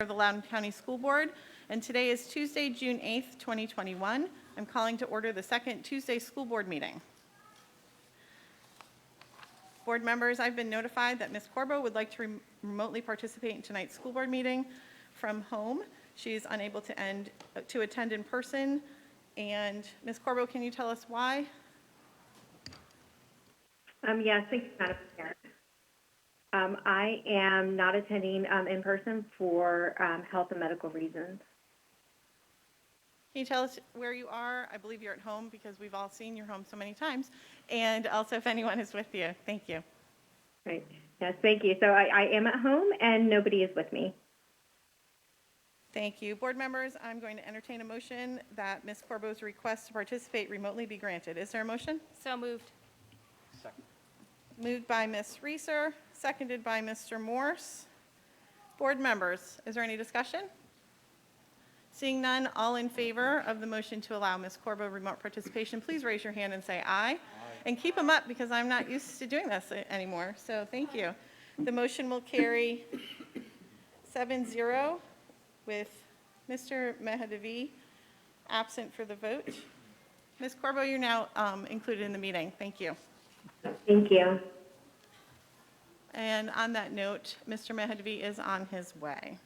of the Loudoun County School Board, and today is Tuesday, June 8th, 2021. I'm calling to order the second Tuesday school board meeting. Board members, I've been notified that Ms. Corbo would like to remotely participate in tonight's school board meeting from home. She's unable to attend in person. And Ms. Corbo, can you tell us why? Yes, thank you, Madam Chair. I am not attending in person for health and medical reasons. Can you tell us where you are? I believe you're at home because we've all seen your home so many times. And also if anyone is with you. Thank you. Right. Yes, thank you. So I am at home and nobody is with me. Thank you. Board members, I'm going to entertain a motion that Ms. Corbo's request to participate remotely be granted. Is there a motion? So moved. Second. Moved by Ms. Reeser, seconded by Mr. Morse. Board members, is there any discussion? Seeing none, all in favor of the motion to allow Ms. Corbo remote participation, please raise your hand and say aye. And keep them up because I'm not used to doing this anymore, so thank you. The motion will carry 7-0 with Mr. Mehadevi absent for the vote. Ms. Corbo, you're now included in the meeting. Thank you. Thank you. And on that note, Mr. Mehadevi is on his way.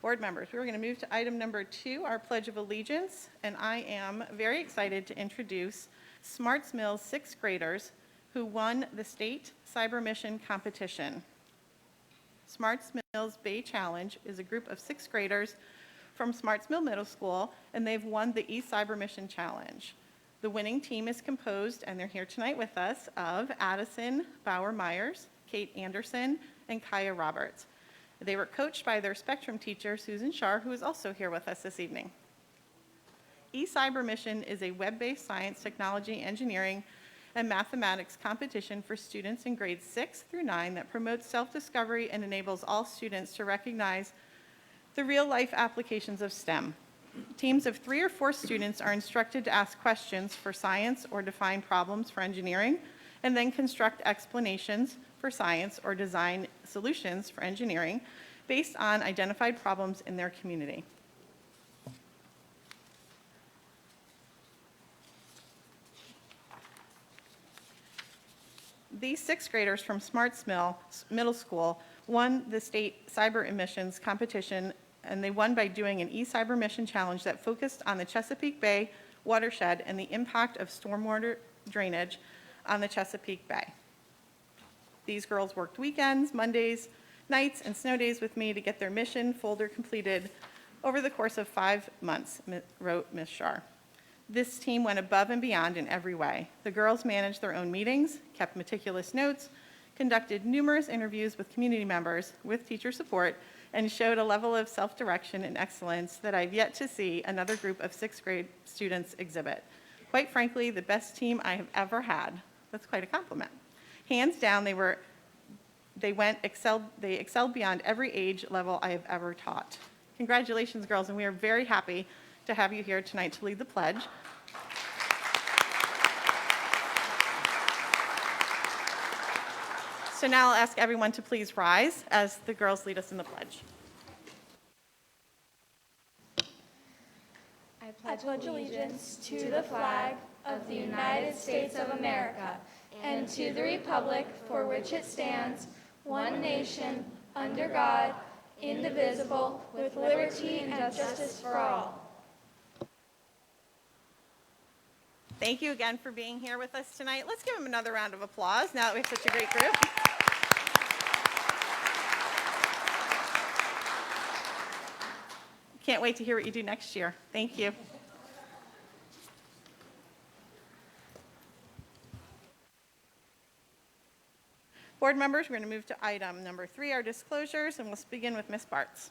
Board members, we're going to move to item number 2, our Pledge of Allegiance, and I am very excited to introduce Smarts Mills 6th graders who won the state cyber mission competition. Smarts Mills Bay Challenge is a group of 6th graders from Smarts Mill Middle School, and they've won the eCyber Mission Challenge. The winning team is composed, and they're here tonight with us, of Addison Bauer-Myers, Kate Anderson, and Kaya Roberts. They were coached by their Spectrum teacher, Susan Shar, who is also here with us this evening. eCyber Mission is a web-based science, technology, engineering, and mathematics competition for students in grades 6 through 9 that promotes self-discovery and enables all students to recognize the real-life applications of STEM. Teams of 3 or 4 students are instructed to ask questions for science or define problems for engineering, and then construct explanations for science or design solutions for engineering based on identified problems in their community. These 6th graders from Smarts Middle School won the state cyber emissions competition, and they won by doing an eCyber Mission Challenge that focused on the Chesapeake Bay watershed and the impact of stormwater drainage on the Chesapeake Bay. These girls worked weekends, Mondays, nights, and snow days with me to get their mission folder completed over the course of 5 months, wrote Ms. Shar. This team went above and beyond in every way. The girls managed their own meetings, kept meticulous notes, conducted numerous interviews with community members with teacher support, and showed a level of self-direction and excellence that I've yet to see another group of 6th grade students exhibit. Quite frankly, the best team I have ever had. That's quite a compliment. Hands down, they excelled beyond every age level I have ever taught. Congratulations, girls, and we are very happy to have you here tonight to lead the pledge. So now I'll ask everyone to please rise as the girls lead us in the pledge. I pledge allegiance to the flag of the United States of America and to the republic for which it stands, one nation, under God, indivisible, with liberty and justice for all. Thank you again for being here with us tonight. Let's give them another round of applause now that we have such a great group. Can't wait to hear what you do next year. Thank you. Board members, we're going to move to item number 3, our disclosures, and we'll begin with Ms. Bartz.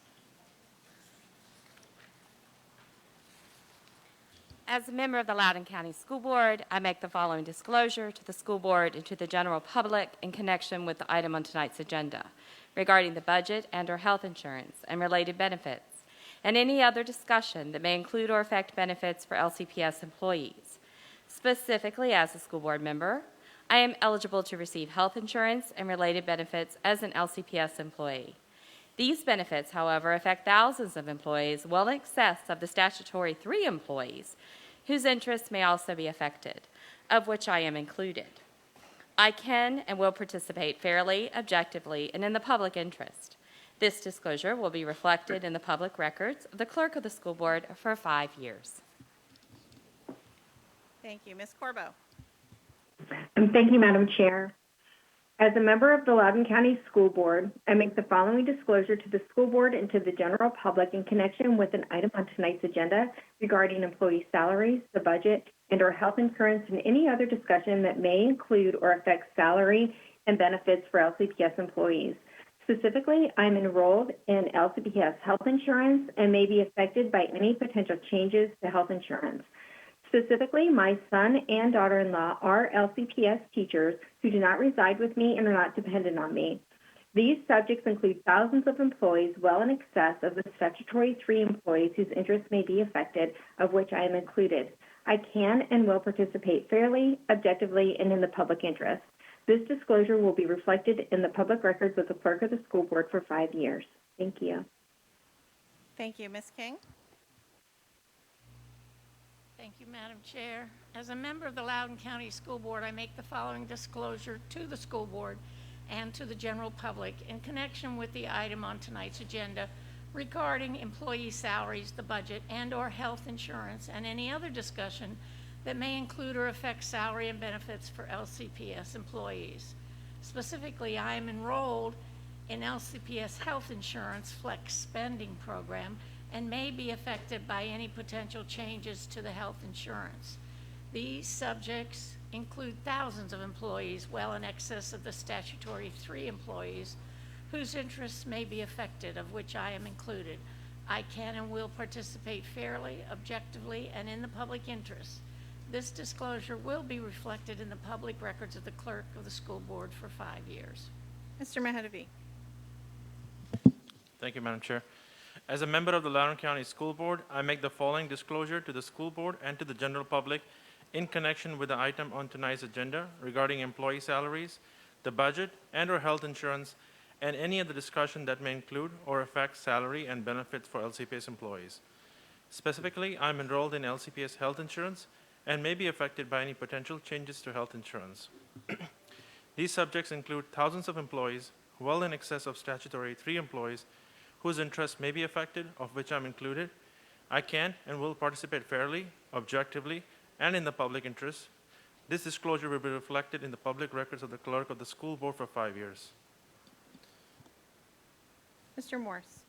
As a member of the Loudoun County School Board, I make the following disclosure to the school board and to the general public in connection with the item on tonight's agenda regarding the budget and/or health insurance and related benefits, and any other discussion that may include or affect benefits for LCPS employees. Specifically, as a school board member, I am eligible to receive health insurance and related benefits as an LCPS employee. These benefits, however, affect thousands of employees, well in excess of the statutory 3 employees, whose interests may also be affected, of which I am included. I can and will participate fairly, objectively, and in the public interest. This disclosure will be reflected in the public records of the clerk of the school board for 5 years. Thank you. Ms. Corbo. Thank you, Madam Chair. As a member of the Loudoun County School Board, I make the following disclosure to the school board and to the general public in connection with an item on tonight's agenda regarding employee salaries, the budget, and/or health insurance, and any other discussion that may include or affect salary and benefits for LCPS employees. Specifically, I'm enrolled in LCPS health insurance and may be affected by any potential changes to health insurance. Specifically, my son and daughter-in-law are LCPS teachers who do not reside with me and are not dependent on me. These subjects include thousands of employees well in excess of the statutory 3 employees whose interests may be affected, of which I am included. I can and will participate fairly, objectively, and in the public interest. This disclosure will be reflected in the public records of the clerk of the school board for 5 years. Thank you. Thank you. Ms. King. Thank you, Madam Chair. As a member of the Loudoun County School Board, I make the following disclosure to the school board and to the general public in connection with the item on tonight's agenda regarding employee salaries, the budget, and/or health insurance, and any other discussion that may include or affect salary and benefits for LCPS employees. Specifically, I am enrolled in LCPS Health Insurance Flex Spending Program and may be affected by any potential changes to the health insurance. These subjects include thousands of employees well in excess of the statutory 3 employees whose interests may be affected, of which I am included. I can and will participate fairly, objectively, and in the public interest. This disclosure will be reflected in the public records of the clerk of the school board for 5 years. Mr. Mahadavi. Thank you, Madam Chair. As a member of the Loudoun County School Board, I make the following disclosure to the school board and to the general public in connection with the item on tonight's agenda regarding employee salaries, the budget, and/or health insurance, and any other discussion that may include or affect salary and benefits for LCPS employees. Specifically, I'm enrolled in LCPS health insurance and may be affected by any potential changes to health insurance. These subjects include thousands of employees, well in excess of statutory 3 employees, whose interests may be affected, of which I'm included. I can and will participate fairly, objectively, and in the public interest. This disclosure will be reflected in the public records of the clerk of the school board for 5 years. Mr. Morse.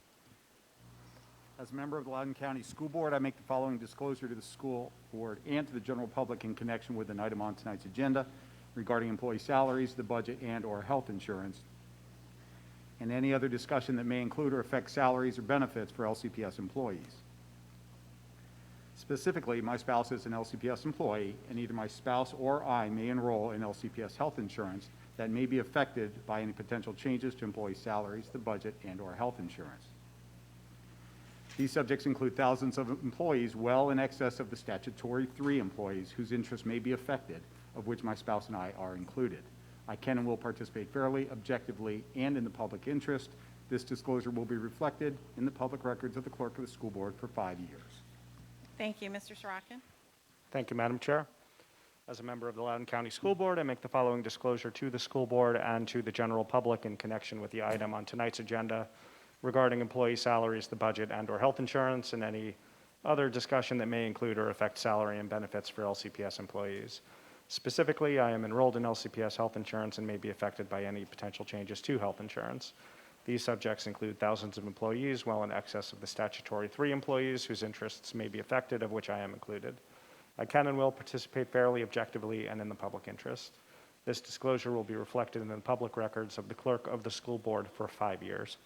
As a member of the Loudoun County School Board, I make the following disclosure to the school board and to the general public in connection with an item on tonight's agenda regarding employee salaries, the budget, and/or health insurance, and any other discussion that may include or affect salaries or benefits for LCPS employees. Specifically, my spouse is an LCPS employee, and either my spouse or I may enroll in LCPS health insurance that may be affected by any potential changes to employee salaries, the budget, and/or health insurance. These subjects include thousands of employees well in excess of the statutory 3 employees whose interests may be affected, of which my spouse and I are included. I can and will participate fairly, objectively, and in the public interest. This disclosure will be reflected in the public records of the clerk of the school board for 5 years. Thank you. Mr. Sorokin. Thank you, Madam Chair. As a member of the Loudoun County School Board, I make the following disclosure to the school board and to the general public in connection with the item on tonight's agenda regarding employee salaries, the budget, and/or health insurance, and any other discussion that may include or affect salary and benefits for LCPS employees. Specifically, I am enrolled in LCPS health insurance and may be affected by any potential changes to health insurance. These subjects include thousands of employees well in excess of the statutory 3 employees whose interests may be affected, of which I am included. I can and will participate fairly, objectively, and in the public interest. This disclosure will be reflected in the public records of the clerk of the school board for 5 years.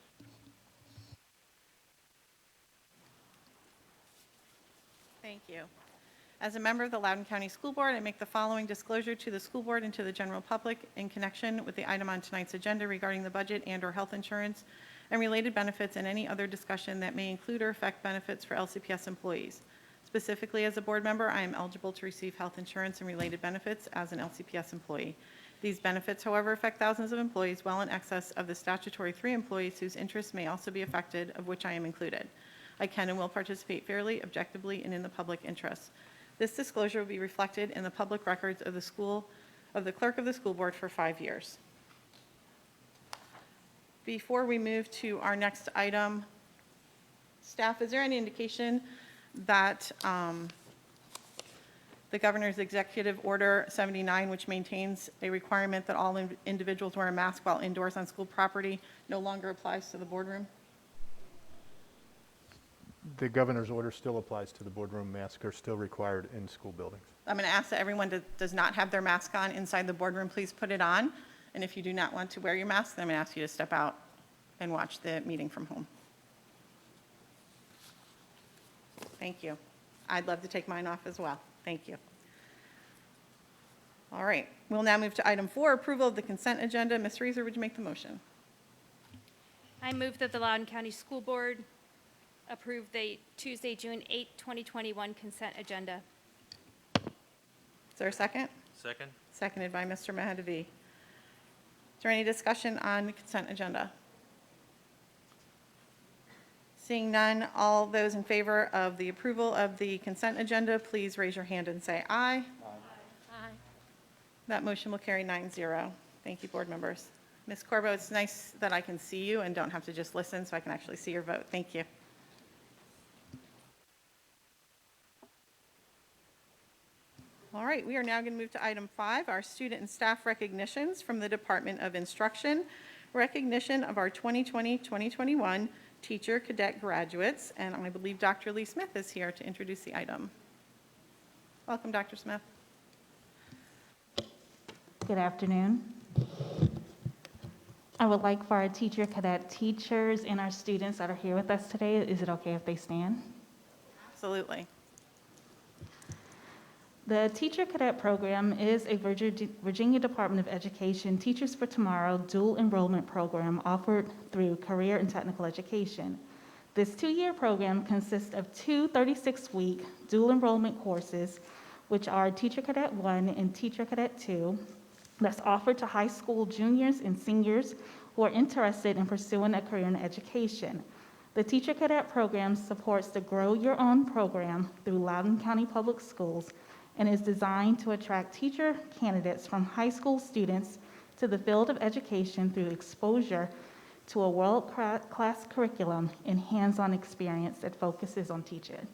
Thank you. As a member of the Loudoun County School Board, I make the following disclosure to the school board and to the general public in connection with the item on tonight's agenda regarding the budget and/or health insurance and related benefits and any other discussion that may include or affect benefits for LCPS employees. Specifically, as a board member, I am eligible to receive health insurance and related benefits as an LCPS employee. These benefits, however, affect thousands of employees well in excess of the statutory 3 employees whose interests may also be affected, of which I am included. I can and will participate fairly, objectively, and in the public interest. This disclosure will be reflected in the public records of the clerk of the school board for 5 years. Before we move to our next item, staff, is there any indication that the governor's executive order 79, which maintains a requirement that all individuals wear a mask while indoors on school property, no longer applies to the boardroom? The governor's order still applies to the boardroom. Masks are still required in school buildings. I'm going to ask that everyone that does not have their mask on inside the boardroom, please put it on. And if you do not want to wear your mask, then I'm going to ask you to step out and watch the meeting from home. Thank you. I'd love to take mine off as well. Thank you. All right, we'll now move to item 4, approval of the consent agenda. Ms. Reeser, would you make the motion? I move that the Loudoun County School Board approve the Tuesday, June 8, 2021 consent agenda. Is there a second? Second. Seconded by Mr. Mahadevi. Is there any discussion on the consent agenda? Seeing none, all those in favor of the approval of the consent agenda, please raise your hand and say aye. Aye. That motion will carry 9-0. Thank you, board members. Ms. Corbo, it's nice that I can see you and don't have to just listen, so I can actually see your vote. Thank you. All right, we are now going to move to item 5, our student and staff recognitions from the Department of Instruction. Recognition of our 2020-2021 teacher cadet graduates, and I believe Dr. Lee Smith is here to introduce the item. Welcome, Dr. Smith. Good afternoon. I would like for our teacher cadet teachers and our students that are here with us today, is it okay if they stand? Absolutely. The Teacher Cadet Program is a Virginia Department of Education Teachers for Tomorrow dual enrollment program offered through Career and Technical Education. This 2-year program consists of 2 36-week dual enrollment courses, which are Teacher Cadet 1 and Teacher Cadet 2, that's offered to high school juniors and seniors who are interested in pursuing a career in education. The Teacher Cadet Program supports the Grow Your Own program through Loudoun County Public Schools and is designed to attract teacher candidates from high school students to the field of education through exposure to a world-class curriculum and hands-on experience that focuses on teaching.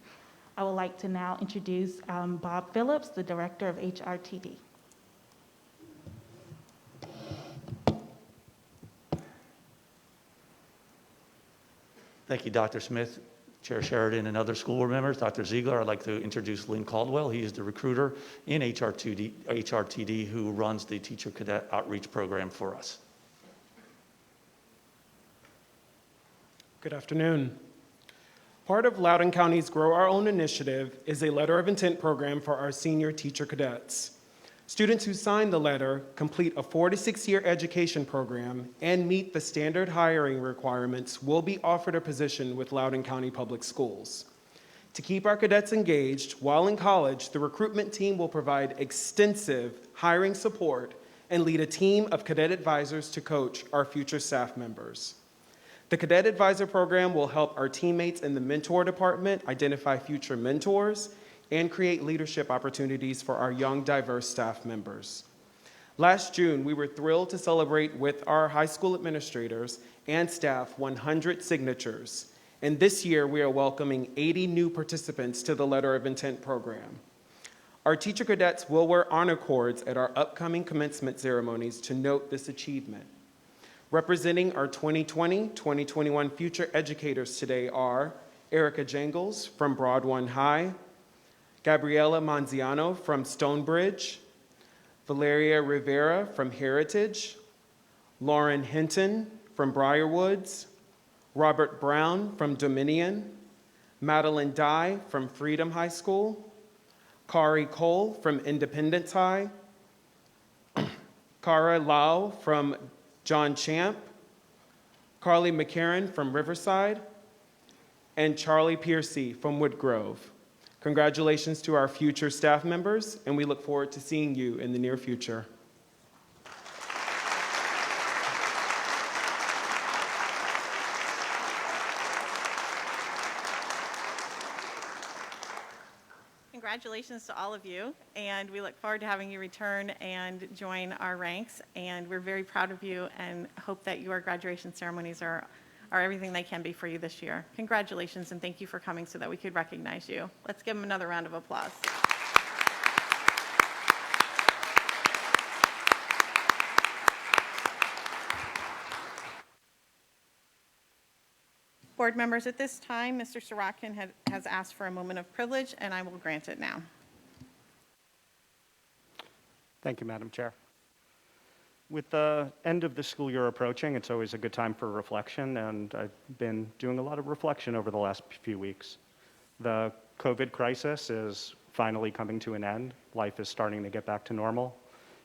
I would like to now introduce Bob Phillips, the Director of HRTD. Thank you, Dr. Smith, Chair Sheridan, and other school board members. Dr. Ziegler, I'd like to introduce Lynn Caldwell. He is the recruiter in HRTD who runs the Teacher Cadet Outreach Program for us. Good afternoon. Part of Loudoun County's Grow Our Own initiative is a letter of intent program for our senior teacher cadets. Students who sign the letter complete a 4 to 6 year education program and meet the standard hiring requirements will be offered a position with Loudoun County Public Schools. To keep our cadets engaged while in college, the recruitment team will provide extensive hiring support and lead a team of cadet advisors to coach our future staff members. The Cadet Advisor Program will help our teammates in the mentor department identify future mentors and create leadership opportunities for our young, diverse staff members. Last June, we were thrilled to celebrate with our high school administrators and staff 100 signatures, and this year we are welcoming 80 new participants to the Letter of Intent program. Our teacher cadets will wear honor cords at our upcoming commencement ceremonies to note this achievement. Representing our 2020-2021 future educators today are Erica Jangles from Broad One High, Gabriela Manziano from Stonebridge, Valeria Rivera from Heritage, Lauren Hinton from Briarwoods, Robert Brown from Dominion, Madeline Dye from Freedom High School, Kari Cole from Independence High, Cara Lau from John Champ, Carly McCarran from Riverside, and Charlie Piercy from Woodgrove. Congratulations to our future staff members, and we look forward to seeing you in the near future. congratulations to all of you, and we look forward to having you return and join our ranks, and we're very proud of you and hope that your graduation ceremonies are everything they can be for you this year. Congratulations, and thank you for coming so that we could recognize you. Let's give them another round of applause. Board members, at this time, Mr. Sorokin has asked for a moment of privilege, and I will grant it now. Thank you, Madam Chair. With the end of the school year approaching, it's always a good time for reflection, and I've been doing a lot of reflection over the last few weeks. The COVID crisis is finally coming to an end. Life is starting to get back to normal.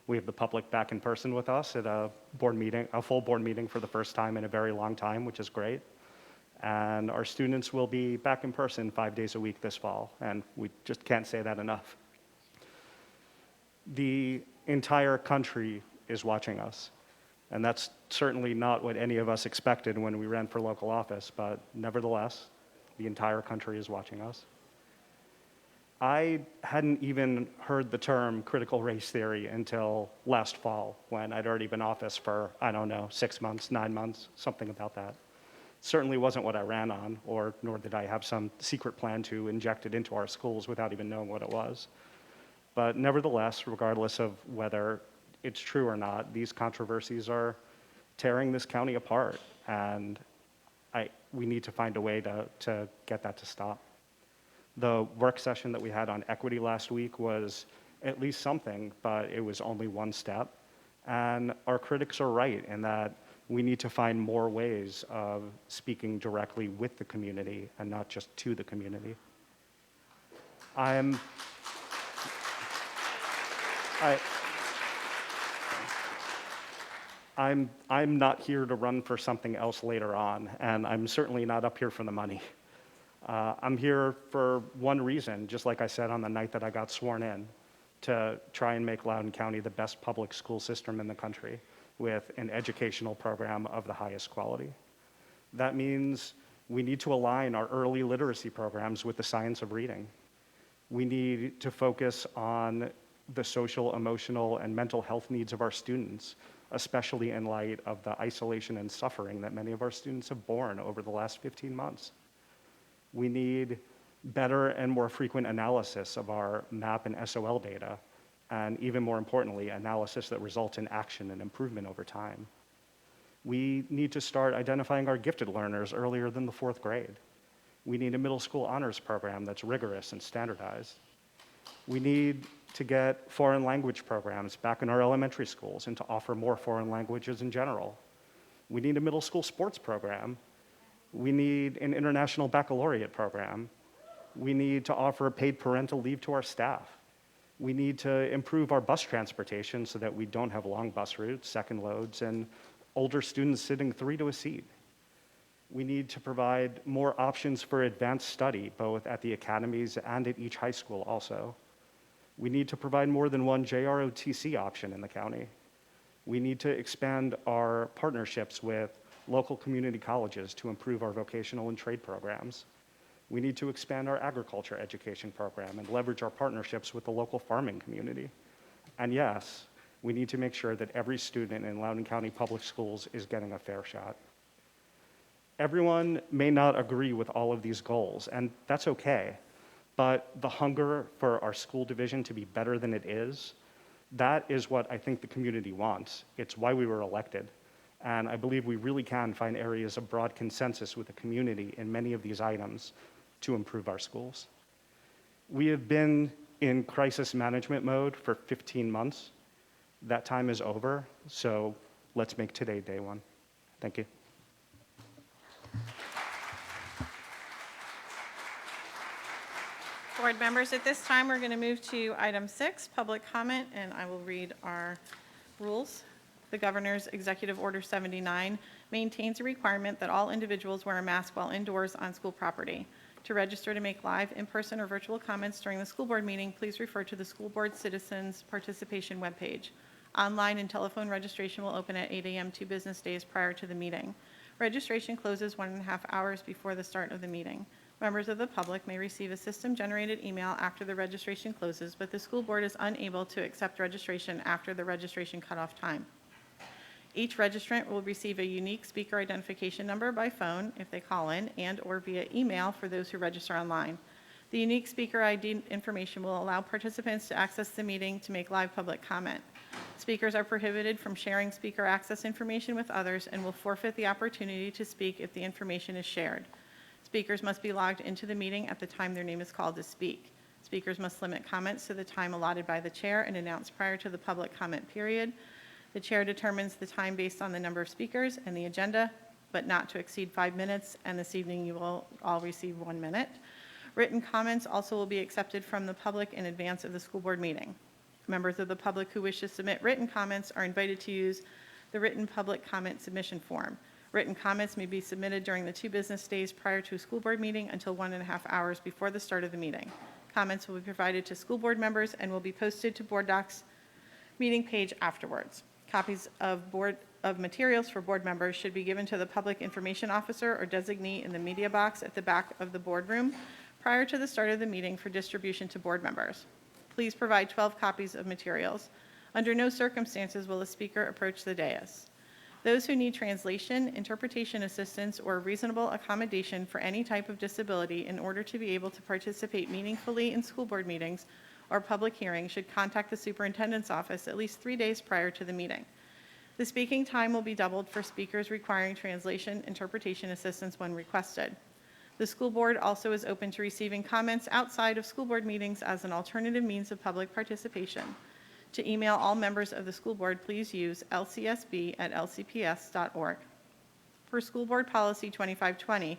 We have the public back in person with us at a full board meeting for the first time in a very long time, which is great. And our students will be back in person 5 days a week this fall, and we just can't say that enough. The entire country is watching us, and that's certainly not what any of us expected when we ran for local office, but nevertheless, the entire country is watching us. I hadn't even heard the term critical race theory until last fall, when I'd already been in office for, 6 months, 9 months, something about that. Certainly wasn't what I ran on, nor did I have some secret plan to inject it into our schools without even knowing what it was. But nevertheless, regardless of whether it's true or not, these controversies are tearing this county apart, and we need to find a way to get that to stop. The work session that we had on equity last week was at least something, but it was only one step. And our critics are right in that we need to find more ways of speaking directly with the community and not just to the community. I'm not here to run for something else later on, and I'm certainly not up here for the money. I'm here for one reason, just like I said on the night that I got sworn in, to try and make Loudoun County the best public school system in the country, with an educational program of the highest quality. That means we need to align our early literacy programs with the science of reading. We need to focus on the social, emotional, and mental health needs of our students, especially in light of the isolation and suffering that many of our students have borne over the last 15 months. We need better and more frequent analysis of our MAP and SOL data, and even more importantly, analysis that results in action and improvement over time. We need to start identifying our gifted learners earlier than the 4th grade. We need a middle school honors program that's rigorous and standardized. We need to get foreign language programs back in our elementary schools and to offer more foreign languages in general. We need a middle school sports program. We need an international baccalaureate program. We need to offer paid parental leave to our staff. We need to improve our bus transportation so that we don't have long bus routes, second loads, and older students sitting 3 to a seat. We need to provide more options for advanced study, both at the academies and at each high school also. We need to provide more than one JROTC option in the county. We need to expand our partnerships with local community colleges to improve our vocational and trade programs. We need to expand our agriculture education program and leverage our partnerships with the local farming community. And yes, we need to make sure that every student in Loudoun County Public Schools is getting a fair shot. Everyone may not agree with all of these goals, and that's okay, but the hunger for our school division to be better than it is, that is what I think the community wants. It's why we were elected. And I believe we really can find areas of broad consensus with the community in many of these items to improve our schools. We have been in crisis management mode for 15 months. That time is over, so let's make today day one. Thank you. Board members, at this time, we're going to move to item 6, public comment, and I will read our rules. The Governor's Executive Order 79 maintains a requirement that all individuals wear a mask while indoors on school property. To register to make live, in-person, or virtual comments during the school board meeting, please refer to the School Board Citizens Participation webpage. Online and telephone registration will open at 8 a.m. 2 business days prior to the meeting. Registration closes 1.5 hours before the start of the meeting. Members of the public may receive a system-generated email after the registration closes, but the school board is unable to accept registration after the registration cutoff time. Each registrant will receive a unique speaker identification number by phone if they call in and/or via email for those who register online. The unique speaker ID information will allow participants to access the meeting to make live public comment. Speakers are prohibited from sharing speaker access information with others and will forfeit the opportunity to speak if the information is shared. Speakers must be logged into the meeting at the time their name is called to speak. Speakers must limit comments to the time allotted by the chair and announce prior to the public comment period. The chair determines the time based on the number of speakers and the agenda, but not to exceed 5 minutes, and this evening you will all receive 1 minute. Written comments also will be accepted from the public in advance of the school board meeting. Members of the public who wish to submit written comments are invited to use the written public comment submission form. Written comments may be submitted during the 2 business days prior to a school board meeting until 1.5 hours before the start of the meeting. Comments will be provided to school board members and will be posted to Board Docs meeting page afterwards. Copies of materials for board members should be given to the public information officer or designee in the media box at the back of the boardroom prior to the start of the meeting for distribution to board members. Please provide 12 copies of materials. Under no circumstances will a speaker approach the dais. Those who need translation, interpretation assistance, or reasonable accommodation for any type of disability in order to be able to participate meaningfully in school board meetings or public hearings should contact the superintendent's office at least 3 days prior to the meeting. The speaking time will be doubled for speakers requiring translation, interpretation assistance when requested. The school board also is open to receiving comments outside of school board meetings as an alternative means of public participation. To email all members of the school board, please use lcsb@lcps.org. Per School Board Policy 2520,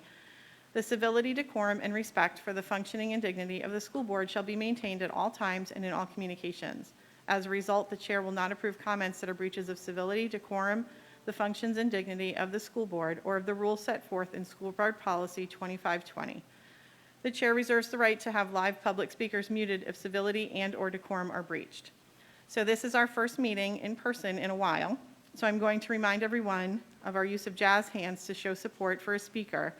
the civility, decorum, and respect for the functioning and dignity of the school board shall be maintained at all times and in all communications. As a result, the chair will not approve comments that are breaches of civility, decorum, the functions and dignity of the school board, or of the rules set forth in School Board Policy 2520. The chair reserves the right to have live public speakers muted if civility and/or decorum are breached. So this is our first meeting in person in a while, so I'm going to remind everyone of our use of jazz hands to show support for a speaker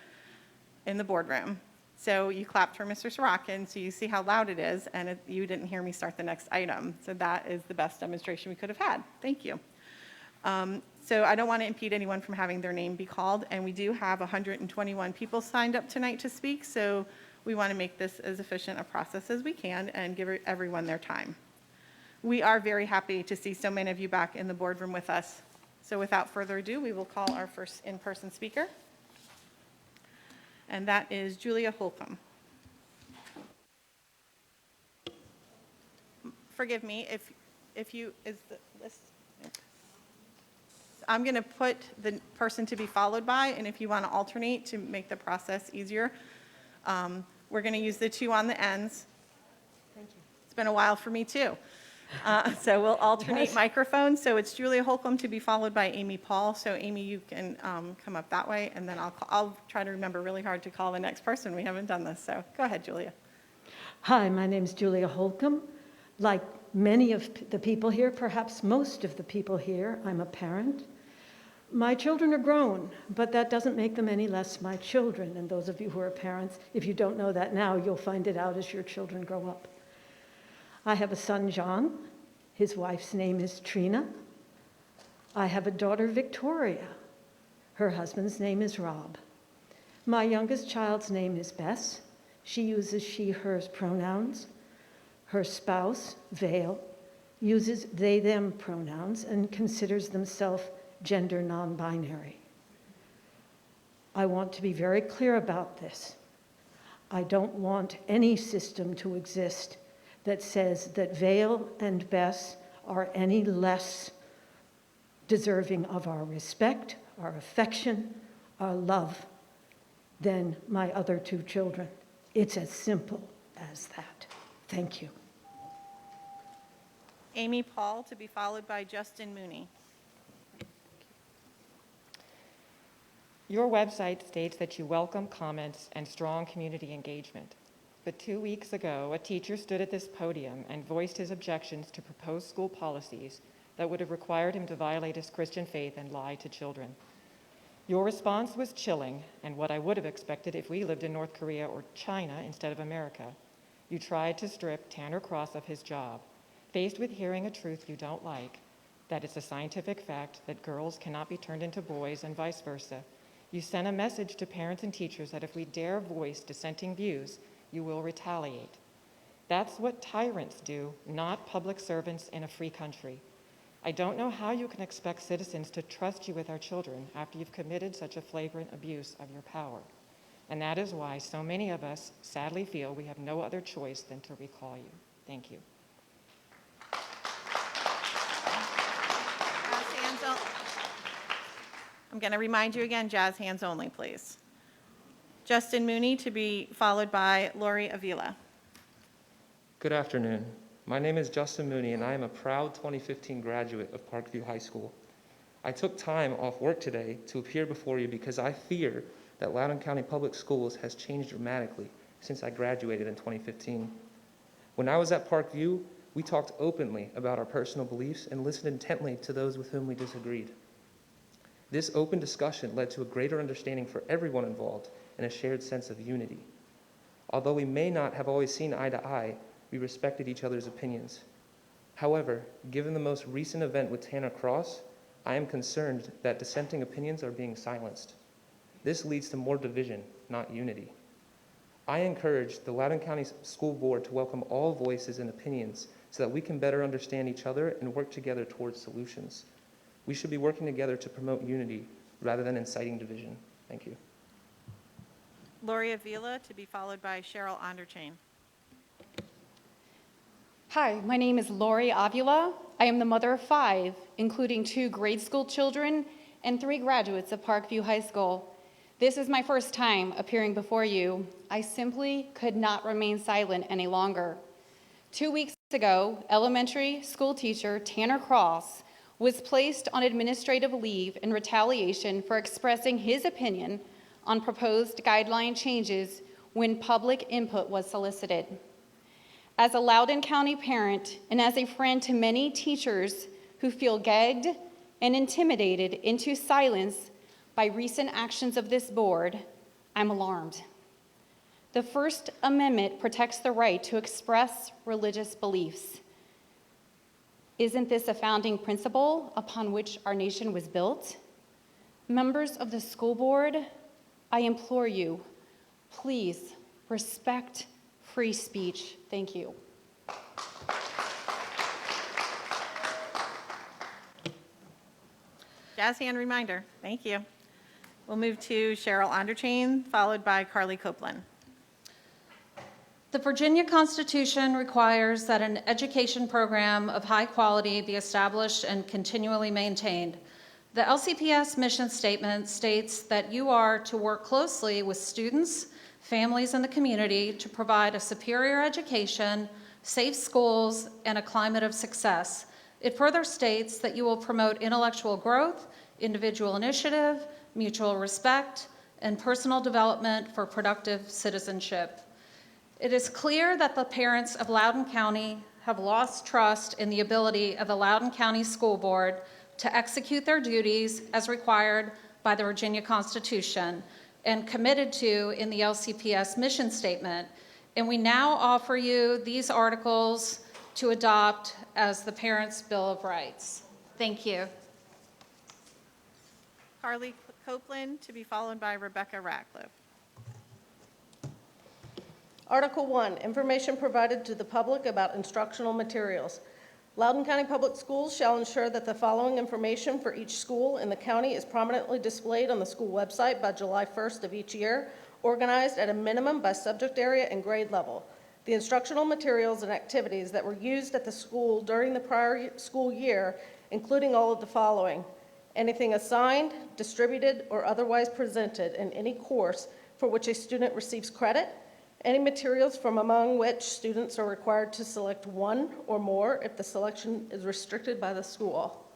in the boardroom. So you clapped for Mr. Sorokin, so you see how loud it is, and you didn't hear me start the next item. So that is the best demonstration we could have had. Thank you. So I don't want to impede anyone from having their name be called, and we do have 121 people signed up tonight to speak, so we want to make this as efficient a process as we can and give everyone their time. We are very happy to see so many of you back in the boardroom with us. So without further ado, we will call our first in-person speaker, and that is Julia Holcomb. Forgive me if you, is the list? I'm going to put the person to be followed by, and if you want to alternate to make the process easier, we're going to use the 2 on the ends. Thank you. It's been a while for me too. So we'll alternate microphones. So it's Julia Holcomb to be followed by Amy Paul. So Amy, you can come up that way, and then I'll try to remember really hard to call the next person. We haven't done this, so go ahead, Julia. Hi, my name is Julia Holcomb. Like many of the people here, perhaps most of the people here, I'm a parent. My children are grown, but that doesn't make them any less my children. And those of you who are parents, if you don't know that now, you'll find it out as your children grow up. I have a son, John. His wife's name is Trina. I have a daughter, Victoria. Her husband's name is Rob. My youngest child's name is Bess. She uses she, hers pronouns. Her spouse, Vale, uses they, them pronouns and considers themselves gender non-binary. I want to be very clear about this. I don't want any system to exist that says that Vale and Bess are any less deserving of our respect, our affection, our love than my other 2 children. It's as simple as that. Thank you. Amy Paul to be followed by Justin Mooney. Your website states that you welcome comments and strong community engagement. But 2 weeks ago, a teacher stood at this podium and voiced his objections to proposed school policies that would have required him to violate his Christian faith and lie to children. Your response was chilling and what I would have expected if we lived in North Korea or China instead of America. You tried to strip Tanner Cross of his job, faced with hearing a truth you don't like, that it's a scientific fact that girls cannot be turned into boys and vice versa. You sent a message to parents and teachers that if we dare voice dissenting views, you will retaliate. That's what tyrants do, not public servants in a free country. I don't know how you can expect citizens to trust you with our children after you've committed such a flagrant abuse of your power. And that is why so many of us sadly feel we have no other choice than to recall you. Thank you. I'm going to remind you again, jazz hands only, please. Justin Mooney to be followed by Lori Avila. Good afternoon. My name is Justin Mooney, and I am a proud 2015 graduate of Parkview High School. I took time off work today to appear before you because I fear that Loudoun County Public Schools has changed dramatically since I graduated in 2015. When I was at Parkview, we talked openly about our personal beliefs and listened intently to those with whom we disagreed. This open discussion led to a greater understanding for everyone involved and a shared sense of unity. Although we may not have always seen eye to eye, we respected each other's opinions. However, given the most recent event with Tanner Cross, I am concerned that dissenting opinions are being silenced. This leads to more division, not unity. I encourage the Loudoun County School Board to welcome all voices and opinions so that we can better understand each other and work together towards solutions. We should be working together to promote unity rather than inciting division. Thank you. Lori Avila to be followed by Cheryl Onderchain. Hi, my name is Lori Avila. I am the mother of 5, including 2 grade school children and 3 graduates of Parkview High School. This is my first time appearing before you. I simply could not remain silent any longer. 2 weeks ago, elementary school teacher Tanner Cross was placed on administrative leave in retaliation for expressing his opinion on proposed guideline changes when public input was solicited. As a Loudoun County parent and as a friend to many teachers who feel gagged and intimidated into silence by recent actions of this board, I'm alarmed. The First Amendment protects the right to express religious beliefs. Isn't this a founding principle upon which our nation was built? Members of the school board, I implore you, please respect free speech. Thank you. Jazz hand reminder. Thank you. We'll move to Cheryl Onderchain, followed by Carly Copeland. The Virginia Constitution requires that an education program of high quality be established and continually maintained. The LCPS mission statement states that you are to work closely with students, families, and the community to provide a superior education, safe schools, and a climate of success. It further states that you will promote intellectual growth, individual initiative, mutual respect, and personal development for productive citizenship. It is clear that the parents of Loudoun County have lost trust in the ability of the Loudoun County School Board to execute their duties as required by the Virginia Constitution and committed to in the LCPS mission statement. And we now offer you these articles to adopt as the Parents' Bill of Rights. Thank you. Carly Copeland to be followed by Rebecca Ratcliffe. Article 1, information provided to the public about instructional materials. Loudoun County Public Schools shall ensure that the following information for each school in the county is prominently displayed on the school website by July 1st of each year, organized at a minimum by subject area and grade level. The instructional materials and activities that were used at the school during the prior school year, including all of the following: anything assigned, distributed, or otherwise presented in any course for which a student receives credit, any materials from among which students are required to select one or more if the selection is restricted by the school.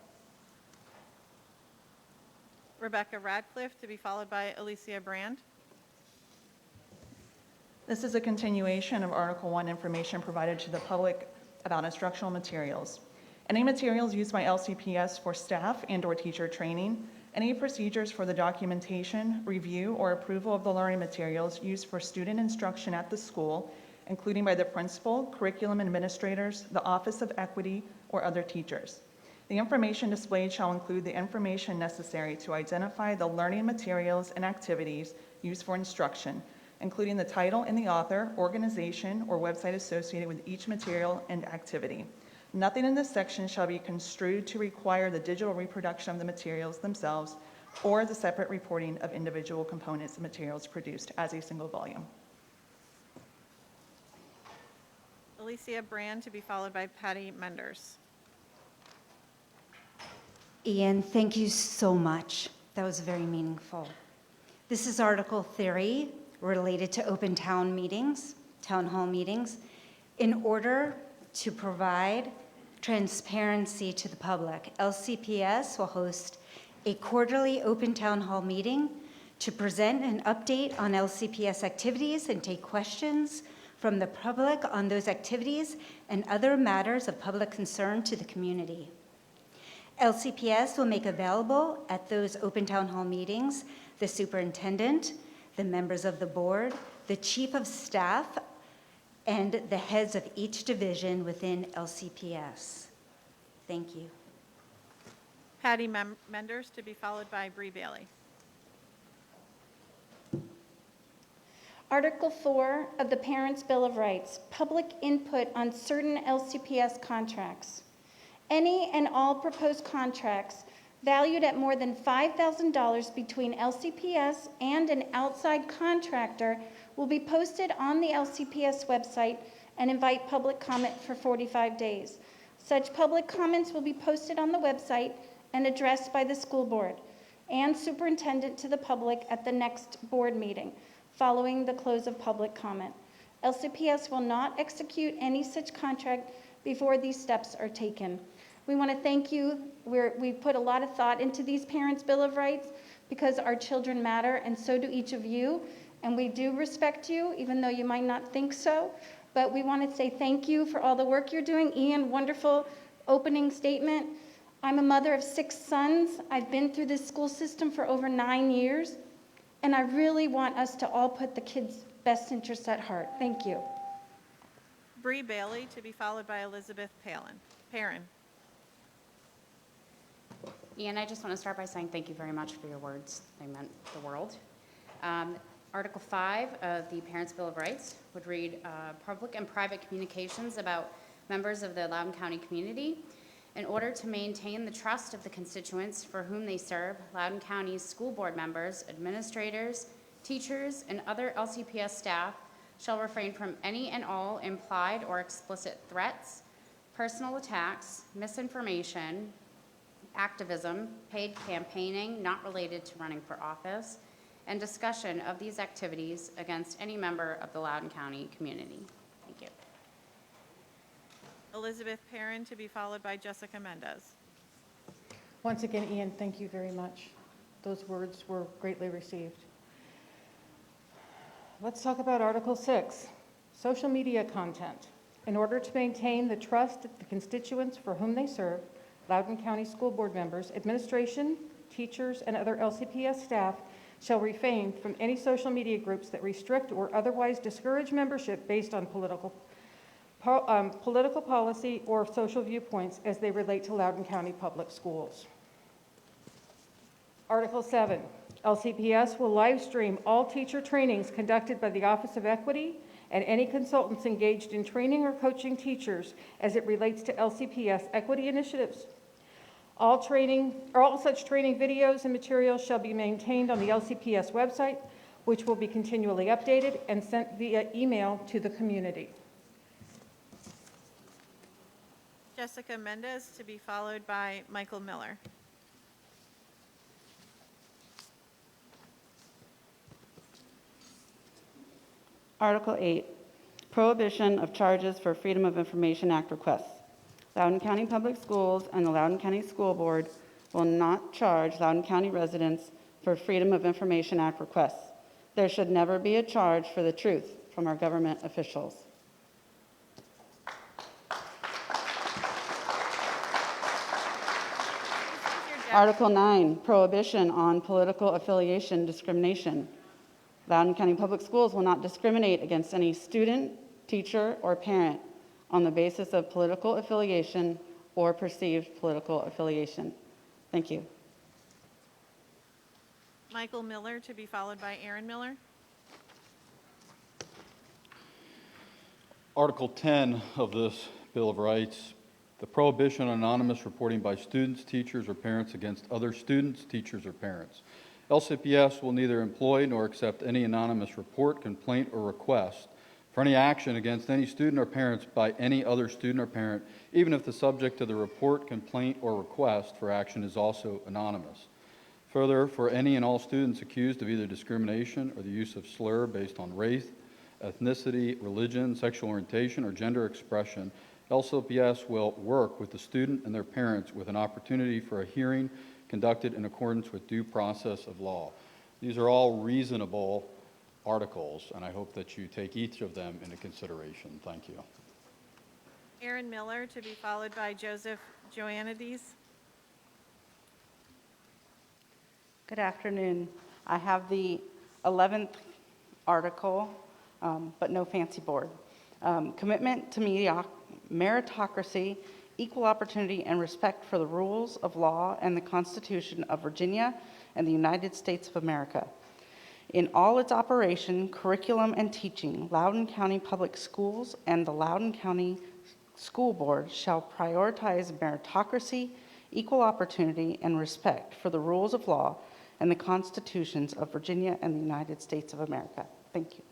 Rebecca Radcliffe to be followed by Alicia Brand. This is a continuation of Article 1, information provided to the public about instructional materials. Any materials used by LCPS for staff and/or teacher training, Any procedures for the documentation, review, or approval of the learning materials used for student instruction at the school, including by the principal, curriculum administrators, the Office of Equity, or other teachers. The information displayed shall include the information necessary to identify the learning materials and activities used for instruction, including the title and the author, organization, or website associated with each material and activity. Nothing in this section shall be construed to require the digital reproduction of the materials themselves or the separate reporting of individual components of materials produced as a single volume. Alicia Brand, to be followed by Patty Menders. Ian, thank you so much. That was very meaningful. This is Article 3 related to open town meetings, town hall meetings. In order to provide transparency to the public, LCPS will host a quarterly open town hall meeting to present an update on LCPS activities and take questions from the public on those activities and other matters of public concern to the community. LCPS will make available at those open town hall meetings the superintendent, the members of the board, the chief of staff, and the heads of each division within LCPS. Thank you. Patty Menders, to be followed by Bree Bailey. Article 4 of the Parents' Bill of Rights, public input on certain LCPS contracts. Any and all proposed contracts valued at more than $5,000 between LCPS and an outside contractor will be posted on the LCPS website and invite public comment for 45 days. Such public comments will be posted on the website and addressed by the school board and superintendent to the public at the next board meeting following the close of public comment. LCPS will not execute any such contract before these steps are taken. We want to thank you. We've put a lot of thought into these Parents' Bill of Rights because our children matter, and so do each of you. And we do respect you, even though you might not think so. But we want to say thank you for all the work you're doing. Ian, wonderful opening statement. I'm a mother of 6 sons. I've been through this school system for over 9 years. And I really want us to all put the kids' best interests at heart. Thank you. Bree Bailey, to be followed by Elizabeth Perrin. Ian, I just want to start by saying thank you very much for your words. They meant the world. Article 5 of the Parents' Bill of Rights would read, public and private communications about members of the Loudoun County community. In order to maintain the trust of the constituents for whom they serve, Loudoun County's school board members, administrators, teachers, and other LCPS staff shall refrain from any and all implied or explicit threats, personal attacks, misinformation, activism, paid campaigning not related to running for office, and discussion of these activities against any member of the Loudoun County community. Thank you. Elizabeth Perrin, to be followed by Jessica Mendez. Once again, Ian, thank you very much. Those words were greatly received. Let's talk about Article 6, social media content. In order to maintain the trust of the constituents for whom they serve, Loudoun County School Board members, administration, teachers, and other LCPS staff shall refrain from any social media groups that restrict or otherwise discourage membership based on political policy or social viewpoints as they relate to Loudoun County Public Schools. Article 7, LCPS will live stream all teacher trainings conducted by the Office of Equity and any consultants engaged in training or coaching teachers as it relates to LCPS equity initiatives. All such training videos and materials shall be maintained on the LCPS website, which will be continually updated and sent via email to the community. Jessica Mendez, to be followed by Michael Miller. Article 8, prohibition of charges for Freedom of Information Act requests. Loudoun County Public Schools and the Loudoun County School Board will not charge Loudoun County residents for Freedom of Information Act requests. There should never be a charge for the truth from our government officials. This is your Article 9, prohibition on political affiliation discrimination. Loudoun County Public Schools will not discriminate against any student, teacher, or parent on the basis of political affiliation or perceived political affiliation. Thank you. Michael Miller, to be followed by Aaron Miller. Article 10 of this Bill of Rights, the prohibition on anonymous reporting by students, teachers, or parents against other students, teachers, or parents. LCPS will neither employ nor accept any anonymous report, complaint, or request for any action against any student or parents by any other student or parent, even if the subject of the report, complaint, or request for action is also anonymous. Further, for any and all students accused of either discrimination or the use of slur based on race, ethnicity, religion, sexual orientation, or gender expression, LCPS will work with the student and their parents with an opportunity for a hearing conducted in accordance with due process of law. These are all reasonable articles, and I hope that you take each of them into consideration. Thank you. Aaron Miller, to be followed by Joseph Joannides. Good afternoon. I have the 11th article, but no fancy board. Commitment to meritocracy, equal opportunity, and respect for the rules of law and the Constitution of Virginia and the United States of America. In all its operation, curriculum, and teaching, Loudoun County Public Schools and the Loudoun County School Board shall prioritize meritocracy, equal opportunity, and respect for the rules of law and the constitutions of Virginia and the United States of America. Thank you.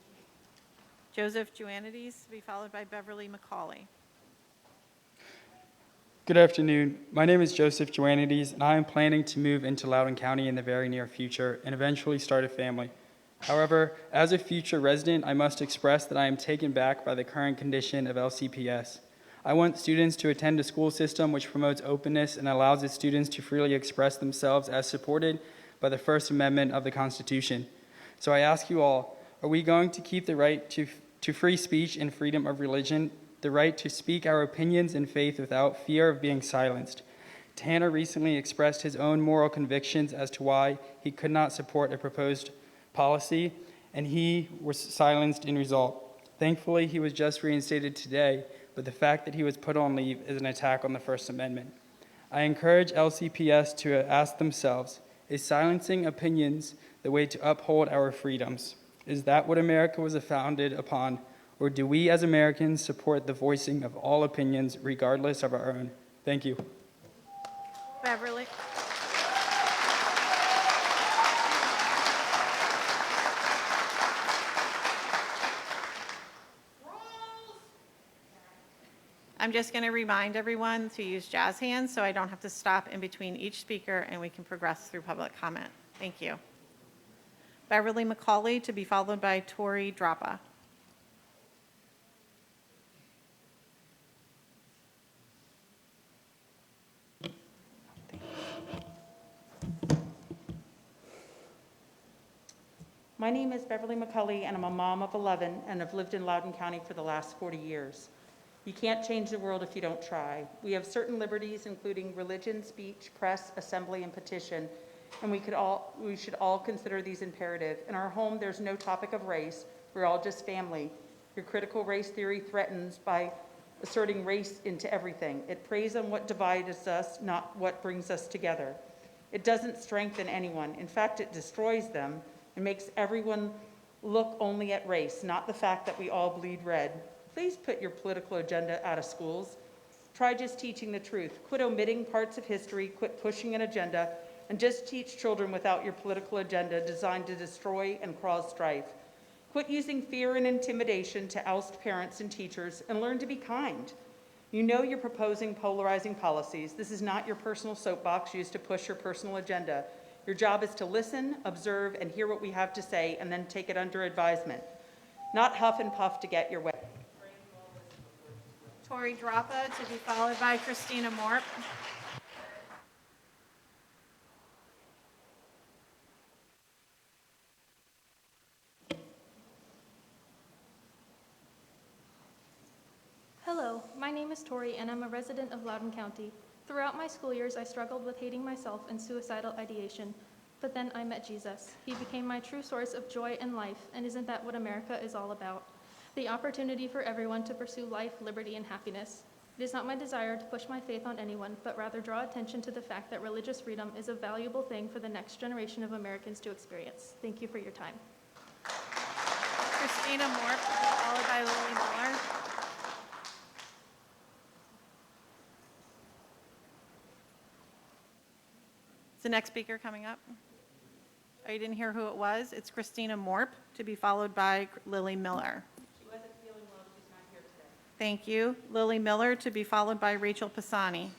Joseph Joannides, to be followed by Beverly McCauley. Good afternoon. My name is Joseph Joannides, and I am planning to move into Loudoun County in the very near future and eventually start a family. However, as a future resident, I must express that I am taken back by the current condition of LCPS. I want students to attend a school system which promotes openness and allows its students to freely express themselves as supported by the First Amendment of the Constitution. So I ask you all, are we going to keep the right to free speech and freedom of religion, the right to speak our opinions and faith without fear of being silenced? Tanner recently expressed his own moral convictions as to why he could not support a proposed policy, and he was silenced in result. Thankfully, he was just reinstated today, but the fact that he was put on leave is an attack on the First Amendment. I encourage LCPS to ask themselves, is silencing opinions the way to uphold our freedoms? Is that what America was founded upon? Or do we as Americans support the voicing of all opinions regardless of our own? Thank you. Beverly. I'm just going to remind everyone to use jazz hands so I don't have to stop in between each speaker and we can progress through public comment. Thank you. Beverly McCauley, to be followed by Tori Drappa. My name is Beverly McCulley, and I'm a mom of 11 and have lived in Loudoun County for the last 40 years. You can't change the world if you don't try. We have certain liberties, including religion, speech, press, assembly, and petition, and we should all consider these imperative. In our home, there's no topic of race. We're all just family. Your critical race theory threatens by asserting race into everything. It preys on what divides us, not what brings us together. It doesn't strengthen anyone. In fact, it destroys them and makes everyone look only at race, not the fact that we all bleed red. Please put your political agenda out of schools. Try just teaching the truth. Quit omitting parts of history, quit pushing an agenda, and just teach children without your political agenda designed to destroy and cause strife. Quit using fear and intimidation to oust parents and teachers, and learn to be kind. You know you're proposing polarizing policies. This is not your personal soapbox used to push your personal agenda. Your job is to listen, observe, and hear what we have to say, and then take it under advisement, not huff and puff to get your way. Tori Drappa, to be followed by Christina Morp. Hello, my name is Tori, and I'm a resident of Loudoun County. Throughout my school years, I struggled with hating myself and suicidal ideation. But then I met Jesus. He became my true source of joy and life, and isn't that what America is all about? The opportunity for everyone to pursue life, liberty, and happiness. It is not my desire to push my faith on anyone, but rather draw attention to the fact that religious freedom is a valuable thing for the next generation of Americans to experience. Thank you for your time. Christina Moore, followed by Lily Miller. Is the next speaker coming up? Oh, you didn't hear who it was? It's Christina Morp, to be followed by Lily Miller. She wasn't feeling well, she's not here today. Thank you. Lily Miller, to be followed by Rachel Pisani.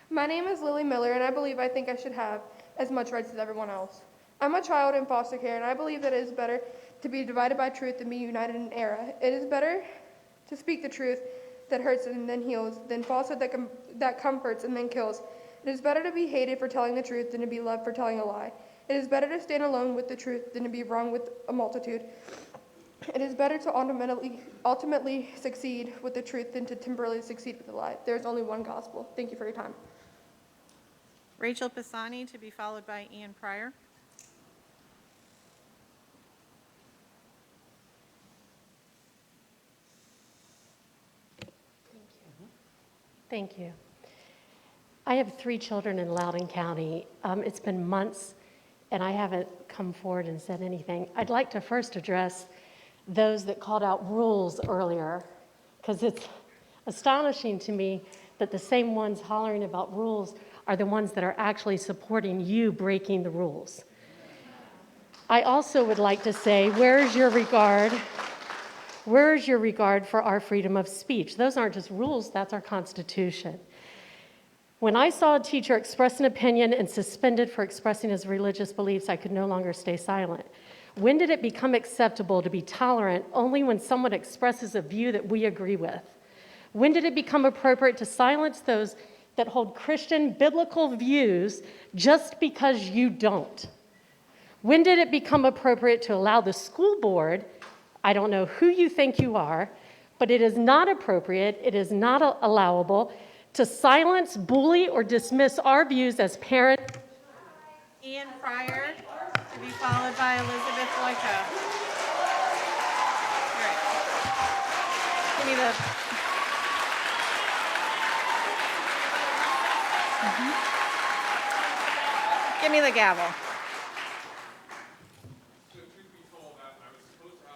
My name is Lily Miller, and I think I should have as much rights as everyone else. I'm a child in foster care, and I believe that it is better to be divided by truth than be united in error. It is better to speak the truth that hurts and then heals than falsehood that comforts and then kills. It is better to be hated for telling the truth than to be loved for telling a lie. It is better to stand alone with the truth than to be wrong with a multitude. It is better to ultimately succeed with the truth than to temporarily succeed with a lie. There is only one gospel. Thank you for your time. Rachel Pisani, to be followed by Ian Pryor. Thank you. I have 3 children in Loudoun County. It's been months, and I haven't come forward and said anything. I'd like to first address those that called out rules earlier, because it's astonishing to me that the same ones hollering about rules are the ones that are actually supporting you breaking the rules. I also would like to say, where is your regard? Where is your regard for our freedom of speech? Those aren't just rules, that's our Constitution. When I saw a teacher express an opinion and suspended for expressing his religious beliefs, I could no longer stay silent. When did it become acceptable to be tolerant only when someone expresses a view that we agree with? When did it become appropriate to silence those that hold Christian biblical views just because you don't? When did it become appropriate to allow the school board, I don't know who you think you are, but it is not appropriate, it is not allowable to silence, bully, or dismiss our views as parents? Ian Pryor, to be followed by Elizabeth Boyko. All right. Give me the... Give me the gavel.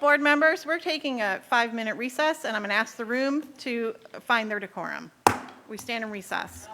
Board members, we're taking a 5-minute recess, and I'm going to ask the room to find their decorum. We stand in recess.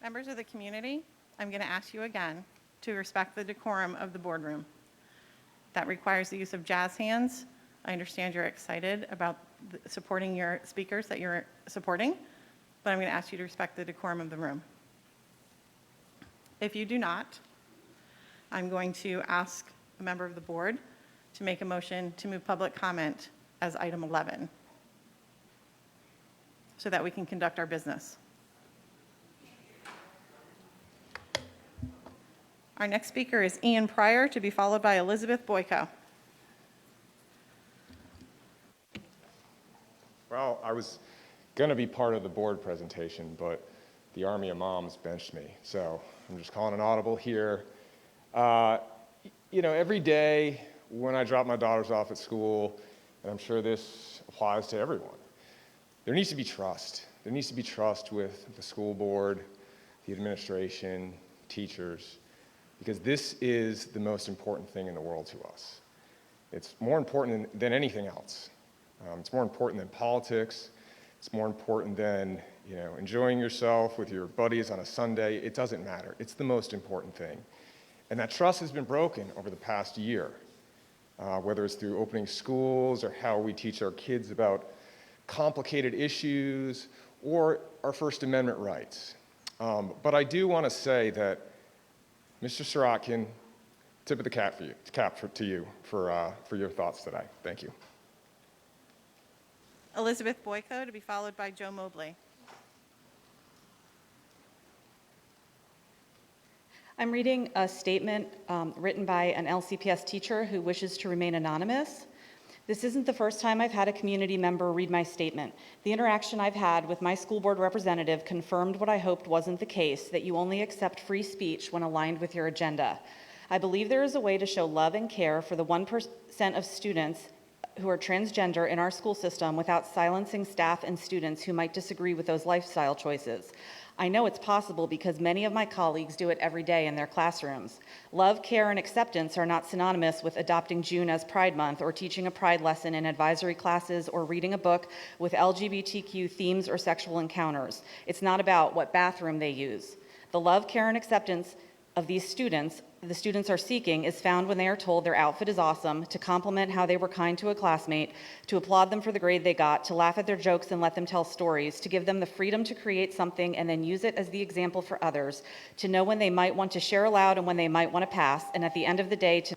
Members of the community, I'm going to ask you again to respect the decorum of the boardroom. That requires the use of jazz hands. I understand you're excited about supporting your speakers that you're supporting, but I'm going to ask you to respect the decorum of the room. If you do not, I'm going to ask a member of the board to make a motion to move public comment as item 11 so that we can conduct our business. Our next speaker is Ian Pryor, to be followed by Elizabeth Boyko. Well, I was going to be part of the board presentation, but the Army of Moms benched me, so I'm just calling an audible here. You know, every day when I drop my daughters off at school, and I'm sure this applies to everyone, there needs to be trust. There needs to be trust with the school board, the administration, teachers, because this is the most important thing in the world to us. It's more important than anything else. It's more important than politics. It's more important than, you know, enjoying yourself with your buddies on a Sunday. It doesn't matter. It's the most important thing. And that trust has been broken over the past year, whether it's through opening schools or how we teach our kids about complicated issues or our First Amendment rights. But I do want to say that, Mr. Sirotkin, tip of the cap to you for your thoughts today. Thank you. Elizabeth Boyko, to be followed by Joe Mobley. I'm reading a statement written by an LCPS teacher who wishes to remain anonymous. This isn't the first time I've had a community member read my statement. The interaction I've had with my school board representative confirmed what I hoped wasn't the case, that you only accept free speech when aligned with your agenda. I believe there is a way to show love and care for the 1% of students who are transgender in our school system without silencing staff and students who might disagree with those lifestyle choices. I know it's possible because many of my colleagues do it every day in their classrooms. Love, care, and acceptance are not synonymous with adopting June as Pride Month or teaching a Pride lesson in advisory classes or reading a book with LGBTQ themes or sexual encounters. It's not about what bathroom they use. The love, care, and acceptance of these students, the students are seeking, is found when they are told their outfit is awesome, to compliment how they were kind to a classmate, to applaud them for the grade they got, to laugh at their jokes and let them tell stories, to give them the freedom to create something and then use it as the example for others, to know when they might want to share aloud and when they might want to pass, and at the end of the day to...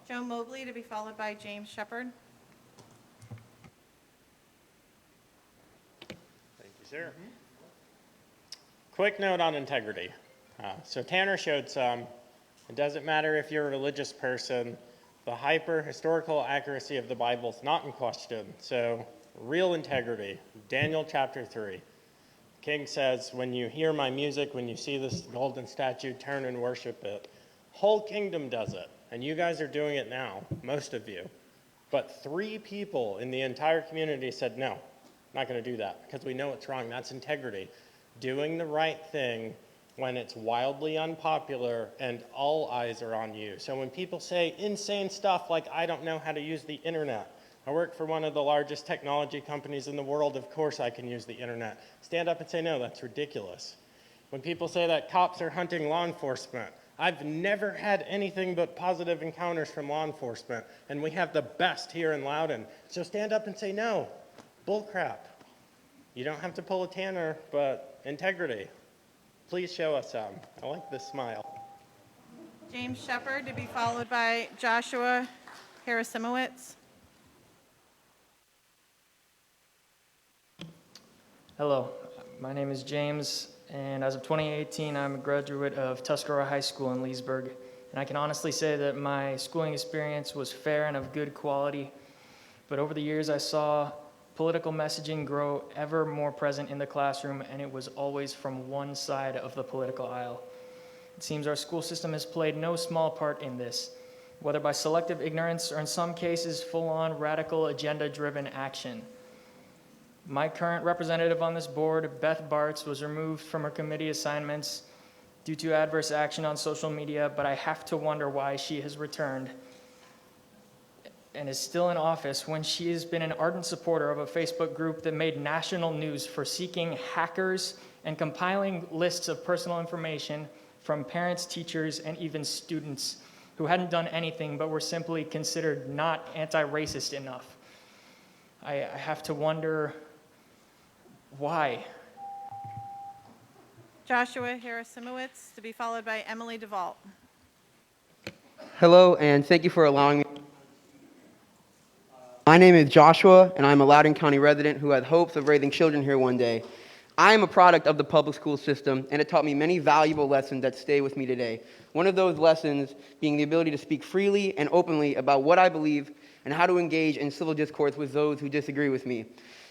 Joe Mobley, to be followed by James Shepard. Thank you, sir. Quick note on integrity. So Tanner showed some. It doesn't matter if you're a religious person. The hyper-historical accuracy of the Bible is not in question. So real integrity. Daniel chapter 3. King says, when you hear my music, when you see this golden statue, turn and worship it. Whole kingdom does it. And you guys are doing it now, most of you. But 3 people in the entire community said, no, not going to do that because we know it's wrong. That's integrity. Doing the right thing when it's wildly unpopular and all eyes are on you. So when people say insane stuff like, I don't know how to use the internet, I work for one of the largest technology companies in the world, of course I can use the internet. Stand up and say, no, that's ridiculous. When people say that cops are hunting law enforcement, I've never had anything but positive encounters from law enforcement, and we have the best here in Loudoun. So stand up and say, no, bull crap. You don't have to pull a Tanner, but integrity. Please show us some. I like this smile. James Shepard, to be followed by Joshua Harasimowicz. Hello, my name is James, and as of 2018, I'm a graduate of Tuscarora High School in Leesburg. And I can honestly say that my schooling experience was fair and of good quality. But over the years, I saw political messaging grow ever more present in the classroom, and it was always from one side of the political aisle. It seems our school system has played no small part in this, whether by selective ignorance or in some cases full-on radical agenda-driven action. My current representative on this board, Beth Bartz, was removed from her committee assignments due to adverse action on social media, but I have to wonder why she has returned. and is still in office when she has been an ardent supporter of a Facebook group that made national news for seeking hackers and compiling lists of personal information from parents, teachers, and even students who hadn't done anything but were simply considered not anti-racist enough. I have to wonder why. Joshua Harasimowicz, to be followed by Emily DeVault. Hello, and thank you for allowing me. My name is Joshua, and I'm a Loudoun County resident who has hopes of raising children here one day. I am a product of the public school system, and it taught me many valuable lessons that stay with me today. One of those lessons being the ability to speak freely and openly about what I believe and how to engage in civil discourse with those who disagree with me.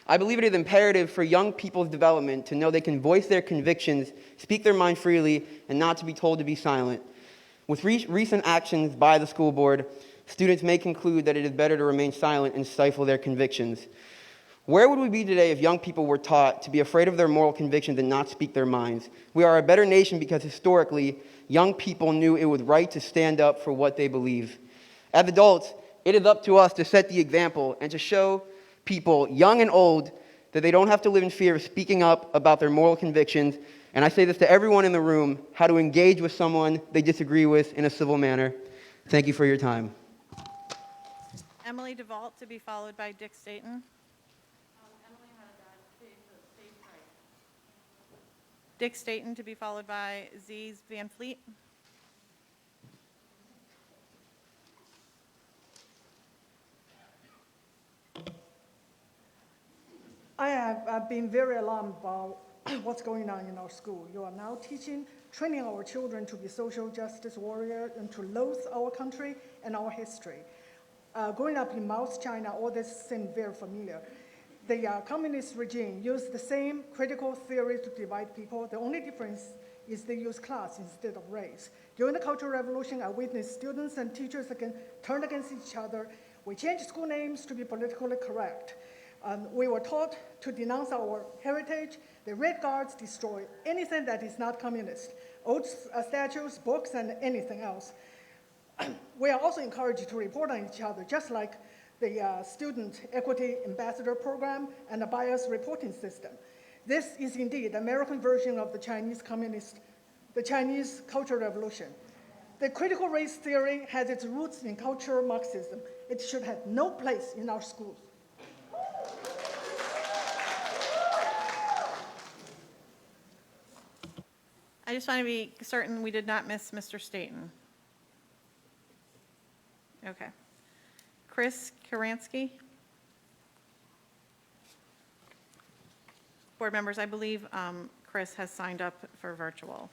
I believe it is imperative for young people's development to know they can voice their convictions, speak their mind freely, and not to be told to be silent. With recent actions by the school board, students may conclude that it is better to remain silent and stifle their convictions. Where would we be today if young people were taught to be afraid of their moral convictions and not speak their minds? We are a better nation because historically, young people knew it was right to stand up for what they believe. As adults, it is up to us to set the example and to show people, young and old, that they don't have to live in fear of speaking up about their moral convictions. And I say this to everyone in the room, how to engage with someone they disagree with in a civil manner. Thank you for your time. Emily DeVault, to be followed by Dick Staton. Dick Staton, to be followed by Ziz Van Fleet. I've been very alarmed about what's going on in our school. You are now training our children to be social justice warriors and to loathe our country and our history. Growing up in Mao's China, all this seemed very familiar. The communist regime used the same critical theory to divide people. The only difference is they use class instead of race. During the Cultural Revolution, I witnessed students and teachers turn against each other. We changed school names to be politically correct. We were taught to denounce our heritage. The Red Guards destroy anything that is not communist, old statues, books, and anything else. We are also encouraged to report on each other, just like the Student Equity Ambassador Program and the bias reporting system. This is indeed the American version of the Chinese Cultural Revolution. The critical race theory has its roots in cultural Marxism. It should have no place in our schools. I just want to be certain we did not miss Mr. Staton. Okay. Chris Karansky. Board members, I believe Chris has signed up for virtual.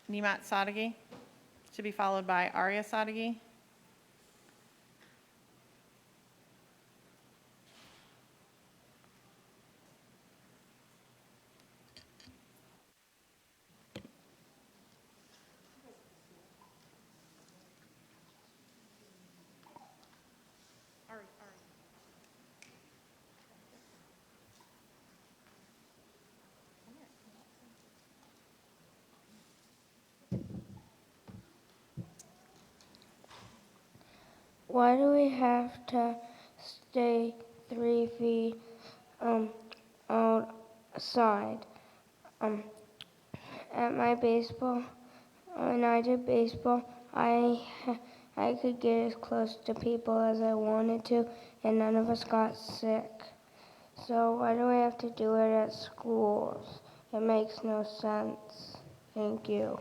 Nimat Sadeghi, to be followed by Arya Sadeghi. Why do we have to stay 3 feet outside? At my baseball, when I did baseball, I could get as close to people as I wanted to, and none of us got sick. So why do we have to do it at schools? It makes no sense. Thank you.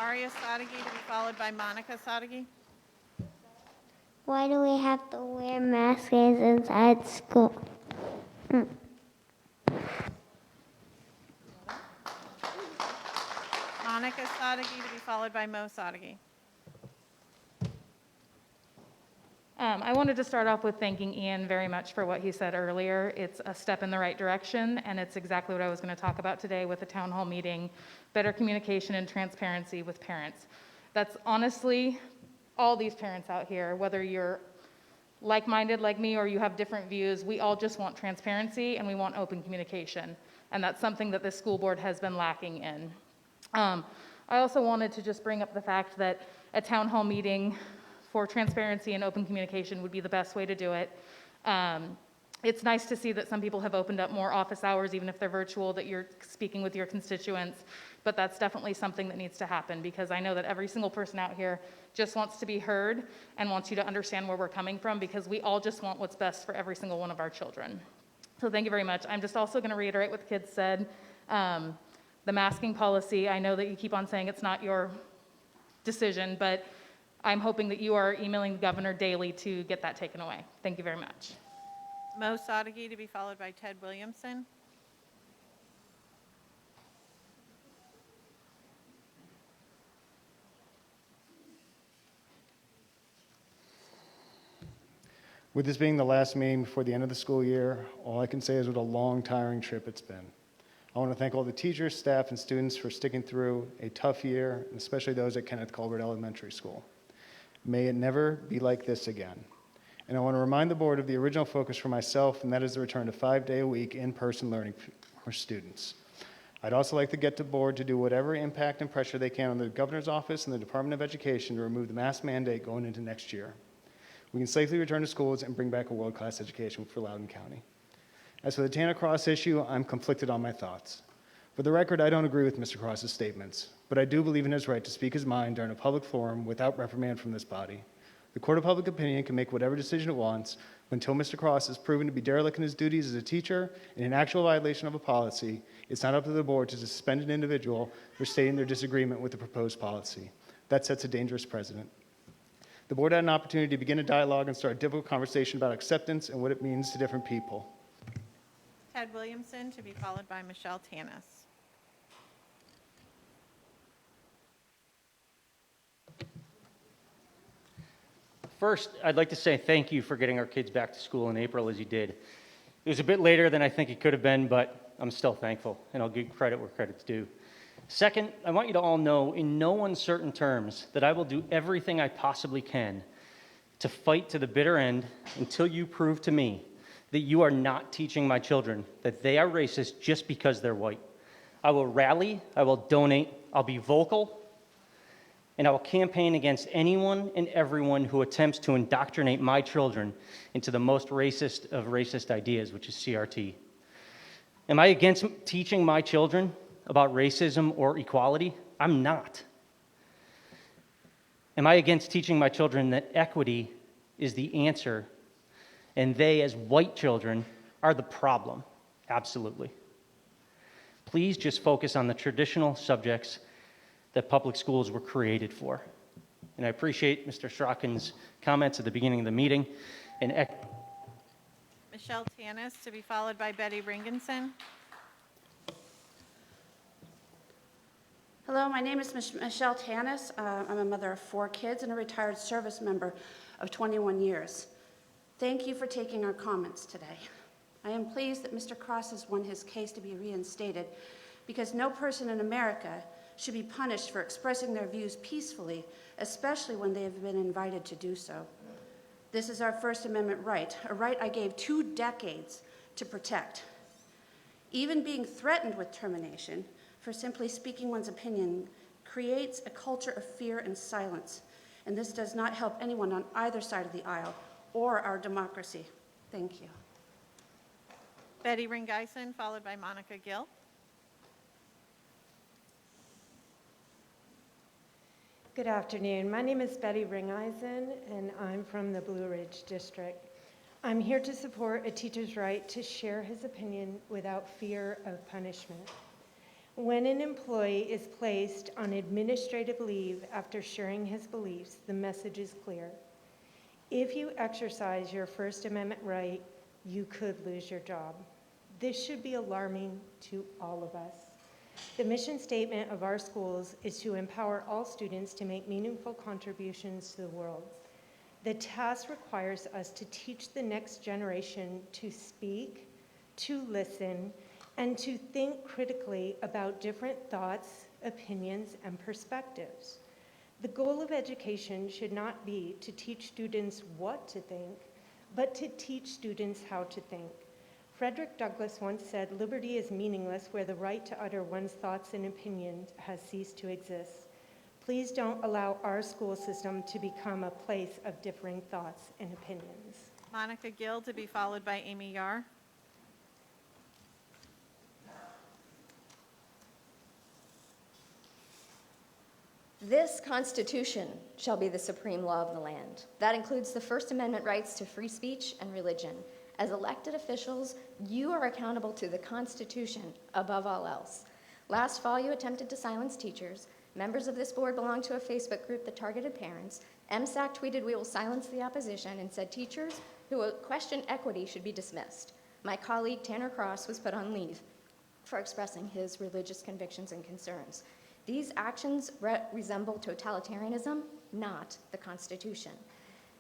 Arya Sadeghi, to be followed by Monica Sadeghi. Why do we have to wear masks inside school? Monica Sadeghi, to be followed by Mo Sadeghi. I wanted to start off with thanking Ian very much for what he said earlier. It's a step in the right direction, and it's exactly what I was going to talk about today with the town hall meeting, better communication and transparency with parents. That's honestly all these parents out here, whether you're like-minded like me or you have different views, we all just want transparency and we want open communication. and that's something that this school board has been lacking in. I also wanted to just bring up the fact that a town hall meeting for transparency and open communication would be the best way to do it. It's nice to see that some people have opened up more office hours, even if they're virtual, that you're speaking with your constituents, but that's definitely something that needs to happen, because I know that every single person out here just wants to be heard and wants you to understand where we're coming from, because we all just want what's best for every single one of our children. So thank you very much. I'm just also going to reiterate what the kids said. The masking policy, I know that you keep on saying it's not your decision, but I'm hoping that you are emailing the governor daily to get that taken away. Thank you very much. Mo Sadeghi to be followed by Ted Williamson. With this being the last meeting before the end of the school year, all I can say is what a long, tiring trip it's been. I want to thank all the teachers, staff, and students for sticking through a tough year, and especially those at Kenneth Colbert Elementary School. May it never be like this again. And I want to remind the board of the original focus for myself, and that is the return to 5-day-a-week in-person learning for students. I'd also like to get the board to do whatever impact and pressure they can on the governor's office and the Department of Education to remove the mask mandate going into next year. We can safely return to schools and bring back a world-class education for Loudoun County. As for the Tanner Cross issue, I'm conflicted on my thoughts. For the record, I don't agree with Mr. Cross's statements, but I do believe in his right to speak his mind during a public forum without reprimand from this body. The court of public opinion can make whatever decision it wants, but until Mr. Cross is proven to be derelict in his duties as a teacher and in actual violation of a policy, it's not up to the board to suspend an individual for stating their disagreement with the proposed policy. That sets a dangerous precedent. The board had an opportunity to begin a dialogue and start a difficult conversation about acceptance and what it means to different people. Ted Williamson to be followed by Michelle Tanis. First, I'd like to say thank you for getting our kids back to school in April as you did. It was a bit later than I think it could have been, but I'm still thankful, and I'll give credit where credit's due. Second, I want you to all know in no uncertain terms that I will do everything I possibly can to fight to the bitter end until you prove to me that you are not teaching my children that they are racist just because they're white. I will rally, I will donate, I'll be vocal, and I will campaign against anyone and everyone who attempts to indoctrinate my children into the most racist of racist ideas, which is CRT. Am I against teaching my children about racism or equality? I'm not. Am I against teaching my children that equity is the answer and they, as white children, are the problem? Absolutely. Please just focus on the traditional subjects that public schools were created for. And I appreciate Mr. Strachan's comments at the beginning of the meeting. And Michelle Tanis to be followed by Betty Ringenson. Hello, my name is Michelle Tanis. I'm a mother of 4 kids and a retired service member of 21 years. Thank you for taking our comments today. I am pleased that Mr. Cross has won his case to be reinstated, because no person in America should be punished for expressing their views peacefully, especially when they have been invited to do so. This is our First Amendment right, a right I gave 2 decades to protect. Even being threatened with termination for simply speaking one's opinion creates a culture of fear and silence, and this does not help anyone on either side of the aisle or our democracy. Thank you. Betty Ringeisen followed by Monica Gill. Good afternoon. My name is Betty Ringeisen, and I'm from the Blue Ridge District. I'm here to support a teacher's right to share his opinion without fear of punishment. When an employee is placed on administrative leave after sharing his beliefs, the message is clear. If you exercise your First Amendment right, you could lose your job. This should be alarming to all of us. The mission statement of our schools is to empower all students to make meaningful contributions to the world. The task requires us to teach the next generation to speak, to listen, and to think critically about different thoughts, opinions, and perspectives. The goal of education should not be to teach students what to think, but to teach students how to think. Frederick Douglass once said, "Liberty is meaningless where the right to utter one's thoughts and opinions has ceased to exist." Please don't allow our school system to become a place of differing thoughts and opinions. Monica Gill to be followed by Amy Yar. This Constitution shall be the supreme law of the land. That includes the First Amendment rights to free speech and religion. As elected officials, you are accountable to the Constitution above all else. Last fall, you attempted to silence teachers. Members of this board belong to a Facebook group that targeted parents. MSAC tweeted, "We will silence the opposition," and said teachers who question equity should be dismissed. My colleague Tanner Cross was put on leave for expressing his religious convictions and concerns. These actions resemble totalitarianism, not the Constitution.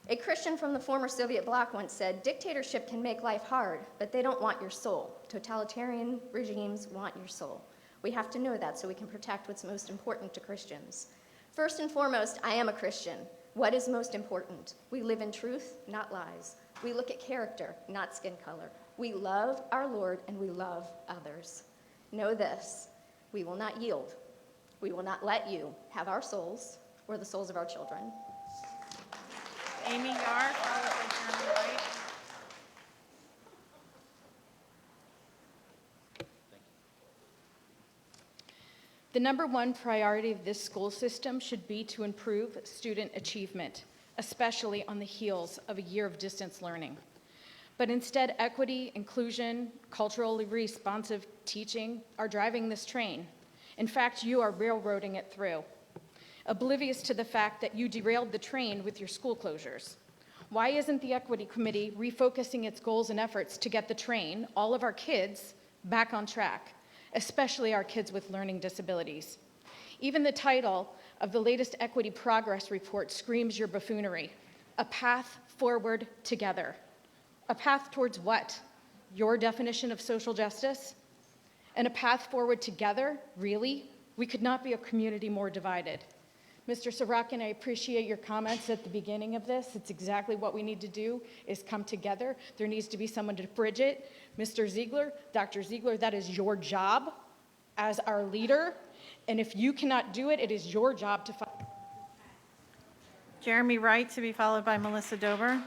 A Christian from the former Soviet bloc once said, "Dictatorship can make life hard, but they don't want your soul. Totalitarian regimes want your soul." We have to know that so we can protect what's most important to Christians. First and foremost, I am a Christian. What is most important? We live in truth, not lies. We look at character, not skin color. We love our Lord and we love others. Know this, we will not yield. We will not let you have our souls or the souls of our children. Amy Yar, followed by Jeremy Wright. The number one priority of this school system should be to improve student achievement, especially on the heels of a year of distance learning. But instead, equity, inclusion, culturally responsive teaching are driving this train. In fact, you are railroading it through, oblivious to the fact that you derailed the train with your school closures. Why isn't the Equity Committee refocusing its goals and efforts to get the train, all of our kids, back on track, especially our kids with learning disabilities? Even the title of the latest Equity Progress Report screams your buffoonery: A Path Forward Together. A path towards what? Your definition of social justice? And a path forward together? Really? We could not be a community more divided. Mr. Sorokin, I appreciate your comments at the beginning of this. It's exactly what we need to do, is come together. There needs to be someone to bridge it. Mr. Ziegler, Dr. Ziegler, that is your job as our leader. And if you cannot do it, it is your job to find. Jeremy Wright to be followed by Melissa Dober.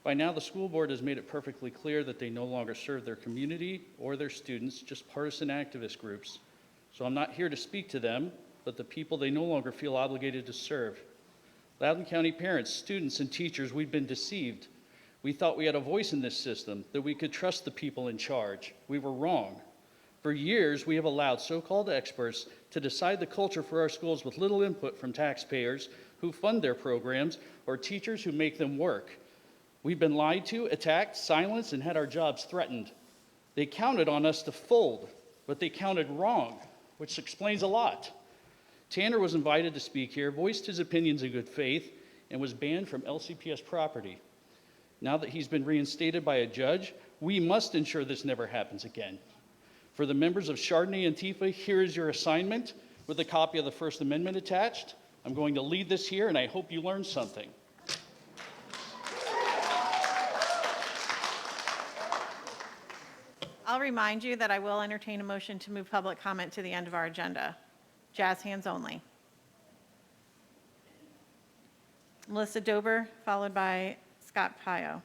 By now, the school board has made it perfectly clear that they no longer serve their community or their students, just partisan activist groups. So I'm not here to speak to them, but the people they no longer feel obligated to serve. Loudoun County parents, students, and teachers, we've been deceived. We thought we had a voice in this system, that we could trust the people in charge. We were wrong. For years, we have allowed so-called experts to decide the culture for our schools with little input from taxpayers who fund their programs or teachers who make them work. We've been lied to, attacked, silenced, and had our jobs threatened. They counted on us to fold, but they counted wrong, which explains a lot. Tanner was invited to speak here, voiced his opinions in good faith, and was banned from LCPS property. Now that he's been reinstated by a judge, we must ensure this never happens again. For the members of Chardonnay Antifa, here is your assignment with a copy of the First Amendment attached. I'm going to lead this here, and I hope you learned something. I'll remind you that I will entertain a motion to move public comment to the end of our agenda. Jazz hands only. Melissa Dober, followed by Scott Pio.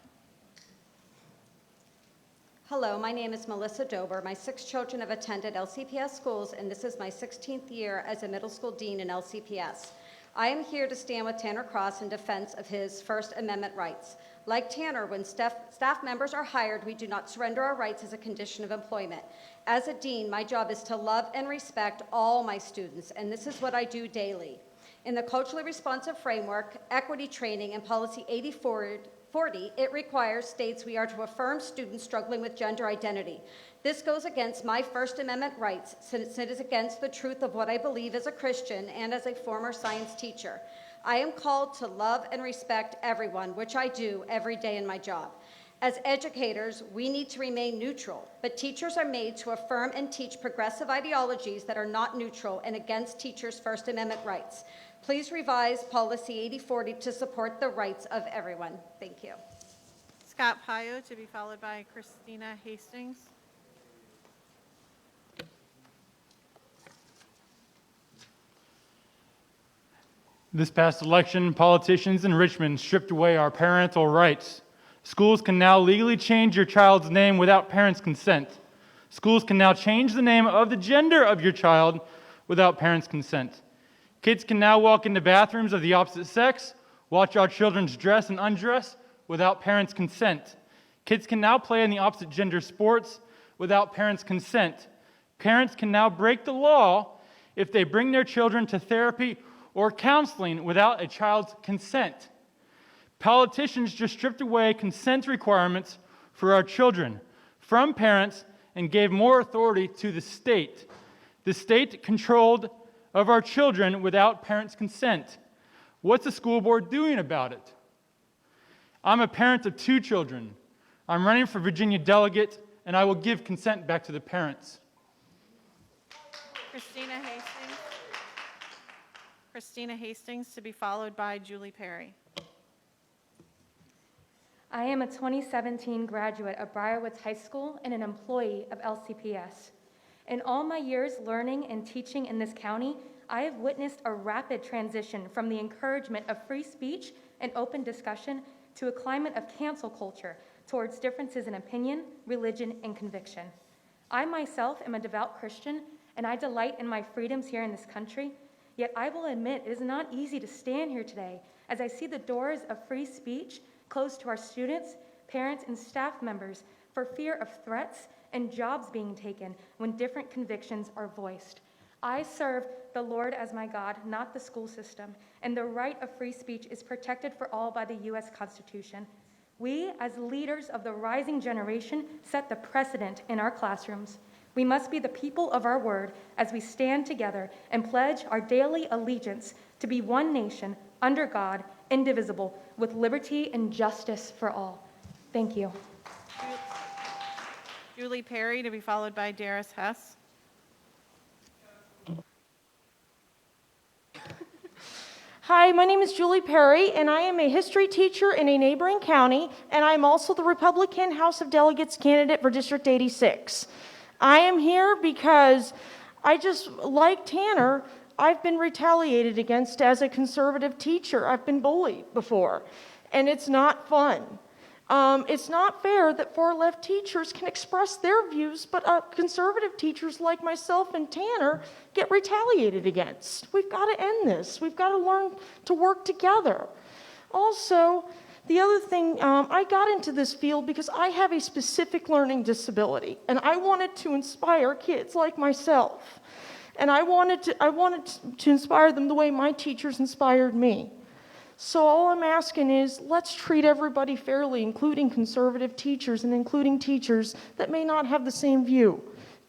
Hello, my name is Melissa Dober. My 6 children have attended LCPS schools, and this is my 16th year as a middle school dean in LCPS. I am here to stand with Tanner Cross in defense of his First Amendment rights. Like Tanner, when staff members are hired, we do not surrender our rights as a condition of employment. As a dean, my job is to love and respect all my students, and this is what I do daily. In the culturally responsive framework, equity training, and policy 8040, it requires states we are to affirm students struggling with gender identity. This goes against my First Amendment rights, since it is against the truth of what I believe as a Christian and as a former science teacher. I am called to love and respect everyone, which I do every day in my job. As educators, we need to remain neutral, but teachers are made to affirm and teach progressive ideologies that are not neutral and against teachers' First Amendment rights. Please revise Policy 8040 to support the rights of everyone. Thank you. Scott Pio, to be followed by Christina Hastings. This past election, politicians in Richmond stripped away our parental rights. Schools can now legally change your child's name without parents' consent. Schools can now change the name of the gender of your child without parents' consent. Kids can now walk into bathrooms of the opposite sex, watch our children's dress and undress without parents' consent. Kids can now play in the opposite gender sports without parents' consent. Parents can now break the law if they bring their children to therapy or counseling without a child's consent. Politicians just stripped away consent requirements for our children from parents and gave more authority to the state. The state controlled of our children without parents' consent. What's the school board doing about it? I'm a parent of 2 children. I'm running for Virginia delegate, and I will give consent back to the parents. Christina Hastings. Christina Hastings, to be followed by Julie Perry. I am a 2017 graduate of Briarwoods High School and an employee of LCPS. In all my years learning and teaching in this county, I have witnessed a rapid transition from the encouragement of free speech and open discussion to a climate of cancel culture towards differences in opinion, religion, and conviction. I myself am a devout Christian, and I delight in my freedoms here in this country, yet I will admit it is not easy to stand here today as I see the doors of free speech closed to our students, parents, and staff members for fear of threats and jobs being taken when different convictions are voiced. I serve the Lord as my God, not the school system, and the right of free speech is protected for all by the U.S. Constitution. We, as leaders of the rising generation, set the precedent in our classrooms. We must be the people of our word as we stand together and pledge our daily allegiance to be one nation, under God, indivisible, with liberty and justice for all. Thank you. Julie Perry, to be followed by Darius Hess. Hi, my name is Julie Perry, and I am a history teacher in a neighboring county, and I'm also the Republican House of Delegates candidate for District 86. I am here because I just, like Tanner, I've been retaliated against as a conservative teacher. I've been bullied before, and it's not fun. It's not fair that far-left teachers can express their views, but conservative teachers like myself and Tanner get retaliated against. We've got to end this. We've got to learn to work together. Also, the other thing, I got into this field because I have a specific learning disability, and I wanted to inspire kids like myself. And I wanted to inspire them the way my teachers inspired me. So all I'm asking is, let's treat everybody fairly, including conservative teachers and including teachers that may not have the same view.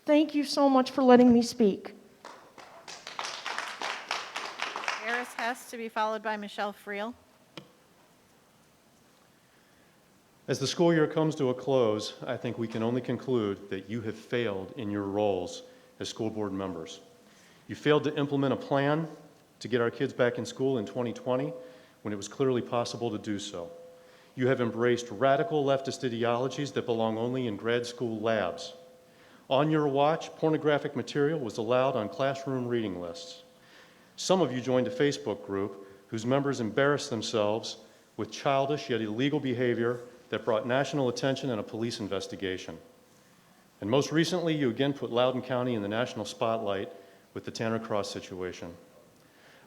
Thank you so much for letting me speak. Darius Hess, to be followed by Michelle Friel. As the school year comes to a close, I think we can only conclude that you have failed in your roles as school board members. You failed to implement a plan to get our kids back in school in 2020 when it was clearly possible to do so. You have embraced radical leftist ideologies that belong only in grad school labs. On your watch, pornographic material was allowed on classroom reading lists. Some of you joined a Facebook group whose members embarrassed themselves with childish yet illegal behavior that brought national attention and a police investigation. And most recently, you again put Loudoun County in the national spotlight with the Tanner Cross situation.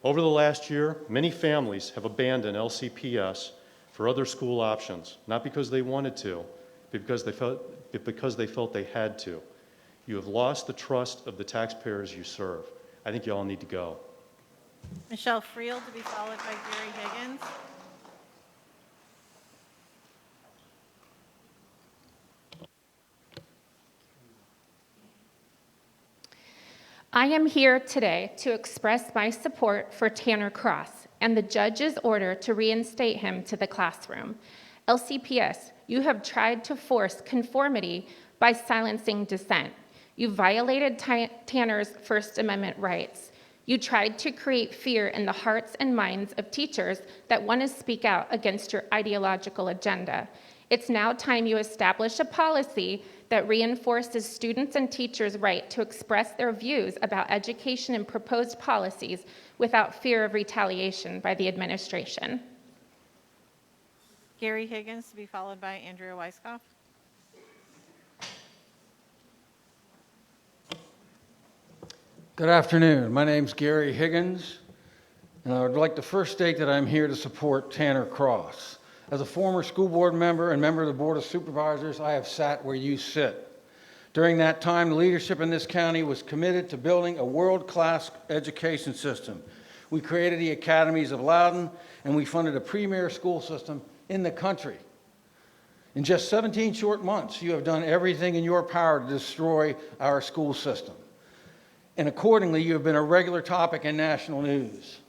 Over the last year, many families have abandoned LCPS for other school options, not because they wanted to, but because they felt they had to. You have lost the trust of the taxpayers you serve. I think you all need to go. Michelle Friel, to be followed by Gary Higgins. I am here today to express my support for Tanner Cross and the judge's order to reinstate him to the classroom. LCPS, you have tried to force conformity by silencing dissent. You violated Tanner's First Amendment rights. You tried to create fear in the hearts and minds of teachers that want to speak out against your ideological agenda. It's now time you establish a policy that reinforces students and teachers' right to express their views about education and proposed policies without fear of retaliation by the administration. Gary Higgins, to be followed by Andrea Weiskopf. Good afternoon. My name's Gary Higgins, and I would like to first state that I'm here to support Tanner Cross. As a former school board member and member of the Board of Supervisors, I have sat where you sit. During that time, the leadership in this county was committed to building a world-class education system. We created the academies of Loudoun, and we funded a premier school system in the country. In just 17 short months, you have done everything in your power to destroy our school system. And accordingly, you have been a regular topic in national news.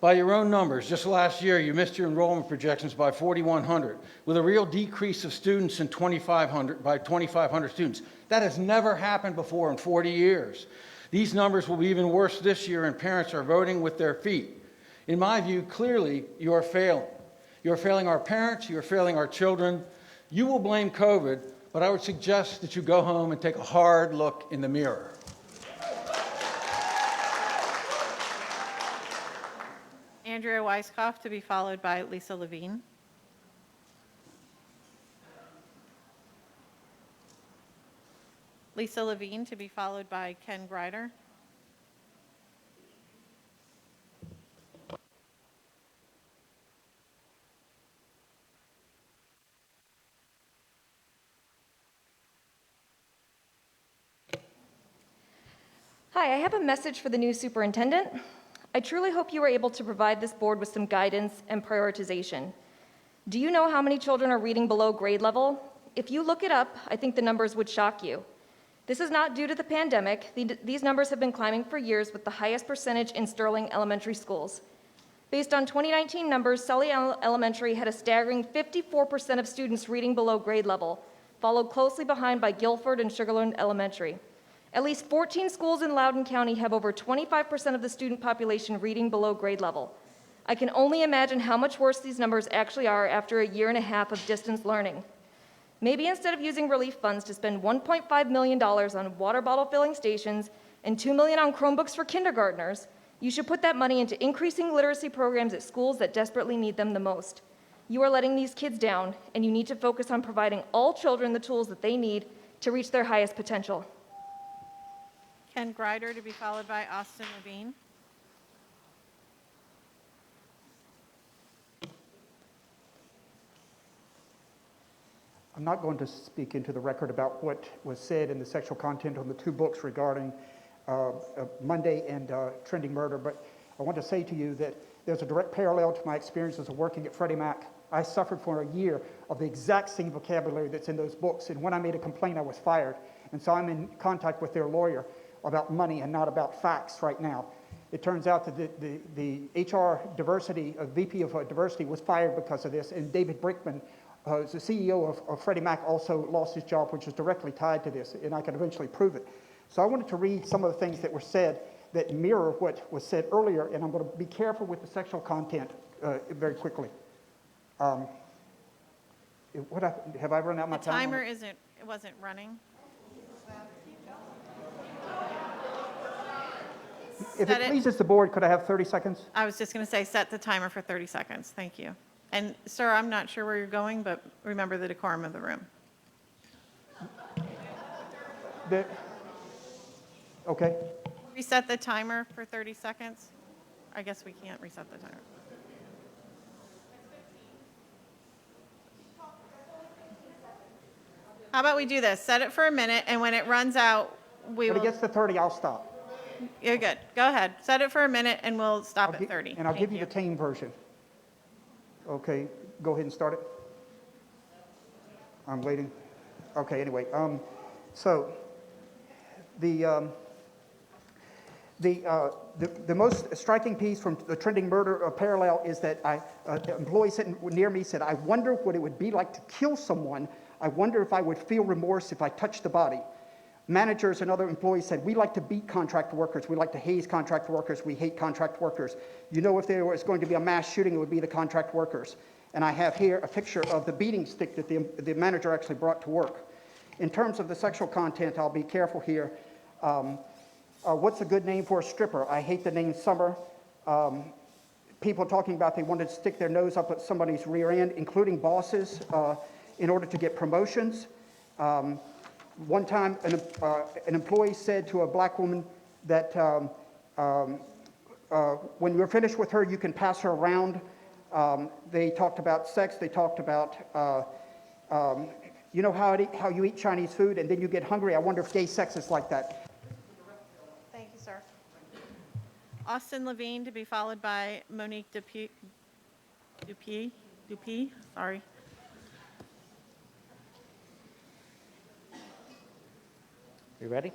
By your own numbers, just last year, you missed your enrollment projections by 4,100, with a real decrease of students in 2,500 students. That has never happened before in 40 years. These numbers will be even worse this year, and parents are voting with their feet. In my view, clearly, you are failing. You are failing our parents, you are failing our children. You will blame COVID, but I would suggest that you go home and take a hard look in the mirror. Andrea Weiskopf, to be followed by Lisa Levine. Lisa Levine, to be followed by Ken Greider. Hi, I have a message for the new superintendent. I truly hope you are able to provide this board with some guidance and prioritization. Do you know how many children are reading below grade level? If you look it up, I think the numbers would shock you. This is not due to the pandemic. These numbers have been climbing for years, with the highest percentage in Sterling Elementary schools. Based on 2019 numbers, Sully Elementary had a staggering 54% of students reading below grade level, followed closely behind by Guilford and Sugarland Elementary. At least 14 schools in Loudoun County have over 25% of the student population reading below grade level. I can only imagine how much worse these numbers actually are after a year and a half of distance learning. Maybe instead of using relief funds to spend $1.5 million on water bottle filling stations and $2 million on Chromebooks for kindergartners, you should put that money into increasing literacy programs at schools that desperately need them the most. You are letting these kids down, and you need to focus on providing all children the tools that they need to reach their highest potential. Ken Greider, to be followed by Austin Levine. I'm not going to speak into the record about what was said in the sexual content on the two books regarding Monday and Trending Murder, but I want to say to you that there's a direct parallel to my experiences of working at Freddie Mac. I suffered for a year of the exact same vocabulary that's in those books, and when I made a complaint, I was fired. And so I'm in contact with their lawyer about money and not about facts right now. It turns out that the HR diversity, VP of diversity was fired because of this, and David Brickman, the CEO of Freddie Mac, also lost his job, which is directly tied to this, and I can eventually prove it. So I wanted to read some of the things that were said that mirror what was said earlier, and I'm going to be careful with the sexual content very quickly. Have I run out of my The time? timer wasn't running. If it pleases the board, could I have 30 seconds? I was just going to say, set the timer for 30 seconds. Thank you. And, sir, I'm not sure where you're going, but remember the decorum of the room. Okay. Reset the timer for 30 seconds. I guess we can't reset the timer. How about we do this? Set it for a minute, and when it runs out, we When will. it gets to 30, I'll stop. You're good. Go ahead. Set it for a minute, and we'll stop at 30. And I'll give you the tame version. Okay, go ahead and start it. I'm waiting. Okay, anyway, so the The most striking piece from the trending murder parallel is that an employee sitting near me said, "I wonder what it would be like to kill someone. I wonder if I would feel remorse if I touched the body." Managers and other employees said, "We like to beat contract workers. We like to haze contract workers. We hate contract workers. You know, if there was going to be a mass shooting, it would be the contract workers." And I have here a picture of the beating stick that the manager actually brought to work. In terms of the sexual content, I'll be careful here. What's a good name for a stripper? I hate the name Summer. People talking about they wanted to stick their nose up at somebody's rear end, including bosses, in order to get promotions. One time, an employee said to a black woman that when you're finished with her, you can pass her around. They talked about sex. They talked about, you know how you eat Chinese food and then you get hungry? I wonder if gay sex is like that. Thank you, sir. Austin Levine to be followed by Monique Dupuy, sorry. You ready?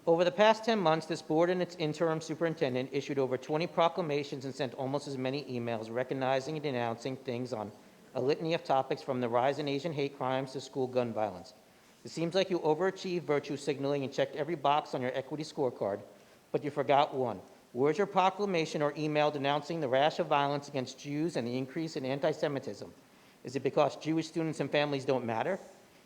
Over the past 10 months, this board and its interim superintendent issued over 20 proclamations and sent almost as many emails recognizing and denouncing things on a litany of topics from the rise in Asian hate crimes to school gun violence. It seems like you overachieved virtue signaling and checked every box on your equity scorecard, but you forgot one. Where's your proclamation or email denouncing the rash of violence against Jews and the increase in anti-Semitism? Is it because Jewish students and families don't matter?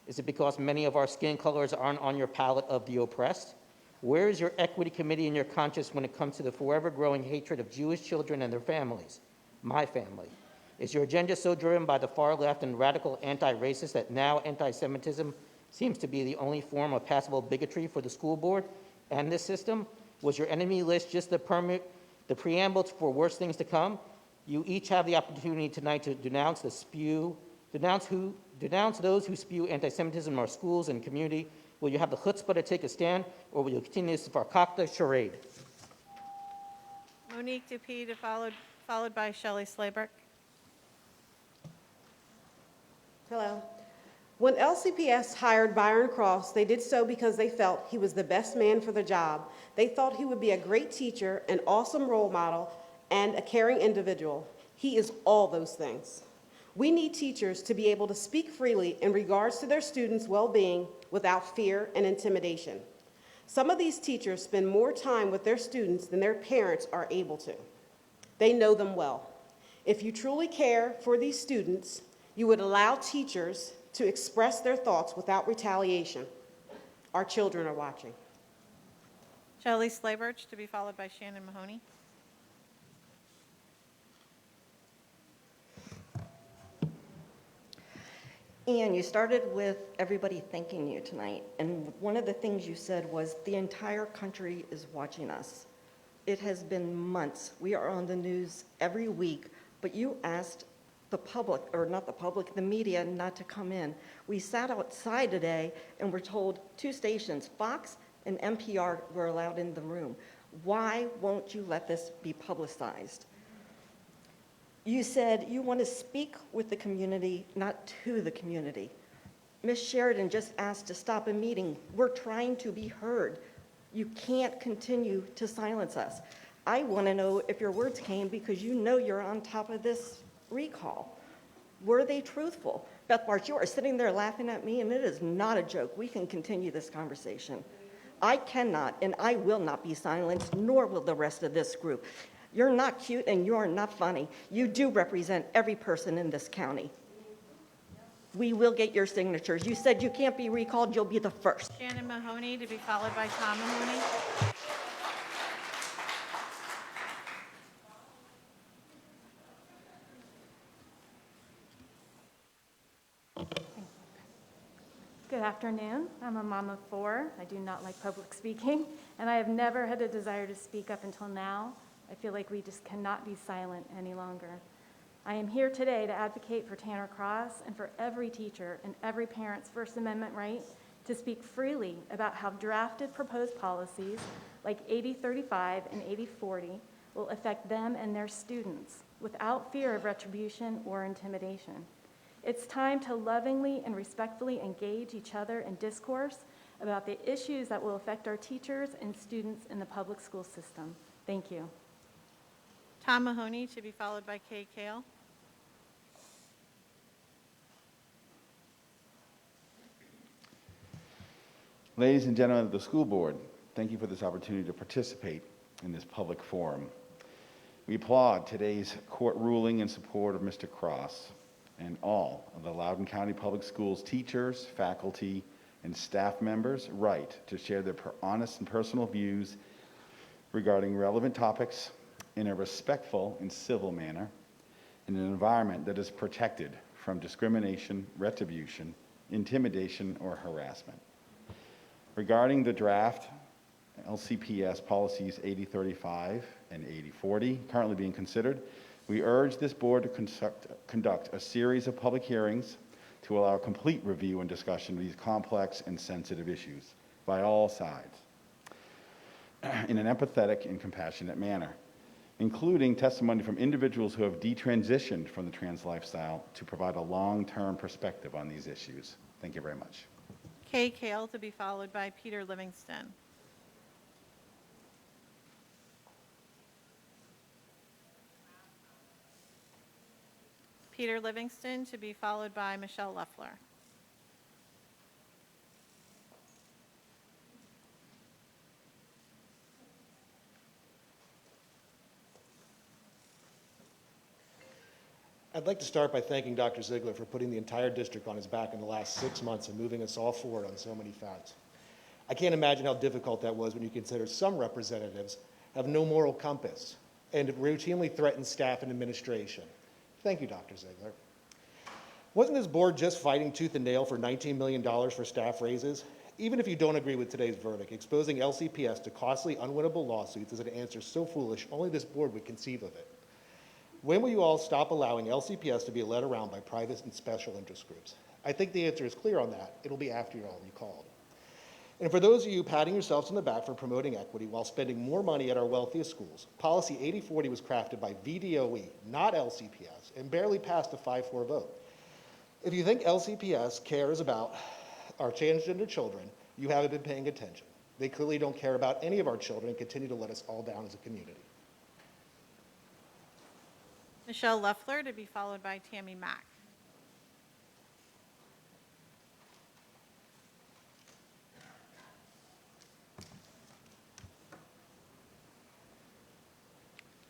Is it because many of our skin colors aren't on your palette of the oppressed? Where is your equity committee and your conscience when it comes to the forever growing hatred of Jewish children and their families? My family. Is your agenda so driven by the far left and radical anti-racist that now anti-Semitism seems to be the only form of passable bigotry for the school board and this system? Was your enemy list just the preamble for worse things to come? You each have the opportunity tonight to denounce those who spew anti-Semitism in our schools and community. Will you have the chutzpah to take a stand, or will you continue this farkakta charade? Monique Dupuy followed by Shelley Slaybrick. Hello. When LCPS hired Byron Cross, they did so because they felt he was the best man for the job. They thought he would be a great teacher, an awesome role model, and a caring individual. He is all those things. We need teachers to be able to speak freely in regards to their students' well-being without fear and intimidation. Some of these teachers spend more time with their students than their parents are able to. They know them well. If you truly care for these students, you would allow teachers to express their thoughts without retaliation. Our children are watching. Shelley Slaybrick to be followed by Shannon Mahoney. Ian, you started with everybody thanking you tonight, and one of the things you said was the entire country is watching us. It has been months. We are on the news every week, but you asked the public, or not the public, the media, not to come in. We sat outside today and were told 2 stations, Fox and NPR, were allowed in the room. Why won't you let this be publicized? You said you want to speak with the community, not to the community. Ms. Sheridan just asked to stop a meeting. We're trying to be heard. You can't continue to silence us. I want to know if your words came because you know you're on top of this recall. Were they truthful? Beth March, you are sitting there laughing at me, and it is not a joke. We can continue this conversation. I cannot and I will not be silenced, nor will the rest of this group. You're not cute and you're not funny. You do represent every person in this county. We will get your signatures. You said you can't be recalled. You'll be the first. Shannon Mahoney to be followed by Tom Mahoney. Good afternoon. I'm a mom of 4. I do not like public speaking, and I have never had a desire to speak up until now. I feel like we just cannot be silent any longer. I am here today to advocate for Tanner Cross and for every teacher and every parent's First Amendment right to speak freely about how drafted proposed policies like 8035 and 8040 will affect them and their students without fear of retribution or intimidation. It's time to lovingly and respectfully engage each other in discourse about the issues that will affect our teachers and students in the public school system. Thank you. Tom Mahoney, to be followed by Kay Kale. Ladies and gentlemen of the school board, thank you for this opportunity to participate in this public forum. We applaud today's court ruling in support of Mr. Cross and all of the Loudoun County Public Schools teachers, faculty, and staff members' right to share their honest and personal views regarding relevant topics in a respectful and civil manner in an environment that is protected from discrimination, retribution, intimidation, or harassment. Regarding the draft LCPS policies 8035 and 8040 currently being considered, we urge this board to conduct a series of public hearings to allow complete review and discussion of these complex and sensitive issues by all sides in an empathetic and compassionate manner, including testimony from individuals who have detransitioned from the trans lifestyle to provide a long-term perspective on these issues. Thank you very much. Kay Kale, to be followed by Peter Livingston. Peter Livingston, to be followed by Michelle Leffler. I'd like to start by thanking Dr. Ziegler for putting the entire district on his back in the last 6 months and moving us all forward on so many fronts. I can't imagine how difficult that was when you consider some representatives have no moral compass and routinely threaten staff and administration. Thank you, Dr. Ziegler. Wasn't this board just fighting tooth and nail for $19 million for staff raises? Even if you don't agree with today's verdict, exposing LCPS to costly, unwinnable lawsuits is an answer so foolish only this board would conceive of it. When will you all stop allowing LCPS to be led around by private and special interest groups? I think the answer is clear on that. It'll be after you're all recalled. And for those of you patting yourselves on the back for promoting equity while spending more money at our wealthiest schools, Policy 8040 was crafted by VDOE, not LCPS, and barely passed a 5-4 vote. If you think LCPS cares about our transgender children, you haven't been paying attention. They clearly don't care about any of our children and continue to let us all down as a community. Michelle Leffler, to be followed by Tammy Mack.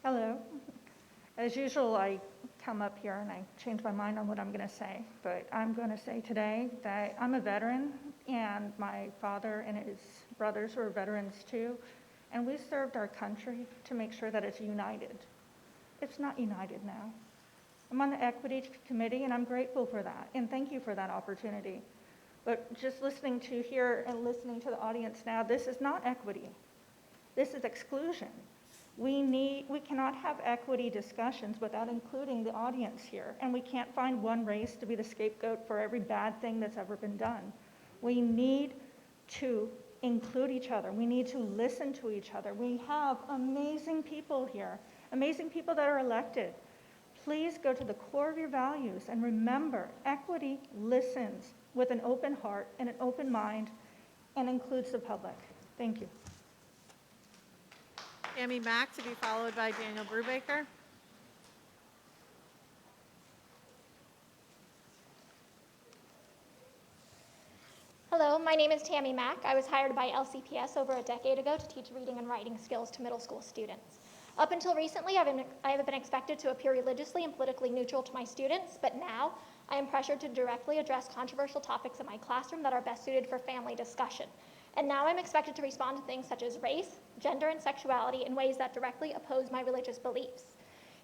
Hello. As usual, I come up here and I change my mind on what I'm going to say, but I'm going to say today that I'm a veteran and my father and his brothers were veterans too, and we served our country to make sure that it's united. It's not united now. I'm on the Equity Committee and I'm grateful for that, and thank you for that opportunity. But just listening to here and listening to the audience now, this is not equity. This is exclusion. We cannot have equity discussions without including the audience here, and we can't find one race to be the scapegoat for every bad thing that's ever been done. We need to include each other. We need to listen to each other. We have amazing people here, amazing people that are elected. Please go to the core of your values and remember, equity listens with an open heart and an open mind and includes the public. Thank you. Tammy Mack, to be followed by Daniel Brubaker. Hello, my name is Tammy Mack. I was hired by LCPS over a decade ago to teach reading and writing skills to middle school students. Up until recently, I have been expected to appear religiously and politically neutral to my students, but now I am pressured to directly address controversial topics in my classroom that are best suited for family discussion. And now I'm expected to respond to things such as race, gender, and sexuality in ways that directly oppose my religious beliefs.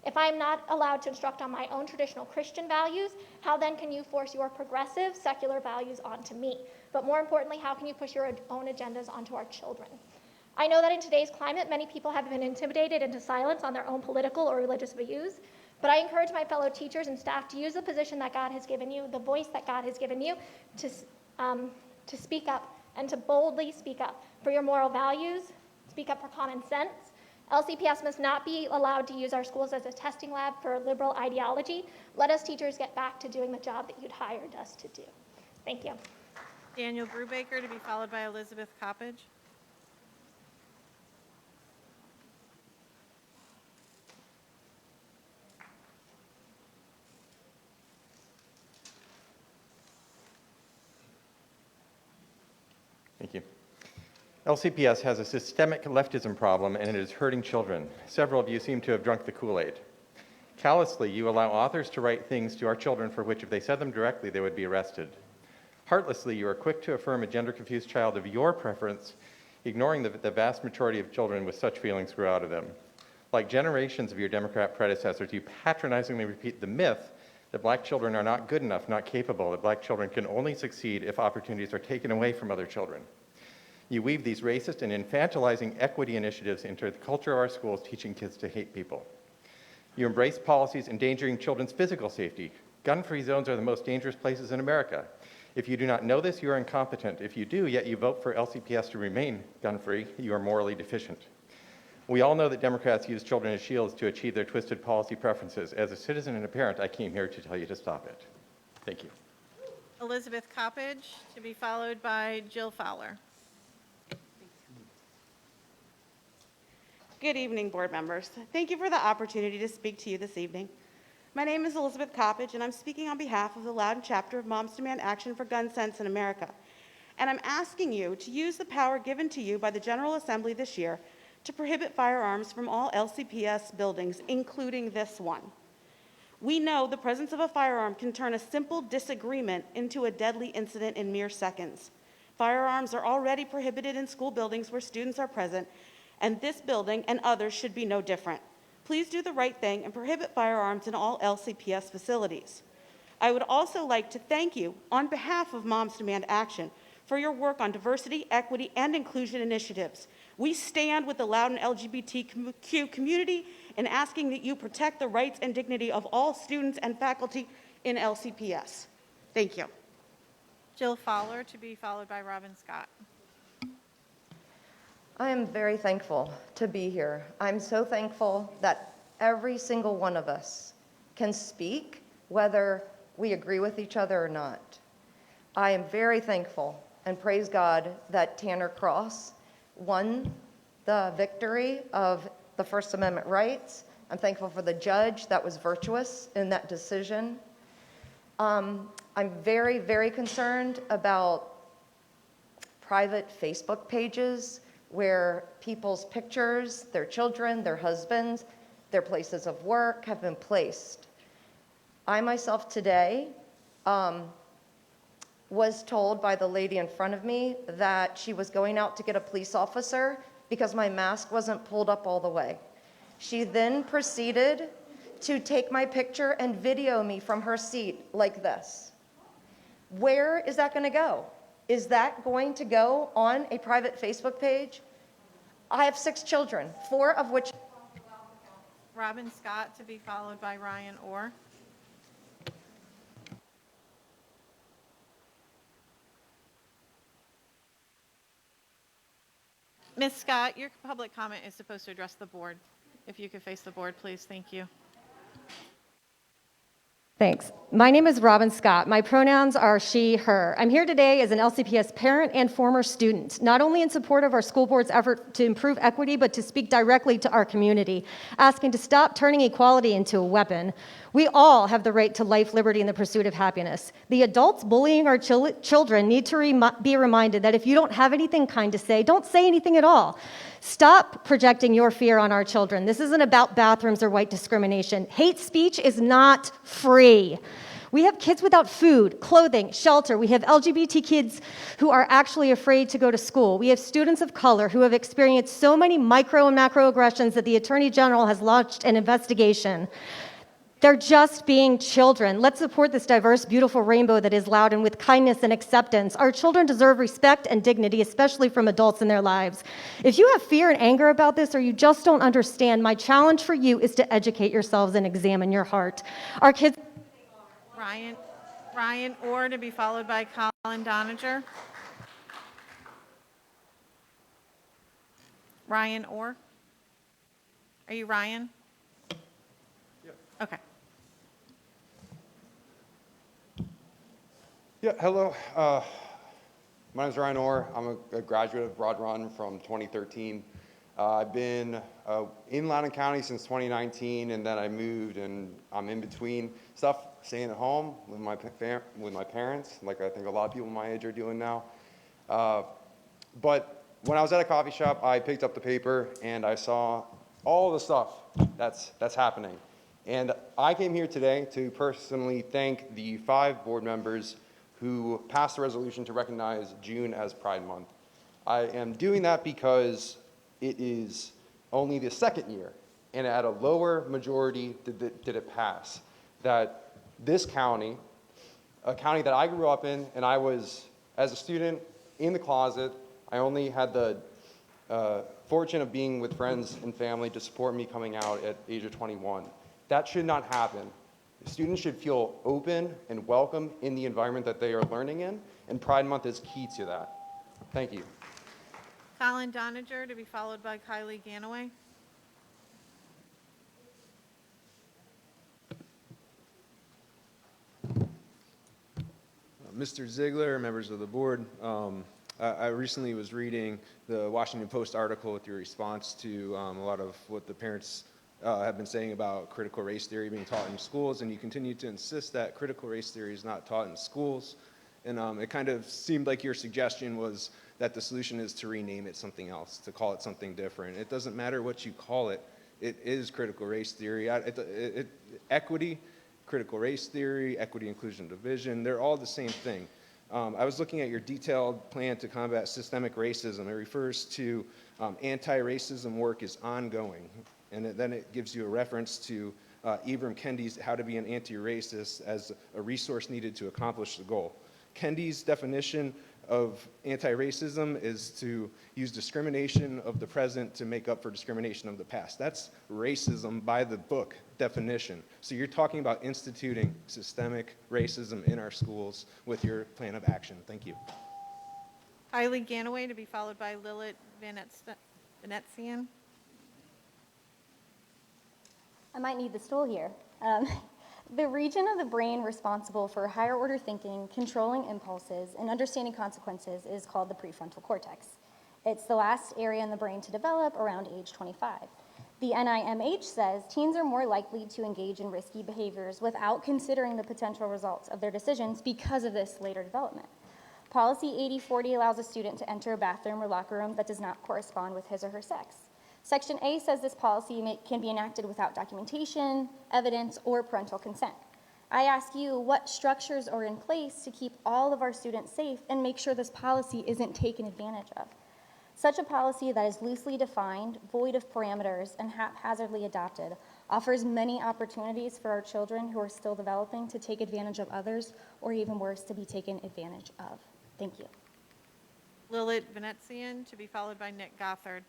If I am not allowed to instruct on my own traditional Christian values, how then can you force your progressive, secular values onto me? But more importantly, how can you push your own agendas onto our children? I know that in today's climate, many people have been intimidated into silence on their own political or religious views, but I encourage my fellow teachers and staff to use the position that God has given you, the voice that God has given you, to speak up and to boldly speak up for your moral values, speak up for common sense. LCPS must not be allowed to use our schools as a testing lab for liberal ideology. Let us teachers get back to doing the job that you'd hired us to do. Thank you. Daniel Brubaker to be followed by Elizabeth Coppage. Thank you. LCPS has a systemic leftism problem, and it is hurting children. Several of you seem to have drunk the Kool-Aid. Callously, you allow authors to write things to our children for which, if they said them directly, they would be arrested. Heartlessly, you are quick to affirm a gender-confused child of your preference, ignoring the vast majority of children with such feelings grow out of them. Like generations of your Democrat predecessors, you patronizingly repeat the myth that black children are not good enough, not capable, that black children can only succeed if opportunities are taken away from other children. You weave these racist and infantilizing equity initiatives into the culture of our schools, teaching kids to hate people. You embrace policies endangering children's physical safety. Gun-free zones are the most dangerous places in America. If you do not know this, you are incompetent. If you do, yet you vote for LCPS to remain gun-free, you are morally deficient. We all know that Democrats use children as shields to achieve their twisted policy preferences. As a citizen and a parent, I came here to tell you to stop it. Thank you. Elizabeth Coppage to be followed by Jill Fowler. Good evening, board members. Thank you for the opportunity to speak to you this evening. My name is Elizabeth Coppage, and I'm speaking on behalf of the Loudoun chapter of Moms Demand Action for Gun Sense in America. And I'm asking you to use the power given to you by the General Assembly this year to prohibit firearms from all LCPS buildings, including this one. We know the presence of a firearm can turn a simple disagreement into a deadly incident in mere seconds. Firearms are already prohibited in school buildings where students are present, and this building and others should be no different. Please do the right thing and prohibit firearms in all LCPS facilities. I would also like to thank you on behalf of Moms Demand Action for your work on diversity, equity, and inclusion initiatives. We stand with the Loudoun LGBTQ community in asking that you protect the rights and dignity of all students and faculty in LCPS. Thank you. Jill Fowler to be followed by Robin Scott. I am very thankful to be here. I'm so thankful that every single one of us can speak, whether we agree with each other or not. I am very thankful and praise God that Tanner Cross won the victory of the First Amendment rights. I'm thankful for the judge that was virtuous in that decision. I'm very, very concerned about private Facebook pages where people's pictures, their children, their husbands, their places of work have been placed. I myself today was told by the lady in front of me that she was going out to get a police officer because my mask wasn't pulled up all the way. She then proceeded to take my picture and video me from her seat like this. Where is that going to go? Is that going to go on a private Facebook page? I have 6 children, 4 of which... Robin Scott to be followed by Ryan Orr. Ms. Scott, your public comment is supposed to address the board. If you could face the board, please. Thank you. Thanks. My name is Robin Scott. My pronouns are she, her. I'm here today as an LCPS parent and former student, not only in support of our school board's effort to improve equity, but to speak directly to our community, asking to stop turning equality into a weapon. We all have the right to life, liberty, and the pursuit of happiness. The adults bullying our children need to be reminded that if you don't have anything kind to say, don't say anything at all. Stop projecting your fear on our children. This isn't about bathrooms or white discrimination. Hate speech is not free. We have kids without food, clothing, shelter. We have LGBT kids who are actually afraid to go to school. We have students of color who have experienced so many micro and macro aggressions that the Attorney General has launched an investigation. They're just being children. Let's support this diverse, beautiful rainbow that is Loudoun with kindness and acceptance. Our children deserve respect and dignity, especially from adults in their lives. If you have fear and anger about this or you just don't understand, my challenge for you is to educate yourselves and examine your heart. Our kids... Ryan Orr to be followed by Colin Doninger. Ryan Orr? Are you Ryan? Okay. Yeah, hello. My name is Ryan Orr. I'm a graduate of Broad Run from 2013. I've been in Loudoun County since 2019, and then I moved, and I'm in between stuff, staying at home with my parents, like I think a lot of people my age are doing now. But when I was at a coffee shop, I picked up the paper, and I saw all the stuff that's happening. And I came here today to personally thank the 5 board members who passed a resolution to recognize June as Pride Month. I am doing that because it is only the 2nd year, and at a lower majority did it pass, that this county, a county that I grew up in, and I was, as a student, in the closet. I only had the fortune of being with friends and family to support me coming out at age of 21. That should not happen. Students should feel open and welcome in the environment that they are learning in, and Pride Month is key to that. Thank you. Colin Doninger, to be followed by Kylie Ganaway. Mr. Ziegler, members of the board, I recently was reading the Washington Post article with your response to a lot of what the parents have been saying about critical race theory being taught in schools, and you continue to insist that critical race theory is not taught in schools. And it kind of seemed like your suggestion was that the solution is to rename it something else, to call it something different. It doesn't matter what you call it. It is critical race theory. Equity, critical race theory, equity, inclusion, division, they're all the same thing. I was looking at your detailed plan to combat systemic racism. It refers to anti-racism work is ongoing. And then it gives you a reference to Ibram Kendi's How to Be an Anti-Racist as a resource needed to accomplish the goal. Kendi's definition of anti-racism is to use discrimination of the present to make up for discrimination of the past. That's racism by the book definition. So you're talking about instituting systemic racism in our schools with your plan of action. Thank you. Kylie Ganaway, to be followed by Lilith Venetsian. I might need the stool here. The region of the brain responsible for higher order thinking, controlling impulses, and understanding consequences is called the prefrontal cortex. It's the last area in the brain to develop around age 25. The NIMH says teens are more likely to engage in risky behaviors without considering the potential results of their decisions because of this later development. Policy 8040 allows a student to enter a bathroom or locker room that does not correspond with his or her sex. Section A says this policy can be enacted without documentation, evidence, or parental consent. I ask you, what structures are in place to keep all of our students safe and make sure this policy isn't taken advantage of? Such a policy that is loosely defined, void of parameters, and haphazardly adopted offers many opportunities for our children who are still developing to take advantage of others, or even worse, to be taken advantage of. Thank you. Lilith Venetsian, to be followed by Nick Gothard.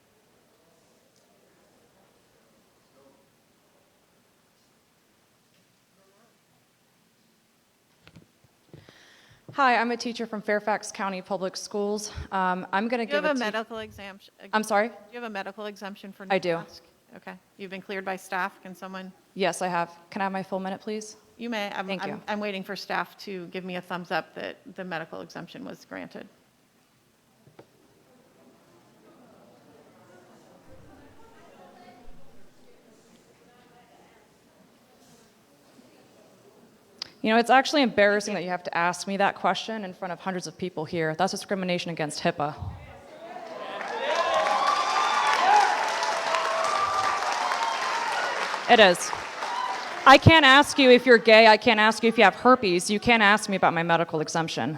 Hi, I'm a teacher from Fairfax County Public Schools. I'm going to Do you give have a medical exemption? I'm sorry? Do you have a medical exemption for I do. mask? Okay. You've been cleared by staff. Can someone? Yes, I have. Can I have my full minute, please? You may. Thank you. I'm waiting for staff to give me a thumbs up that the medical exemption was granted. You know, it's actually embarrassing that you have to ask me that question in front of hundreds of people here. That's discrimination against HIPAA. It is. I can't ask you if you're gay. I can't ask you if you have herpes. You can't ask me about my medical exemption.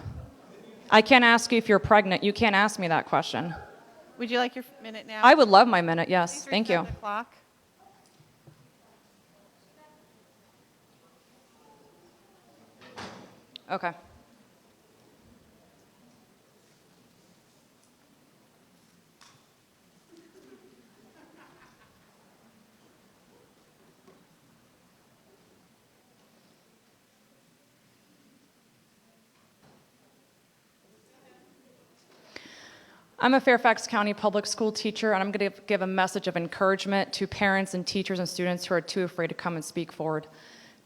I can't ask you if you're pregnant. You can't ask me that question. Would you like your minute now? I would love my minute, yes. Please Thank you. reset the clock. Okay. I'm a Fairfax County public school teacher, and I'm going to give a message of encouragement to parents and teachers and students who are too afraid to come and speak forward.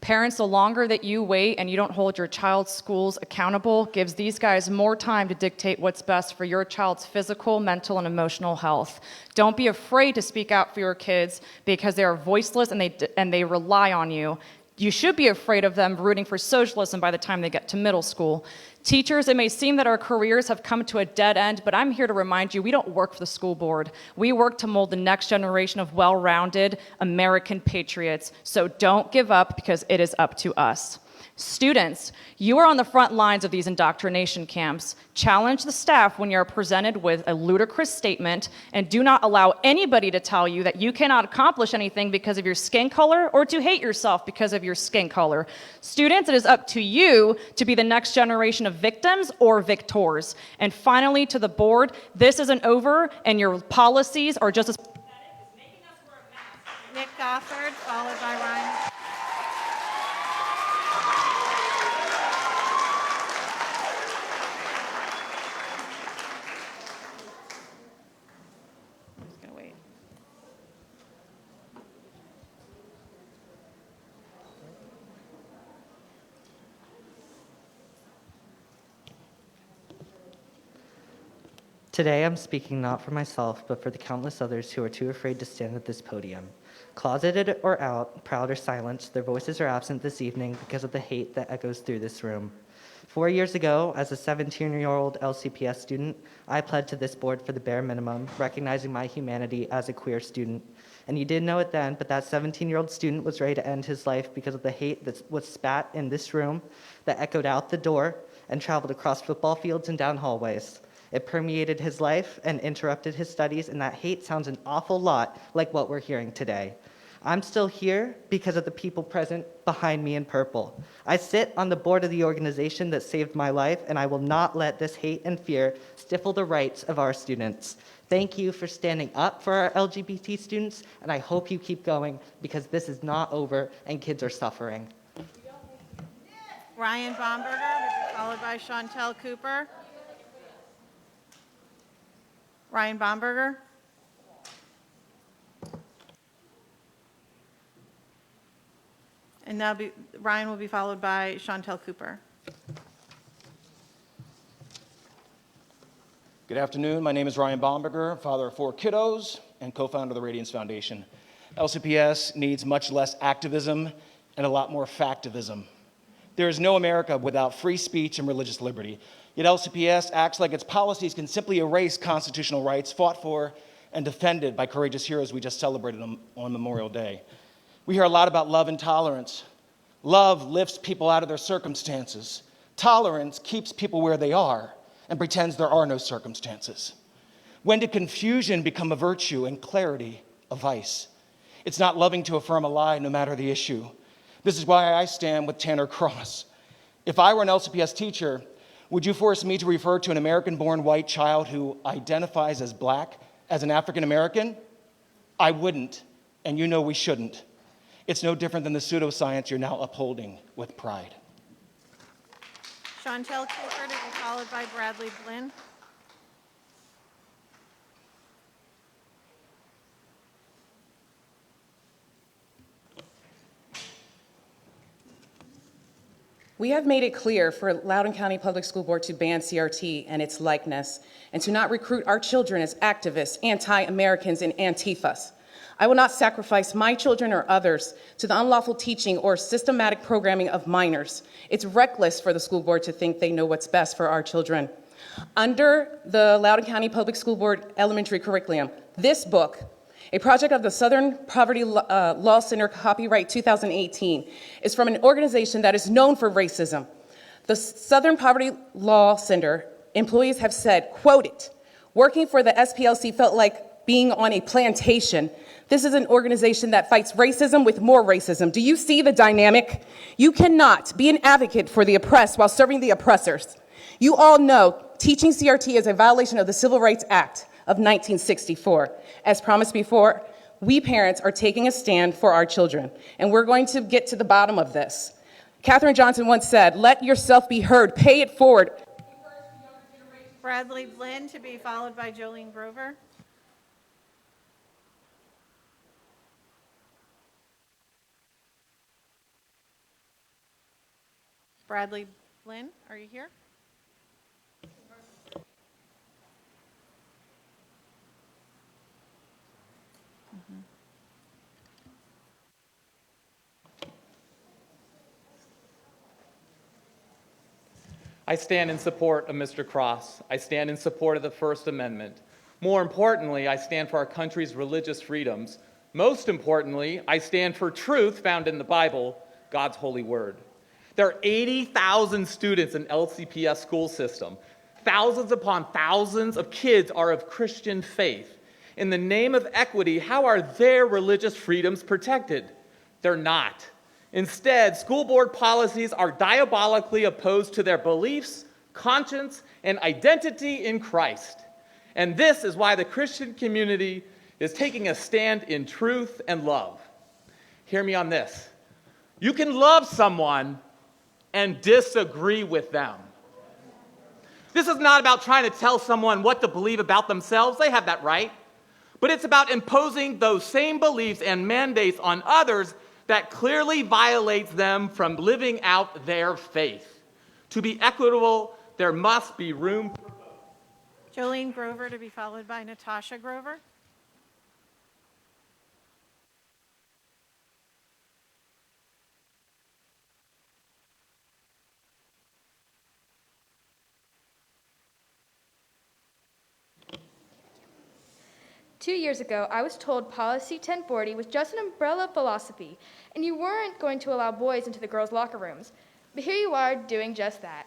Parents, the longer that you wait and you don't hold your child's schools accountable gives these guys more time to dictate what's best for your child's physical, mental, and emotional health. Don't be afraid to speak out for your kids because they are voiceless and they rely on you. You should be afraid of them rooting for socialism by the time they get to middle school. Teachers, it may seem that our careers have come to a dead end, but I'm here to remind you we don't work for the school board. We work to mold the next generation of well-rounded American patriots. So don't give up because it is up to us. Students, you are on the front lines of these indoctrination camps. Challenge the staff when you're presented with a ludicrous statement, and do not allow anybody to tell you that you cannot accomplish anything because of your skin color or to hate yourself because of your skin color. Students, it is up to you to be the next generation of victims or victors. And finally, to the board, this isn't over, and your policies are just as pathetic as making us wear a mask. Nick Gofford, followed by Ryan. I'm just gonna wait. Today, I'm speaking not for myself, but for the countless others who are too afraid to stand at this podium. Closeted or out, proud or silent, their voices are absent this evening because of the hate that echoes through this room. 4 years ago, as a 17-year-old LCPS student, I pled to this board for the bare minimum, recognizing my humanity as a queer student. And you didn't know it then, but that 17-year-old student was ready to end his life because of the hate that was spat in this room, that echoed out the door and traveled across football fields and down hallways. It permeated his life and interrupted his studies, and that hate sounds an awful lot like what we're hearing today. I'm still here because of the people present behind me in purple. I sit on the board of the organization that saved my life, and I will not let this hate and fear stifle the rights of our students. Thank you for standing up for our LGBT students, and I hope you keep going because this is not over and kids are suffering. Ryan Bomberger, followed by Chantel Cooper. Ryan Bomberger. And now Ryan will be followed by Chantel Cooper. Good afternoon. My name is Ryan Bomberger, father of 4 kiddos and co-founder of the Radiance Foundation. LCPS needs much less activism and a lot more factivism. There is no America without free speech and religious liberty. Yet LCPS acts like its policies can simply erase constitutional rights fought for and defended by courageous heroes we just celebrated on Memorial Day. We hear a lot about love and tolerance. Love lifts people out of their circumstances. Tolerance keeps people where they are and pretends there are no circumstances. When did confusion become a virtue and clarity a vice? It's not loving to affirm a lie, no matter the issue. This is why I stand with Tanner Cross. If I were an LCPS teacher, would you force me to refer to an American-born white child who identifies as black as an African American? I wouldn't, and you know we shouldn't. It's no different than the pseudoscience you're now upholding with pride. Chantel Cooper to be followed by Bradley Blinn. We have made it clear for Loudoun County Public School Board to ban CRT and its likeness, and to not recruit our children as activists, anti-Americans, and Antifas. I will not sacrifice my children or others to the unlawful teaching or systematic programming of minors. It's reckless for the school board to think they know what's best for our children. Under the Loudoun County Public School Board elementary curriculum, this book, a project of the Southern Poverty Law Center, copyright 2018, is from an organization that is known for racism. The Southern Poverty Law Center employees have said, quote it, working for the SPLC felt like being on a plantation. This is an organization that fights racism with more racism. Do you see the dynamic? You cannot be an advocate for the oppressed while serving the oppressors. You all know teaching CRT is a violation of the Civil Rights Act of 1964. As promised before, we parents are taking a stand for our children, and we're going to get to the bottom of this. Katherine Johnson once said, "Let yourself be heard, pay it forward." Bradley Blinn to be followed by Jolene Grover. Bradley Lynn, are you here? I stand in support of Mr. Cross. I stand in support of the First Amendment. More importantly, I stand for our country's religious freedoms. Most importantly, I stand for truth found in the Bible, God's holy word. There are 80,000 students in LCPS school system. Thousands upon thousands of kids are of Christian faith. In the name of equity, how are their religious freedoms protected? They're not. Instead, school board policies are diabolically opposed to their beliefs, conscience, and identity in Christ. And this is why the Christian community is taking a stand in truth and love. Hear me on this. You can love someone and disagree with them. This is not about trying to tell someone what to believe about themselves. They have that right. But it's about imposing those same beliefs and mandates on others that clearly violates them from living out their faith. To be equitable, there must be room for both. Jolene Grover to be followed by Natasha Grover. Two years ago, I was told Policy 1040 was just an umbrella philosophy, and you weren't going to allow boys into the girls' locker rooms. But here you are doing just that.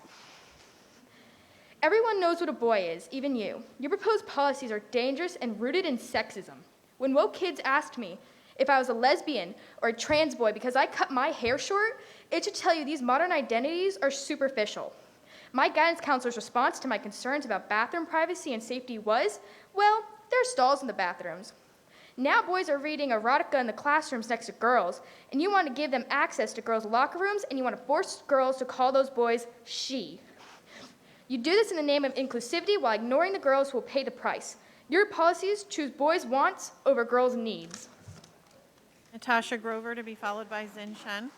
Everyone knows what a boy is, even you. Your proposed policies are dangerous and rooted in sexism. When woke kids asked me if I was a lesbian or a trans boy because I cut my hair short, it should tell you these modern identities are superficial. My guidance counselor's response to my concerns about bathroom privacy and safety was, well, there are stalls in the bathrooms. Now boys are reading erotica in the classrooms next to girls, and you want to give them access to girls' locker rooms, and you want to force girls to call those boys she. You do this in the name of inclusivity while ignoring the girls who will pay the price. Your policies choose boys' wants over girls' needs. Natasha Grover to be followed by Zin Shen.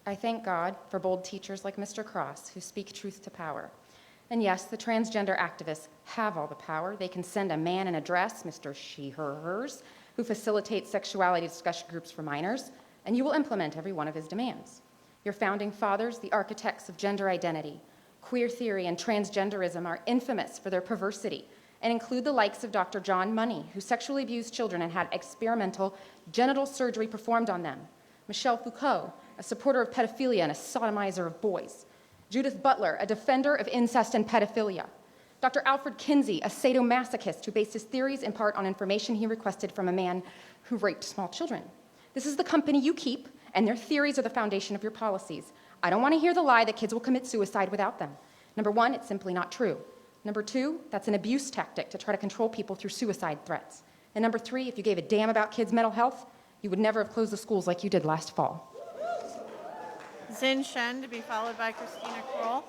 I thank God for bold teachers like Mr. Cross who speak truth to power. And yes, the transgender activists have all the power. They can send a man in a dress, Mr. She, Her, Hers, who facilitates sexuality discussion groups for minors, and you will implement every one of his demands. Your founding fathers, the architects of gender identity, queer theory, and transgenderism are infamous for their perversity and include the likes of Dr. John Money, who sexually abused children and had experimental genital surgery performed on them, Michel Foucault, a supporter of pedophilia and a sodomizer of boys, Judith Butler, a defender of incest and pedophilia, Dr. Alfred Kinsey, a sadomasochist who based his theories in part on information he requested from a man who raped small children. This is the company you keep, and their theories are the foundation of your policies. I don't want to hear the lie that kids will commit suicide without them. Number one, it's simply not true. Number two, that's an abuse tactic to try to control people through suicide threats. And number three, if you gave a damn about kids' mental health, you would never have closed the schools like you did last fall. Zin Shen to be followed by Christina Kroll.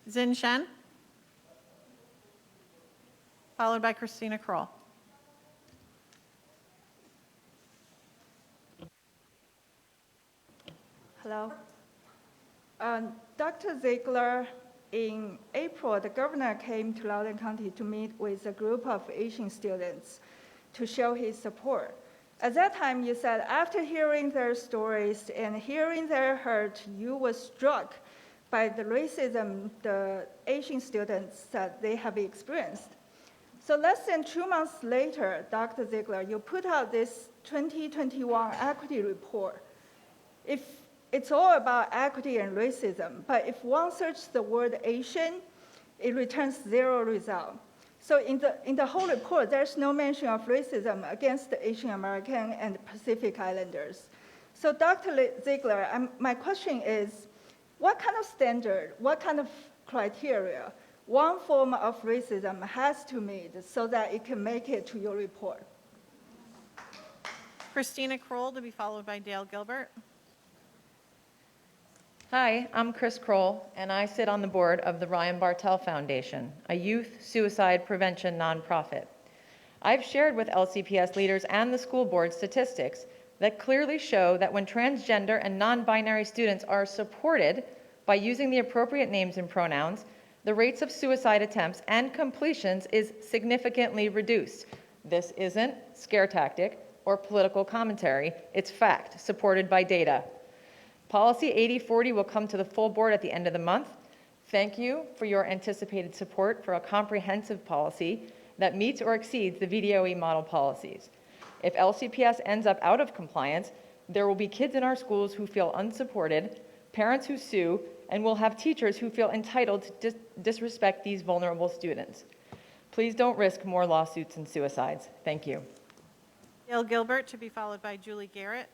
Zin Shen, followed by Christina Kroll. Hello. Dr. Ziegler, in April, the governor came to Loudoun County to meet with a group of Asian students to show his support. At that time, you said after hearing their stories and hearing their hurt, you were struck by the racism the Asian students said they have experienced. So less than 2 months later, Dr. Ziegler, you put out this 2021 equity report. If it's all about equity and racism, but if one searches the word Asian, it returns 0 result. So in the whole report, there's no mention of racism against the Asian American and Pacific Islanders. So Dr. Ziegler, my question is, what kind of standard, what kind of criteria one form of racism has to meet so that it can make it to your report? Christina Kroll to be followed by Dale Gilbert. Hi, I'm Chris Kroll, and I sit on the board of the Ryan Bartel Foundation, a youth suicide prevention nonprofit. I've shared with LCPS leaders and the school board statistics that clearly show that when transgender and non-binary students are supported by using the appropriate names and pronouns, the rates of suicide attempts and completions is significantly reduced. This isn't scare tactic or political commentary, it's fact, supported by data. Policy 8040 will come to the full board at the end of the month. Thank you for your anticipated support for a comprehensive policy that meets or exceeds the VDOE model policies. If LCPS ends up out of compliance, there will be kids in our schools who feel unsupported, parents who sue, and we'll have teachers who feel entitled to disrespect these vulnerable students. Please don't risk more lawsuits and suicides. Thank you. Dale Gilbert, to be followed by Julie Garrett.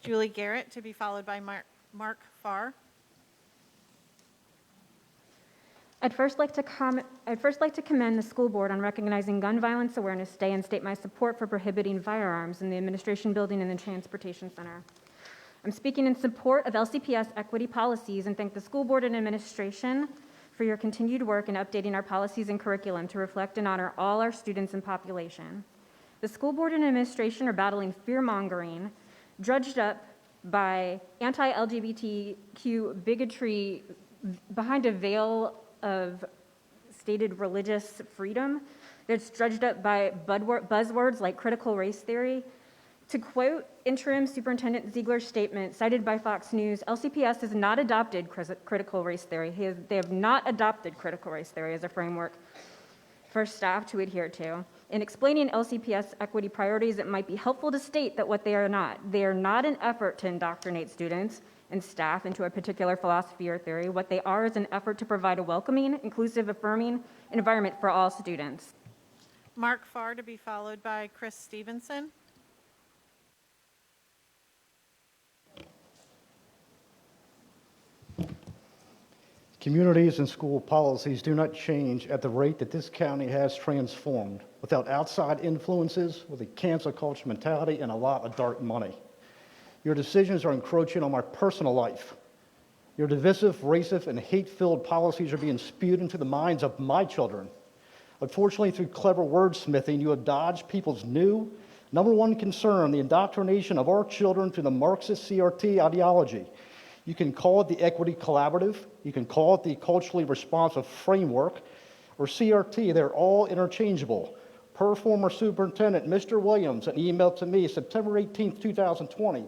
Julie Garrett, to be followed by Mark Farr. I'd first like to commend the school board on recognizing Gun Violence Awareness Day and state my support for prohibiting firearms in the administration building and the transportation center. I'm speaking in support of LCPS equity policies and thank the school board and administration for your continued work in updating our policies and curriculum to reflect and honor all our students and population. The school board and administration are battling fear-mongering, drudged up by anti-LGBTQ bigotry behind a veil of stated religious freedom that's drudged up by buzzwords like critical race theory. To quote Interim Superintendent Ziegler's statement cited by Fox News, LCPS has not adopted critical race theory. They have not adopted critical race theory as a framework for staff to adhere to. In explaining LCPS equity priorities, it might be helpful to state that what they are not an effort to indoctrinate students and staff into a particular philosophy or theory. What they are is an effort to provide a welcoming, inclusive, affirming environment for all students. Mark Farr, to be followed by Chris Stevenson. Communities and school policies do not change at the rate that this county has transformed without outside influences, with a cancel culture mentality, and a lot of dark money. Your decisions are encroaching on my personal life. Your divisive, racist, and hate-filled policies are being spewed into the minds of my children. Unfortunately, through clever wordsmithing, you have dodged people's new, number one concern, the indoctrination of our children through the Marxist CRT ideology. You can call it the Equity Collaborative, you can call it the Culturally Responsive Framework, or CRT. They're all interchangeable. Per former Superintendent Mr. Williams, an email to me September 18, 2020,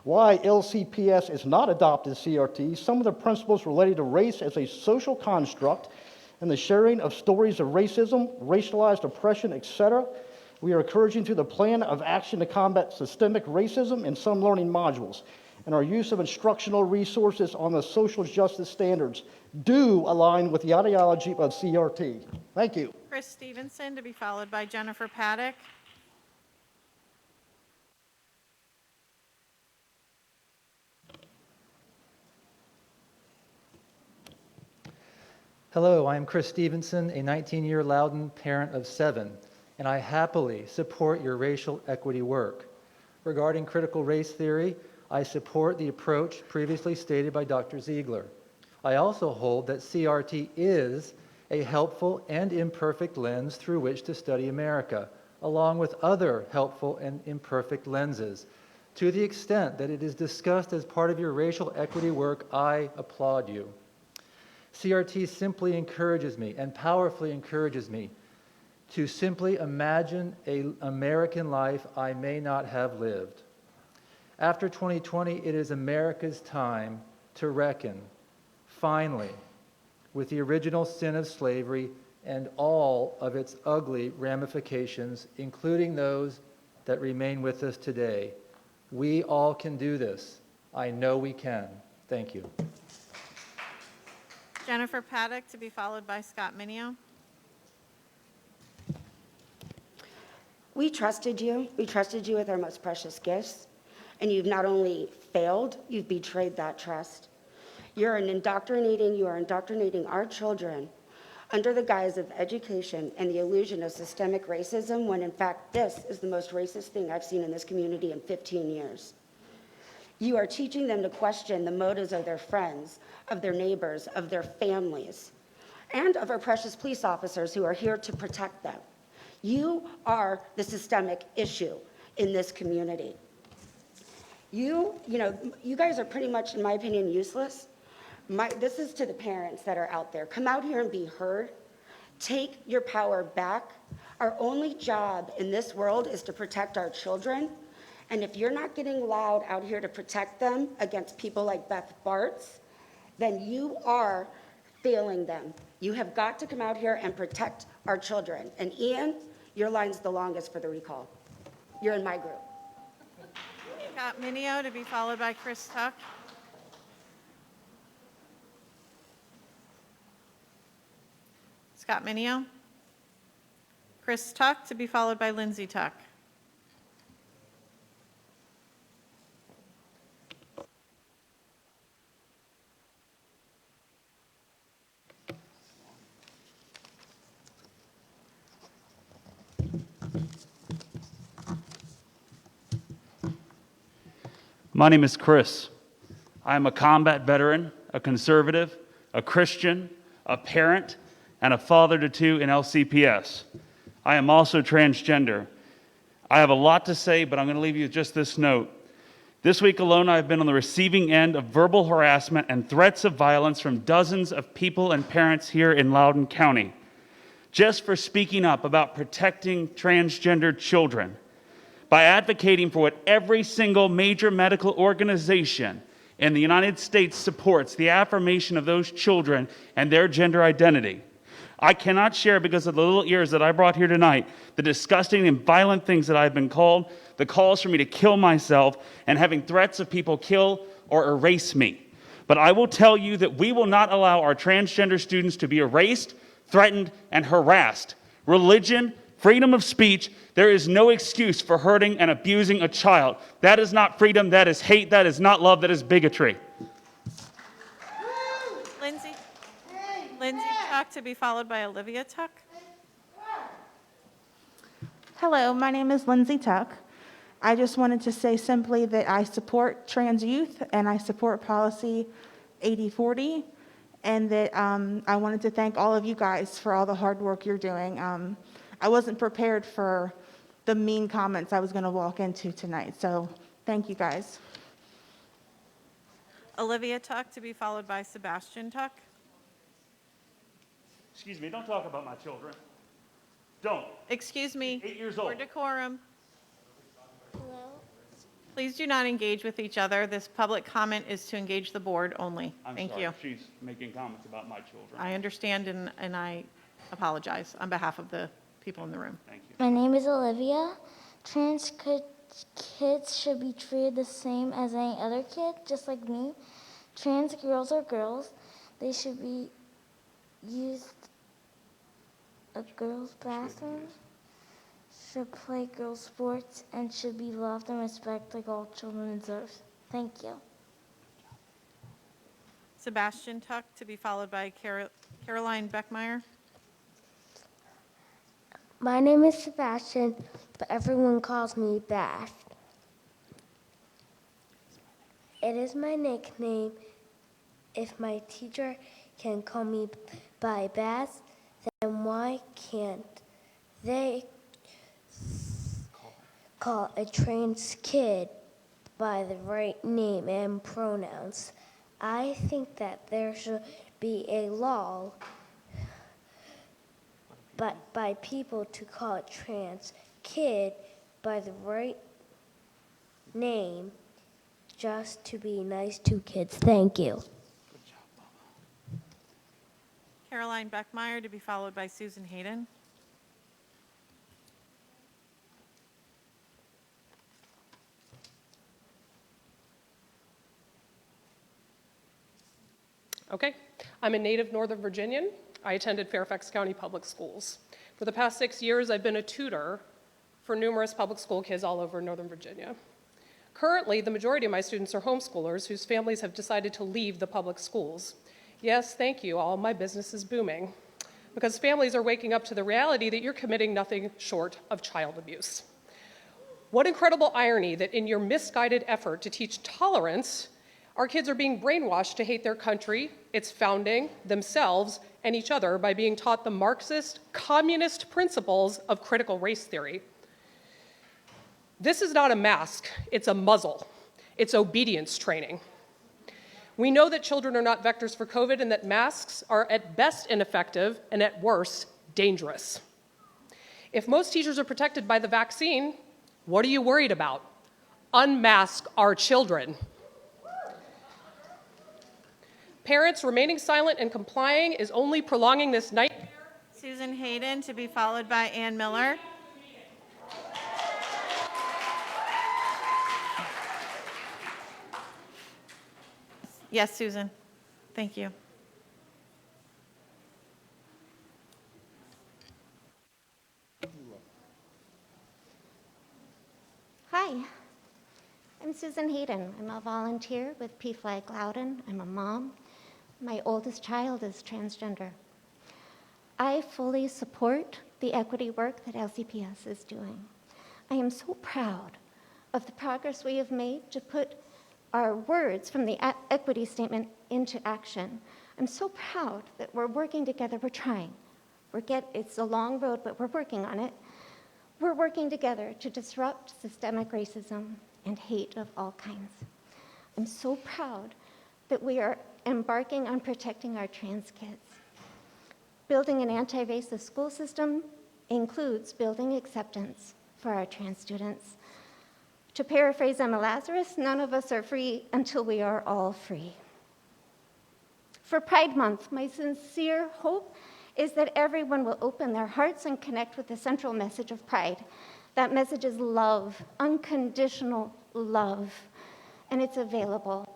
why LCPS is not adopted CRT, some of the principles related to race as a social construct, and the sharing of stories of racism, racialized oppression, etc. We are encouraging through the plan of action to combat systemic racism in some learning modules, and our use of instructional resources on the social justice standards do align with the ideology of CRT. Thank you. Chris Stevenson, to be followed by Jennifer Paddock. Hello, I am Chris Stevenson, a 19-year Loudoun parent of 7, and I happily support your racial equity work. Regarding critical race theory, I support the approach previously stated by Dr. Ziegler. I also hold that CRT is a helpful and imperfect lens through which to study America, along with other helpful and imperfect lenses. To the extent that it is discussed as part of your racial equity work, I applaud you. CRT simply encourages me and powerfully encourages me to simply imagine an American life I may not have lived. After 2020, it is America's time to reckon, finally, with the original sin of slavery and all of its ugly ramifications, including those that remain with us today. We all can do this. I know we can. Thank you. Jennifer Paddock, to be followed by Scott Minio. We trusted you. We trusted you with our most precious gifts. And you've not only failed, you've betrayed that trust. You are indoctrinating our children under the guise of education and the illusion of systemic racism, when in fact this is the most racist thing I've seen in this community in 15 years. You are teaching them to question the motives of their friends, of their neighbors, of their families, and of our precious police officers who are here to protect them. You are the systemic issue in this community. You guys are pretty much, in my opinion, useless. This is to the parents that are out there. Come out here and be heard. Take your power back. Our only job in this world is to protect our children. And if you're not getting loud out here to protect them against people like Beth Bartz, then you are failing them. You have got to come out here and protect our children. And Ian, your line's the longest for the recall. You're in my group. Scott Minio to be followed by Chris Tuck. Scott Minio. Chris Tuck to be followed by Lindsay Tuck. My name is Chris. I am a combat veteran, a conservative, a Christian, a parent, and a father to two in LCPS. I am also transgender. I have a lot to say, but I'm going to leave you with just this note. This week alone, I've been on the receiving end of verbal harassment and threats of violence from dozens of people and parents here in Loudoun County, just for speaking up about protecting transgender children. By advocating for what every single major medical organization in the United States supports, the affirmation of those children and their gender identity. I cannot share, because of the little ears that I brought here tonight, the disgusting and violent things that I've been called, the calls for me to kill myself, and having threats of people kill or erase me. But I will tell you that we will not allow our transgender students to be erased, threatened, and harassed. Religion, freedom of speech, there is no excuse for hurting and abusing a child. That is not freedom, that is hate, that is not love, that is bigotry. Lindsay Tuck to be followed by Olivia Tuck. Hello, my name is Lindsay Tuck. I just wanted to say simply that I support trans youth and I support policy 8040, and that I wanted to thank all of you guys for all the hard work you're doing. I wasn't prepared for the mean comments I was going to walk into tonight, so thank you guys. Olivia Tuck to be followed by Sebastian Tuck. Excuse me, don't talk about my children. Don't. Excuse me. 8 years old. For decorum. Please do not engage with each other. This public comment is to engage the board only. Thank you. She's making comments about my children. I understand and I apologize on behalf of the people in the room. Thank you. My name is Olivia. Trans kids should be treated the same as any other kid, just like me. Trans girls are girls. They should be used a girls' bathroom, should play girls' sports, and should be loved and respected like all children deserve. Thank you. Sebastian Tuck to be followed by Caroline Beckmeyer. My name is Sebastian, but everyone calls me Bath. It is my nickname. If my teacher can call me by Bath, then why can't they call a trans kid by the right name and pronouns? I think that there should be a law but by people to call a trans kid by the right name, just to be nice to kids. Thank you. Caroline Beckmeyer to be followed by Susan Hayden. Okay, I'm a native Northern Virginian. I attended Fairfax County Public Schools. For the past 6 years, I've been a tutor for numerous public school kids all over Northern Virginia. Currently, the majority of my students are homeschoolers whose families have decided to leave the public schools. Yes, thank you all, my business is booming. because families are waking up to the reality that you're committing nothing short of child abuse. What incredible irony that in your misguided effort to teach tolerance, our kids are being brainwashed to hate their country, its founding, themselves, and each other by being taught the Marxist, communist principles of critical race theory. This is not a mask, it's a muzzle. It's obedience training. We know that children are not vectors for COVID and that masks are at best ineffective and at worst dangerous. If most teachers are protected by the vaccine, what are you worried about? Unmask our children. Parents remaining silent and complying is only prolonging this nightmare. Susan Hayden to be followed by Ann Miller. Yes, Susan. Thank you. Hi, I'm Susan Hayden. I'm a volunteer with PFLAG Loudoun. I'm a mom. My oldest child is transgender. I fully support the equity work that LCPS is doing. I am so proud of the progress we have made to put our words from the equity statement into action. I'm so proud that we're working together. We're trying. It's a long road, but we're working on it. We're working together to disrupt systemic racism and hate of all kinds. I'm so proud that we are embarking on protecting our trans kids. Building an anti-racist school system includes building acceptance for our trans students. To paraphrase Emma Lazarus, none of us are free until we are all free. For Pride Month, my sincere hope is that everyone will open their hearts and connect with the central message of Pride. That message is love, unconditional love, and it's available.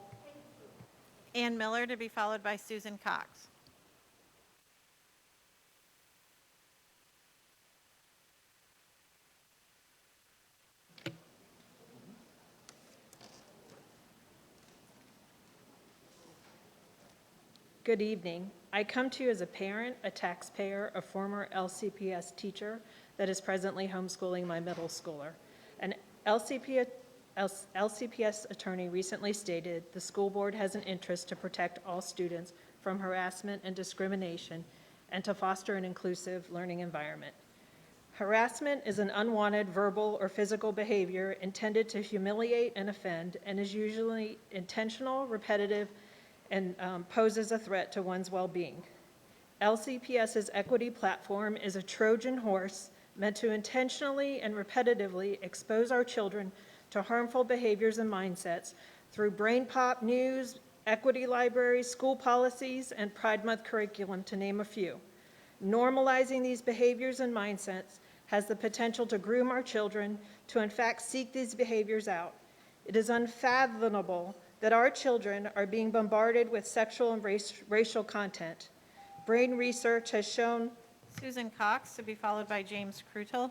Ann Miller to be followed by Susan Cox. Good evening. I come to you as a parent, a taxpayer, a former LCPS teacher that is presently homeschooling my middle schooler. An LCPS attorney recently stated the school board has an interest to protect all students from harassment and discrimination and to foster an inclusive learning environment. Harassment is an unwanted verbal or physical behavior intended to humiliate and offend and is usually intentional, repetitive, and poses a threat to one's well-being. LCPS's equity platform is a Trojan horse meant to intentionally and repetitively expose our children to harmful behaviors and mindsets through brain pop news, equity libraries, school policies, and Pride Month curriculum, to name a few. Normalizing these behaviors and mindsets has the potential to groom our children to in fact seek these behaviors out. It is unfathomable that our children are being bombarded with sexual and racial content. Brain research has shown. Susan Cox to be followed by James Krutel.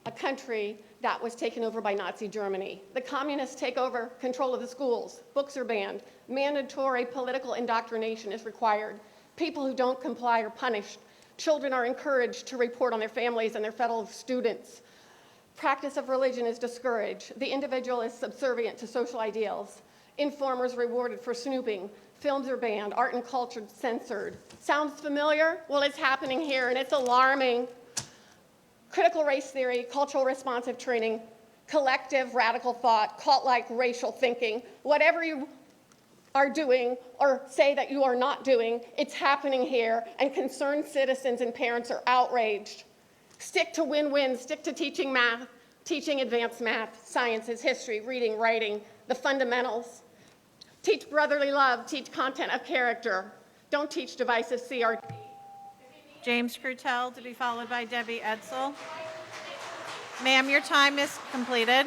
A country that was taken over by Nazi Germany. The communists take over control of the schools. Books are banned. Mandatory political indoctrination is required. People who don't comply are punished. Children are encouraged to report on their families and their fellow students. Practice of religion is discouraged. The individual is subservient to social ideals. Informers rewarded for snooping. Films are banned. Art and culture censored. Sounds familiar? Well, it's happening here, and it's alarming. Critical race theory, cultural responsive training, collective radical thought, cult-like racial thinking, whatever you are doing or say that you are not doing, it's happening here, and concerned citizens and parents are outraged. Stick to win-win, stick to teaching math, teaching advanced math, sciences, history, reading, writing, the fundamentals. Teach brotherly love, teach content of character. Don't teach divisive CRT. James Krutel to be followed by Debbie Edsel. Ma'am, your time is completed.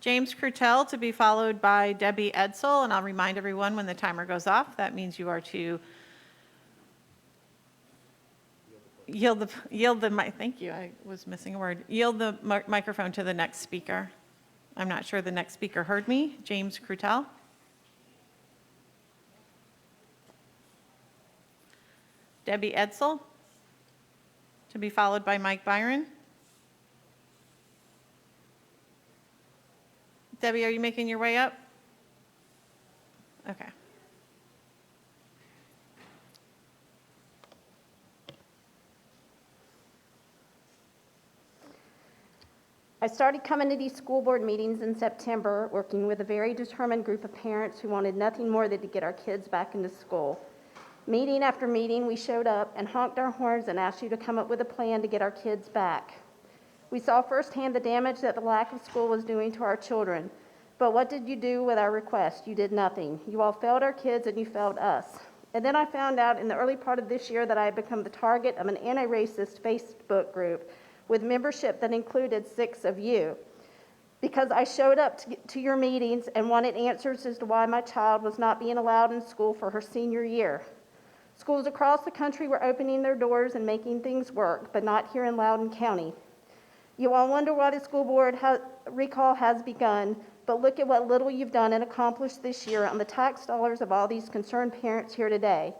James Krutel to be followed by Debbie Edsel, and I'll remind everyone when the timer goes off, that means you are to yield the mic, thank you, I was missing a word. Yield the microphone to the next speaker. I'm not sure the next speaker heard me. James Crutel. Debbie Edsel, to be followed by Mike Byron. Debbie, are you making your way up? Okay. I started coming to these school board meetings in September, working with a very determined group of parents who wanted nothing more than to get our kids back into school. Meeting after meeting, we showed up and honked our horns and asked you to come up with a plan to get our kids back. We saw firsthand the damage that the lack of school was doing to our children. But what did you do with our request? You did nothing. You all failed our kids and you failed us. And then I found out in the early part of this year that I had become the target of an anti-racist Facebook group with membership that included 6 of you, because I showed up to your meetings and wanted answers as to why my child was not being allowed in school for her senior year. Schools across the country were opening their doors and making things work, but not here in Loudoun County. You all wonder why the school board recall has begun, but look at what little you've done and accomplished this year on the tax dollars of all these concerned parents here today.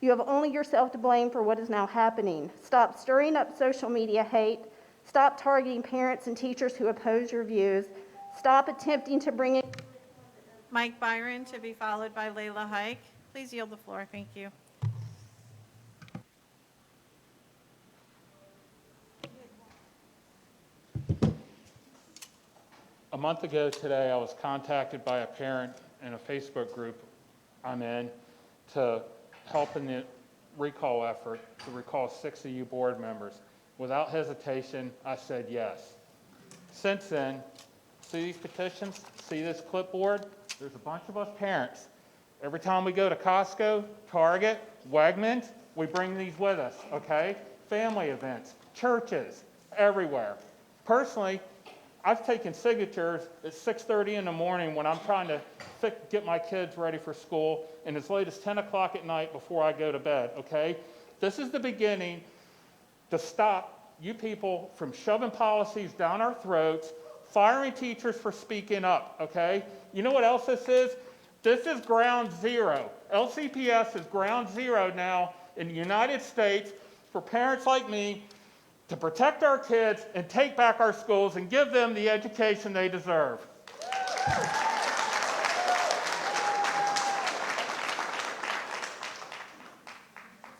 You have only yourself to blame for what is now happening. Stop stirring up social media hate. Stop targeting parents and teachers who oppose your views. Stop attempting to bring in Mike Byron, to be followed by Layla Hike. Please yield the floor. Thank you. A month ago today, I was contacted by a parent in a Facebook group I'm in to help in the recall effort to recall 6 of you board members. Without hesitation, I said yes. Since then, see these petitions? See this clipboard? There's a bunch of us parents. Every time we go to Costco, Target, Wegmans, we bring these with us, okay? Family events, churches, everywhere. Personally, I've taken signatures at 6:30 in the morning when I'm trying to get my kids ready for school, and as late as 10 o'clock at night before I go to bed, okay? This is the beginning to stop you people from shoving policies down our throats, firing teachers for speaking up, okay? You know what else this is? This is ground zero. LCPS is ground zero now in the United States for parents like me to protect our kids and take back our schools and give them the education they deserve.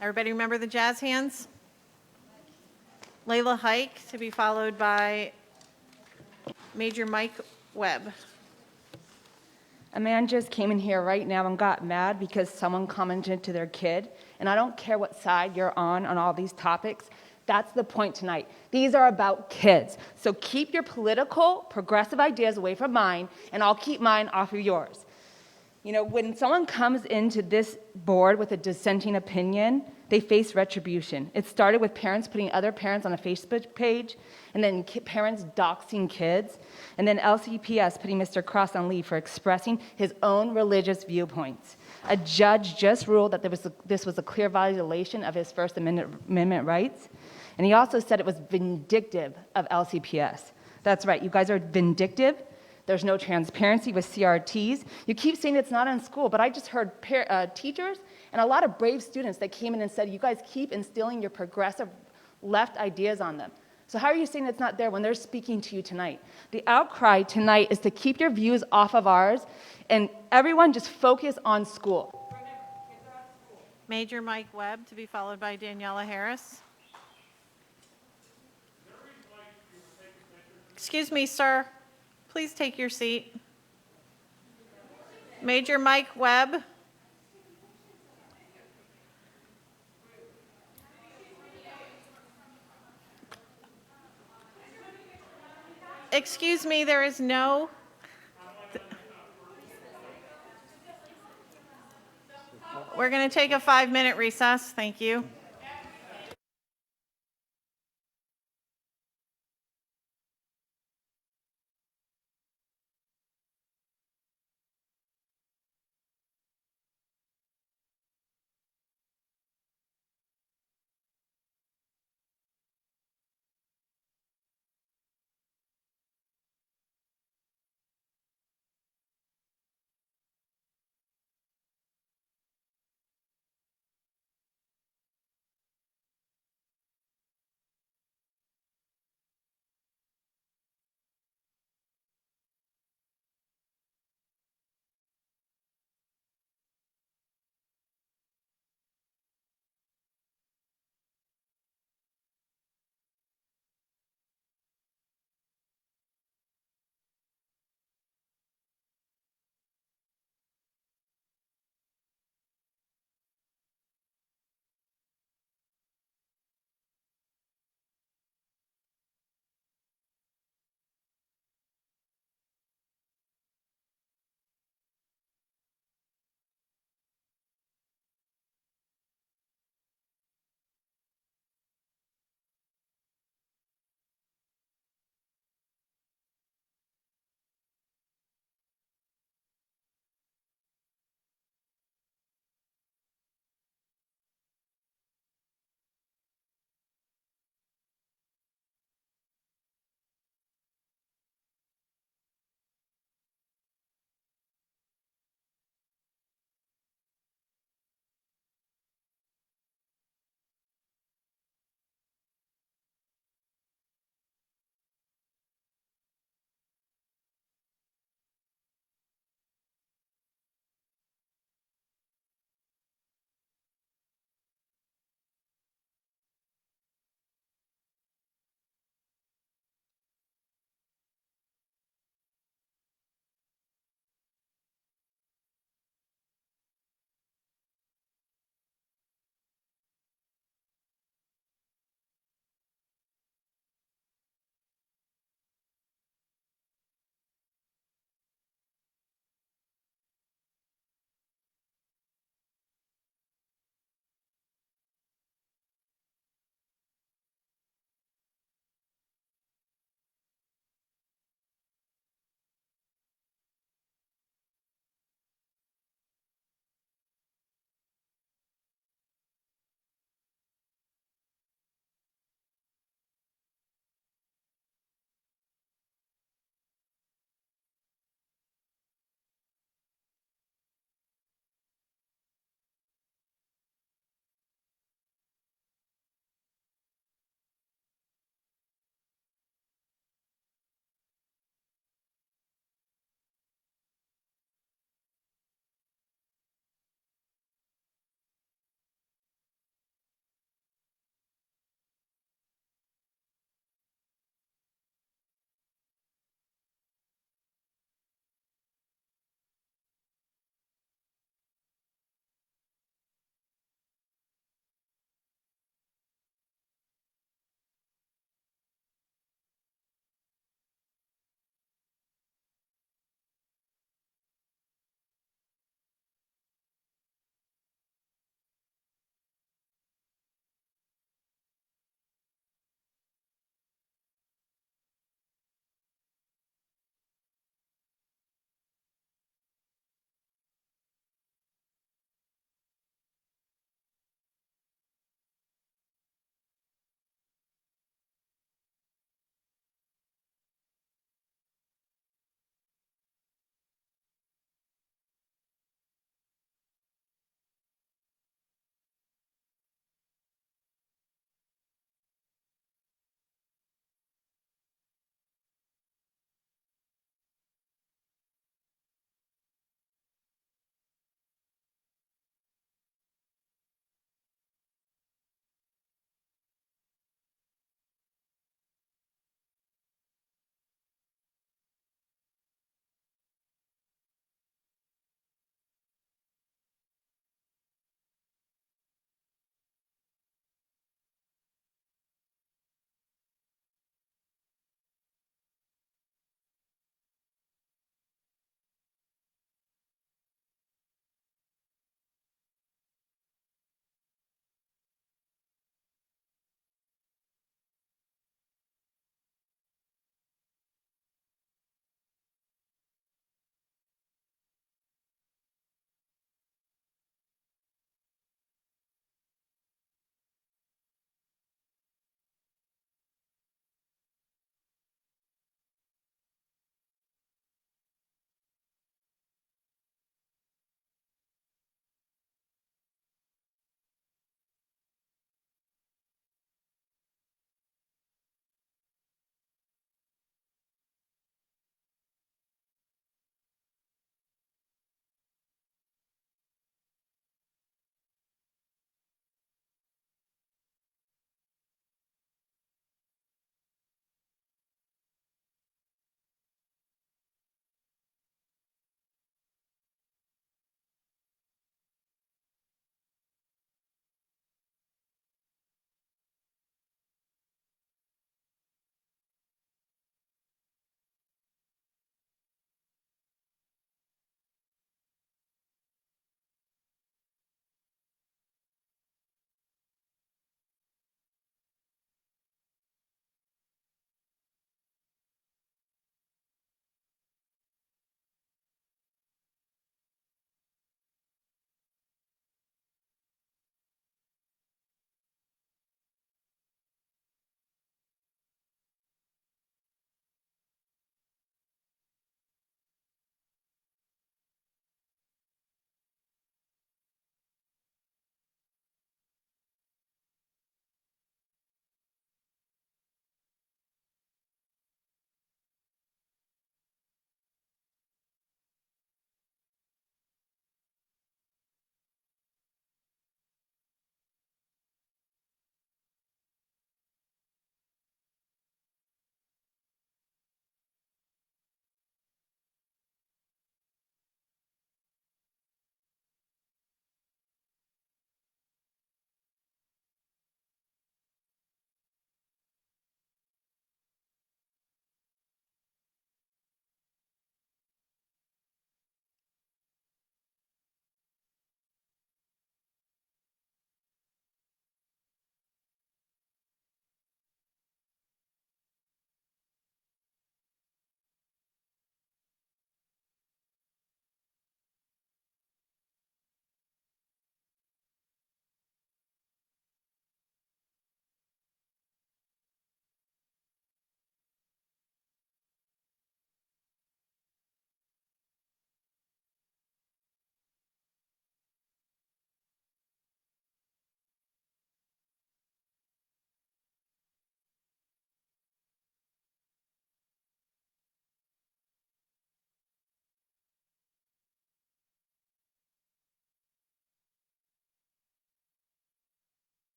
Everybody remember the jazz hands? Layla Hike, to be followed by Major Mike Webb. A man just came in here right now and got mad because someone commented to their kid. And I don't care what side you're on all these topics. That's the point tonight. These are about kids. So keep your political, progressive ideas away from mine, and I'll keep mine off of yours. You know, when someone comes into this board with a dissenting opinion, they face retribution. It started with parents putting other parents on a Facebook page, and then parents doxing kids, and then LCPS putting Mr. Cross on leave for expressing his own religious viewpoints. A judge just ruled that this was a clear violation of his First Amendment rights, and he also said it was vindictive of LCPS. That's right, you guys are vindictive. There's no transparency with CRTs. You keep saying it's not in school, but I just heard teachers and a lot of brave students that came in and said, you guys keep instilling your progressive left ideas on them. So how are you saying it's not there when they're speaking to you tonight? The outcry tonight is to keep your views off of ours, and everyone just focus on school. Major Mike Webb, to be followed by Daniela Harris. Excuse me, sir. Please take your seat. Major Mike Webb. Excuse me, there is no... We're going to take a 5-minute recess. Thank you.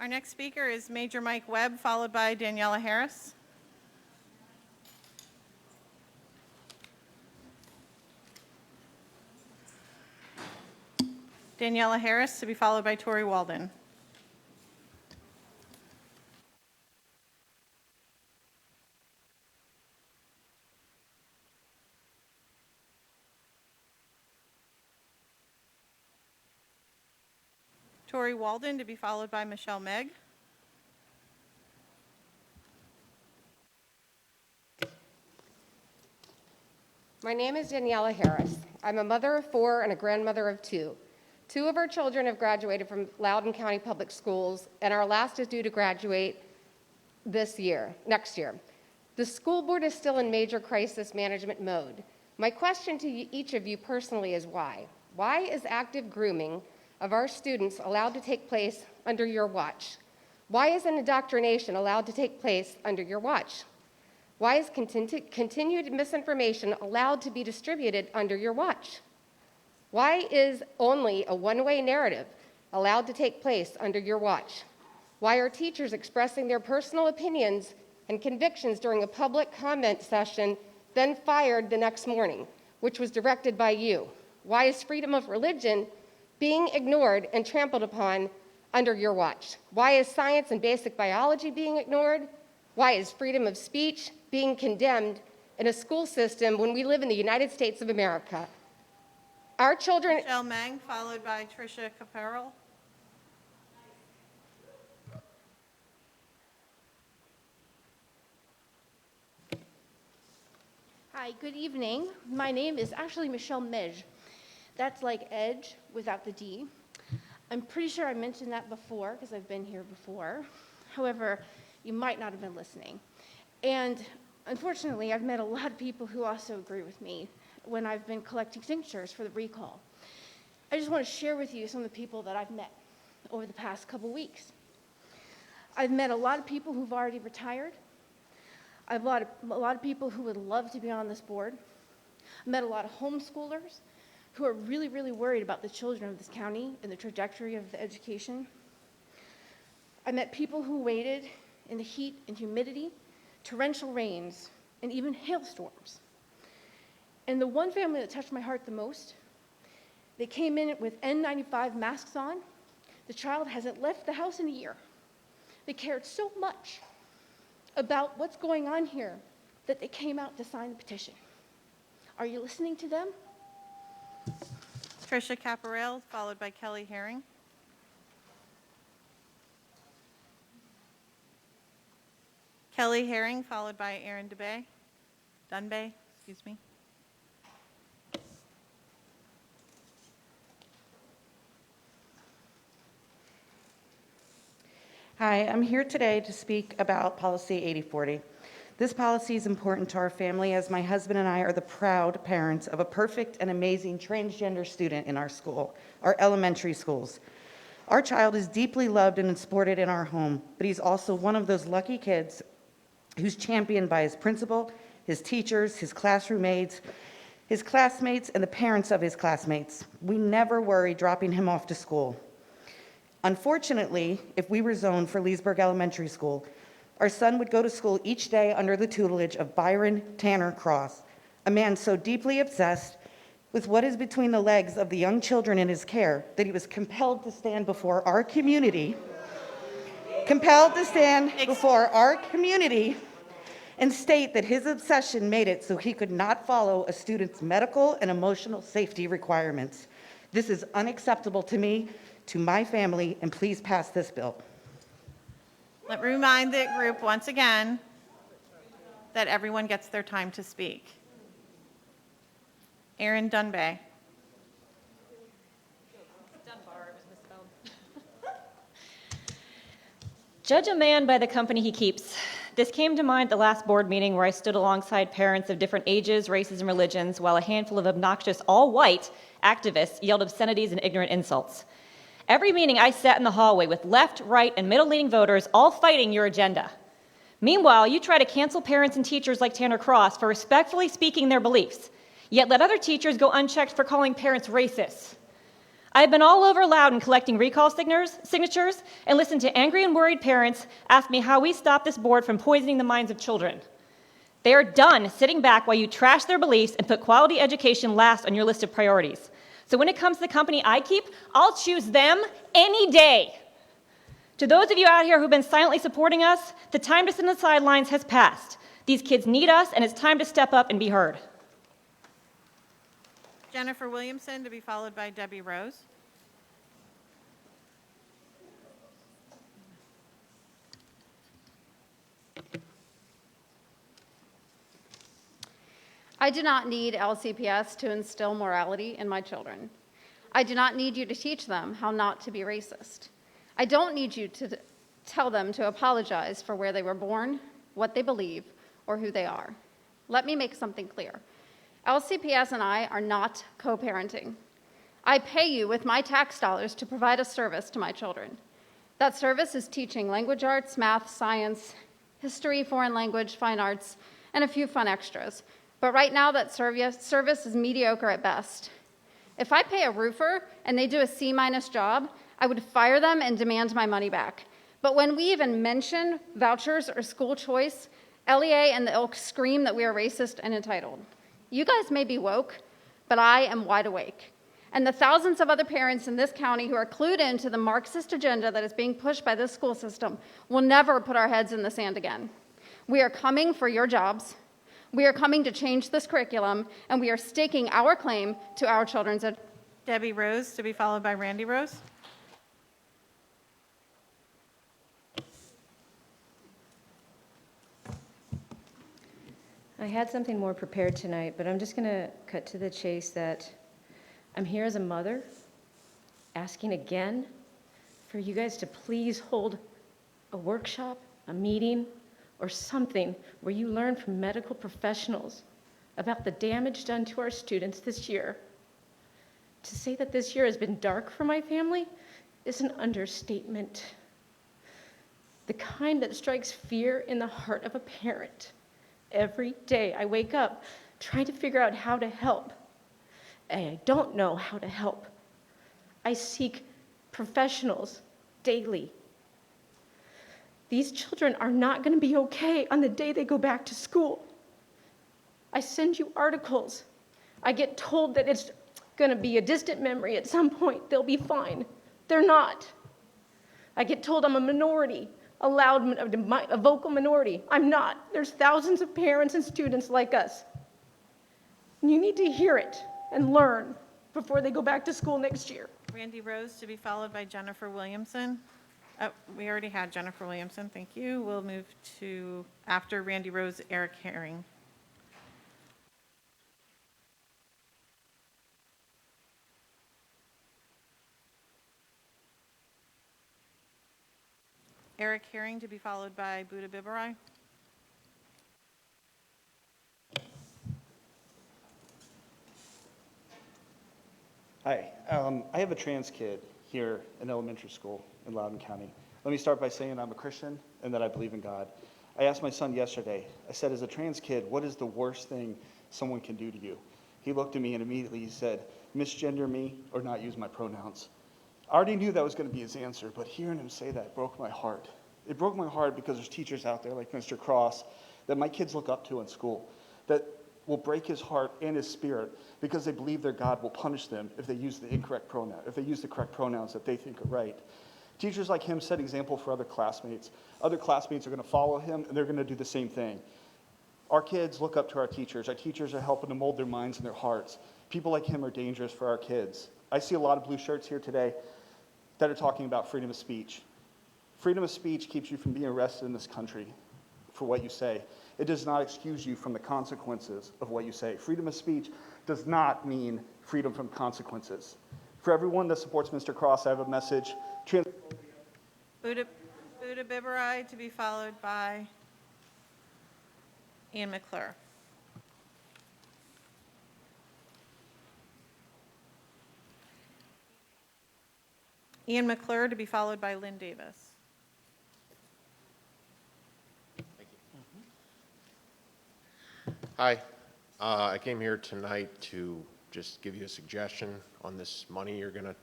Our next speaker is Major Mike Webb, followed by Daniela Harris. Daniela Harris to be followed by Tori Walden. Tori Walden to be followed by Michelle Megg. My name is Daniela Harris. I'm a mother of 4 and a grandmother of 2. 2 of our children have graduated from Loudoun County Public Schools, and our last is due to graduate next year. The school board is still in major crisis management mode. My question to each of you personally is why? Why is active grooming of our students allowed to take place under your watch? Why is an indoctrination allowed to take place under your watch? Why is continued misinformation allowed to be distributed under your watch? Why is only a one-way narrative allowed to take place under your watch? Why are teachers expressing their personal opinions and convictions during a public comment session, then fired the next morning, which was directed by you? Why is freedom of religion being ignored and trampled upon under your watch? Why is science and basic biology being ignored? Why is freedom of speech being condemned in a school system when we live in the United States of America? Our children... Michelle Megg, followed by Tricia Caparel. Hi, good evening. My name is actually Michelle Megg. That's like edge without the D. I'm pretty sure I mentioned that before because I've been here before. However, you might not have been listening. And unfortunately, I've met a lot of people who also agree with me when I've been collecting signatures for the recall. I just want to share with you some of the people that I've met over the past couple weeks. I've met a lot of people who've already retired. I've met a lot of people who would love to be on this board. I've met a lot of homeschoolers who are really, really worried about the children of this county and the trajectory of the education. I met people who waited in the heat and humidity, torrential rains, and even hailstorms. And the one family that touched my heart the most, they came in with N95 masks on. The child hasn't left the house in a year. They cared so much about what's going on here that they came out to sign the petition. Are you listening to them? Tricia Caparel, followed by Kelly Herring. Kelly Herring, followed by Aaron Dunbay, excuse me. Hi, I'm here today to speak about Policy 8040. This policy is important to our family as my husband and I are the proud parents of a perfect and amazing transgender student in our school, our elementary schools. Our child is deeply loved and supported in our home, but he's also one of those lucky kids who's championed by his principal, his teachers, his classroom mates, his classmates, and the parents of his classmates. We never worry dropping him off to school. Unfortunately, if we were zoned for Leesburg Elementary School, our son would go to school each day under the tutelage of Byron Tanner Cross, a man so deeply obsessed with what is between the legs of the young children in his care that he was compelled to stand before our community, and state that his obsession made it so he could not follow a student's medical and emotional safety requirements. This is unacceptable to me, to my family, and please pass this bill. Let me remind the group once again that everyone gets their time to speak. Aaron Dunbay. Judge a man by the company he keeps. This came to mind at the last board meeting where I stood alongside parents of different ages, races, and religions while a handful of obnoxious, all-white activists yelled obscenities and ignorant insults. Every meeting I sat in the hallway with left, right, and middle-leaning voters all fighting your agenda. Meanwhile, you try to cancel parents and teachers like Tanner Cross for respectfully speaking their beliefs, yet let other teachers go unchecked for calling parents racist. I've been all over Loudon collecting recall signatures and listened to angry and worried parents ask me how we stop this board from poisoning the minds of children. They are done sitting back while you trash their beliefs and put quality education last on your list of priorities. So when it comes to the company I keep, I'll choose them any day. To those of you out here who've been silently supporting us, the time to sit on the sidelines has passed. These kids need us, and it's time to step up and be heard. Jennifer Williamson, to be followed by Debbie Rose. I do not need LCPS to instill morality in my children. I do not need you to teach them how not to be racist. I don't need you to tell them to apologize for where they were born, what they believe, or who they are. Let me make something clear. LCPS and I are not co-parenting. I pay you with my tax dollars to provide a service to my children. That service is teaching language arts, math, science, history, foreign language, fine arts, and a few fun extras. But right now that service is mediocre at best. If I pay a roofer and they do a C- job, I would fire them and demand my money back. But when we even mention vouchers or school choice, LEA and the ilk scream that we are racist and entitled. You guys may be woke, but I am wide awake. And the thousands of other parents in this county who are clued into the Marxist agenda that is being pushed by this school system will never put our heads in the sand again. We are coming for your jobs. We are coming to change this curriculum, and we are staking our claim to our children's education. Debbie Rose, to be followed by Randy Rose. I had something more prepared tonight, but I'm just going to cut to the chase that I'm here as a mother, asking again for you guys to please hold a workshop, a meeting, or something where you learn from medical professionals about the damage done to our students this year. To say that this year has been dark for my family is an understatement. The kind that strikes fear in the heart of a parent. Every day I wake up trying to figure out how to help, and I don't know how to help. I seek professionals daily. These children are not going to be okay on the day they go back to school. I send you articles. I get told that it's going to be a distant memory at some point. They'll be fine. They're not. I get told I'm a minority, a vocal minority. I'm not. There's thousands of parents and students like us. And you need to hear it and learn before they go back to school next year. Randy Rose, to be followed by Jennifer Williamson. Oh, we already had Jennifer Williamson, thank you. We'll move to, after Randy Rose, Eric Herring. Eric Herring, to be followed by Buddha Bibarai. Hi, I have a trans kid here in elementary school in Loudoun County. Let me start by saying I'm a Christian and that I believe in God. I asked my son yesterday, I said, as a trans kid, what is the worst thing someone can do to you? He looked at me and immediately he said, misgender me or not use my pronouns. I already knew that was going to be his answer, but hearing him say that broke my heart. It broke my heart because there's teachers out there like Mr. Cross that my kids look up to in school that will break his heart and his spirit because they believe their God will punish them if they use the incorrect pronoun, if they use the correct pronouns that they think are right. Teachers like him set example for other classmates. Other classmates are going to follow him, and they're going to do the same thing. Our kids look up to our teachers. Our teachers are helping to mold their minds and their hearts. People like him are dangerous for our kids. I see a lot of blue shirts here today that are talking about freedom of speech. Freedom of speech keeps you from being arrested in this country for what you say. It does not excuse you from the consequences of what you say. Freedom of speech does not mean freedom from consequences. For everyone that supports Mr. Cross, I have a message. Buddha Bibarai, to be followed by Ian McClure. Ian McClure, to be followed by Lynn Davis. Hi, I came here tonight to just give you a suggestion on this money you're going to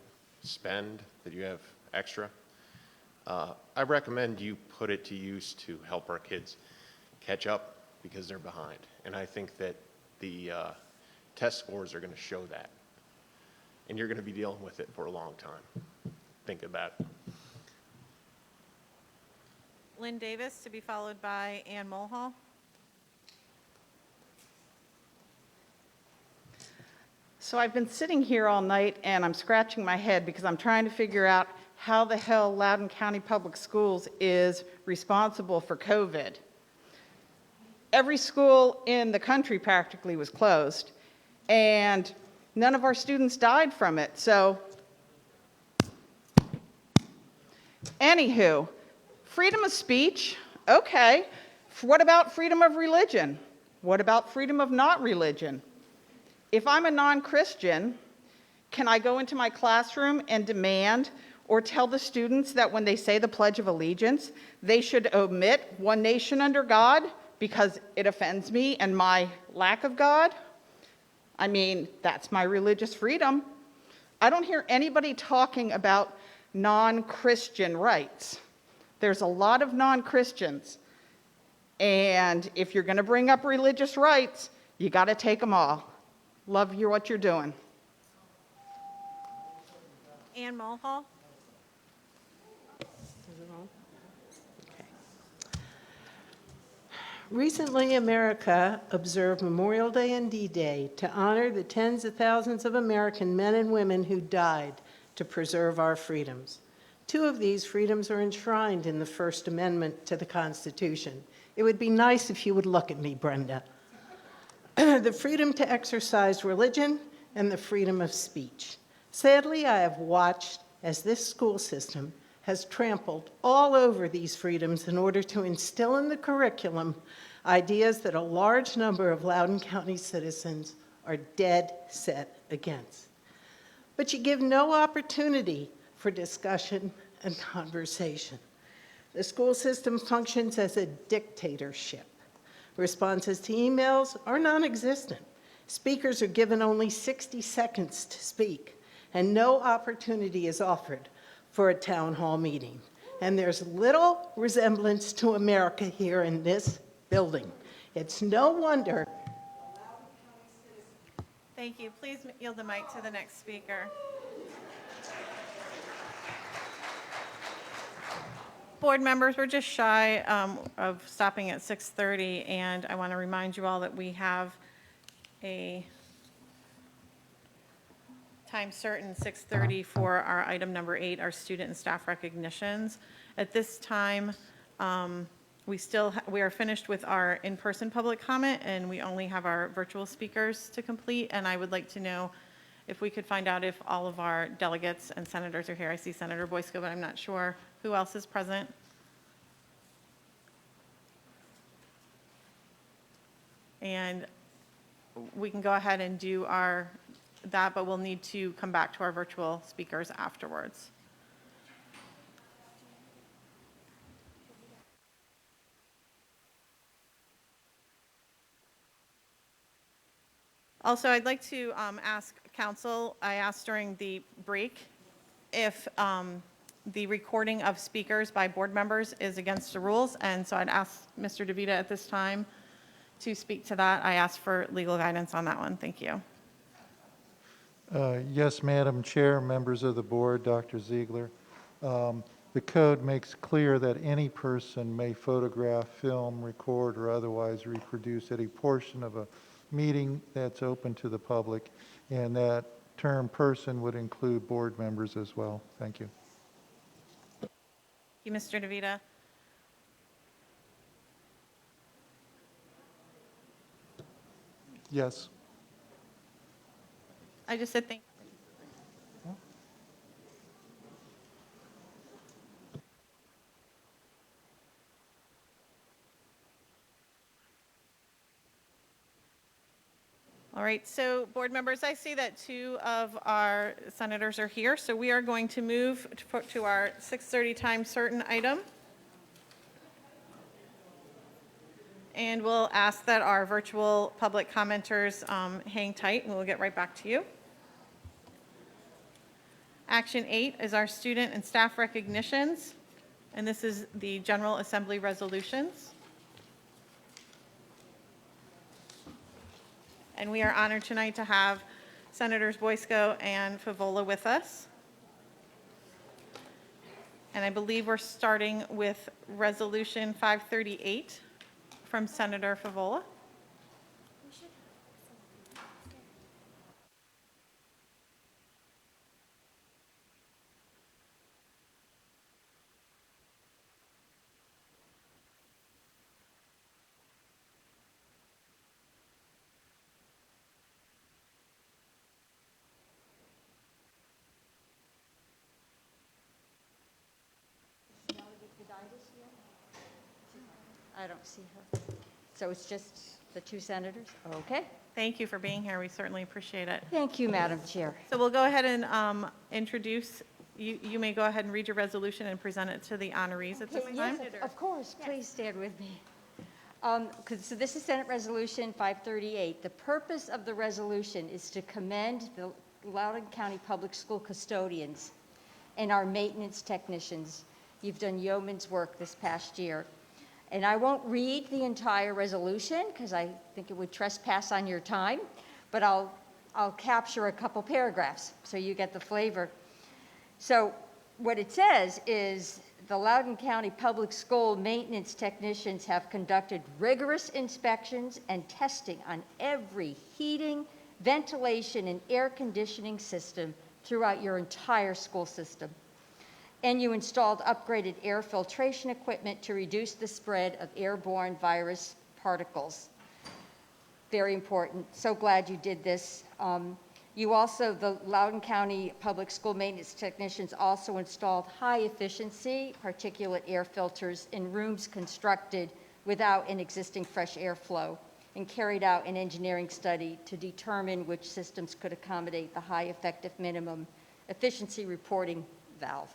spend that you have extra, I recommend you put it to use to help our kids catch up because they're behind. And I think that the test scores are going to show that. And you're going to be dealing with it for a long time. Think about it. Lynn Davis, to be followed by Ann Mulhall. So I've been sitting here all night and I'm scratching my head because I'm trying to figure out how the hell Loudoun County Public Schools is responsible for COVID. Every school in the country practically was closed, and none of our students died from it. So, anywho, freedom of speech, okay. What about freedom of religion? What about freedom of not religion? If I'm a non-Christian, can I go into my classroom and demand or tell the students that when they say the Pledge of Allegiance, they should omit one nation under God because it offends me and my lack of God? I mean, that's my religious freedom. I don't hear anybody talking about non-Christian rights. There's a lot of non-Christians, and if you're going to bring up religious rights, you got to take them all. Love you what you're doing. Ann Mulhall. Recently, America observed Memorial Day and D-Day to honor the tens of thousands of American men and women who died to preserve our freedoms. 2 of these freedoms are enshrined in the First Amendment to the Constitution. It would be nice if you would look at me, Brenda. The freedom to exercise religion and the freedom of speech. Sadly, I have watched as this school system has trampled all over these freedoms in order to instill in the curriculum ideas that a large number of Loudoun County citizens are dead set against. But you give no opportunity for discussion and conversation. The school system functions as a dictatorship. Responses to emails are non-existent. Speakers are given only 60 seconds to speak, and no opportunity is offered for a town hall meeting. And there's little resemblance to America here in this building. It's no wonder. Thank you. Please yield the mic to the next speaker. Board members, we're just shy of stopping at 6:30, and I want to remind you all that we have a time certain, 6:30, for our item number 8, our student and staff recognitions. At this time, we are finished with our in-person public comment, and we only have our virtual speakers to complete. And I would like to know if we could find out if all of our delegates and senators are here. I see Senator Boysko, but I'm not sure who else is present. And we can go ahead and do that, but we'll need to come back to our virtual speakers afterwards. Also, I'd like to ask council, I asked during the break if the recording of speakers by board members is against the rules, and so I'd ask Mr. DeVita at this time to speak to that. I asked for legal guidance on that one. Thank you. Yes, Madam Chair, members of the board, Dr. Ziegler. The code makes clear that any person may photograph, film, record, or otherwise reproduce any portion of a meeting that's open to the public, and that term person would include board members as well. Thank you. Thank you, Mr. DeVita. Yes. I just said thank you. All right, so board members, I see that 2 of our senators are here, so we are going to move to our 6:30 time certain item. And we'll ask that our virtual public commenters hang tight, and we'll get right back to you. Action 8 is our student and staff recognitions, and this is the General Assembly resolutions. And we are honored tonight to have Senators Boysko and Favola with us. And I believe we're starting with Resolution 538 from Senator Favola. I don't see her. So it's just the two senators? Okay. Thank you for being here. We certainly appreciate it. Thank you, Madam Chair. So we'll go ahead and introduce, you may go ahead and read your resolution and present it to the honorees at this time. Yes, of course. Please stand with me. So this is Senate Resolution 538. The purpose of the resolution is to commend the Loudoun County Public School custodians and our maintenance technicians. You've done yeoman's work this past year. And I won't read the entire resolution because I think it would trespass on your time, but I'll capture a couple paragraphs so you get the flavor. So what it says is the Loudoun County Public School maintenance technicians have conducted rigorous inspections and testing on every heating, ventilation, and air conditioning system throughout your entire school system. And you installed upgraded air filtration equipment to reduce the spread of airborne virus particles. Very important. So glad you did this. You also, the Loudoun County Public School maintenance technicians also installed high-efficiency particulate air filters in rooms constructed without an existing fresh air flow and carried out an engineering study to determine which systems could accommodate the high effective minimum efficiency reporting valve.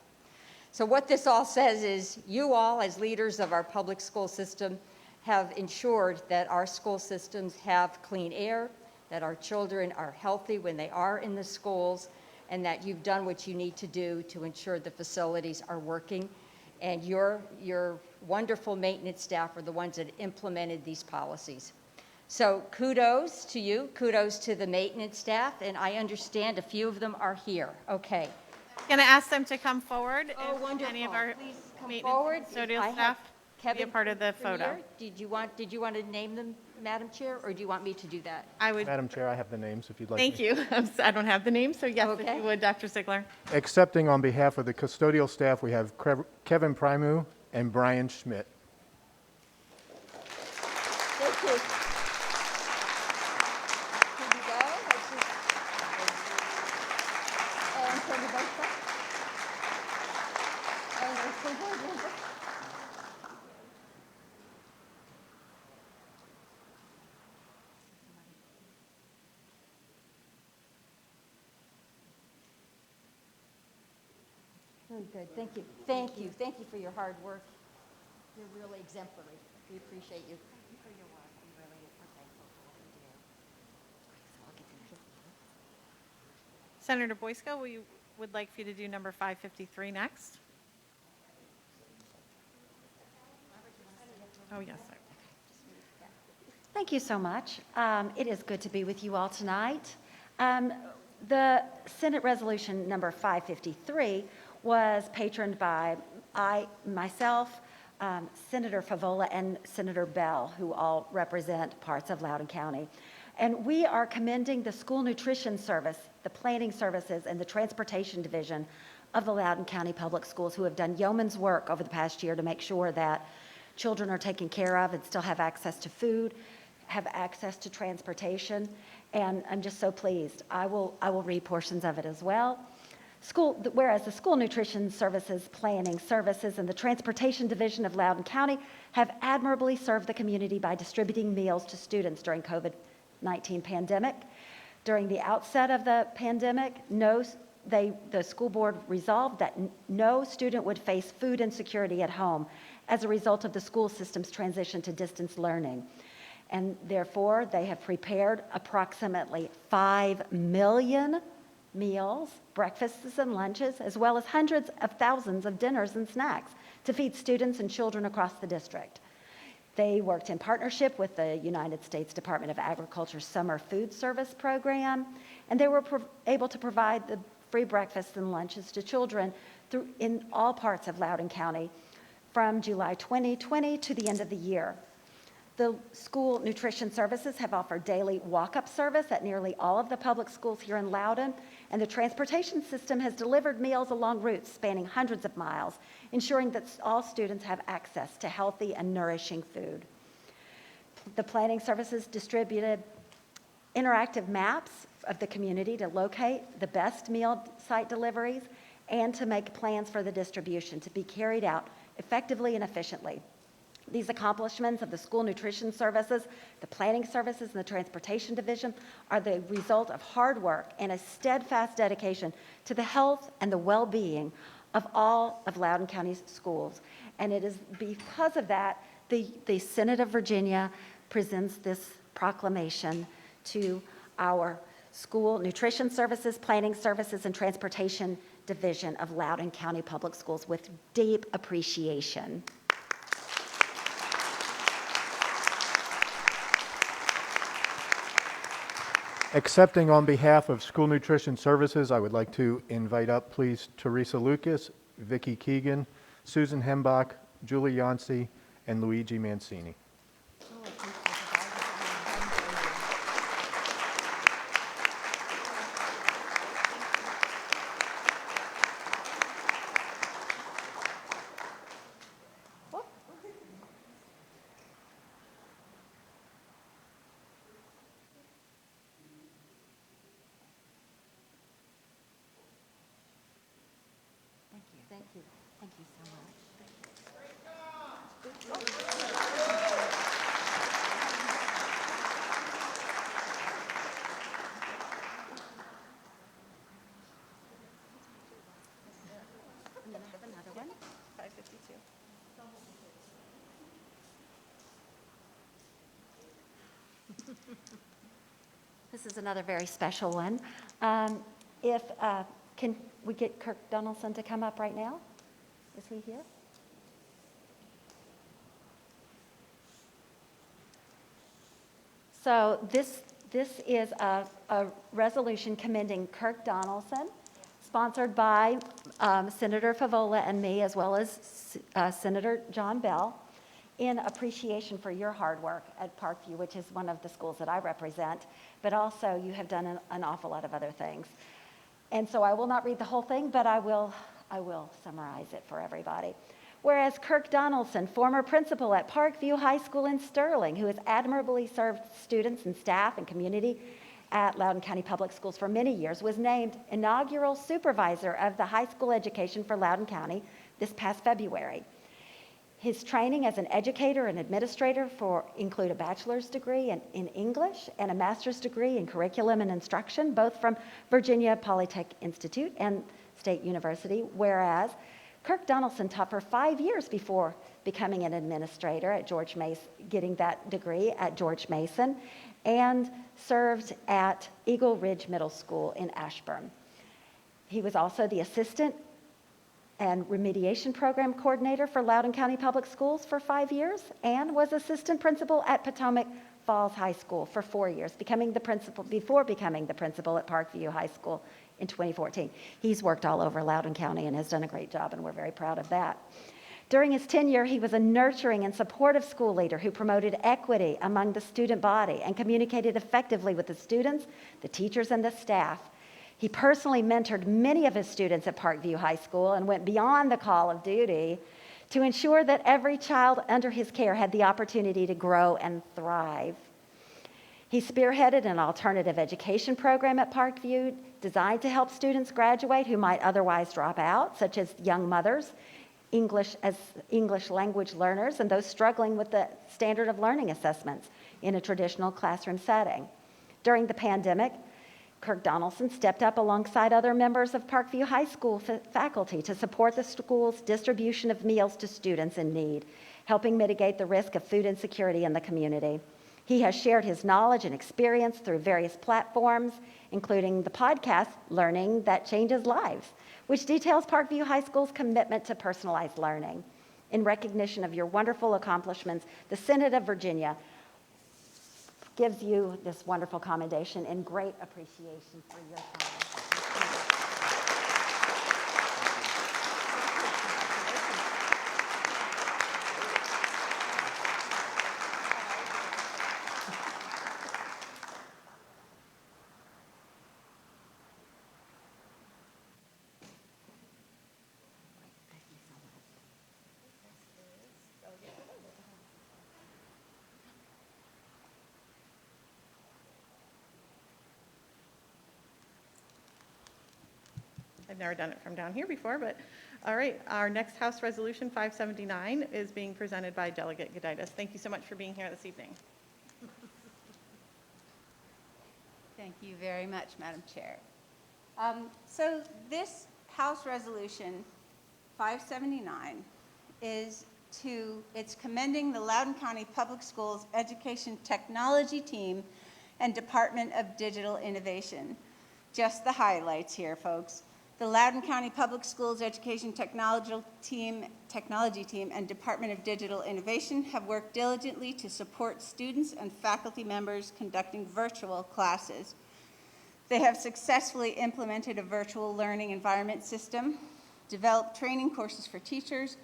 So what this all says is you all, as leaders of our public school system, have ensured that our school systems have clean air, that our children are healthy when they are in the schools, and that you've done what you need to do to ensure the facilities are working. And your wonderful maintenance staff are the ones that implemented these policies. So kudos to you, kudos to the maintenance staff, and I understand a few of them are here. Okay. Going to ask them to come forward. Oh, if wonderful. Any of our Please come maintenance forward. custodial I have staff be a Kevin part of the Premier. photo. Did you want to name them, Madam Chair, or do you want me to do that? I would. Madam Chair, I have the names if you'd like. Thank you. I don't have the name, so yes, if Okay. you would, Dr. Ziegler. Accepting on behalf of the custodial staff, we have Kevin Primu and Brian Schmidt. Thank you. Here you go. Let's just- And send you both back. And our school board member. Very good. Thank you. Thank you. Thank you for your hard work. You're really exemplary. We appreciate you. Thank you for your work. We really are thankful for what you do. So I'll get to Senator Boysko, would like for you to do number 553 next. Oh, yes, sir. Thank you so much. It is good to be with you all tonight. The Senate Resolution number 553 was patroned by myself, Senator Favola, and Senator Bell, who all represent parts of Loudoun County. And we are commending the School Nutrition Service, the Planning Services, and the Transportation Division of the Loudoun County Public Schools, who have done yeoman's work over the past year to make sure that children are taken care of and still have access to food, have access to transportation, and I'm just so pleased. I will read portions of it as well. Whereas the School Nutrition Services, Planning Services, and the Transportation Division of Loudoun County have admirably served the community by distributing meals to students during COVID-19 pandemic. During the outset of the pandemic, the school board resolved that no student would face food insecurity at home as a result of the school system's transition to distance learning. And therefore, they have prepared approximately 5 million meals, breakfasts and lunches, as well as hundreds of thousands of dinners and snacks to feed students and children across the district. They worked in partnership with the United States Department of Agriculture's Summer Food Service Program, and they were able to provide the free breakfasts and lunches to children in all parts of Loudoun County from July 2020 to the end of the year. The school nutrition services have offered daily walk-up service at nearly all of the public schools here in Loudoun, and the transportation system has delivered meals along routes spanning hundreds of miles, ensuring that all students have access to healthy and nourishing food. The planning services distributed interactive maps of the community to locate the best meal site deliveries and to make plans for the distribution to be carried out effectively and efficiently. These accomplishments of the school nutrition services, the planning services, and the transportation division are the result of hard work and a steadfast dedication to the health and the well-being of all of Loudoun County's schools. And it is because of that the Senate of Virginia presents this proclamation to our school nutrition services, planning services, and transportation division of Loudoun County Public Schools with deep appreciation. Accepting on behalf of School Nutrition Services, I would like to invite up, please, Teresa Lucas, Vicki Keegan, Susan Hembach, Julie Yancey, and Luigi Mancini. Thank you. Thank you so much. And then I have another one. 552. This is another very special one. Can we get Kirk Donaldson to come up right now? Is he here? So this is a resolution commending Kirk Donaldson, sponsored by Senator Favola and me, as well as Senator John Bell, in appreciation for your hard work at Parkview, which is one of the schools that I represent, but also you have done an awful lot of other things. And so I will not read the whole thing, but I will summarize it for everybody. Whereas Kirk Donaldson, former principal at Parkview High School in Sterling, who has admirably served students and staff and community at Loudoun County Public Schools for many years, was named inaugural supervisor of the high school education for Loudoun County this past February. His training as an educator and administrator include a bachelor's degree in English and a master's degree in curriculum and instruction, both from Virginia Polytech Institute and State University, whereas Kirk Donaldson taught for 5 years before becoming an administrator at George Mason, getting that degree at George Mason, and served at Eagle Ridge Middle School in Ashburn. He was also the assistant and remediation program coordinator for Loudoun County Public Schools for 5 years, and was assistant principal at Potomac Falls High School for 4 years, before becoming the principal at Parkview High School in 2014. He's worked all over Loudoun County and has done a great job, and we're very proud of that. During his tenure, he was a nurturing and supportive school leader who promoted equity among the student body and communicated effectively with the students, the teachers, and the staff. He personally mentored many of his students at Parkview High School and went beyond the call of duty to ensure that every child under his care had the opportunity to grow and thrive. He spearheaded an alternative education program at Parkview designed to help students graduate who might otherwise drop out, such as young mothers, English language learners, and those struggling with the standard of learning assessments in a traditional classroom setting. During the pandemic, Kirk Donaldson stepped up alongside other members of Parkview High School faculty to support the school's distribution of meals to students in need, helping mitigate the risk of food insecurity in the community. He has shared his knowledge and experience through various platforms, including the podcast Learning That Changes Lives, which details Parkview High School's commitment to personalized learning. In recognition of your wonderful accomplishments, the Synod of Virginia gives you this wonderful commendation and great appreciation for your time. I've never done it from down here before, but all right. Our next House Resolution 579 is being presented by Delegate Goditis. Thank you so much for being here this evening. Thank you very much, Madam Chair. So this House Resolution 579 it's commending the Loudoun County Public Schools Education Technology Team and Department of Digital Innovation. Just the highlights here, folks. The Loudoun County Public Schools Education Technology Team and Department of Digital Innovation have worked diligently to support students and faculty members conducting virtual classes. They have successfully implemented a virtual learning environment system, developed training courses for teachers,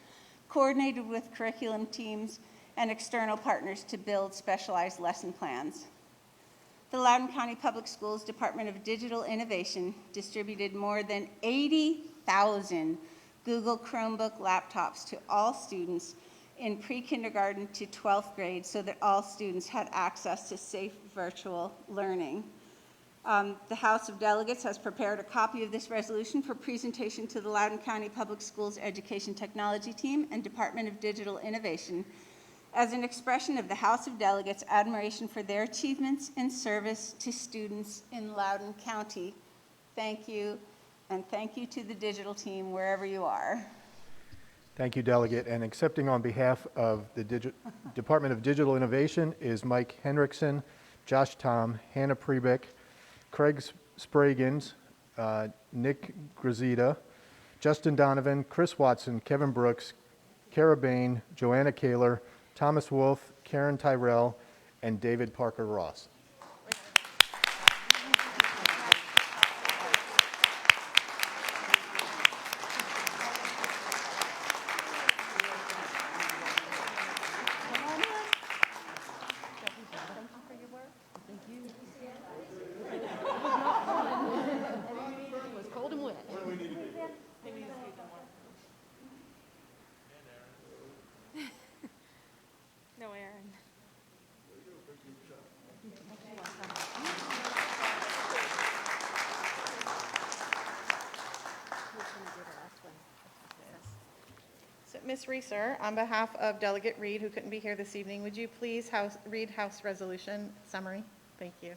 coordinated with curriculum teams and external partners to build specialized lesson plans. The Loudoun County Public Schools Department of Digital Innovation distributed more than 80,000 Google Chromebook laptops to all students in pre-kindergarten to 12th grade so that all students had access to safe virtual learning. The House of Delegates has prepared a copy of this resolution for presentation to the Loudoun County Public Schools Education Technology Team and Department of Digital Innovation as an expression of the House of Delegates' admiration for their achievements in service to students in Loudoun County. Thank you, and thank you to the digital team wherever you are. Thank you, Delegate. And accepting on behalf of the Department of Digital Innovation is Mike Henriksen, Josh Tom, Hannah Prebick, Craig Spragans, Nick Grazita, Justin Donovan, Chris Watson, Kevin Brooks, Kara Bain, Joanna Kaler, Thomas Wolf, Karen Tyrell, and David Parker Ross. It was cold and wet. No, Aaron. So, Ms. Reeser, on behalf of Delegate Reed, who couldn't be here this evening, would you please read House Resolution summary? Thank you.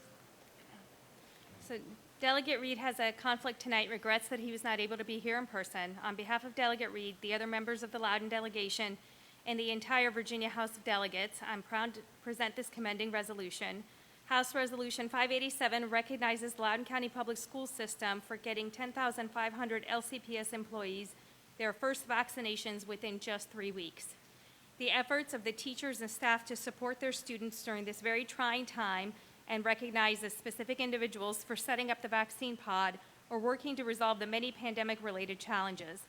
So Delegate Reed has a conflict tonight, regrets that he was not able to be here in person. On behalf of Delegate Reed, the other members of the Loudoun delegation, and the entire Virginia House of Delegates, I'm proud to present this commending resolution. House Resolution 587 recognizes the Loudoun County Public School System for getting 10,500 LCPS employees their first vaccinations within just 3 weeks. The efforts of the teachers and staff to support their students during this very trying time and recognize the specific individuals for setting up the vaccine pod or working to resolve the many pandemic-related challenges.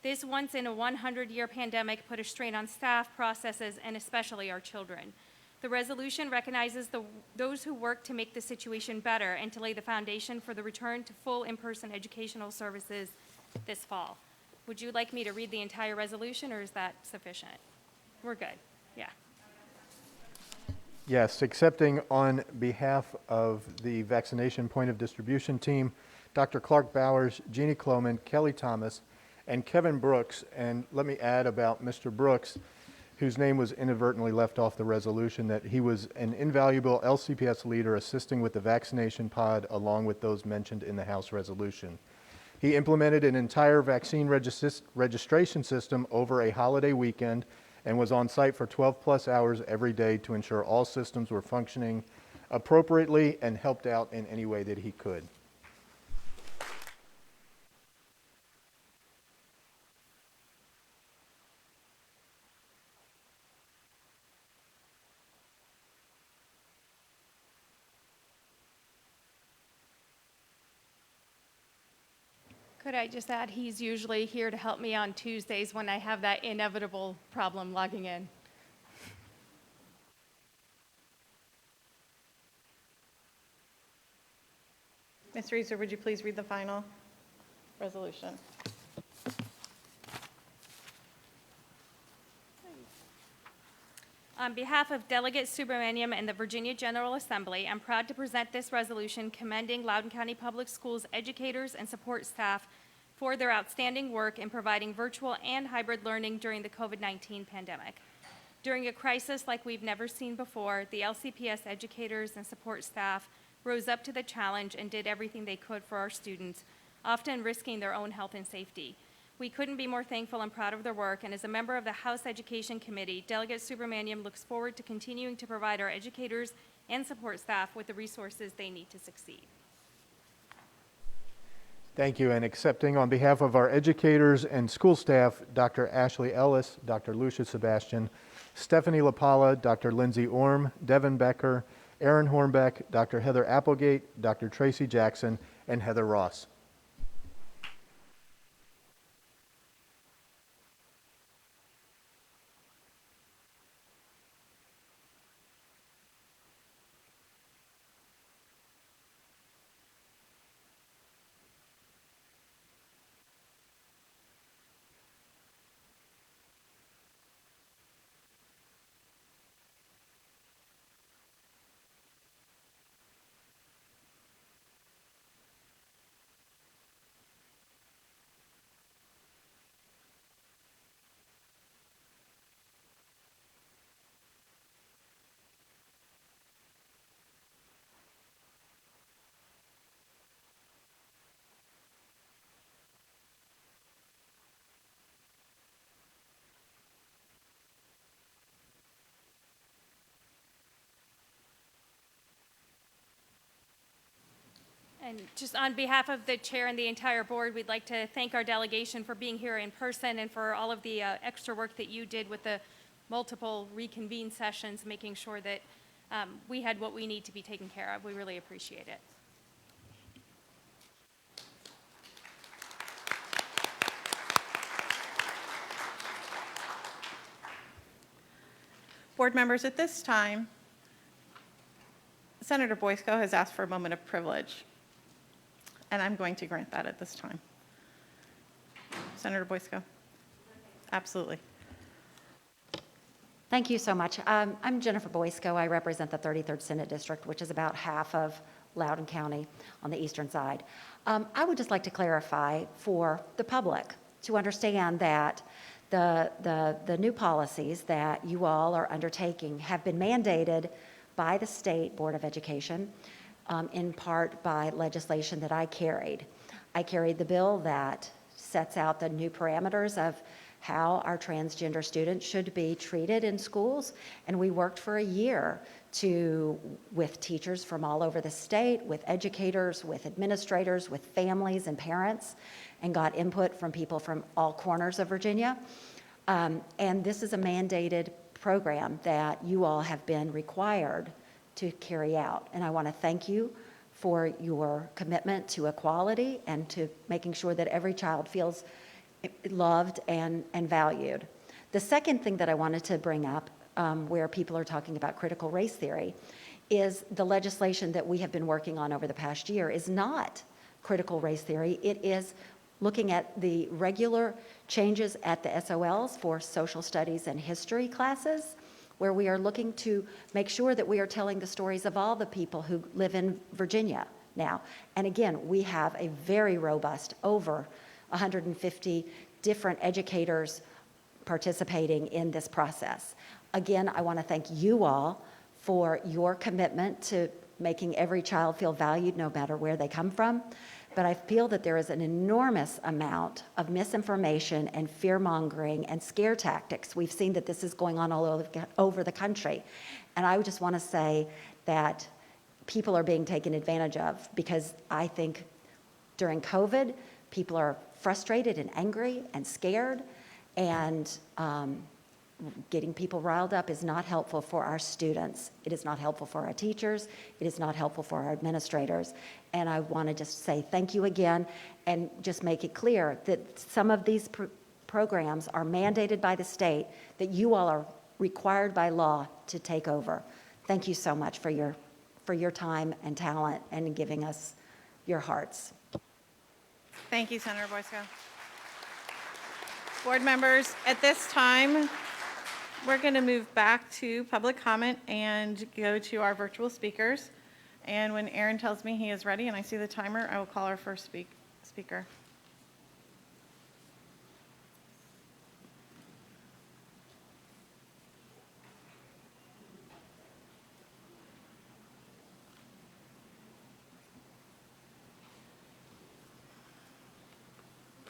This once-in-a-100-year pandemic put a strain on staff, processes, and especially our children. The resolution recognizes those who work to make the situation better and to lay the foundation for the return to full in-person educational services this fall. Would you like me to read the entire resolution, or is that sufficient? We're good. Yeah. Yes, accepting on behalf of the vaccination point of distribution team, Dr. Clark Bowers, Jeannie Cloman, Kelly Thomas, and Kevin Brooks. And let me add about Mr. Brooks, whose name was inadvertently left off the resolution, that he was an invaluable LCPS leader assisting with the vaccination pod along with those mentioned in the House resolution. He implemented an entire vaccine registration system over a holiday weekend and was on site for 12-plus hours every day to ensure all systems were functioning appropriately and helped out in any way that he could. Could I just add, he's usually here to help me on Tuesdays when I have that inevitable problem logging in. Ms. Reeser, would you please read the final resolution? On behalf of Delegate Subramaniam and the Virginia General Assembly, I'm proud to present this resolution commending Loudoun County Public Schools educators and support staff for their outstanding work in providing virtual and hybrid learning during the COVID-19 pandemic. During a crisis like we've never seen before, the LCPS educators and support staff rose up to the challenge and did everything they could for our students, often risking their own health and safety. We couldn't be more thankful and proud of their work, and as a member of the House Education Committee, Delegate Subramaniam looks forward to continuing to provide our educators and support staff with the resources they need to succeed. Thank you, and accepting on behalf of our educators and school staff, Dr. Ashley Ellis, Dr. Lucia Sebastian, Stephanie LaPala, Dr. Lindsay Orm, Devin Becker, Aaron Hornbeck, Dr. Heather Applegate, Dr. Tracy Jackson, and Heather Ross. And just on behalf of the chair and the entire board, we'd like to thank our delegation for being here in person and for all of the extra work that you did with the multiple reconvene sessions, making sure that we had what we need to be taken care of. We really appreciate it. Board members, at this time, Senator Boysko has asked for a moment of privilege, and I'm going to grant that at this time. Senator Boysko? Absolutely. Thank you so much. I'm Jennifer Boysko. I represent the 33rd Senate District, which is about half of Loudoun County on the eastern side. I would just like to clarify for the public to understand that the new policies that you all are undertaking have been mandated by the State Board of Education, in part by legislation that I carried. I carried the bill that sets out the new parameters of how our transgender students should be treated in schools, and we worked for a year with teachers from all over the state, with educators, with administrators, with families and parents, and got input from people from all corners of Virginia. And this is a mandated program that you all have been required to carry out. And I want to thank you for your commitment to equality and to making sure that every child feels loved and valued. The second thing that I wanted to bring up, where people are talking about critical race theory, is the legislation that we have been working on over the past year is not critical race theory. It is looking at the regular changes at the SOLs for social studies and history classes, where we are looking to make sure that we are telling the stories of all the people who live in Virginia now. And again, we have a very robust, over 150 different educators participating in this process. Again, I want to thank you all for your commitment to making every child feel valued no matter where they come from. But I feel that there is an enormous amount of misinformation and fear-mongering and scare tactics. We've seen that this is going on all over the country. And I would just want to say that people are being taken advantage of, because I think during COVID, people are frustrated and angry and scared, and getting people riled up is not helpful for our students. It is not helpful for our teachers. It is not helpful for our administrators. And I want to just say thank you again, and just make it clear that some of these programs are mandated by the state, that you all are required by law to take over. Thank you so much for your time and talent and giving us your hearts. Thank you, Senator Boysko. Board members, at this time, we're going to move back to public comment and go to our virtual speakers. And when Aaron tells me he is ready and I see the timer, I will call our first speaker.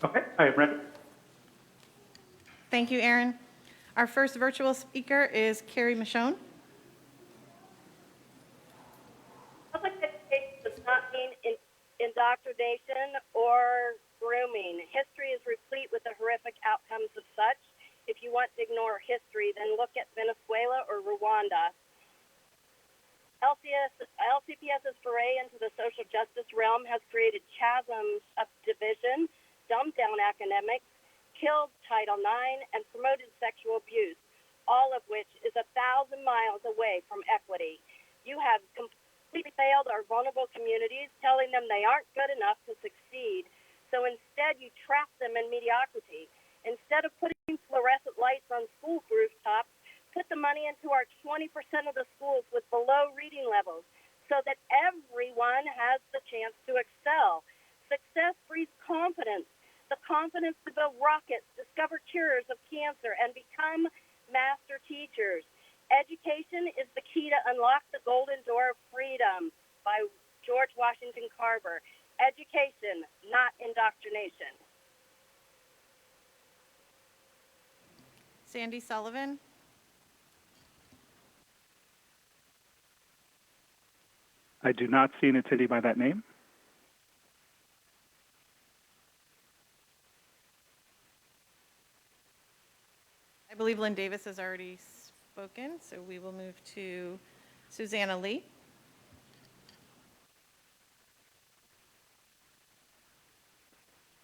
Okay, I am ready. Thank you, Aaron. Our first virtual speaker is Carrie Michonne. Public education does not mean indoctrination or grooming. History is replete with the horrific outcomes of such. If you want to ignore history, then look at Venezuela or Rwanda. LCPS's foray into the social justice realm has created chasms of division, dumbed down academics, killed Title IX, and promoted sexual abuse, all of which is 1,000 miles away from equity. You have completely failed our vulnerable communities, telling them they aren't good enough to succeed. So instead, you trap them in mediocrity. Instead of putting fluorescent lights on school rooftops, put the money into our 20% of the schools with below reading levels so that everyone has the chance to excel. Success breeds confidence. The confidence to build rockets, discover cures of cancer, and become master teachers. Education is the key to unlock the golden door of freedom by George Washington Carver. Education, not indoctrination. Sandy Sullivan. I do not see an attendee by that name. I believe Lynn Davis has already spoken, so we will move to Susanna Lee.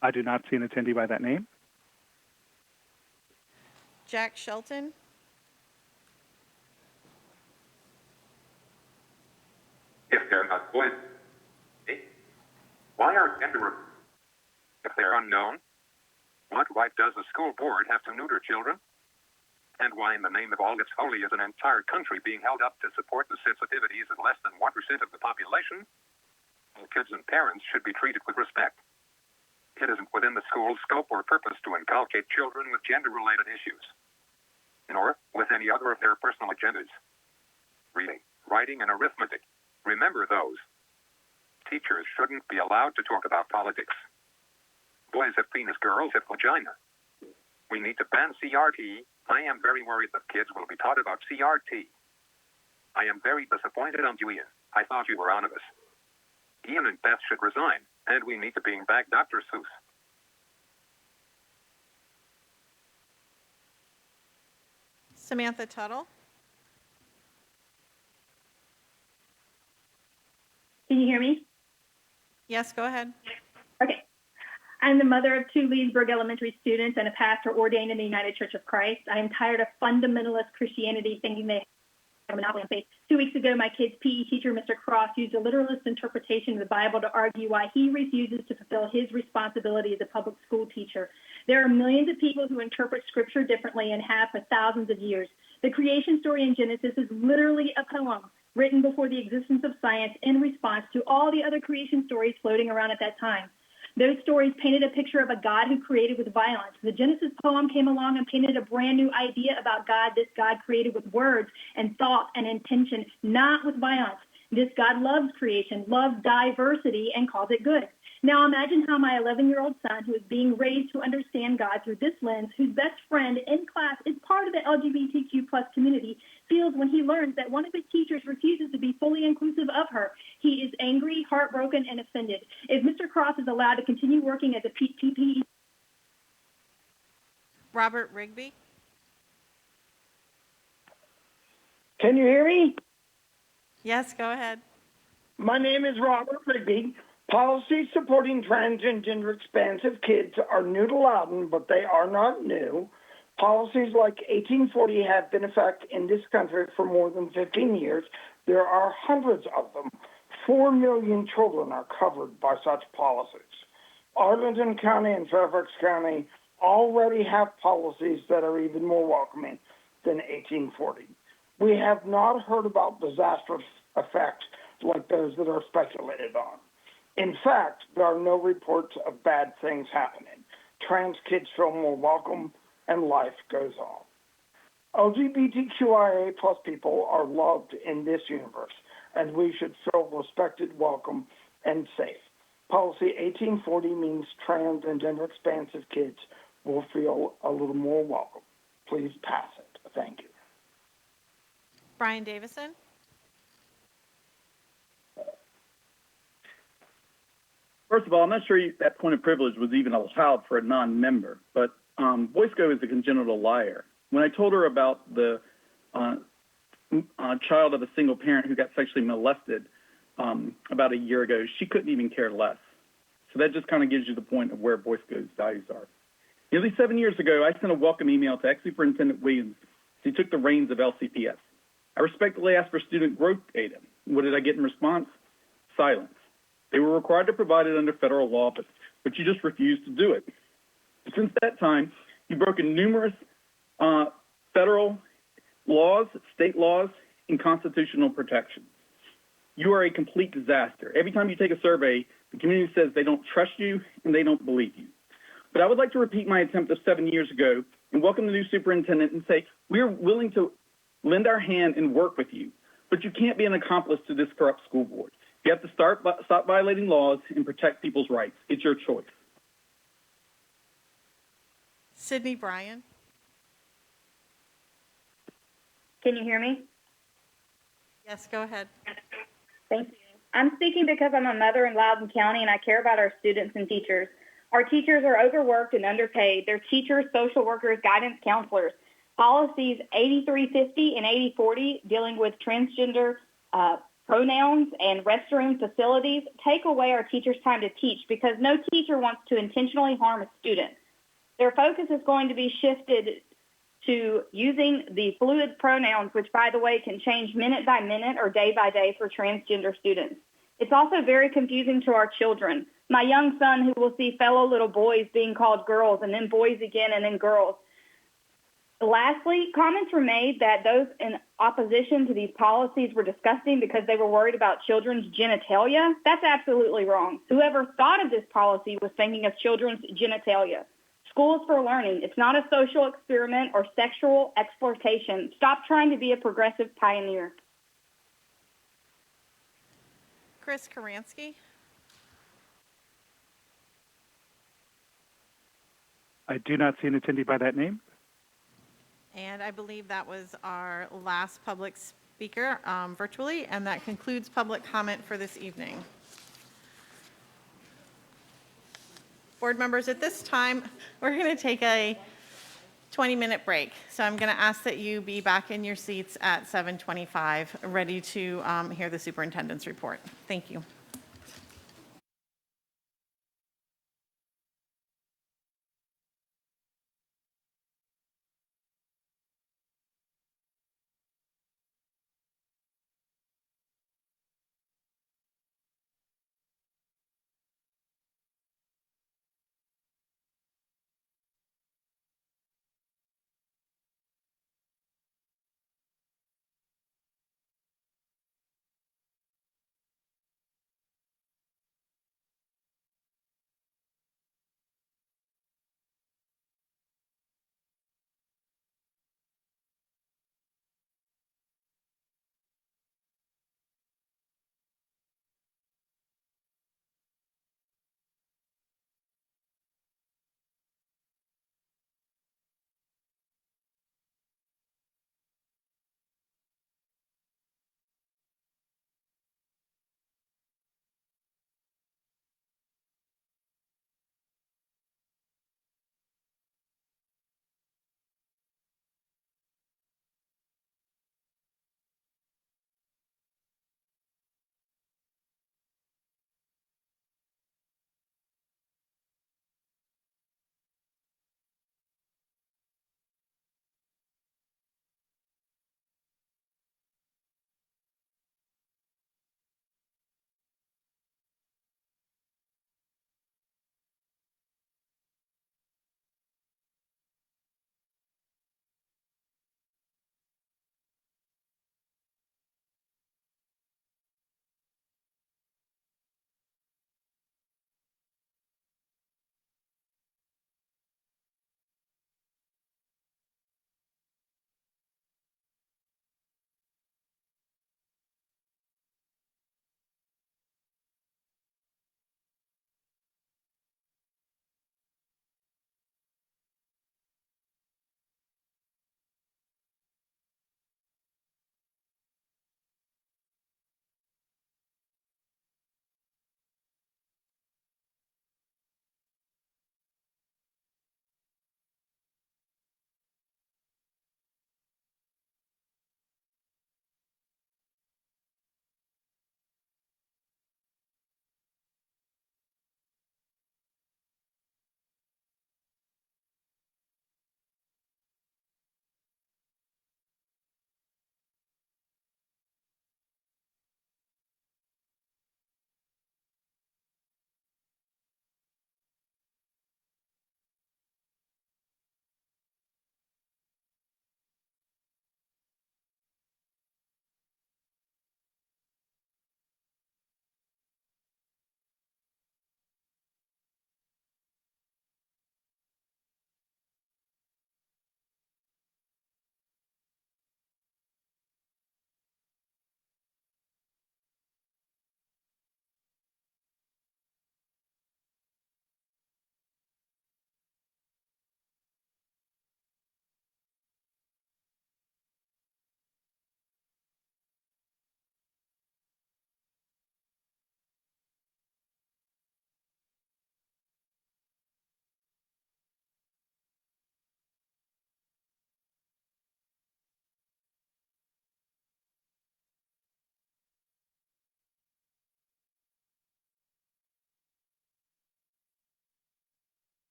I do not see an attendee by that name. Jack Shelton. If they're not boys, why are gender if they're unknown? What right does the school board have to neuter children? And why, in the name of all that's holy, is an entire country being held up to support the sensitivities of less than 1% of the population? All kids and parents should be treated with respect. It isn't within the school's scope or purpose to inculcate children with gender-related issues, nor with any other of their personal agendas. Reading, writing, and arithmetic. Remember those. Teachers shouldn't be allowed to talk about politics. Boys have penis, girls have vagina. We need to ban CRT. I am very worried that kids will be taught about CRT. I am very disappointed on you, Ian. I thought you were honest. Ian and Beth should resign, and we need to bring back Dr. Seuss. Samantha Tuttle. Can you hear me? Yes, go ahead. Okay. I'm the mother of 2 Leesburg Elementary students and a pastor ordained in the United Church of Christ. I am tired of fundamentalist Christianity thinking they have a monopoly on faith. 2 weeks ago, my kid's PE teacher, Mr. Cross, used a literalist interpretation of the Bible to argue why he refuses to fulfill his responsibility as a public school teacher. There are millions of people who interpret Scripture differently and have for thousands of years. The creation story in Genesis is literally a poem written before the existence of science in response to all the other creation stories floating around at that time. Those stories painted a picture of a God who created with violence. The Genesis poem came along and painted a brand new idea about God, this God created with words and thought and intention, not with violence. This God loves creation, loves diversity, and calls it good. Now imagine how my 11-year-old son, who is being raised to understand God through this lens, whose best friend in class is part of the LGBTQ plus community, feels when he learns that one of his teachers refuses to be fully inclusive of her. He is angry, heartbroken, and offended. If Mr. Cross is allowed to continue working as a PPE. Robert Rigby? Can you hear me? Yes, go ahead. My name is Robert Rigby. Policies supporting trans and gender expansive kids are new to Loudoun, but they are not new. Policies like 1840 have been in effect in this country for more than 15 years. There are hundreds of them. 4 million children are covered by such policies. Arlington County and Fairfax County already have policies that are even more welcoming than 1840. We have not heard about disastrous effects like those that are speculated on. In fact, there are no reports of bad things happening. Trans kids feel more welcome and life goes on. LGBTQIA plus people are loved in this universe, and we should feel respected, welcome, and safe. Policy 1840 means trans and gender expansive kids will feel a little more welcome. Please pass it. Thank you. Brian Davison? First of all, I'm not sure that point of privilege was even allowed for a non-member, but Boysko is a congenital liar. When I told her about the child of a single parent who got sexually molested about a year ago, she couldn't even care less. So that just kind of gives you the point of where Boysko's values are. Nearly 7 years ago, I sent a welcome email to ex-Superintendent Williams as he took the reins of LCPS. I respectfully asked for student growth data. What did I get in response? Silence. They were required to provide it under federal law, but you just refused to do it. Since that time, you've broken numerous federal laws, state laws, and constitutional protections. You are a complete disaster. Every time you take a survey, the community says they don't trust you and they don't believe you. But I would like to repeat my attempt of 7 years ago and welcome the new superintendent and say, we are willing to lend our hand and work with you, but you can't be an accomplice to this corrupt school board. You have to stop violating laws and protect people's rights. It's your choice. Sydney Bryan? Can you hear me? Yes, go ahead. Thank you. I'm speaking because I'm a mother in Loudoun County and I care about our students and teachers. Our teachers are overworked and underpaid. They're teachers, social workers, guidance counselors. Policies 8350 and 8040 dealing with transgender pronouns and restroom facilities take away our teachers' time to teach because no teacher wants to intentionally harm a student. Their focus is going to be shifted to using the fluid pronouns, which, by the way, can change minute by minute or day by day for transgender students. It's also very confusing to our children. My young son, who will see fellow little boys being called girls and then boys again and then girls. Lastly, comments were made that those in opposition to these policies were disgusting because they were worried about children's genitalia. That's absolutely wrong. Whoever thought of this policy was thinking of children's genitalia. School is for learning. It's not a social experiment or sexual exploitation. Stop trying to be a progressive pioneer. Chris Karansky? I do not see an attendee by that name. And I believe that was our last public speaker virtually, and that concludes public comment for this evening. Board members, at this time, we're going to take a 20-minute break. So I'm going to ask that you be back in your seats at 7:25, ready to hear the superintendent's report. Thank you.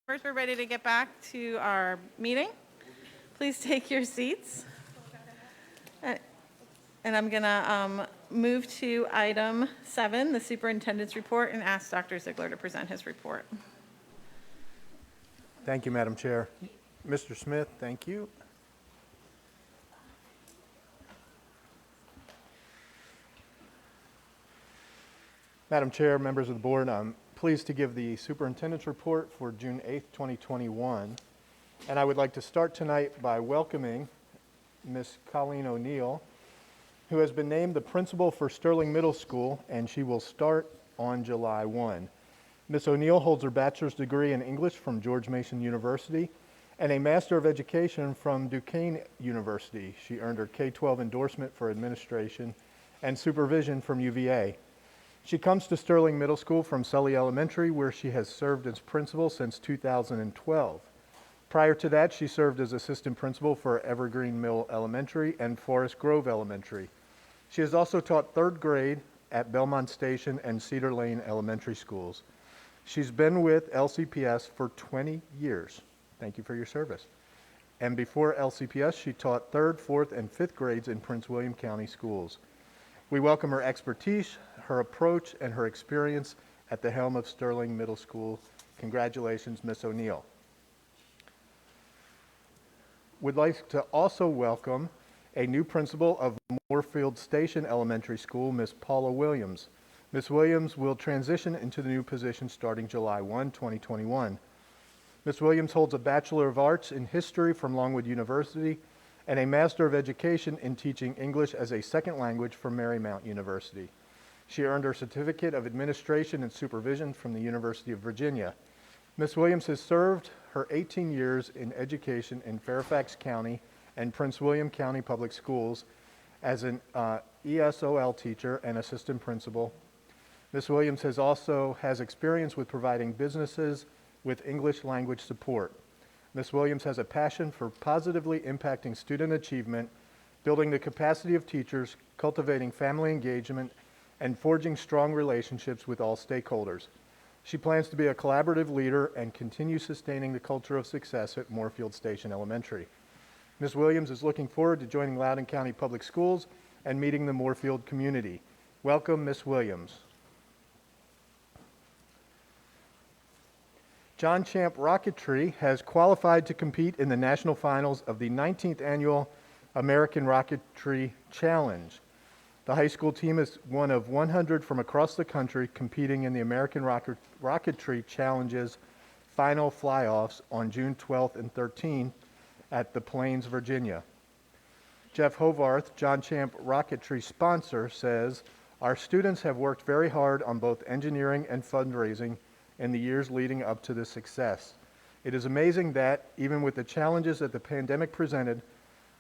First, we're ready to get back to our meeting. Please take your seats. And I'm going to move to item 7, the superintendent's report, and ask Dr. Ziegler to present his report. Thank you, Madam Chair. Mr. Smith, thank you. Madam Chair, members of the board, I'm pleased to give the superintendent's report for June 8th, 2021. And I would like to start tonight by welcoming Ms. Colleen O'Neill, who has been named the principal for Sterling Middle School, and she will start on July 1. Ms. O'Neill holds her bachelor's degree in English from George Mason University and a Master of Education from Duquesne University. She earned her K-12 endorsement for administration and supervision from UVA. She comes to Sterling Middle School from Sully Elementary, where she has served as principal since 2012. Prior to that, she served as assistant principal for Evergreen Mill Elementary and Forest Grove Elementary. She has also taught 3rd grade at Belmont Station and Cedar Lane Elementary Schools. She's been with LCPS for 20 years. Thank you for your service. And before LCPS, she taught 3rd, 4th, and 5th grades in Prince William County Schools. We welcome her expertise, her approach, and her experience at the helm of Sterling Middle School. Congratulations, Ms. O'Neill. Would like to also welcome a new principal of Moorfield Station Elementary School, Ms. Paula Williams. Ms. Williams will transition into the new position starting July 1, 2021. Ms. Williams holds a Bachelor of Arts in History from Longwood University and a Master of Education in Teaching English as a Second Language from Marymount University. She earned her Certificate of Administration and Supervision from the University of Virginia. Ms. Williams has served her 18 years in education in Fairfax County and Prince William County Public Schools as an ESOL teacher and assistant principal. Ms. Williams has experience with providing businesses with English language support. Ms. Williams has a passion for positively impacting student achievement, building the capacity of teachers, cultivating family engagement, and forging strong relationships with all stakeholders. She plans to be a collaborative leader and continue sustaining the culture of success at Moorfield Station Elementary. Ms. Williams is looking forward to joining Loudoun County Public Schools and meeting the Moorfield community. Welcome, Ms. Williams. John Champ Rocketry has qualified to compete in the national finals of the 19th Annual American Rocketry Challenge. The high school team is one of 100 from across the country competing in the American Rocketry Challenge's final fly-offs on June 12th and 13th at the Plains, Virginia. Jeff Hovarth, John Champ Rocketry sponsor, says, "Our students have worked very hard on both engineering and fundraising in the years leading up to this success. It is amazing that, even with the challenges that the pandemic presented,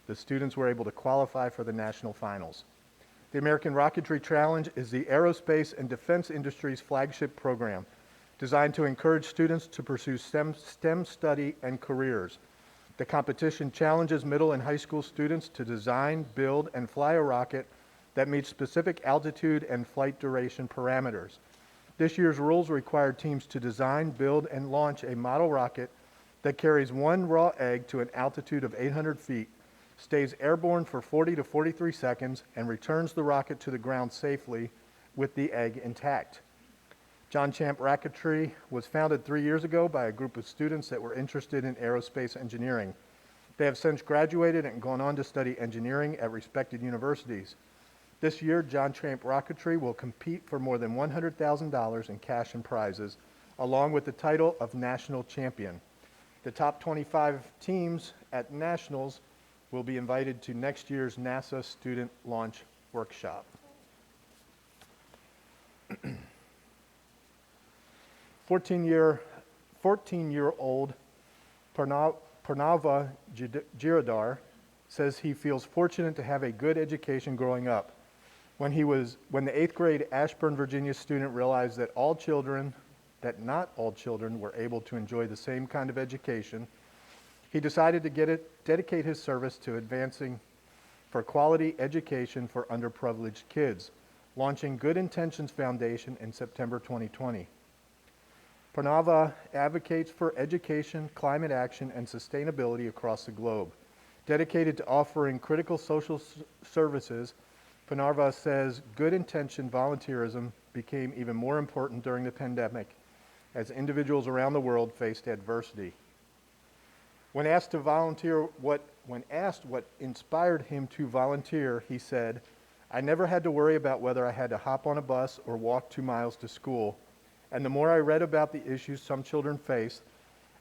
the students were able to qualify for the national finals." The American Rocketry Challenge is the aerospace and defense industry's flagship program, designed to encourage students to pursue STEM study and careers. The competition challenges middle and high school students to design, build, and fly a rocket that meets specific altitude and flight duration parameters. This year's rules require teams to design, build, and launch a model rocket that carries one raw egg to an altitude of 800 feet, stays airborne for 40 to 43 seconds, and returns the rocket to the ground safely with the egg intact. John Champ Rocketry was founded 3 years ago by a group of students that were interested in aerospace engineering. They have since graduated and gone on to study engineering at respected universities. This year, John Champ Rocketry will compete for more than $100,000 in cash and prizes, along with the title of National Champion. The top 25 teams at Nationals will be invited to next year's NASA Student Launch Workshop. 14-year-old Pranava Giradhar says he feels fortunate to have a good education growing up. When the 8th grade Ashburn, Virginia student realized that not all children were able to enjoy the same kind of education, he decided to dedicate his service to advancing for quality education for underprivileged kids, launching Good Intentions Foundation in September 2020. Panava advocates for education, climate action, and sustainability across the globe. Dedicated to offering critical social services, Panava says good-intentioned volunteerism became even more important during the pandemic as individuals around the world faced adversity. When asked what inspired him to volunteer, he said, "I never had to worry about whether I had to hop on a bus or walk 2 miles to school. And the more I read about the issues some children face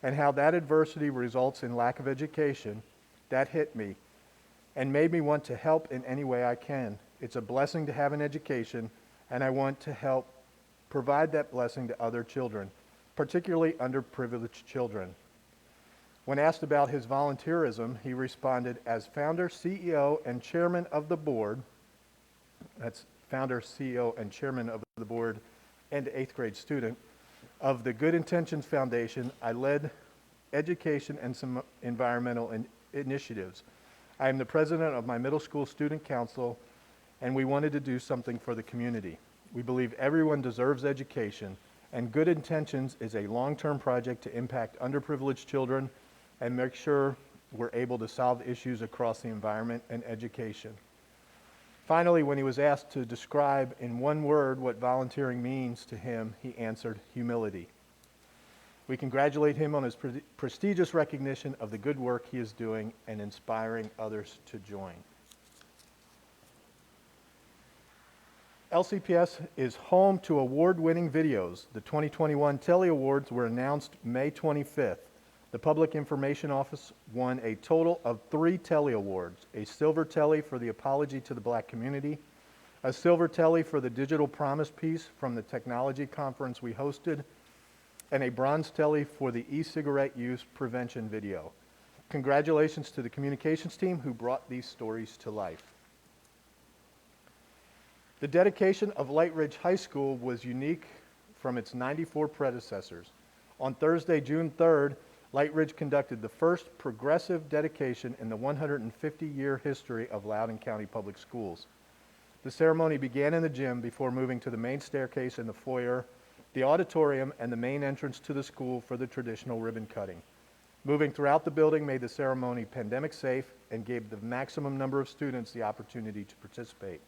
and how that adversity results in lack of education, that hit me and made me want to help in any way I can. It's a blessing to have an education, and I want to help provide that blessing to other children, particularly underprivileged children." When asked about his volunteerism, he responded, "As founder, CEO, and chairman of the board," that's founder, CEO, and chairman of the board, and 8th grade student, of the Good Intentions Foundation, I led education and some environmental initiatives. I am the president of my middle school student council, and we wanted to do something for the community. We believe everyone deserves education, and Good Intentions is a long-term project to impact underprivileged children and make sure we're able to solve issues across the environment and education. Finally, when he was asked to describe in one word what volunteering means to him, he answered humility. We congratulate him on his prestigious recognition of the good work he is doing and inspiring others to join. LCPS is home to award-winning videos. The 2021 Telly Awards were announced May 25th. The Public Information Office won a total of 3 Telly Awards: a Silver Telly for the Apology to the Black Community, a Silver Telly for the Digital Promise piece from the technology conference we hosted, and a Bronze Telly for the e-cigarette use prevention video. Congratulations to the communications team who brought these stories to life. The dedication of Light Ridge High School was unique from its 94 predecessors. On Thursday, June 3rd, Light Ridge conducted the first progressive dedication in the 150-year history of Loudoun County Public Schools. The ceremony began in the gym before moving to the main staircase in the foyer, the auditorium, and the main entrance to the school for the traditional ribbon cutting. Moving throughout the building made the ceremony pandemic safe and gave the maximum number of students the opportunity to participate.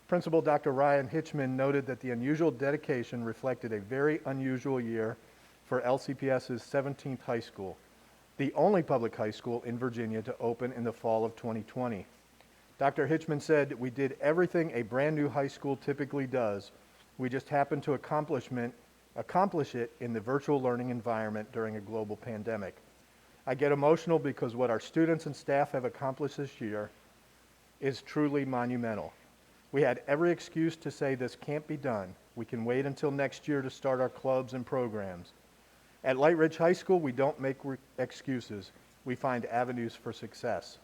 Principal Dr. Ryan Hitchman noted that the unusual dedication reflected a very unusual year for LCPS's 17th high school, the only public high school in Virginia to open in the fall of 2020. Dr. Hitchman said, "We did everything a brand new high school typically does. We just happened to accomplish it in the virtual learning environment during a global pandemic. I get emotional because what our students and staff have accomplished this year is truly monumental. We had every excuse to say this can't be done. We can wait until next year to start our clubs and programs. At Light Ridge High School, we don't make excuses. We find avenues for success."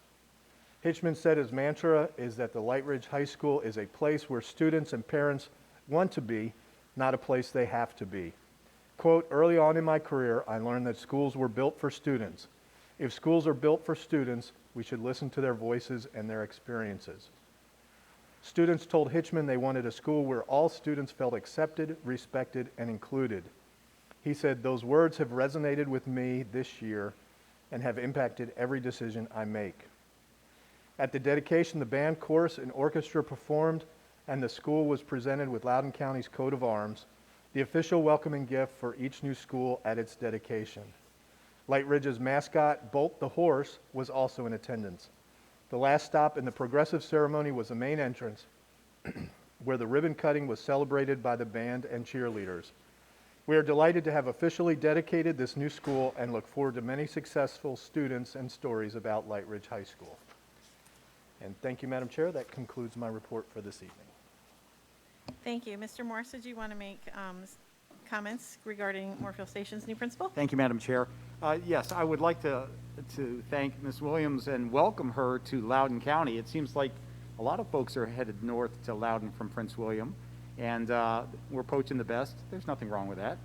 Hitchman said his mantra is that the Light Ridge High School is a place where students and parents want to be, not a place they have to be. Quote, "Early on in my career, I learned that schools were built for students. If schools are built for students, we should listen to their voices and their experiences." Students told Hitchman they wanted a school where all students felt accepted, respected, and included. He said, "Those words have resonated with me this year and have impacted every decision I make." At the dedication, the band, chorus, and orchestra performed, and the school was presented with Loudoun County's coat of arms, the official welcoming gift for each new school at its dedication. Light Ridge's mascot, Bolt the horse, was also in attendance. The last stop in the progressive ceremony was the main entrance, where the ribbon cutting was celebrated by the band and cheerleaders. We are delighted to have officially dedicated this new school and look forward to many successful students and stories about Light Ridge High School. And thank you, Madam Chair. That concludes my report for this evening. Thank you. Mr. Morris, did you want to make comments regarding Moorfield Station's new principal? Thank you, Madam Chair. Yes, I would like to thank Ms. Williams and welcome her to Loudoun County. It seems like a lot of folks are headed north to Loudoun from Prince William, and we're poaching the best. There's nothing wrong with that.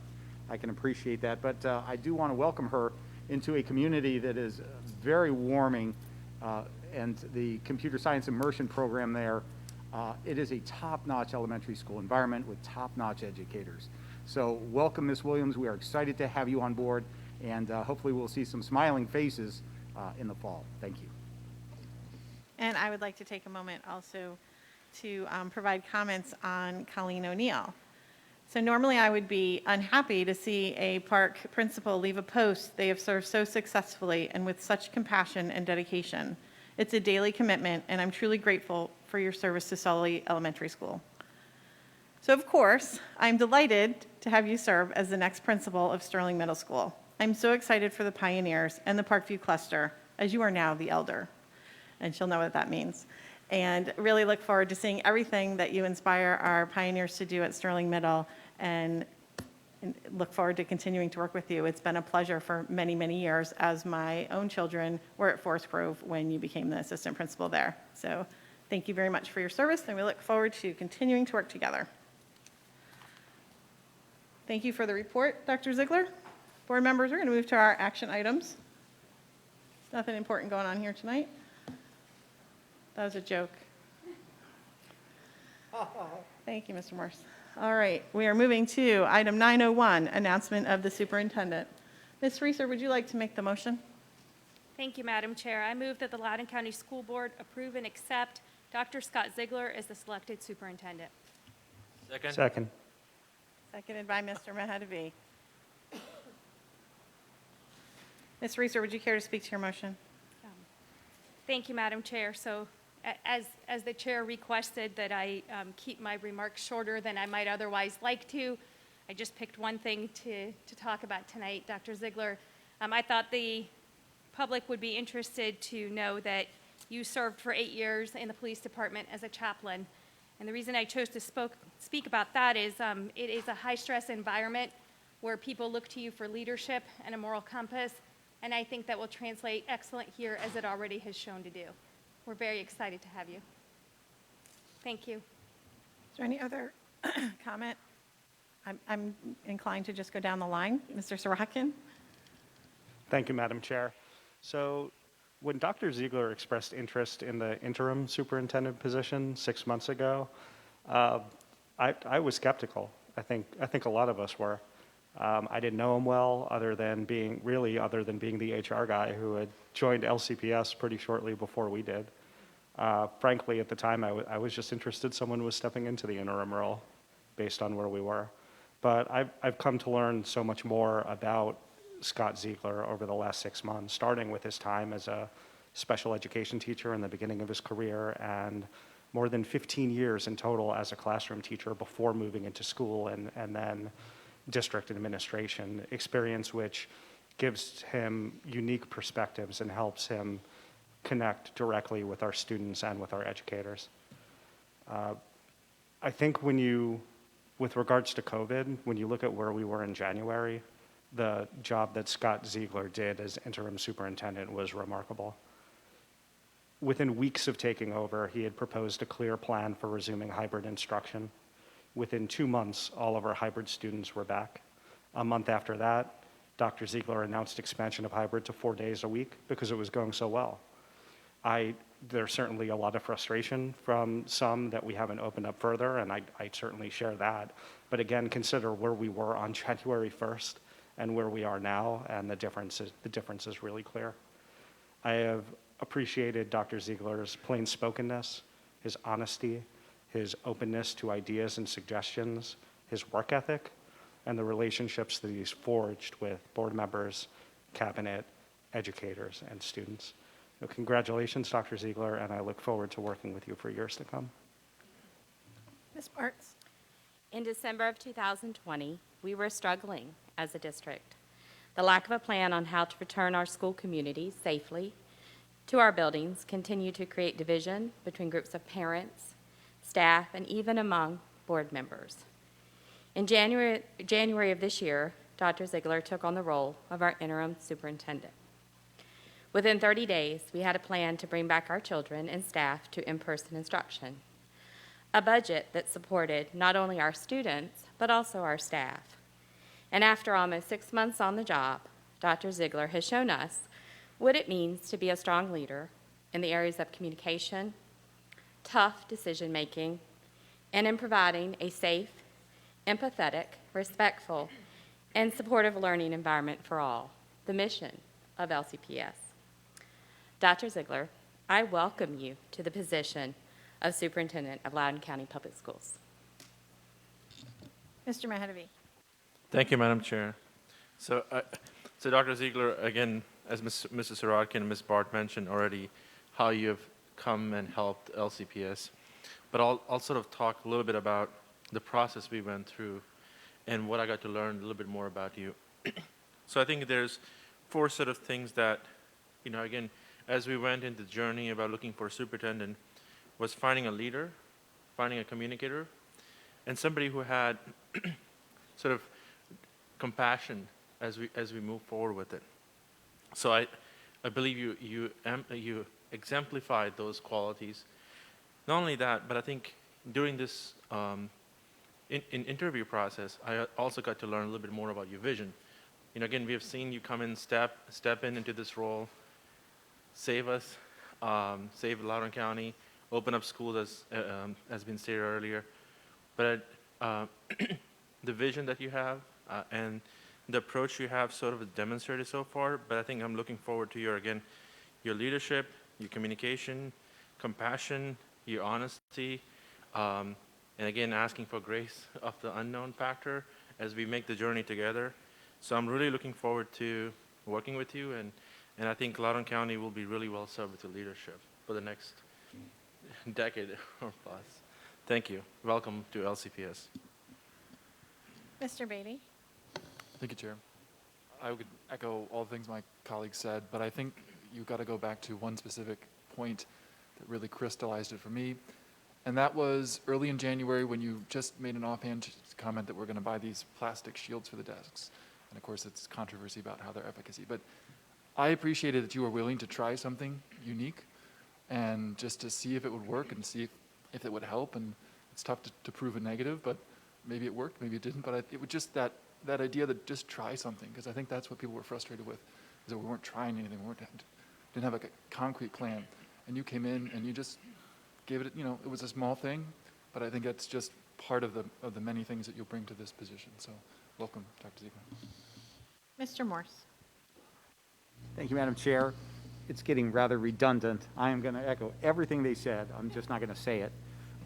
I can appreciate that, but I do want to welcome her into a community that is very warming, and the computer science immersion program there, it is a top-notch elementary school environment with top-notch educators. So welcome, Ms. Williams. We are excited to have you on board, and hopefully we'll see some smiling faces in the fall. Thank you. And I would like to take a moment also to provide comments on Colleen O'Neill. So normally I would be unhappy to see a park principal leave a post they have served so successfully and with such compassion and dedication. It's a daily commitment, and I'm truly grateful for your service to Sully Elementary School. So of course, I'm delighted to have you serve as the next principal of Sterling Middle School. I'm so excited for the Pioneers and the Parkview cluster, as you are now the elder. And she'll know what that means. And really look forward to seeing everything that you inspire our pioneers to do at Sterling Middle, and look forward to continuing to work with you. It's been a pleasure for many, many years, as my own children were at Forest Grove when you became the assistant principal there. So thank you very much for your service, and we look forward to continuing to work together. Thank you for the report, Dr. Ziegler. Board members, we're going to move to our action items. There's nothing important going on here tonight. That was a joke. Thank you, Mr. Morse. All right, we are moving to item 901, announcement of the superintendent. Ms. Reeser, would you like to make the motion? Thank you, Madam Chair. I move that the Loudoun County School Board approve and accept Dr. Scott Ziegler as the selected superintendent. Second. Seconded by Mr. Mahadavi. Ms. Reeser, would you care to speak to your motion? Thank you, Madam Chair. So as the chair requested that I keep my remarks shorter than I might otherwise like to, I just picked one thing to talk about tonight. Dr. Ziegler, I thought the public would be interested to know that you served for 8 years in the police department as a chaplain. And the reason I chose to speak about that is it is a high-stress environment where people look to you for leadership and a moral compass, and I think that will translate excellent here, as it already has shown to do. We're very excited to have you. Thank you. Is there any other comment? I'm inclined to just go down the line. Mr. Sorokin? Thank you, Madam Chair. So when Dr. Ziegler expressed interest in the interim superintendent position 6 months ago, I was skeptical. I think a lot of us were. I didn't know him well, other than being the HR guy who had joined LCPS pretty shortly before we did. Frankly, at the time, I was just interested someone was stepping into the interim role based on where we were. But I've come to learn so much more about Scott Ziegler over the last 6 months, starting with his time as a special education teacher in the beginning of his career, and more than 15 years in total as a classroom teacher before moving into school and then district administration experience, which gives him unique perspectives and helps him connect directly with our students and with our educators. I think with regards to COVID, when you look at where we were in January, the job that Scott Ziegler did as interim superintendent was remarkable. Within weeks of taking over, he had proposed a clear plan for resuming hybrid instruction. Within 2 months, all of our hybrid students were back. A month after that, Dr. Ziegler announced expansion of hybrid to 4 days a week because it was going so well. There's certainly a lot of frustration from some that we haven't opened up further, and I certainly share that. But again, consider where we were on January 1st and where we are now, and the difference is really clear. I have appreciated Dr. Ziegler's plain-spokenness, his honesty, his openness to ideas and suggestions, his work ethic, and the relationships that he's forged with board members, cabinet, educators, and students. So congratulations, Dr. Ziegler, and I look forward to working with you for years to come. Ms. Parks? In December of 2020, we were struggling as a district. The lack of a plan on how to return our school community safely to our buildings continued to create division between groups of parents, staff, and even among board members. In January of this year, Dr. Ziegler took on the role of our interim superintendent. Within 30 days, we had a plan to bring back our children and staff to in-person instruction, a budget that supported not only our students, but also our staff. And after almost 6 months on the job, Dr. Ziegler has shown us what it means to be a strong leader in the areas of communication, tough decision-making, and in providing a safe, empathetic, respectful, and supportive learning environment for all, the mission of LCPS. Dr. Ziegler, I welcome you to the position of Superintendent of Loudoun County Public Schools. Mr. Mahadevi. Thank you, Madam Chair. So Dr. Ziegler, again, as Mrs. Sirodkin and Ms. Bart mentioned already, how you have come and helped LCPS. But I'll sort of talk a little bit about the process we went through and what I got to learn a little bit more about you. So I think there's 4 sort of things that, again, as we went into the journey about looking for a superintendent, was finding a leader, finding a communicator, and somebody who had sort of compassion as we move forward with it. So I believe you exemplified those qualities. Not only that, but I think during this in interview process, I also got to learn a little bit more about your vision. Again, we have seen you come in, step into this role, save us, save Loudoun County, open up schools as has been stated earlier. But the vision that you have and the approach you have sort of demonstrated so far, but I think I'm looking forward to your leadership, your communication, compassion, your honesty, and again, asking for grace of the unknown factor as we make the journey together. So I'm really looking forward to working with you, and I think Loudoun County will be really well served with your leadership for the next decade or plus. Thank you. Welcome to LCPS. Mr. Beatty. Thank you, Chair. I would echo all the things my colleagues said, but I think you've got to go back to one specific point that really crystallized it for me, and that was early in January when you just made an offhand comment that we're going to buy these plastic shields for the desks. And of course, it's controversy about how their efficacy. But I appreciated that you were willing to try something unique and just to see if it would work and see if it would help. And it's tough to prove a negative, but maybe it worked, maybe it didn't. But it was just that idea that just try something, because I think that's what people were frustrated with, is that we weren't trying anything, didn't have a concrete plan. And you came in and you just gave it, it was a small thing, but I think it's just part of the many things that you'll bring to this position. So welcome, Dr. Ziegler. Mr. Morse. Thank you, Madam Chair. It's getting rather redundant. I am going to echo everything they said. I'm just not going to say it.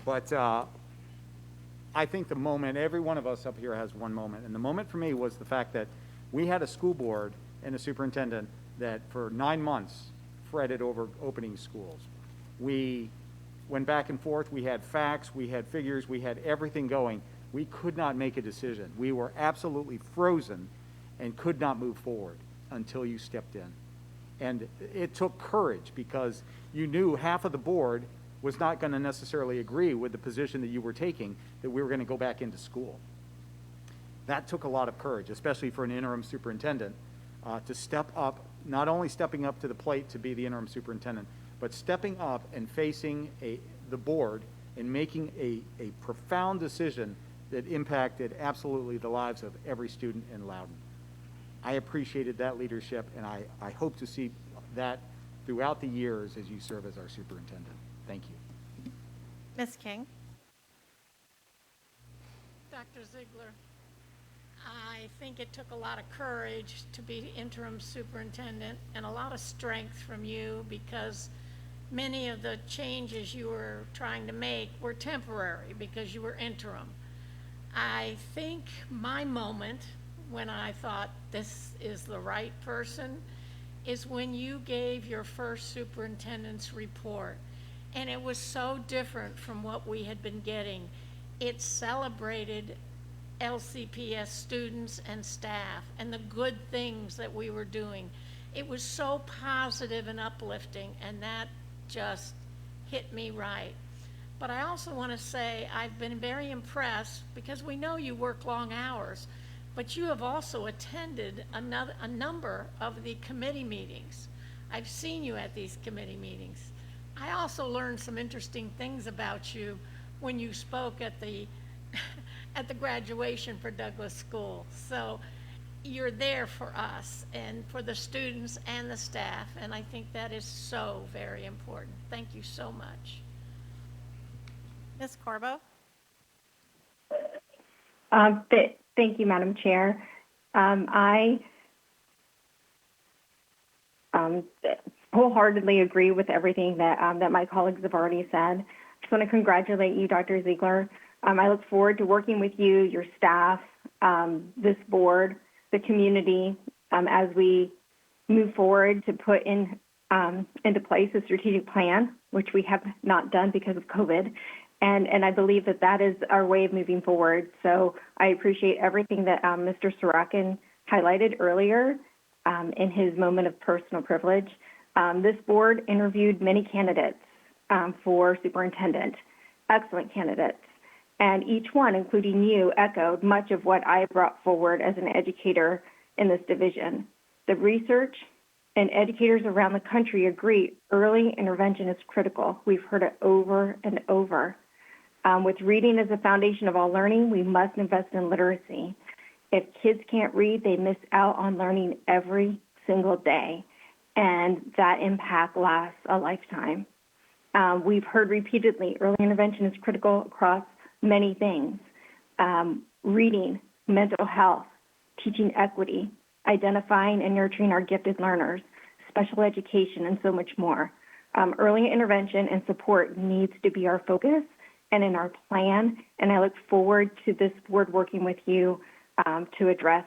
But I think the moment, every one of us up here has one moment. And the moment for me was the fact that we had a school board and a superintendent that for 9 months fretted over opening schools. We went back and forth. We had facts, we had figures, we had everything going. We could not make a decision. We were absolutely frozen and could not move forward until you stepped in. And it took courage, because you knew half of the board was not going to necessarily agree with the position that you were taking, that we were going to go back into school. That took a lot of courage, especially for an interim superintendent, to step up, not only stepping up to the plate to be the interim superintendent, but stepping up and facing the board and making a profound decision that impacted absolutely the lives of every student in Loudoun. I appreciated that leadership, and I hope to see that throughout the years as you serve as our superintendent. Thank you. Ms. King. Dr. Ziegler, I think it took a lot of courage to be interim superintendent and a lot of strength from you, because many of the changes you were trying to make were temporary because you were interim. I think my moment when I thought this is the right person is when you gave your first superintendent's report. And it was so different from what we had been getting. It celebrated LCPS students and staff and the good things that we were doing. It was so positive and uplifting, and that just hit me right. But I also want to say I've been very impressed, because we know you work long hours, but you have also attended a number of the committee meetings. I've seen you at these committee meetings. I also learned some interesting things about you when you spoke at the at the graduation for Douglas School. So you're there for us and for the students and the staff, and I think that is so very important. Thank you so much. Ms. Corbo. Thank you, Madam Chair. I wholeheartedly agree with everything that my colleagues have already said. I just want to congratulate you, Dr. Ziegler. I look forward to working with you, your staff, this board, the community, as we move forward to put into place a strategic plan, which we have not done because of COVID. And I believe that is our way of moving forward. So I appreciate everything that Mr. Sorokin highlighted earlier in his moment of personal privilege. This board interviewed many candidates for superintendent, excellent candidates. And each one, including you, echoed much of what I brought forward as an educator in this division. The research and educators around the country agree early intervention is critical. We've heard it over and over. With reading as the foundation of all learning, we must invest in literacy. If kids can't read, they miss out on learning every single day, and that impact lasts a lifetime. We've heard repeatedly early intervention is critical across many things: reading, mental health, teaching equity, identifying and nurturing our gifted learners, special education, and so much more. Early intervention and support needs to be our focus and in our plan, and I look forward to this board working with you to address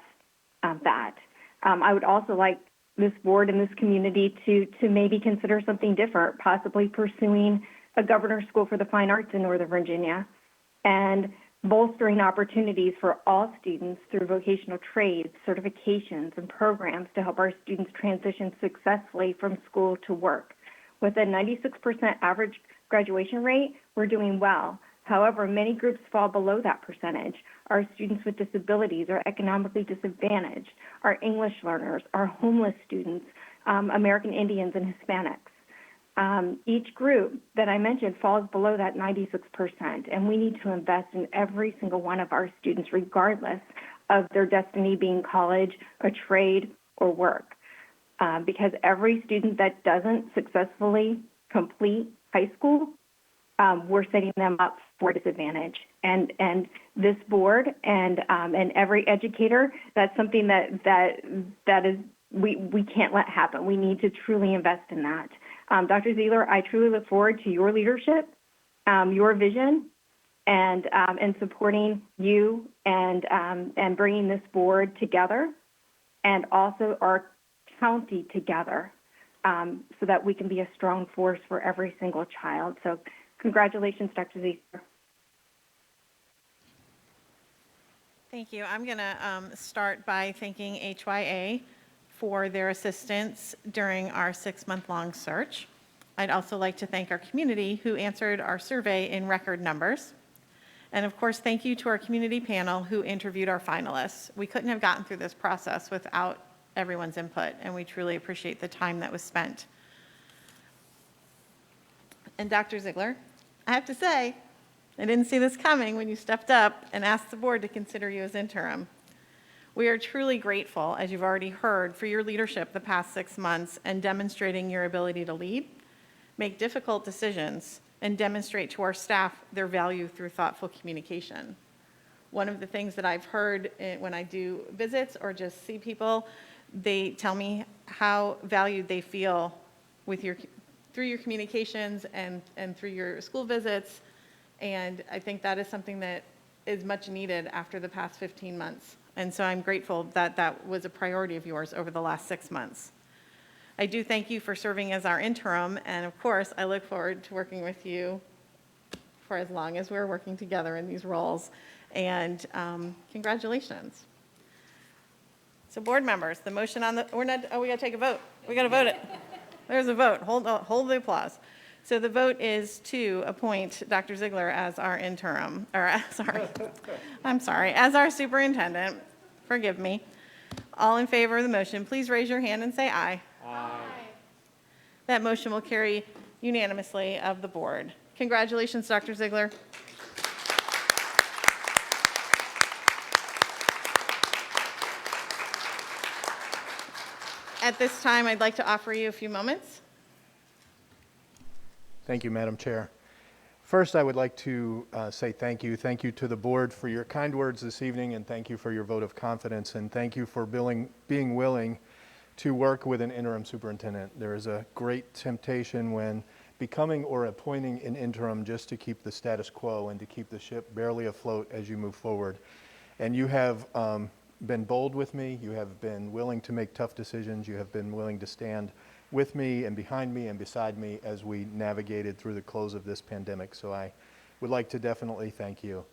that. I would also like this board and this community to maybe consider something different, possibly pursuing a governor's school for the fine arts in Northern Virginia, and bolstering opportunities for all students through vocational trades, certifications, and programs to help our students transition successfully from school to work. With a 96% average graduation rate, we're doing well. However, many groups fall below that percentage. Our students with disabilities are economically disadvantaged, our English learners, our homeless students, American Indians, and Hispanics. Each group that I mentioned falls below that 96%, and we need to invest in every single one of our students, regardless of their destiny being college, a trade, or work. Because every student that doesn't successfully complete high school, we're setting them up for disadvantage. And this board and every educator, that's something that is we can't let happen. We need to truly invest in that. Dr. Ziegler, I truly look forward to your leadership, your vision, and supporting you and bringing this board together, and also our county together, so that we can be a strong force for every single child. So congratulations, Dr. Ziegler. Thank you. I'm going to start by thanking HYA for their assistance during our 6-month-long search. I'd also like to thank our community who answered our survey in record numbers. And of course, thank you to our community panel who interviewed our finalists. We couldn't have gotten through this process without everyone's input, and we truly appreciate the time that was spent. And Dr. Ziegler, I have to say, I didn't see this coming when you stepped up and asked the board to consider you as interim. We are truly grateful, as you've already heard, for your leadership the past 6 months and demonstrating your ability to lead, make difficult decisions, and demonstrate to our staff their value through thoughtful communication. One of the things that I've heard when I do visits or just see people, they tell me how valued they feel with through your communications and through your school visits. And I think that is something that is much needed after the past 15 months. And so I'm grateful that that was a priority of yours over the last 6 months. I do thank you for serving as our interim. And of course, I look forward to working with you for as long as we're working together in these roles. And congratulations. So board members, the motion on the, we got to take a vote. We got to vote it. There's a vote. Hold the applause. So the vote is to appoint Dr. Ziegler as our interim, or as our superintendent. Forgive me. All in favor of the motion, please raise your hand and say aye. Aye. That motion will carry unanimously of the board. Congratulations, Dr. Ziegler. At this time, I'd like to offer you a few moments. Thank you, Madam Chair. First, I would like to say thank you. Thank you to the board for your kind words this evening, and thank you for your vote of confidence, and thank you for being willing to work with an interim superintendent. There is a great temptation when becoming or appointing an interim just to keep the status quo and to keep the ship barely afloat as you move forward. And you have been bold with me. You have been willing to make tough decisions. You have been willing to stand with me and behind me and beside me as we navigated through the close of this pandemic. So I would like to definitely thank you.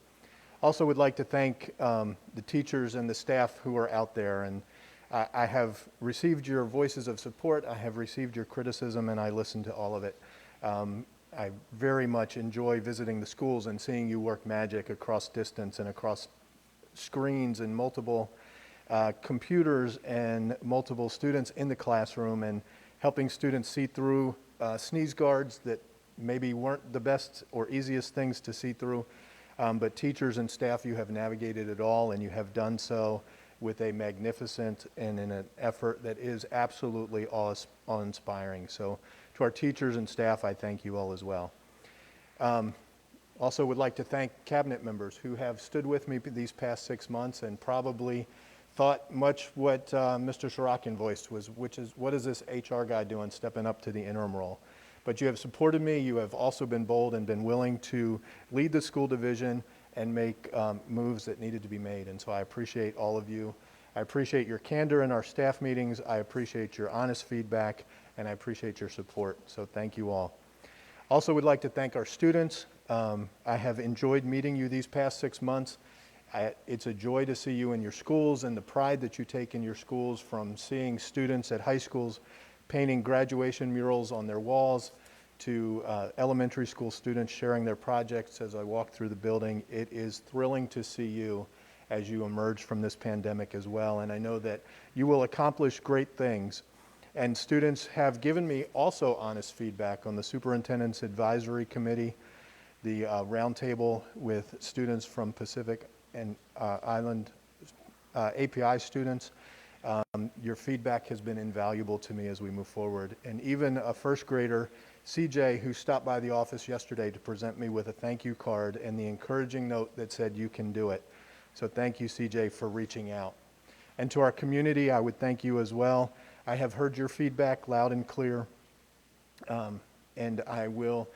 Also would like to thank the teachers and the staff who are out there. And I have received your voices of support. I have received your criticism, and I listen to all of it. I very much enjoy visiting the schools and seeing you work magic across distance and across screens and multiple computers and multiple students in the classroom, and helping students see through sneeze guards that maybe weren't the best or easiest things to see through. But teachers and staff, you have navigated it all, and you have done so with a magnificent and in an effort that is absolutely awe-inspiring. So to our teachers and staff, I thank you all as well. Also would like to thank cabinet members who have stood with me these past 6 months and probably thought much what Mr. Sorokin voiced, which is, what is this HR guy doing stepping up to the interim role? But you have supported me. You have also been bold and been willing to lead the school division and make moves that needed to be made. And so I appreciate all of you. I appreciate your candor in our staff meetings. I appreciate your honest feedback, and I appreciate your support. So thank you all. Also would like to thank our students. I have enjoyed meeting you these past 6 months. It's a joy to see you in your schools and the pride that you take in your schools, from seeing students at high schools painting graduation murals on their walls to elementary school students sharing their projects as I walk through the building. It is thrilling to see you as you emerge from this pandemic as well. And I know that you will accomplish great things. And students have given me also honest feedback on the Superintendent's Advisory Committee, the roundtable with students from Pacific and Island API students. Your feedback has been invaluable to me as we move forward. And even a first grader, CJ, who stopped by the office yesterday to present me with a thank you card and the encouraging note that said, "You can do it." So thank you, CJ, for reaching out. And to our community, I would thank you as well. I have heard your feedback loud and clear, and I will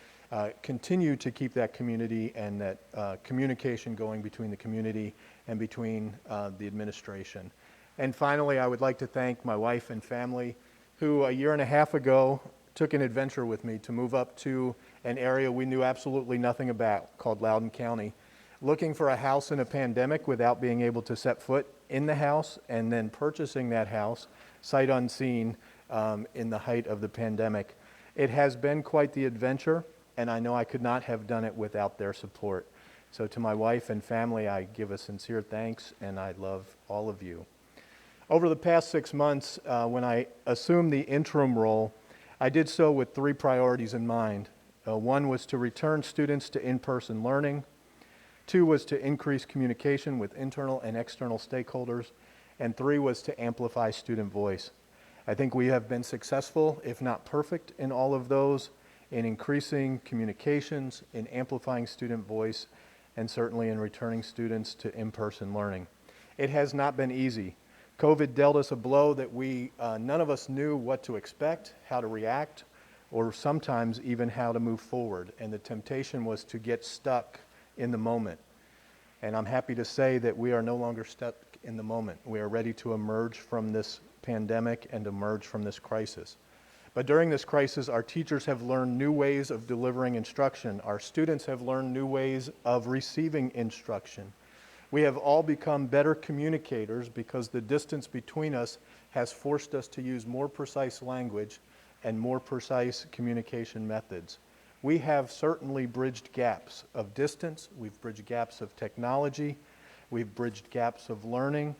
continue to keep that community and that communication going between the community and between the administration. And finally, I would like to thank my wife and family, who a year and a half ago took an adventure with me to move up to an area we knew absolutely nothing about called Loudoun County, looking for a house in a pandemic without being able to set foot in the house, and then purchasing that house sight unseen in the height of the pandemic. It has been quite the adventure, and I know I could not have done it without their support. So to my wife and family, I give a sincere thanks, and I love all of you. Over the past 6 months, when I assumed the interim role, I did so with 3 priorities in mind. One was to return students to in-person learning. 2 was to increase communication with internal and external stakeholders. And 3 was to amplify student voice. I think we have been successful, if not perfect, in all of those, in increasing communications, in amplifying student voice, and certainly in returning students to in-person learning. It has not been easy. COVID dealt us a blow that none of us knew what to expect, how to react, or sometimes even how to move forward. And the temptation was to get stuck in the moment. And I'm happy to say that we are no longer stuck in the moment. We are ready to emerge from this pandemic and emerge from this crisis. But during this crisis, our teachers have learned new ways of delivering instruction. Our students have learned new ways of receiving instruction. We have all become better communicators because the distance between us has forced us to use more precise language and more precise communication methods. We have certainly bridged gaps of distance. We've bridged gaps of technology. We've bridged gaps of learning.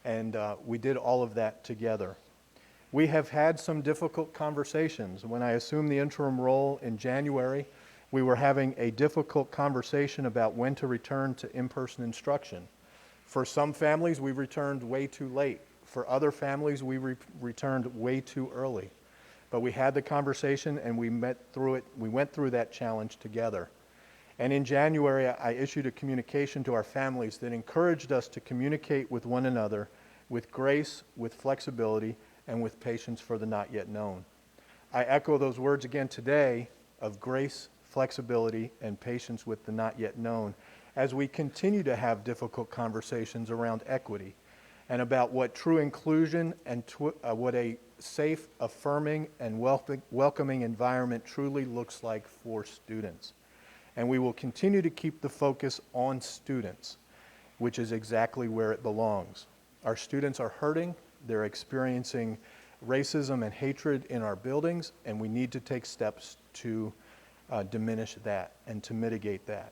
And we did all of that together. We have had some difficult conversations. When I assumed the interim role in January, we were having a difficult conversation about when to return to in-person instruction. For some families, we returned way too late. For other families, we returned way too early. But we had the conversation and we met through it. We went through that challenge together. And in January, I issued a communication to our families that encouraged us to communicate with one another with grace, with flexibility, and with patience for the not yet known. I echo those words again today of grace, flexibility, and patience with the not yet known as we continue to have difficult conversations around equity and about what true inclusion and what a safe, affirming, and welcoming environment truly looks like for students. And we will continue to keep the focus on students, which is exactly where it belongs. Our students are hurting, they're experiencing racism and hatred in our buildings, and we need to take steps to diminish that and to mitigate that.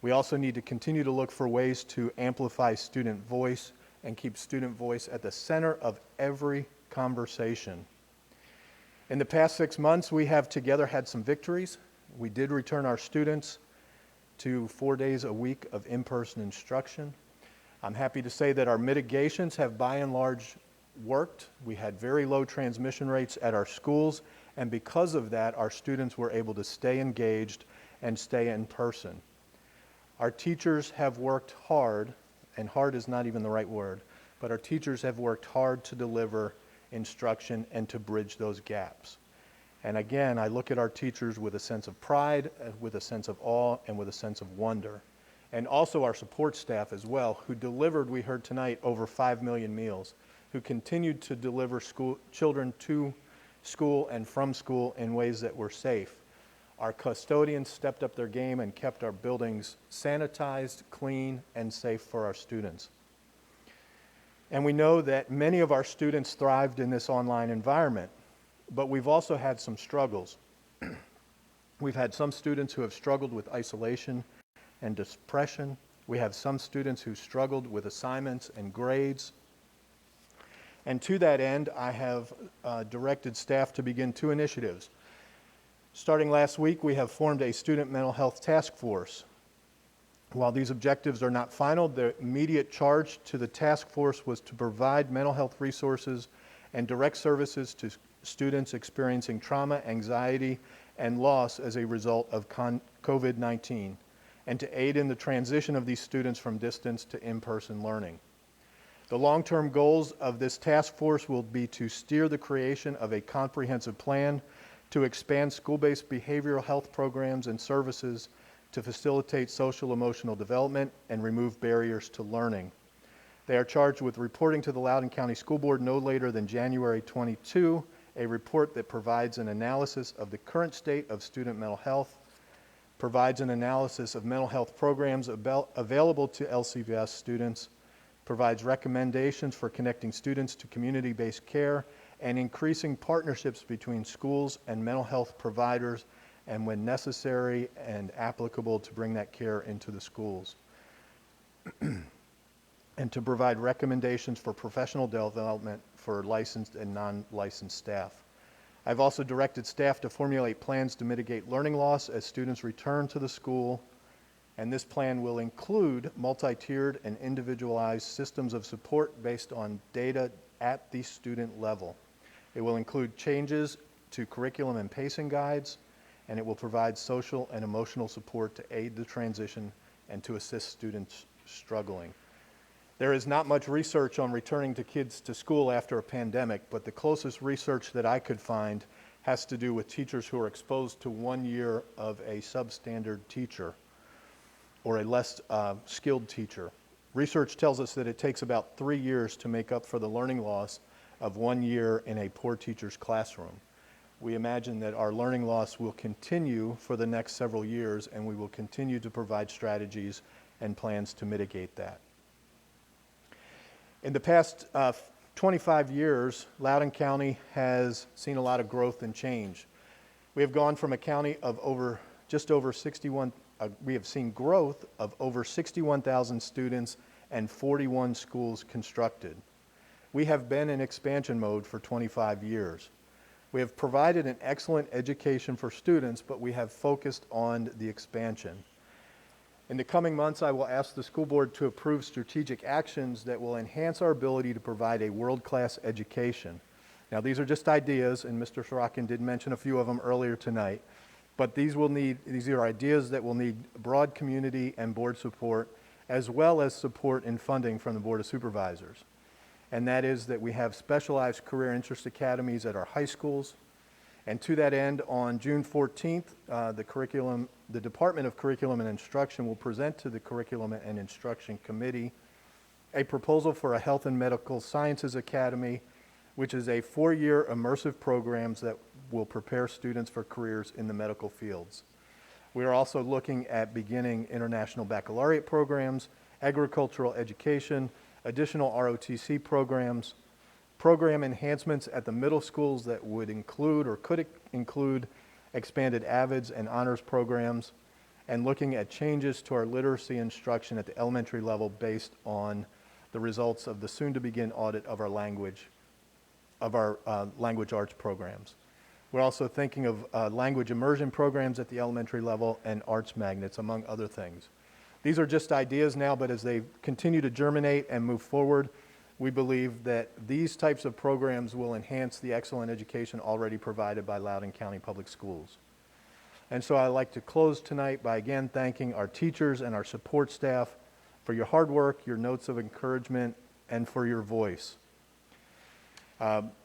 We also need to continue to look for ways to amplify student voice and keep student voice at the center of every conversation. In the past 6 months, we have together had some victories. We did return our students to 4 days a week of in-person instruction. I'm happy to say that our mitigations have by and large worked. We had very low transmission rates at our schools, and because of that, our students were able to stay engaged and stay in person. Our teachers have worked hard, and hard is not even the right word, but our teachers have worked hard to deliver instruction and to bridge those gaps. And again, I look at our teachers with a sense of pride, with a sense of awe, and with a sense of wonder. And also our support staff as well, who delivered, we heard tonight, over 5 million meals, who continued to deliver children to school and from school in ways that were safe. Our custodians stepped up their game and kept our buildings sanitized, clean, and safe for our students. And we know that many of our students thrived in this online environment, but we've also had some struggles. We've had some students who have struggled with isolation and depression. We have some students who struggled with assignments and grades. And to that end, I have directed staff to begin 2 initiatives. Starting last week, we have formed a student mental health task force. While these objectives are not final, the immediate charge to the task force was to provide mental health resources and direct services to students experiencing trauma, anxiety, and loss as a result of COVID-19, and to aid in the transition of these students from distance to in-person learning. The long-term goals of this task force will be to steer the creation of a comprehensive plan to expand school-based behavioral health programs and services to facilitate social emotional development and remove barriers to learning. They are charged with reporting to the Loudoun County School Board no later than January 22, a report that provides an analysis of the current state of student mental health, provides an analysis of mental health programs available to LCVS students, provides recommendations for connecting students to community-based care, and increasing partnerships between schools and mental health providers, and when necessary and applicable, to bring that care into the schools. And to provide recommendations for professional development for licensed and non-licensed staff. I've also directed staff to formulate plans to mitigate learning loss as students return to the school, and this plan will include multi-tiered and individualized systems of support based on data at the student level. It will include changes to curriculum and pacing guides, and it will provide social and emotional support to aid the transition and to assist students struggling. There is not much research on returning to kids to school after a pandemic, but the closest research that I could find has to do with teachers who are exposed to 1 year of a substandard teacher or a less skilled teacher. Research tells us that it takes about 3 years to make up for the learning loss of 1 year in a poor teacher's classroom. We imagine that our learning loss will continue for the next several years, and we will continue to provide strategies and plans to mitigate that. In the past 25 years, Loudoun County has seen a lot of growth and change. We have gone from a county of we have seen growth of over 61,000 students and 41 schools constructed. We have been in expansion mode for 25 years. We have provided an excellent education for students, but we have focused on the expansion. In the coming months, I will ask the school board to approve strategic actions that will enhance our ability to provide a world-class education. Now, these are just ideas, and Mr. Sorokin did mention a few of them earlier tonight, But these are ideas that will need broad community and board support, as well as support and funding from the Board of Supervisors. And that is that we have specialized career interest academies at our high schools. And to that end, on June 14th, the Department of Curriculum and Instruction will present to the Curriculum and Instruction Committee a proposal for a Health and Medical Sciences Academy, which is a 4-year immersive programs that will prepare students for careers in the medical fields. We are also looking at beginning international baccalaureate programs, agricultural education, additional ROTC programs, program enhancements at the middle schools that would include or could include expanded AVIDS and honors programs, and looking at changes to our literacy instruction at the elementary level based on the results of the soon-to-begin audit of our language arts programs. We're also thinking of language immersion programs at the elementary level and arts magnets, among other things. These are just ideas now, but as they continue to germinate and move forward, we believe that these types of programs will enhance the excellent education already provided by Loudoun County Public Schools. And so I'd like to close tonight by again thanking our teachers and our support staff for your hard work, your notes of encouragement, and for your voice.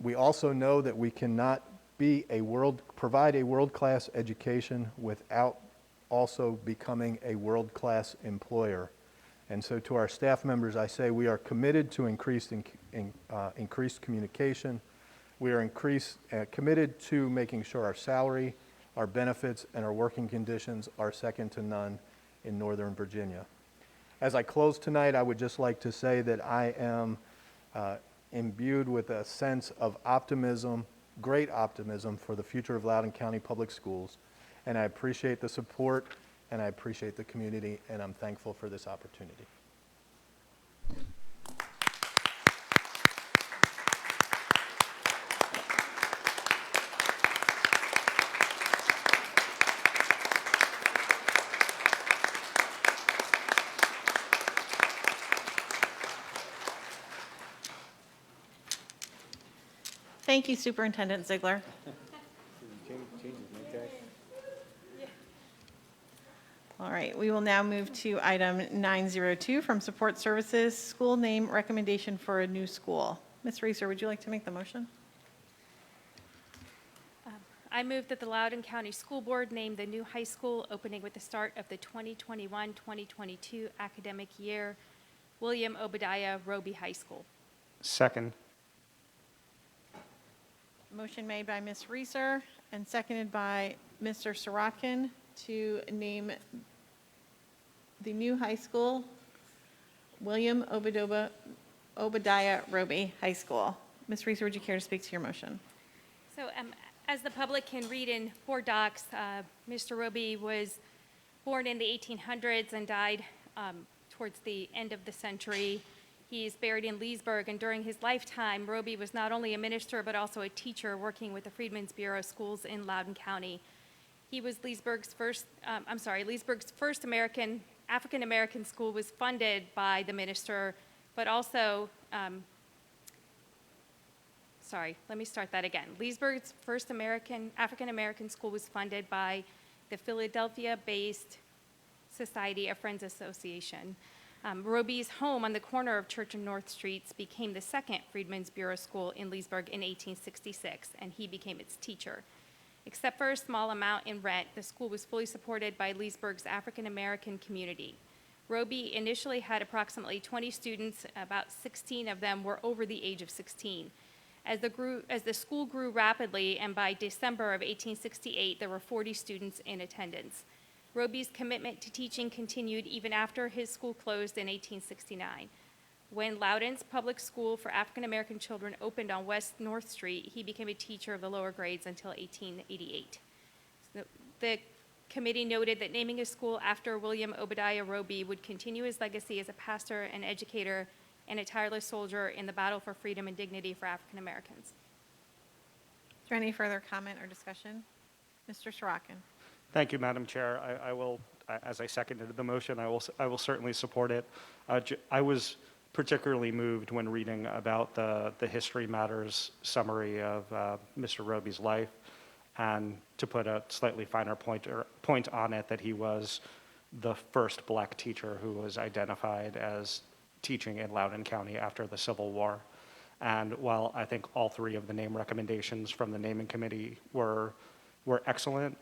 We also know that we cannot provide a world-class education without also becoming a world-class employer. And so to our staff members, I say we are committed to increased communication. We are committed to making sure our salary, our benefits, and our working conditions are second to none in Northern Virginia. As I close tonight, I would just like to say that I am imbued with a sense of optimism, great optimism for the future of Loudoun County Public Schools. And I appreciate the support, and I appreciate the community, and I'm thankful for this opportunity. Thank you, Superintendent Ziegler. All right, we will now move to item 902 from Support Services, School Name Recommendation for a New School. Ms. Reeser, would you like to make the motion? I move that the Loudoun County School Board name the new high school opening with the start of the 2021-2022 academic year, William Obadiah Roby High School. Second. Motion made by Ms. Reeser and seconded by Mr. Sorokin to name the new high school William Obadiah Roby High School. Ms. Reeser, would you care to speak to your motion? So as the public can read in board docs, Mr. Roby was born in the 1800s and died towards the end of the century. He's buried in Leesburg, and during his lifetime, Roby was not only a minister but also a teacher working with the Freedmen's Bureau schools in Loudoun County. He was Leesburg's first African-American school was funded by the minister, but also, Leesburg's first African-American school was funded by the Philadelphia-based Society of Friends Association. Roby's home on the corner of Church and North Streets became the second Freedmen's Bureau school in Leesburg in 1866, and he became its teacher. Except for a small amount in rent, the school was fully supported by Leesburg's African-American community. Roby initially had approximately 20 students, about 16 of them were over the age of 16. As the school grew rapidly, and by December of 1868, there were 40 students in attendance. Roby's commitment to teaching continued even after his school closed in 1869. When Loudoun's public school for African-American children opened on West North Street, he became a teacher of the lower grades until 1888. The committee noted that naming a school after William Obadiah Roby would continue his legacy as a pastor and educator and a tireless soldier in the battle for freedom and dignity for African Americans. Is there any further comment or discussion? Mr. Sorokin. Thank you, Madam Chair. I will, as I seconded the motion, I will certainly support it. I was particularly moved when reading about the History Matters summary of Mr. Roby's life. and to put a slightly finer point on it, that he was the first black teacher who was identified as teaching in Loudoun County after the Civil War. And while I think all three of the name recommendations from the naming committee were excellent,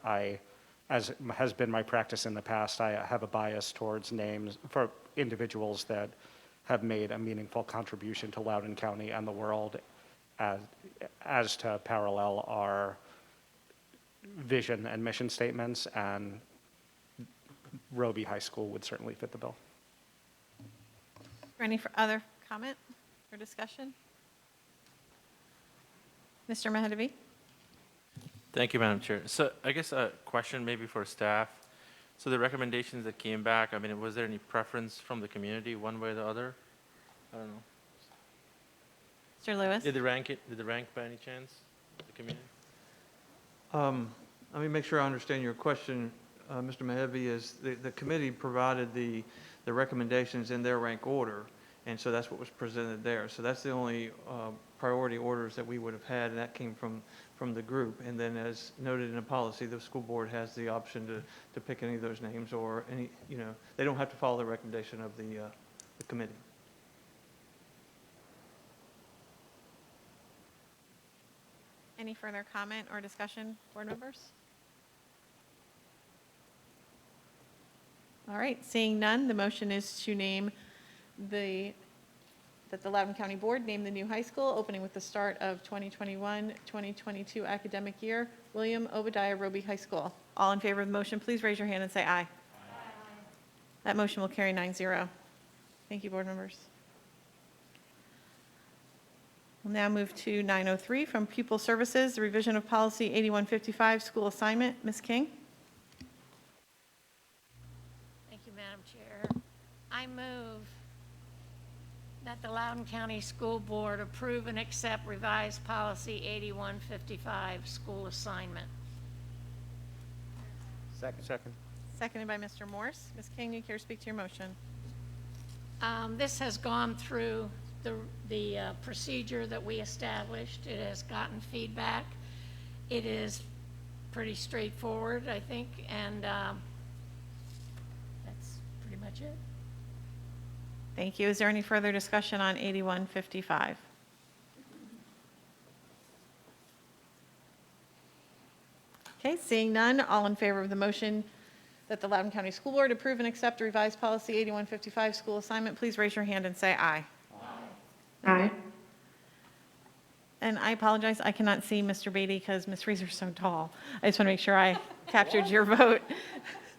as has been my practice in the past, I have a bias towards names for individuals that have made a meaningful contribution to Loudoun County and the world as to parallel our vision and mission statements, and Roby High School would certainly fit the bill. Any other comment or discussion? Mr. Mahadevi? Thank you, Madam Chair. So I guess a question maybe for staff. So the recommendations that came back, I mean, was there any preference from the community one way or the other? I don't know. Mr. Lewis? Did they rank by any chance, the community? Let me make sure I understand your question, Mr. Mahadevi. Is the committee provided the recommendations in their rank order, and so that's what was presented there. So that's the only priority orders that we would have had, and that came from the group. And then, as noted in the policy, the school board has the option to pick any of those names, or any, they don't have to follow the recommendation of the committee. Any further comment or discussion, board members? All right, seeing none, the motion is to name that the Loudoun County Board name the new high school, opening with the start of 2021-2022 academic year, William Obadiah Roby High School. All in favor of the motion, please raise your hand and say aye. Aye. That motion will carry 9-0. Thank you, board members. We'll now move to 903 from Pupil Services, the revision of policy 8155, school assignment. Ms. King? Thank you, Madam Chair. I move that the Loudoun County School Board approve and accept revised policy 8155, school assignment. Second. Seconded by Mr. Morse. Ms. King, you care to speak to your motion? This has gone through the procedure that we established. It has gotten feedback. It is pretty straightforward, I think, and that's pretty much it. Thank you. Is there any further discussion on 8155? Okay, seeing none, all in favor of the motion that the Loudoun County School Board approve and accept revised policy 8155, school assignment, please raise your hand and say aye. Aye. And I apologize, I cannot see Mr. Beatty because Ms. Reeser's so tall. I just want to make sure I captured your vote.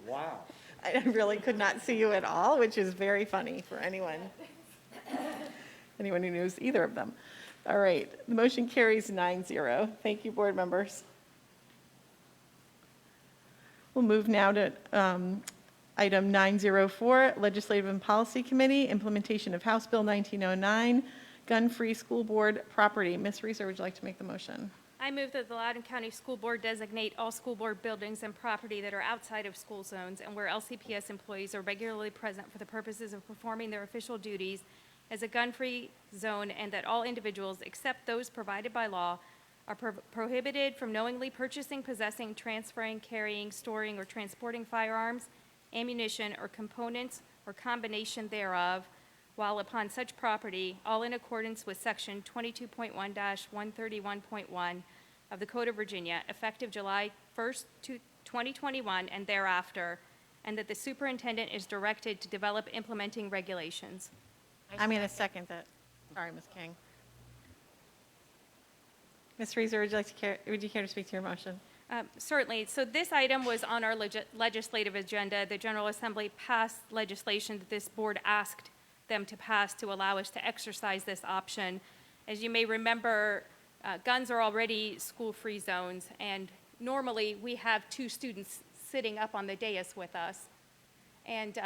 Wow. I really could not see you at all, which is very funny for anyone who knows either of them. All right, the motion carries 9-0. Thank you, board members. We'll move now to item 904, Legislative and Policy Committee, implementation of House Bill 1909, gun-free school board property. Ms. Reeser, would you like to make the motion? I move that the Loudoun County School Board designate all school board buildings and property that are outside of school zones and where LCPS employees are regularly present for the purposes of performing their official duties as a gun-free zone, and that all individuals, except those provided by law, are prohibited from knowingly purchasing, possessing, transferring, carrying, storing, or transporting firearms, ammunition, or components or combination thereof, while upon such property, all in accordance with Section 22.1-131.1 of the Code of Virginia, effective July 1st, 2021, and thereafter, and that the superintendent is directed to develop implementing regulations. I'm going to second that. Sorry, Ms. King. Ms. Reeser, would you care to speak to your motion? Certainly. So this item was on our legislative agenda. The General Assembly passed legislation that this board asked them to pass to allow us to exercise this option. As you may remember, guns are already school-free zones, and normally we have 2 students sitting up on the dais with us. And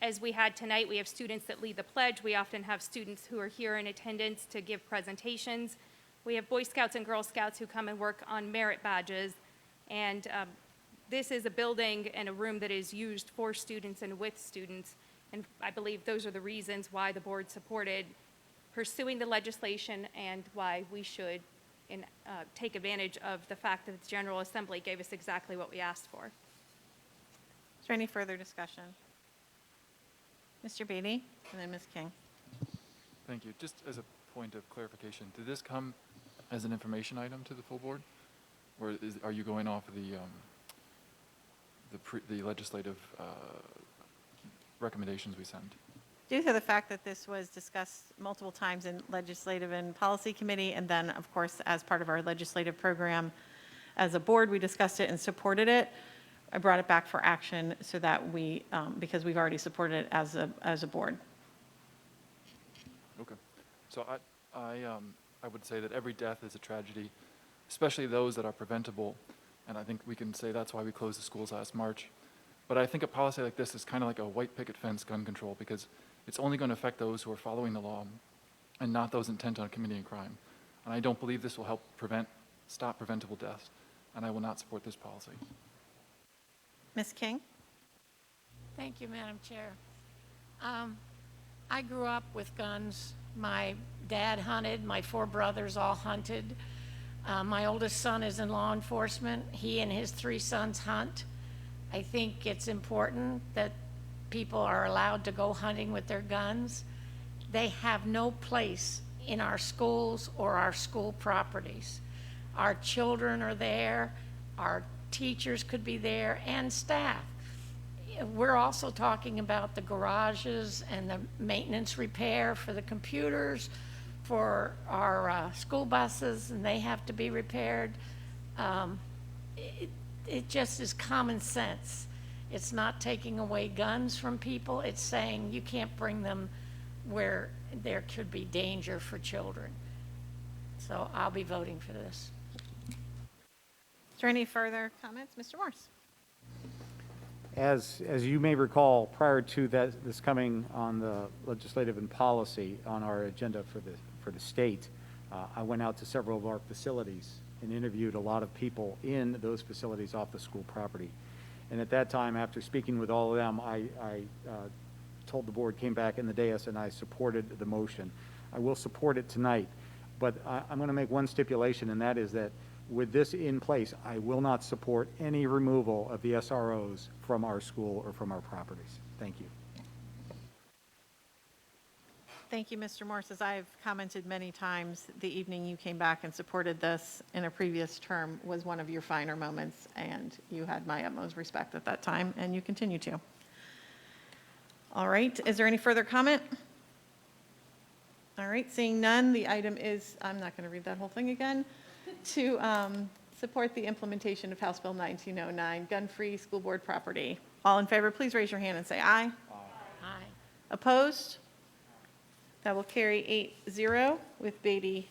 as we had tonight, we have students that lead the pledge. We often have students who are here in attendance to give presentations. We have Boy Scouts and Girl Scouts who come and work on merit badges. And this is a building and a room that is used for students and with students. And I believe those are the reasons why the board supported pursuing the legislation and why we should and take advantage of the fact that the General Assembly gave us exactly what we asked for. Is there any further discussion? Mr. Beatty, and then Ms. King. Thank you. Just as a point of clarification, did this come as an information item to the full board? Or are you going off of the legislative recommendations we sent? Due to the fact that this was discussed multiple times in Legislative and Policy Committee, and then, of course, as part of our legislative program as a board, we discussed it and supported it. I brought it back for action so that we, because we've already supported it as a board. Okay. So I would say that every death is a tragedy, especially those that are preventable. And I think we can say that's why we closed the schools last March. But I think a policy like this is kind of like a white picket fence gun control, because it's only going to affect those who are following the law and not those intent on committing a crime. And I don't believe this will help stop preventable deaths. And I will not support this policy. Ms. King? Thank you, Madam Chair. I grew up with guns. My dad hunted. My 4 brothers all hunted. My oldest son is in law enforcement. He and his 3 sons hunt. I think it's important that people are allowed to go hunting with their guns. They have no place in our schools or our school properties. Our children are there. Our teachers could be there, and staff. We're also talking about the garages and the maintenance repair for the computers, for our school buses, and they have to be repaired. It just is common sense. It's not taking away guns from people. It's saying you can't bring them where there could be danger for children. So I'll be voting for this. Is there any further comments? Mr. Morse? As you may recall, prior to this coming on the legislative and policy on our agenda for the state, I went out to several of our facilities and interviewed a lot of people in those facilities off the school property. And at that time, after speaking with all of them, I told the board, came back in the dais, and I supported the motion. I will support it tonight, but I'm going to make one stipulation, and that is that with this in place, I will not support any removal of the SROs from our school or from our properties. Thank you. Thank you, Mr. Morse. As I've commented many times, the evening you came back and supported this in a previous term was one of your finer moments, and you had my utmost respect at that time, and you continue to. All right, is there any further comment? All right, seeing none, the item is, I'm not going to read that whole thing again, to support the implementation of House Bill 1909, gun-free school board property. All in favor, please raise your hand and say aye. Aye. Opposed? That will carry 8-0 with Beatty,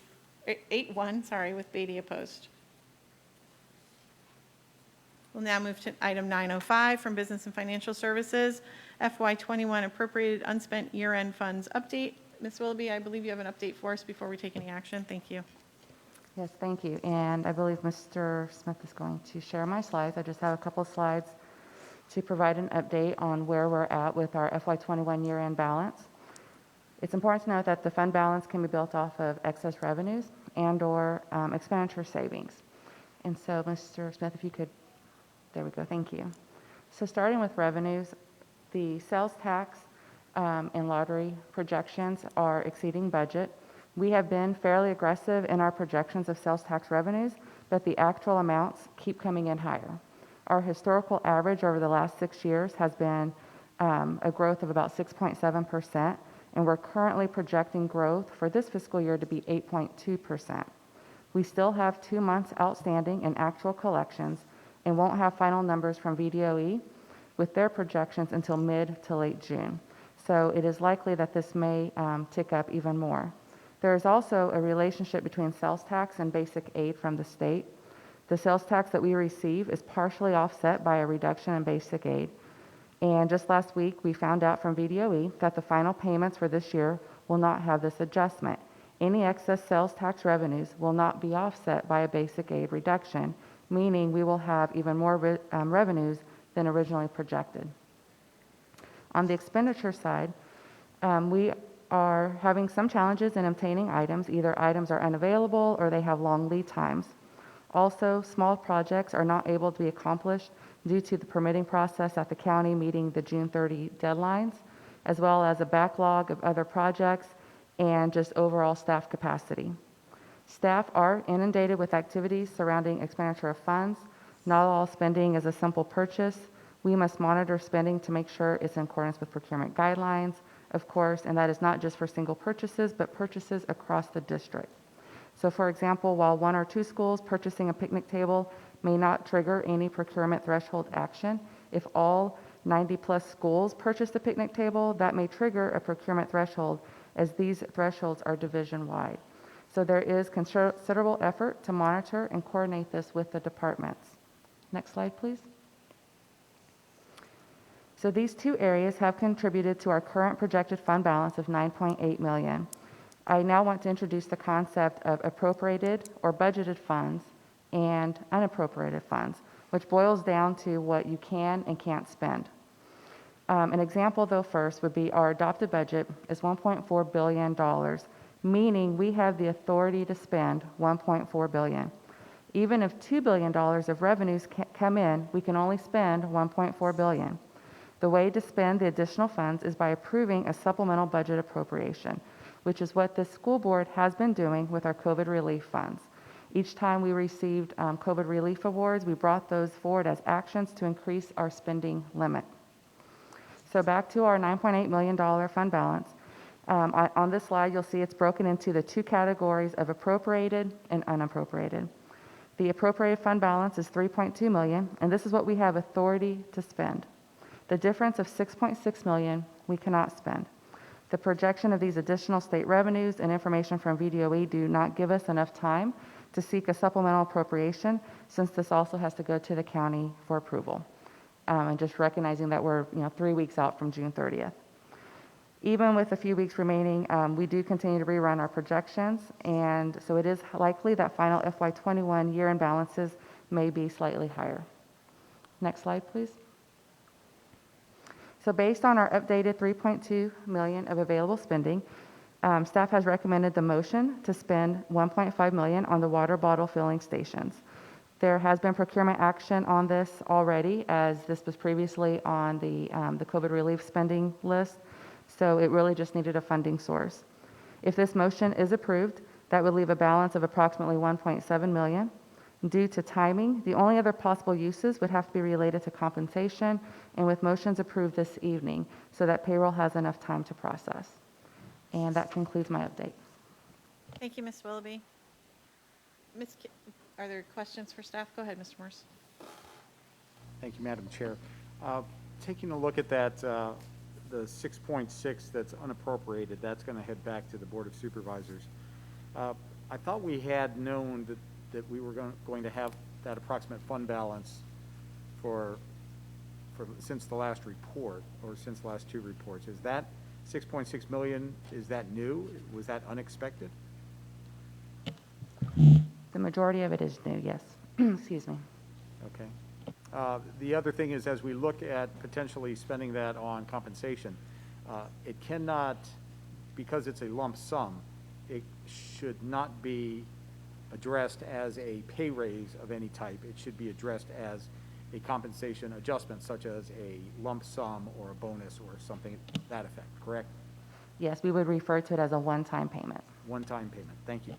8-1, sorry, with Beatty opposed. We'll now move to item 905 from Business and Financial Services, FY21 appropriated unspent year-end funds update. Ms. Willoughby, I believe you have an update for us before we take any action. Thank you. Yes, thank you. And I believe Mr. Smith is going to share my slides. I just have a couple of slides to provide an update on where we're at with our FY21 year-end balance. It's important to note that the fund balance can be built off of excess revenues and/or expenditure savings. And so, Mr. Smith, if you could, there we go, thank you. So starting with revenues, the sales tax and lottery projections are exceeding budget. We have been fairly aggressive in our projections of sales tax revenues, but the actual amounts keep coming in higher. Our historical average over the last 6 years has been a growth of about 6.7%, and we're currently projecting growth for this fiscal year to be 8.2%. We still have 2 months outstanding in actual collections and won't have final numbers from VDOE with their projections until mid to late June. So it is likely that this may tick up even more. There is also a relationship between sales tax and basic aid from the state. The sales tax that we receive is partially offset by a reduction in basic aid. And just last week, we found out from VDOE that the final payments for this year will not have this adjustment. Any excess sales tax revenues will not be offset by a basic aid reduction, meaning we will have even more revenues than originally projected. On the expenditure side, we are having some challenges in obtaining items. Either items are unavailable or they have long lead times. Also, small projects are not able to be accomplished due to the permitting process at the county meeting the June 30 deadlines, as well as a backlog of other projects and just overall staff capacity. Staff are inundated with activities surrounding expenditure of funds. Not all spending is a simple purchase. We must monitor spending to make sure it's in accordance with procurement guidelines, of course, and that is not just for single purchases, but purchases across the district. So for example, while 1 or 2 schools purchasing a picnic table may not trigger any procurement threshold action, if all 90+ schools purchase a picnic table, that may trigger a procurement threshold, as these thresholds are division-wide. So there is considerable effort to monitor and coordinate this with the departments. Next slide, please. So these 2 areas have contributed to our current projected fund balance of $9.8 million. I now want to introduce the concept of appropriated or budgeted funds and unappropriated funds, which boils down to what you can and can't spend. An example, though, first would be our adopted budget is $1.4 billion, meaning we have the authority to spend $1.4 billion. Even if $2 billion of revenues come in, we can only spend $1.4 billion. The way to spend the additional funds is by approving a supplemental budget appropriation, which is what this school board has been doing with our COVID relief funds. Each time we received COVID relief awards, we brought those forward as actions to increase our spending limit. So back to our $9.8 million fund balance. On this slide, you'll see it's broken into the 2 categories of appropriated and unappropriated. The appropriated fund balance is $3.2 million, and this is what we have authority to spend. The difference of $6.6 million we cannot spend. The projection of these additional state revenues and information from VDOE do not give us enough time to seek a supplemental appropriation, since this also has to go to the county for approval. And just recognizing that we're 3 weeks out from June 30th. Even with a few weeks remaining, we do continue to rerun our projections, and so it is likely that final FY21 year-end balances may be slightly higher. Next slide, please. So based on our updated $3.2 million of available spending, staff has recommended the motion to spend $1.5 million on the water bottle filling stations. There has been procurement action on this already, as this was previously on the COVID relief spending list, so it really just needed a funding source. If this motion is approved, that would leave a balance of approximately $1.7 million. Due to timing, the only other possible uses would have to be related to compensation, and with motions approved this evening, so that payroll has enough time to process. And that concludes my update. Thank you, Ms. Willoughby. Are there questions for staff? Go ahead, Mr. Morse. Thank you, Madam Chair. Taking a look at that, the 6.6 that's unappropriated, that's going to head back to the Board of Supervisors. I thought we had known that we were going to have that approximate fund balance for since the last report, or since the last 2 reports. Is that 6.6 million, is that new? Was that unexpected? The majority of it is new, yes. Excuse me. Okay. The other thing is, as we look at potentially spending that on compensation, it cannot, because it's a lump sum, it should not be addressed as a pay raise of any type. It should be addressed as a compensation adjustment, such as a lump sum or a bonus or something to that effect, correct? Yes, we would refer to it as a one-time payment. One-time payment. Thank you.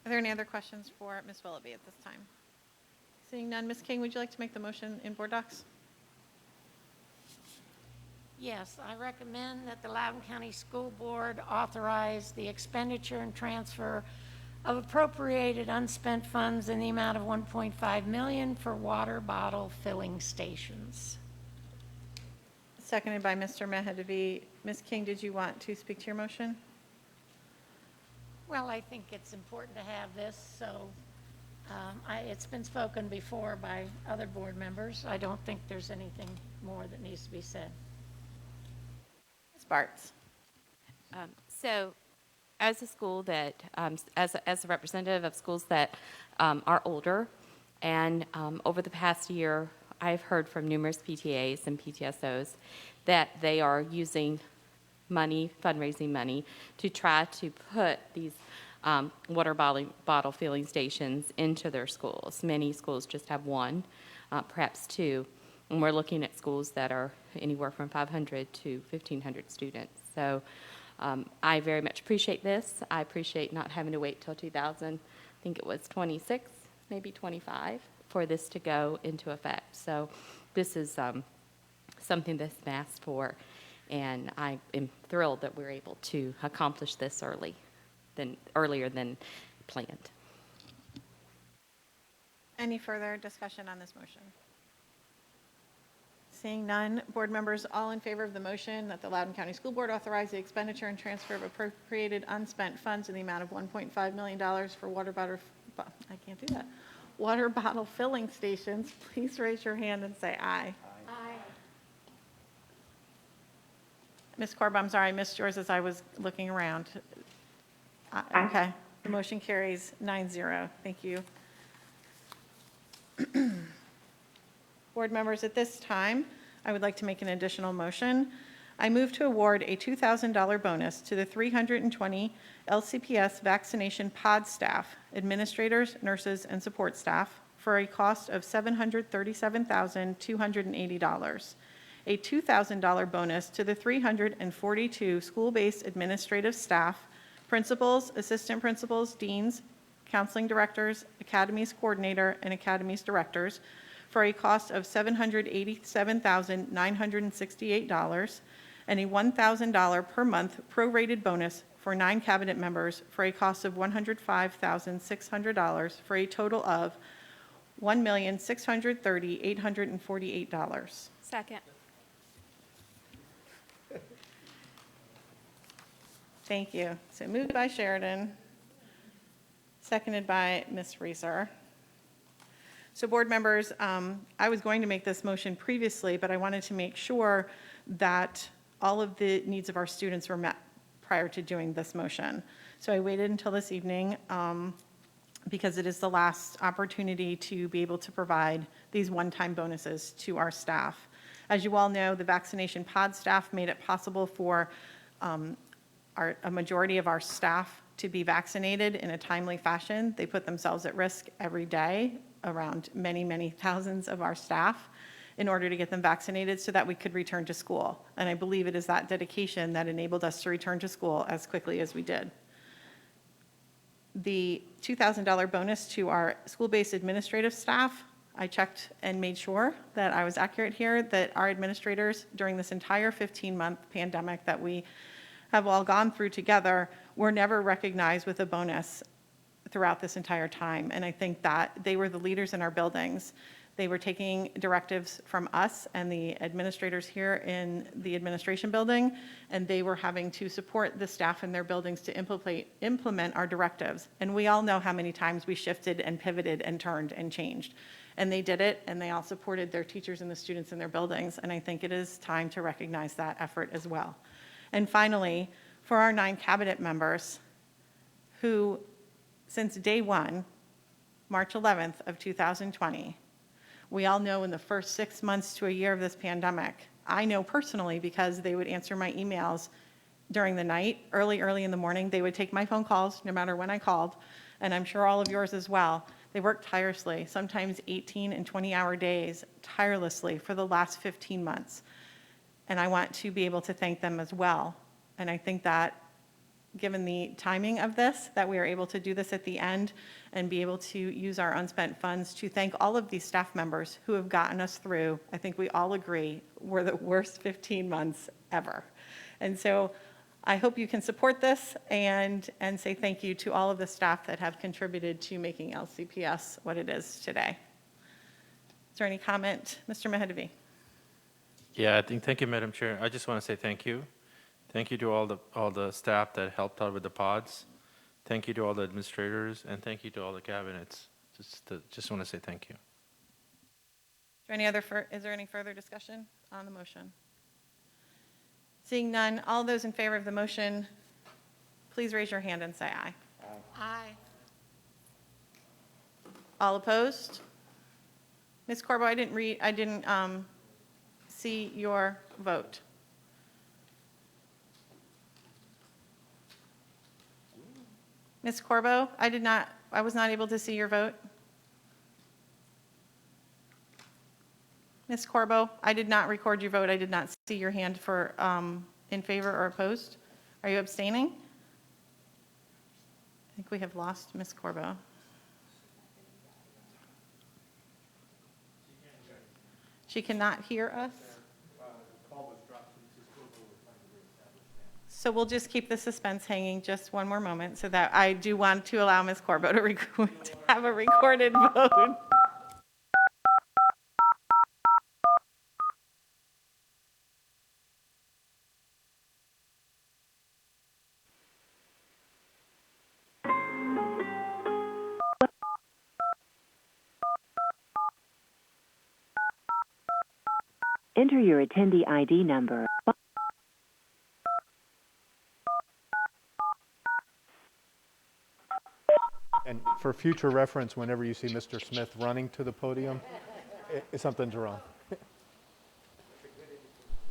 Are there any other questions for Ms. Willoughby at this time? Seeing none, Ms. King, would you like to make the motion in board docs? Yes, I recommend that the Loudoun County School Board authorize the expenditure and transfer of appropriated unspent funds in the amount of $1.5 million for water bottle filling stations. Seconded by Mr. Mahadevi. Ms. King, did you want to speak to your motion? Well, I think it's important to have this, so it's been spoken before by other board members. I don't think there's anything more that needs to be said. Ms. Bartz. So as a school that, as a representative of schools that are older, and over the past year, I've heard from numerous PTAs and PTSOs that they are using money, fundraising money, to try to put these water bottle filling stations into their schools. Many schools just have one, perhaps two, and we're looking at schools that are anywhere from 500 to 1,500 students. So I very much appreciate this. I appreciate not having to wait till 26, maybe 25, for this to go into effect. So this is something that's been asked for, and I am thrilled that we're able to accomplish this earlier than planned. Any further discussion on this motion? Seeing none, board members, all in favor of the motion that the Loudoun County School Board authorize the expenditure and transfer of appropriated unspent funds in the amount of $1.5 million for water bottle filling stations, please raise your hand and say aye. Aye. Ms. Corb, I'm sorry, I missed yours as I was looking around. Okay, the motion carries 9-0. Thank you. Board members, at this time, I would like to make an additional motion. I move to award a $2,000 bonus to the 320 LCPS vaccination pod staff, administrators, nurses, and support staff for a cost of $737,280. A $2,000 bonus to the 342 school-based administrative staff, principals, assistant principals, deans, counseling directors, academies coordinator, and academies directors for a cost of $787,968, and a $1,000 per month prorated bonus for 9 cabinet members for a cost of $105,600 for a total of $1,630,848. Second. Thank you. So moved by Sheridan, seconded by Ms. Reeser. So board members, I was going to make this motion previously, but I wanted to make sure that all of the needs of our students were met prior to doing this motion. So I waited until this evening because it is the last opportunity to be able to provide these one-time bonuses to our staff. As you all know, the vaccination pod staff made it possible for a majority of our staff to be vaccinated in a timely fashion. They put themselves at risk every day, around many, many thousands of our staff, in order to get them vaccinated so that we could return to school. And I believe it is that dedication that enabled us to return to school as quickly as we did. The $2,000 bonus to our school-based administrative staff, I checked and made sure that I was accurate here, that our administrators during this entire 15-month pandemic that we have all gone through together were never recognized with a bonus throughout this entire time. And I think that they were the leaders in our buildings. They were taking directives from us and the administrators here in the administration building, and they were having to support the staff in their buildings to implement our directives. And we all know how many times we shifted and pivoted and turned and changed. And they did it, and they all supported their teachers and the students in their buildings. And I think it is time to recognize that effort as well. And finally, for our 9 cabinet members who, since day one, March 11th of 2020, we all know in the first 6 months to a year of this pandemic, I know personally because they would answer my emails during the night, early in the morning. They would take my phone calls no matter when I called, and I'm sure all of yours as well. They worked tirelessly, sometimes 18 and 20-hour days, tirelessly for the last 15 months. And I want to be able to thank them as well. And I think that given the timing of this, that we are able to do this at the end and be able to use our unspent funds to thank all of these staff members who have gotten us through, I think we all agree, were the worst 15 months ever. And so I hope you can support this and say thank you to all of the staff that have contributed to making LCPS what it is today. Is there any comment? Mr. Mahedevi? Yeah, thank you, Madam Chair. I just want to say thank you. Thank you to all the staff that helped out with the pods. Thank you to all the administrators, and thank you to all the cabinets. Just want to say thank you. Is there any further discussion on the motion? Seeing none, all those in favor of the motion, please raise your hand and say aye. Aye. All opposed? Ms. Corbo, I didn't see your vote. Ms. Corbo, I was not able to see your vote. Ms. Corbo, I did not record your vote. I did not see your hand for in favor or opposed. Are you abstaining? I think we have lost Ms. Corbo. She cannot hear us. So we'll just keep the suspense hanging just one more moment so that I do want to allow Ms. Corbo to have a recorded vote. Enter your attendee ID number. And for future reference, whenever you see Mr. Smith running to the podium, something's wrong.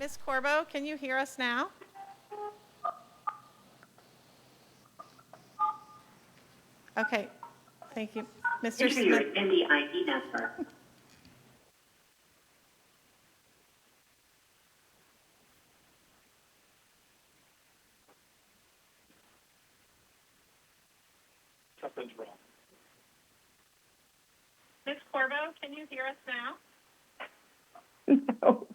Ms. Corbo, can you hear us now? Okay, thank you. Mr. Enter your Smith. attendee ID number. Something's wrong. Ms. Corbo, can you hear us now? No.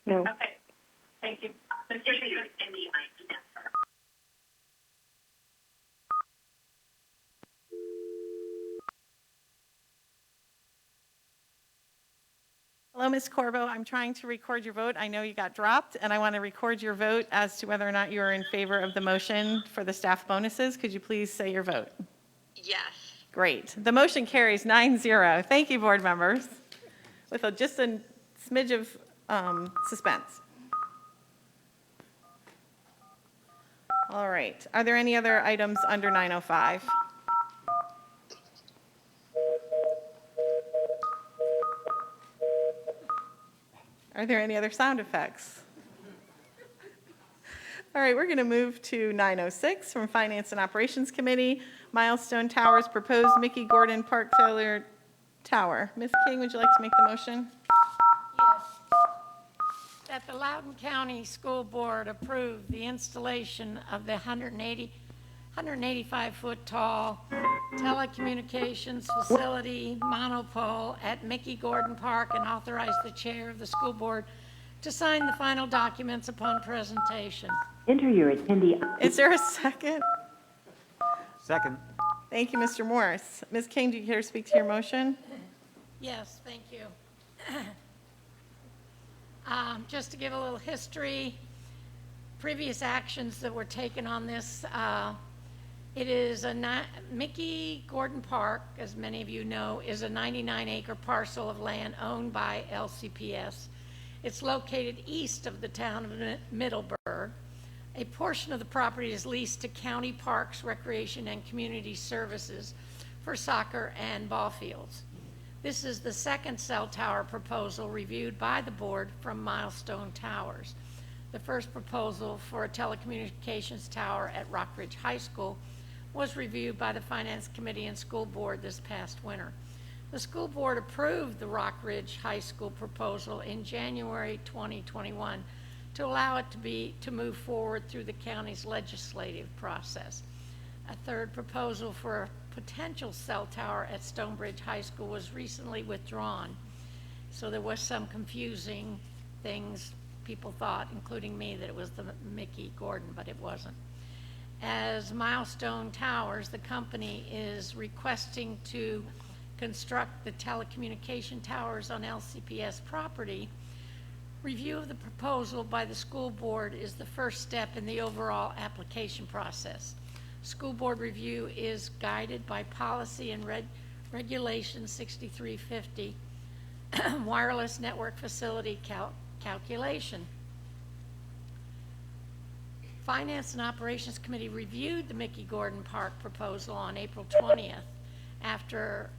No. Okay, thank you. Enter your attendee ID number. Hello, Ms. Corbo. I'm trying to record your vote. I know you got dropped, and I want to record your vote as to whether or not you are in favor of the motion for the staff bonuses. Could you please say your vote? Yes. Great. The motion carries 9-0. Thank you, board members, with just a smidge of suspense. All right. Are there any other items under 905? Are there any other sound effects? All right, we're going to move to 906 from Finance and Operations Committee, Milestone Towers proposed Mickey Gordon Park failure tower. Ms. King, would you like to make the motion? Yes. That the Loudoun County School Board approve the installation of the 185-foot tall telecommunications facility monopole at Mickey Gordon Park and authorize the chair of the school board to sign the final documents upon presentation. Enter your attendee. Is there a second? Second. Thank you, Mr. Morris. Ms. King, do you care to speak to your motion? Yes, thank you. Just to give a little history, previous actions that were taken on this, it is Mickey Gordon Park, as many of you know, is a 99-acre parcel of land owned by LCPS. It's located east of the town of Middleburg. A portion of the property is leased to County Parks, Recreation, and Community Services for soccer and ball fields. This is the second cell tower proposal reviewed by the board from Milestone Towers. The first proposal for a telecommunications tower at Rockridge High School was reviewed by the Finance Committee and School Board this past winter. The school board approved the Rockridge High School proposal in January 2021 to allow it to move forward through the county's legislative process. A third proposal for a potential cell tower at Stonebridge High School was recently withdrawn. So there was some confusing things. People thought, including me, that it was the Mickey Gordon, but it wasn't. As Milestone Towers, the company is requesting to construct the telecommunication towers on LCPS property. Review of the proposal by the school board is the first step in the overall application process. School board review is guided by policy and regulation 6350, wireless network facility calculation. Finance and Operations Committee reviewed the Mickey Gordon Park proposal on April 20th after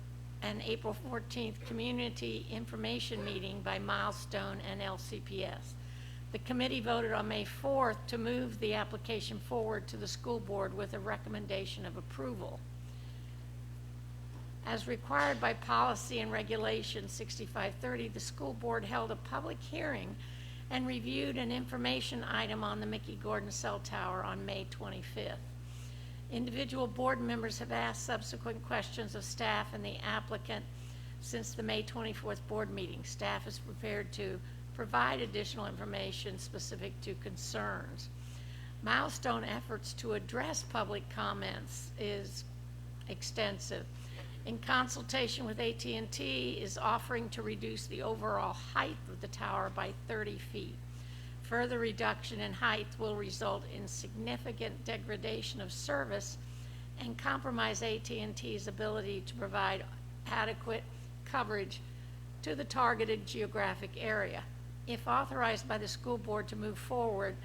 an April 14th community information meeting by Milestone and LCPS. The committee voted on May 4th to move the application forward to the school board with a recommendation of approval. As required by policy and regulation 6530, the school board held a public hearing and reviewed an information item on the Mickey Gordon cell tower on May 25th. Individual board members have asked subsequent questions of staff and the applicant since the May 24th board meeting. Staff is prepared to provide additional information specific to concerns. Milestone efforts to address public comments is extensive. In consultation with AT&T, is offering to reduce the overall height of the tower by 30 feet. Further reduction in height will result in significant degradation of service and compromise AT&T's ability to provide adequate coverage to the targeted geographic area. If authorized by the school board to move forward,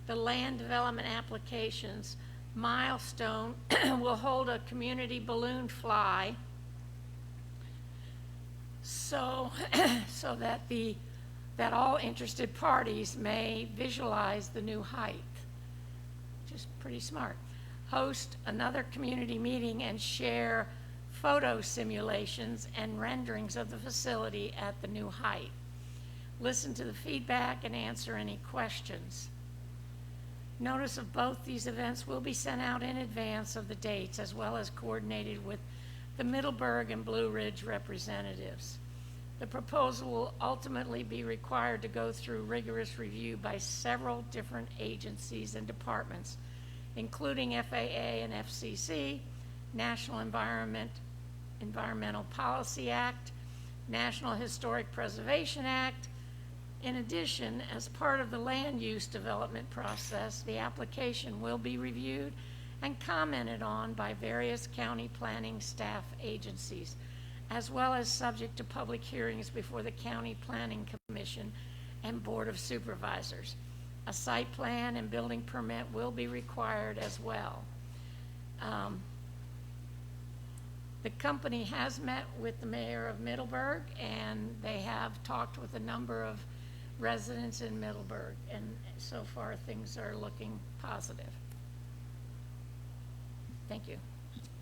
the land development applications Milestone will hold a community balloon fly so that all interested parties may visualize the new height. Which is pretty smart. Host another community meeting and share photo simulations and renderings of the facility at the new height. Listen to the feedback and answer any questions. Notice of both these events will be sent out in advance of the dates, as well as coordinated with the Middleburg and Blue Ridge representatives. The proposal will ultimately be required to go through rigorous review by several different agencies and departments, including FAA and FCC, National Environmental Policy Act, National Historic Preservation Act. In addition, as part of the land use development process, the application will be reviewed and commented on by various county planning staff agencies, as well as subject to public hearings before the County Planning Commission and Board of Supervisors. A site plan and building permit will be required as well. The company has met with the mayor of Middleburg, and they have talked with a number of residents in Middleburg, and so far things are looking positive. Thank you.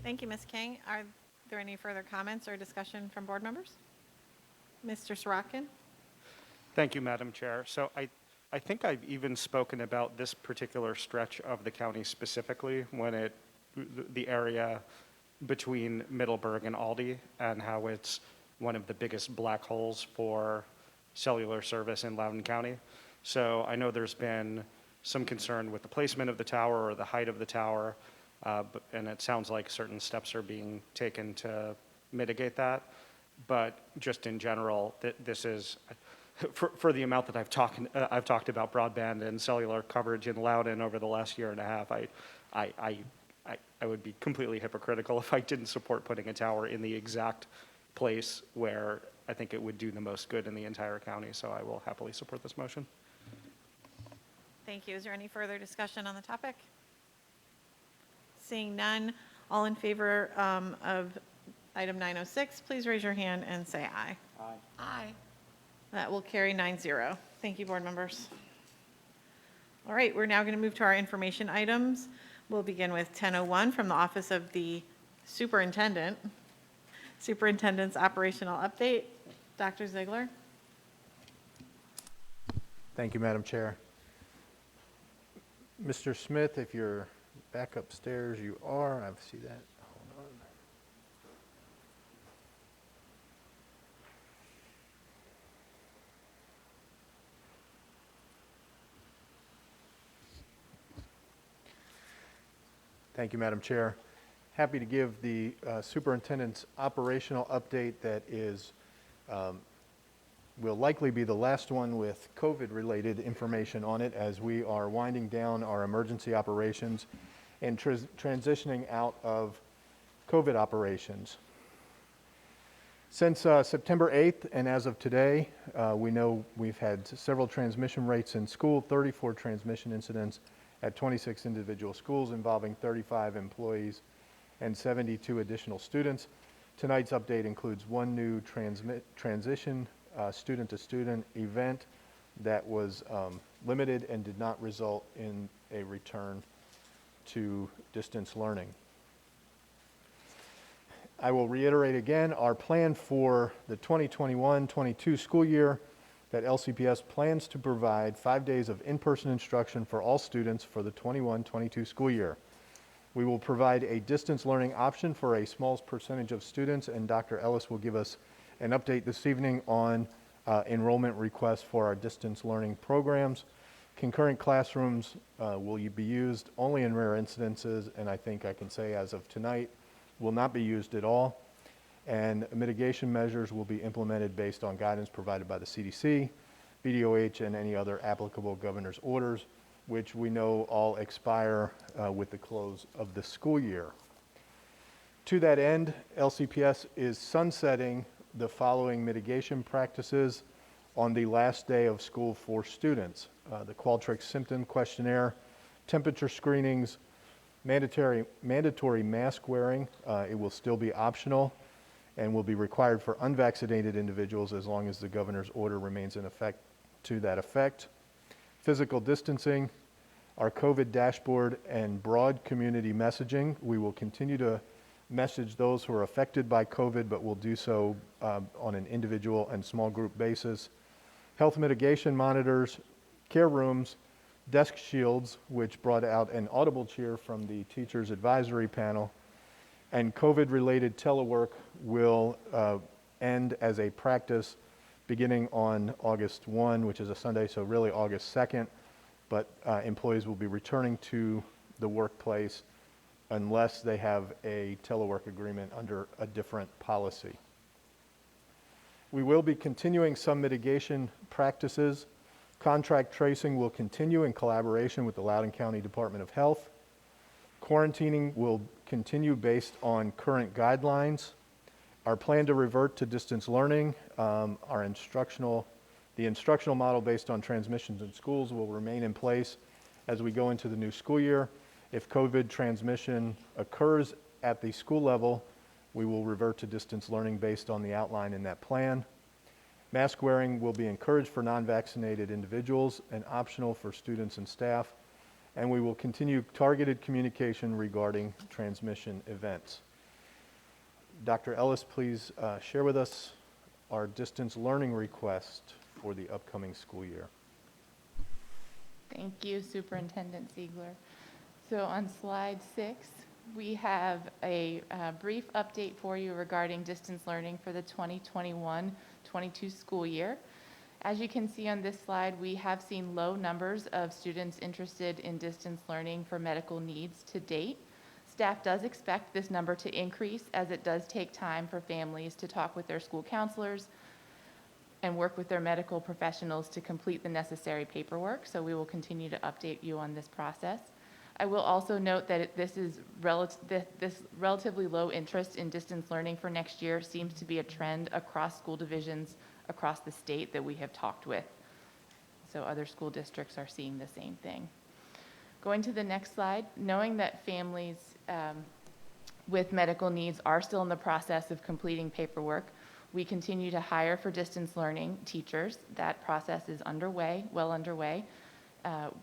Thank you, Ms. King. Are there any further comments or discussion from board members? Mr. Sorokin? Thank you, Madam Chair. So I think I've even spoken about this particular stretch of the county specifically when the area between Middleburg and Aldi, and how it's one of the biggest black holes for cellular service in Loudoun County. So I know there's been some concern with the placement of the tower or the height of the tower, and it sounds like certain steps are being taken to mitigate that. But just in general, this is, for the amount that I've talked about broadband and cellular coverage in Loudoun over the last year and a half, I would be completely hypocritical if I didn't support putting a tower in the exact place where I think it would do the most good in the entire county. So I will happily support this motion. Thank you. Is there any further discussion on the topic? Seeing none, all in favor of item 906, please raise your hand and say aye. Aye. Aye. That will carry 9-0. Thank you, board members. All right, we're now going to move to our information items. We'll begin with 1001 from the Office of the Superintendent. Superintendent's operational update. Dr. Ziegler. Thank you, Madam Chair. Mr. Smith, if you're back upstairs, you are. I see that. Hold on. Thank you, Madam Chair. Happy to give the superintendent's operational update that is will likely be the last one with COVID-related information on it, as we are winding down our emergency operations and transitioning out of COVID operations. Since September 8th and as of today, we know we've had several transmission rates in school, 34 transmission incidents at 26 individual schools involving 35 employees and 72 additional students. Tonight's update includes one new transition student-to-student event that was limited and did not result in a return to distance learning. I will reiterate again our plan for the 2021-22 school year, that LCPS plans to provide 5 days of in-person instruction for all students for the 21-22 school year. We will provide a distance learning option for a small percentage of students, and Dr. Ellis will give us an update this evening on enrollment requests for our distance learning programs. Concurrent classrooms will be used only in rare incidences, and I think I can say as of tonight, will not be used at all. And mitigation measures will be implemented based on guidance provided by the CDC, BDOH, and any other applicable governor's orders, which we know all expire with the close of the school year. To that end, LCPS is sunsetting the following mitigation practices on the last day of school for students: the Qualtrics symptom questionnaire, temperature screenings, mandatory mask wearing. It will still be optional and will be required for unvaccinated individuals as long as the governor's order remains in effect to that effect. Physical distancing, our COVID dashboard, and broad community messaging. We will continue to message those who are affected by COVID, but will do so on an individual and small group basis. Health mitigation monitors, care rooms, desk shields, which brought out an audible cheer from the teachers advisory panel, and COVID-related telework will end as a practice beginning on August 1, which is a Sunday, so really August 2nd, but employees will be returning to the workplace unless they have a telework agreement under a different policy. We will be continuing some mitigation practices. Contract tracing will continue in collaboration with the Loudoun County Department of Health. Quarantining will continue based on current guidelines. Our plan to revert to distance learning, the instructional model based on transmissions in schools will remain in place as we go into the new school year. If COVID transmission occurs at the school level, we will revert to distance learning based on the outline in that plan. Mask wearing will be encouraged for non-vaccinated individuals and optional for students and staff, and we will continue targeted communication regarding transmission events. Dr. Ellis, please share with us our distance learning request for the upcoming school year. Thank you, Superintendent Ziegler. So on slide 6, we have a brief update for you regarding distance learning for the 2021-22 school year. As you can see on this slide, we have seen low numbers of students interested in distance learning for medical needs to date. Staff does expect this number to increase as it does take time for families to talk with their school counselors and work with their medical professionals to complete the necessary paperwork, so we will continue to update you on this process. I will also note that this relatively low interest in distance learning for next year seems to be a trend across school divisions across the state that we have talked with. So other school districts are seeing the same thing. Going to the next slide, knowing that families with medical needs are still in the process of completing paperwork, we continue to hire for distance learning teachers. That process is underway, well underway.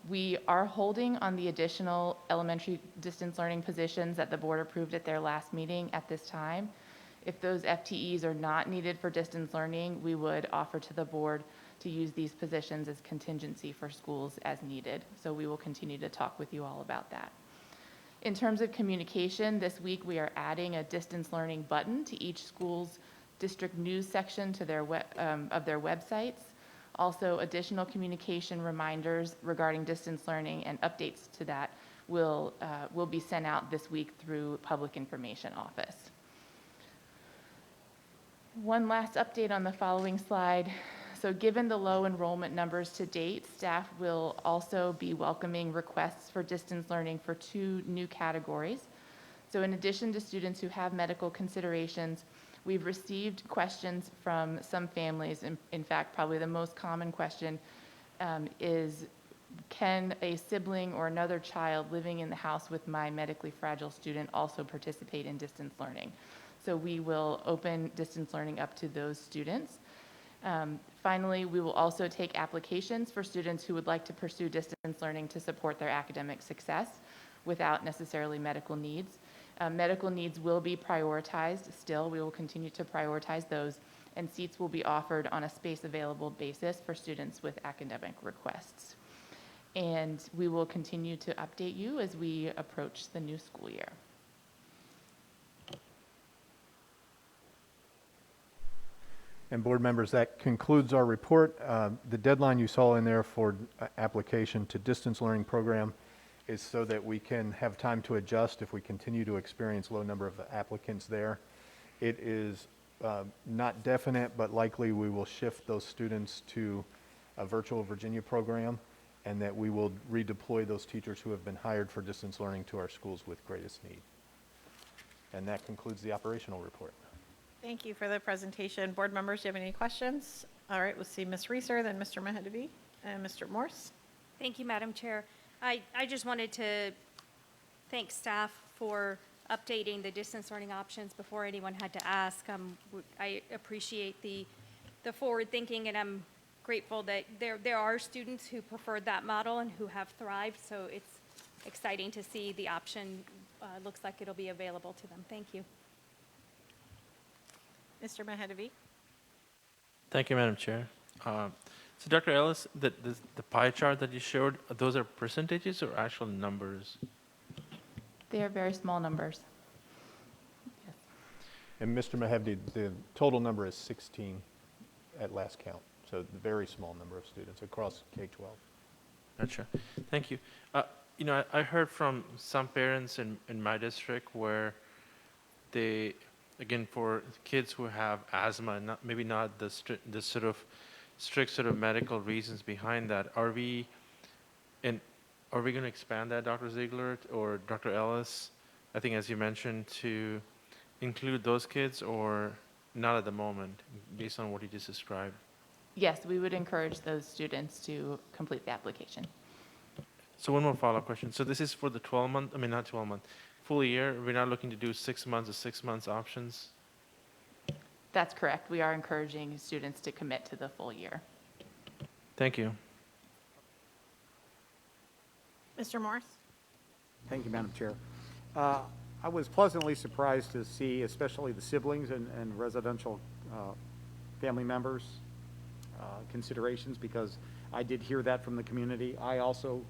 We are holding on the additional elementary distance learning positions that the board approved at their last meeting at this time. If those FTEs are not needed for distance learning, we would offer to the board to use these positions as contingency for schools as needed. So we will continue to talk with you all about that. In terms of communication, this week we are adding a distance learning button to each school's district news section to their of their websites. Also, additional communication reminders regarding distance learning and updates to that will be sent out this week through Public Information Office. One last update on the following slide. So given the low enrollment numbers to date, staff will also be welcoming requests for distance learning for 2 new categories. So in addition to students who have medical considerations, we've received questions from some families. In fact, probably the most common question is, can a sibling or another child living in the house with my medically fragile student also participate in distance learning? So we will open distance learning up to those students. Finally, we will also take applications for students who would like to pursue distance learning to support their academic success without necessarily medical needs. Medical needs will be prioritized still. We will continue to prioritize those, and seats will be offered on a space available basis for students with academic requests. And we will continue to update you as we approach the new school year. And board members, that concludes our report. The deadline you saw in there for application to distance learning program is so that we can have time to adjust if we continue to experience low number of applicants there. It is not definite, but likely we will shift those students to a virtual Virginia program, and that we will redeploy those teachers who have been hired for distance learning to our schools with greatest need. And that concludes the operational report. Thank you for the presentation. Board members, do you have any questions? All right, we'll see Ms. Reeser, then Mr. Mahedevi, and Mr. Morse. Thank you, Madam Chair. I just wanted to thank staff for updating the distance learning options before anyone had to ask. I appreciate the forward thinking, and I'm grateful that there are students who preferred that model and who have thrived, so it's exciting to see the option looks like it'll be available to them. Thank you. Mr. Mahedevi. Thank you, Madam Chair. So Dr. Ellis, the pie chart that you showed, those are percentages or actual numbers? They are very small numbers. Yes. And Mr. Mahedevi, the total number is 16 at last count, so a very small number of students across K-12. Gotcha. Thank you. You know, I heard from some parents in my district where they, again, for kids who have asthma, maybe not the sort of strict sort of medical reasons behind that. Are we going to expand that, Dr. Ziegler or Dr. Ellis? I think, as you mentioned, to include those kids, or not at the moment, based on what you just described? Yes, we would encourage those students to complete the application. So one more follow-up question. So this is for the 12-month, I mean, not 12-month, full year. We're not looking to do 6 months or 6 months options? That's correct. We are encouraging students to commit to the full year. Thank you. Mr. Morse. Thank you, Madam Chair. I was pleasantly surprised to see, especially the siblings and residential family members considerations, because I did hear that from the community. I also,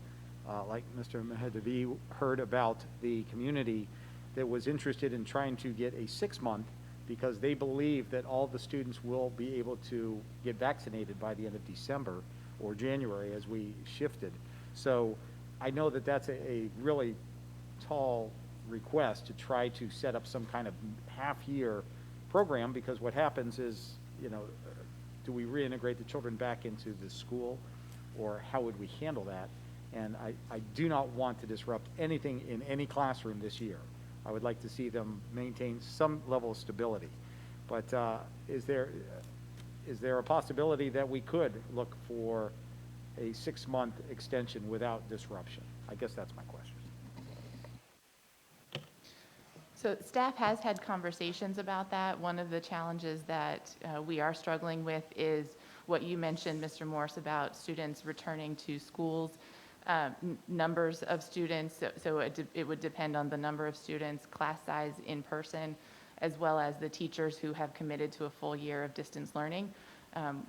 like Mr. Mahedevi, heard about the community that was interested in trying to get a 6-month, because they believe that all the students will be able to get vaccinated by the end of December or January as we shifted. So I know that that's a really tall request to try to set up some kind of half-year program, because what happens is, you know, do we reintegrate the children back into the school, or how would we handle that? And I do not want to disrupt anything in any classroom this year. I would like to see them maintain some level of stability. But is there a possibility that we could look for a 6-month extension without disruption? I guess that's my question. So staff has had conversations about that. One of the challenges that we are struggling with is what you mentioned, Mr. Morse, about students returning to schools. Numbers of students, so it would depend on the number of students, class size in person, as well as the teachers who have committed to a full year of distance learning,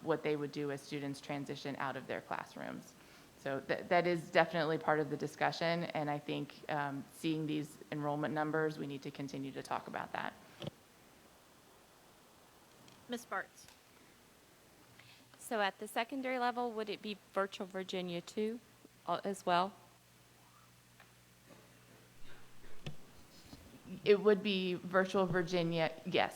what they would do as students transition out of their classrooms. So that is definitely part of the discussion, and I think seeing these enrollment numbers, we need to continue to talk about that. Ms. Bartz. So at the secondary level, would it be Virtual Virginia 2 as well? It would be Virtual Virginia, yes.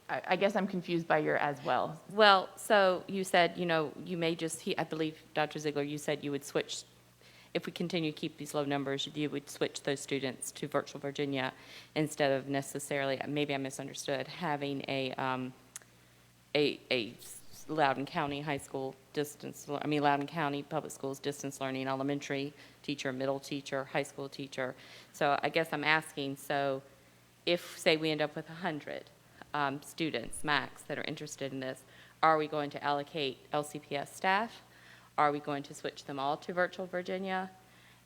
I guess I'm confused by your as well. Well, so you said, you know, you may just, I believe, Dr. Ziegler, you said you would switch, if we continue to keep these low numbers, you would switch those students to Virtual Virginia instead of necessarily, maybe I misunderstood, having a Loudoun County High School Loudoun County Public Schools distance learning, elementary teacher, middle teacher, high school teacher. So I guess I'm asking, so if, say, we end up with 100 students max that are interested in this, Are we going to allocate LCPS staff? Are we going to switch them all to Virtual Virginia?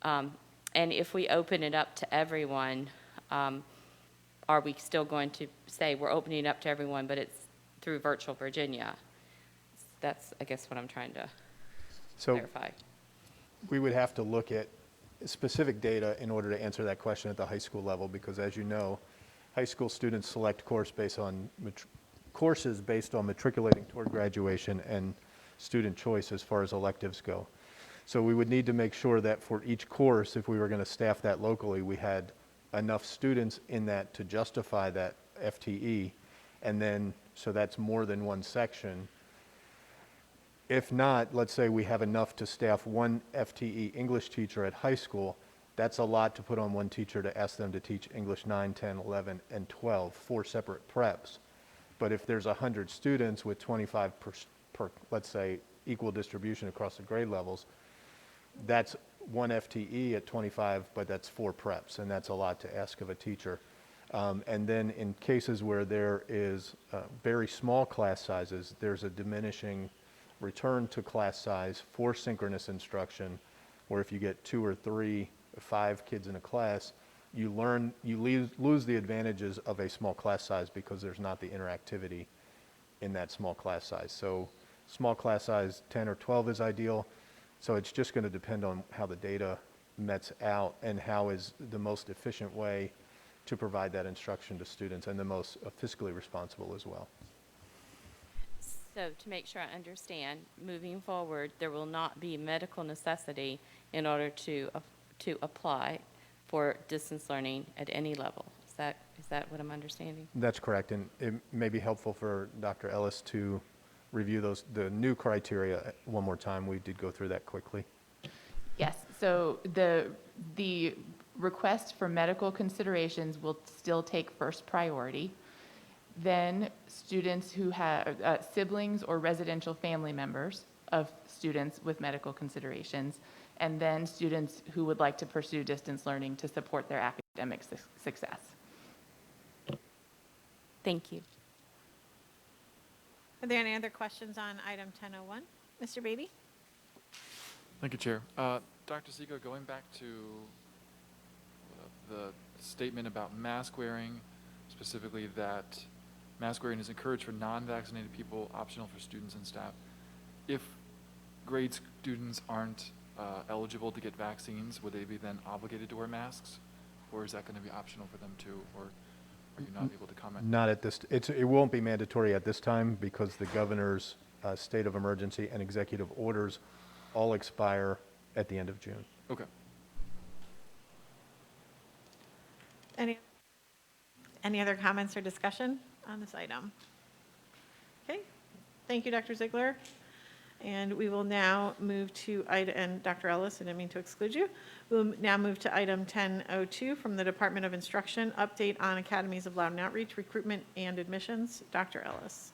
And if we open it up to everyone, are we still going to say we're opening it up to everyone, but it's through Virtual Virginia? That's, I guess, what I'm trying to clarify. We would have to look at specific data in order to answer that question at the high school level, because as you know, high school students select courses based on matriculating toward graduation and student choice as far as electives go. So we would need to make sure that for each course, if we were going to staff that locally, we had enough students in that to justify that FTE, and then, so that's more than one section. If not, let's say we have enough to staff one FTE English teacher at high school, that's a lot to put on one teacher to ask them to teach English 9, 10, 11, and 12, 4 separate preps. But if there's 100 students with 25 per, let's say, equal distribution across the grade levels, that's one FTE at 25, but that's 4 preps, and that's a lot to ask of a teacher. And then in cases where there is very small class sizes, there's a diminishing return to class size for synchronous instruction, where if you get 2 or 3, 5 kids in a class, you lose the advantages of a small class size because there's not the interactivity in that small class size. So small class size 10 or 12 is ideal. So it's just going to depend on how the data nets out and how is the most efficient way to provide that instruction to students, and the most fiscally responsible as well. So to make sure I understand, moving forward, there will not be medical necessity in order to apply for distance learning at any level. Is that what I'm understanding? That's correct, and it may be helpful for Dr. Ellis to review the new criteria one more time. We did go through that quickly. Yes, so the request for medical considerations will still take first priority. Then students who have siblings or residential family members of students with medical considerations, and then students who would like to pursue distance learning to support their academic success. Thank you. Are there any other questions on item 1001? Mr. Beatty? Thank you, Chair. Dr. Ziegler, going back to the statement about mask wearing, specifically that mask wearing is encouraged for non-vaccinated people, optional for students and staff. If grade students aren't eligible to get vaccines, would they be then obligated to wear masks? Or is that going to be optional for them too? Or are you not able to comment? Not at this, it won't be mandatory at this time because the governor's state of emergency and executive orders all expire at the end of June. Okay. Any other comments or discussion on this item? Okay, thank you, Dr. Ziegler. And we will now move to item, and Dr. Ellis, I didn't mean to exclude you. We'll now move to item 1002 from the Department of Instruction, update on Academies of Loudoun Outreach, recruitment and admissions. Dr. Ellis.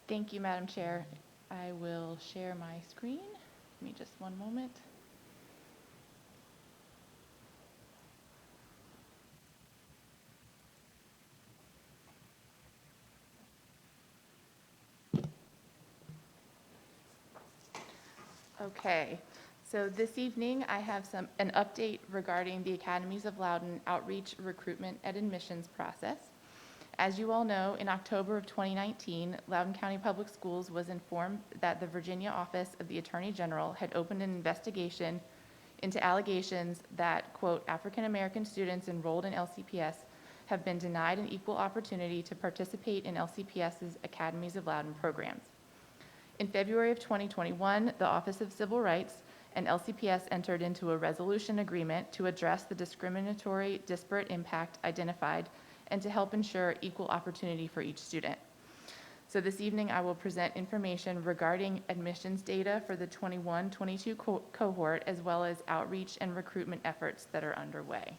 Thank you, Madam Chair. I will share my screen. Give me just one moment. Okay, so this evening I have an update regarding the Academies of Loudoun outreach, recruitment, and admissions process. As you all know, in October of 2019, Loudoun County Public Schools was informed that the Virginia Office of the Attorney General had opened an investigation into allegations that, quote, African American students enrolled in LCPS have been denied an equal opportunity to participate in LCPS's Academies of Loudoun programs. In February of 2021, the Office of Civil Rights and LCPS entered into a resolution agreement to address the discriminatory disparate impact identified and to help ensure equal opportunity for each student. So this evening I will present information regarding admissions data for the 21-22 cohort, as well as outreach and recruitment efforts that are underway.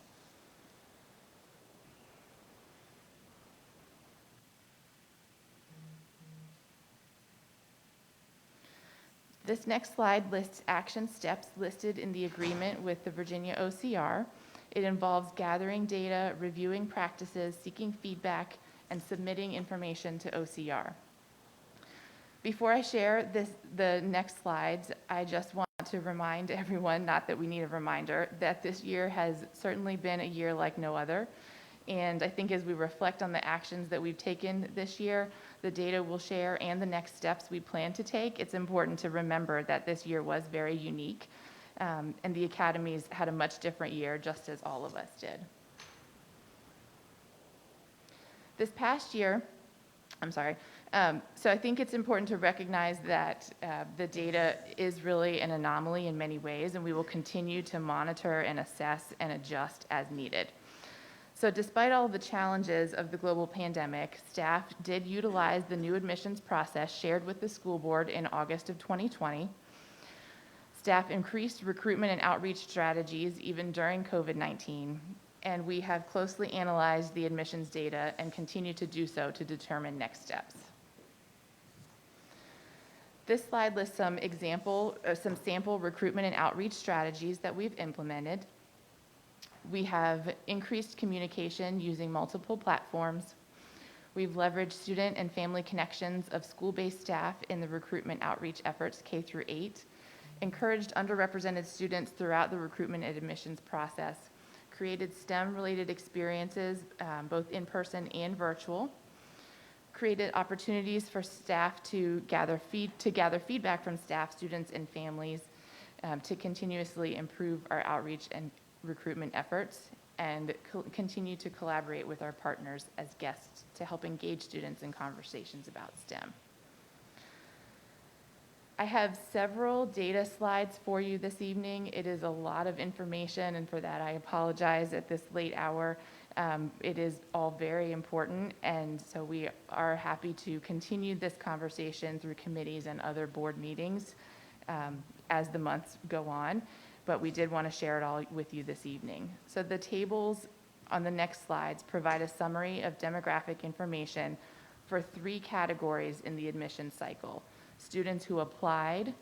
This next slide lists action steps listed in the agreement with the Virginia OCR. It involves gathering data, reviewing practices, seeking feedback, and submitting information to OCR. Before I share the next slides, I just want to remind everyone, not that we need a reminder, that this year has certainly been a year like no other. And I think as we reflect on the actions that we've taken this year, the data we'll share, and the next steps we plan to take, it's important to remember that this year was very unique, and the academies had a much different year, just as all of us did. This past year, so I think it's important to recognize that the data is really an anomaly in many ways, and we will continue to monitor and assess and adjust as needed. So despite all the challenges of the global pandemic, staff did utilize the new admissions process shared with the school board in August of 2020. Staff increased recruitment and outreach strategies even during COVID-19, and we have closely analyzed the admissions data and continue to do so to determine next steps. This slide lists some sample recruitment and outreach strategies that we've implemented. We have increased communication using multiple platforms. We've leveraged student and family connections of school-based staff in the recruitment outreach efforts K through 8, encouraged underrepresented students throughout the recruitment and admissions process, created STEM-related experiences, both in person and virtual, created opportunities for staff to gather feedback from staff, students, and families to continuously improve our outreach and recruitment efforts, and continue to collaborate with our partners as guests to help engage students in conversations about STEM. I have several data slides for you this evening. It is a lot of information, and for that I apologize at this late hour. It is all very important, and so we are happy to continue this conversation through committees and other board meetings as the months go on, but we did want to share it all with you this evening. So the tables on the next slides provide a summary of demographic information for 3 categories in the admission cycle: students who applied,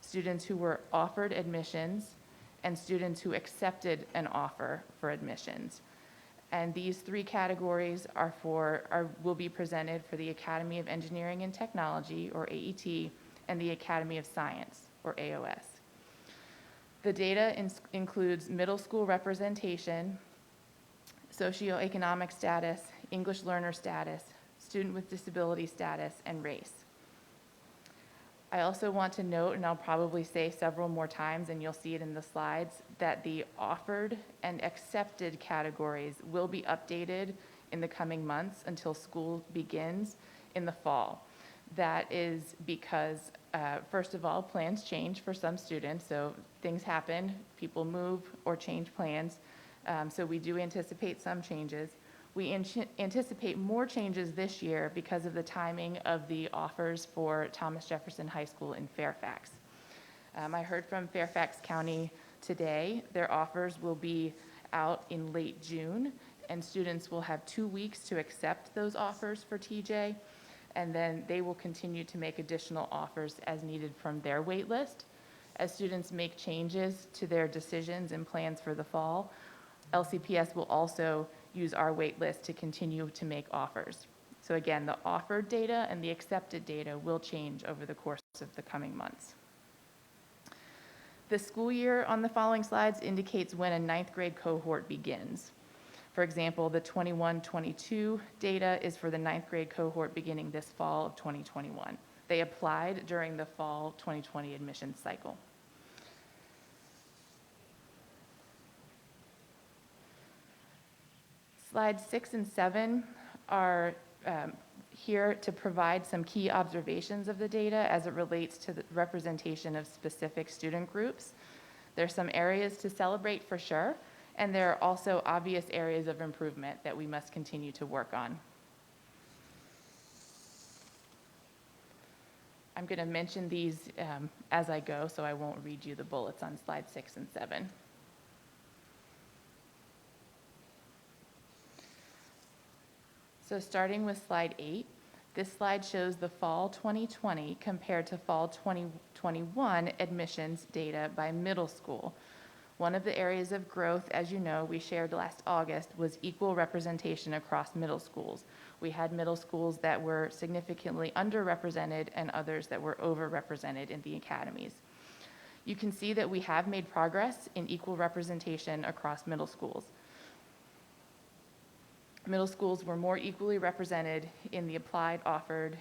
students who were offered admissions, and students who accepted an offer for admissions. And these 3 categories will be presented for the Academy of Engineering and Technology, or AET, and the Academy of Science, or AOS. The data includes middle school representation, socioeconomic status, English learner status, student with disability status, and race. I also want to note, and I'll probably say several more times, and you'll see it in the slides, that the offered and accepted categories will be updated in the coming months until school begins in the fall. That is because, first of all, plans change for some students, so things happen, people move or change plans, so we do anticipate some changes. We anticipate more changes this year because of the timing of the offers for Thomas Jefferson High School in Fairfax. I heard from Fairfax County today. Their offers will be out in late June, and students will have 2 weeks to accept those offers for TJ, and then they will continue to make additional offers as needed from their wait list. As students make changes to their decisions and plans for the fall, LCPS will also use our wait list to continue to make offers. So again, the offered data and the accepted data will change over the course of the coming months. The school year on the following slides indicates when a 9th grade cohort begins. For example, the 21-22 data is for the 9th grade cohort beginning this fall of 2021. They applied during the fall 2020 admissions cycle. Slides 6 and 7 are here to provide some key observations of the data as it relates to the representation of specific student groups. There's some areas to celebrate for sure, and there are also obvious areas of improvement that we must continue to work on. I'm going to mention these as I go, so I won't read you the bullets on slides 6 and 7. So starting with slide 8, this slide shows the fall 2020 compared to fall 2021 admissions data by middle school. One of the areas of growth, as you know, we shared last August, was equal representation across middle schools. We had middle schools that were significantly underrepresented and others that were overrepresented in the academies. You can see that we have made progress in equal representation across middle schools. Middle schools were more equally represented in the applied, offered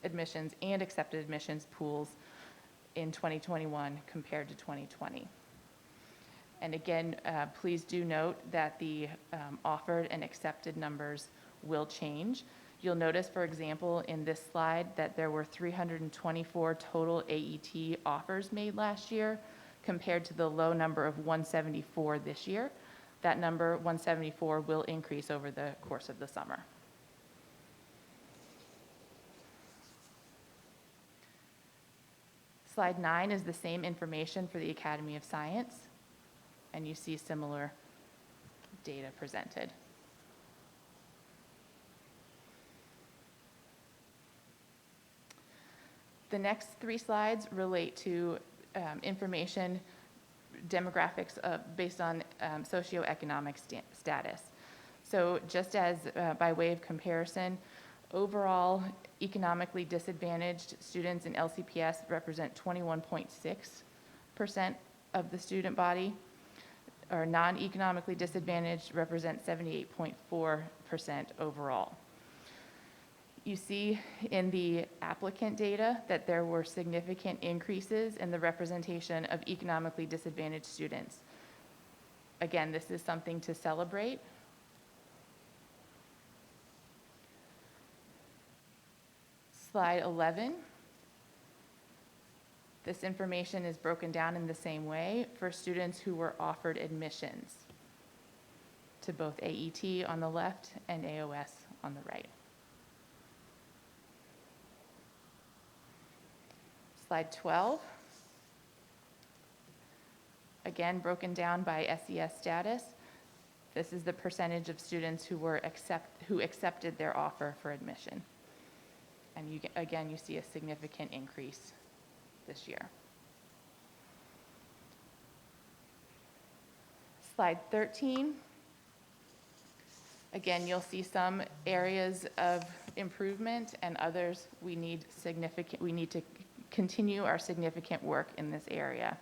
admissions and accepted admissions pools in 2021 compared to 2020. And again, please do note that the offered and accepted numbers will change. You'll notice, for example, in this slide that there were 324 total AET offers made last year compared to the low number of 174 this year. That number, 174, will increase over the course of the summer. Slide 9 is the same information for the Academy of Science, and you see similar data presented. The next 3 slides relate to information demographics based on socioeconomic status. So just as by way of comparison, overall economically disadvantaged students in LCPS represent 21.6% of the student body, or non-economically disadvantaged represent 78.4% overall. You see in the applicant data that there were significant increases in the representation of economically disadvantaged students. Again, this is something to celebrate. Slide 11. This information is broken down in the same way for students who were offered admissions to both AET on the left and AOS on the right. Slide 12. Again, broken down by SES status. This is the percentage of students who accepted their offer for admission. And again, you see a significant increase this year. Slide 13. Again, you'll see some areas of improvement and others we need to continue our significant work in this area.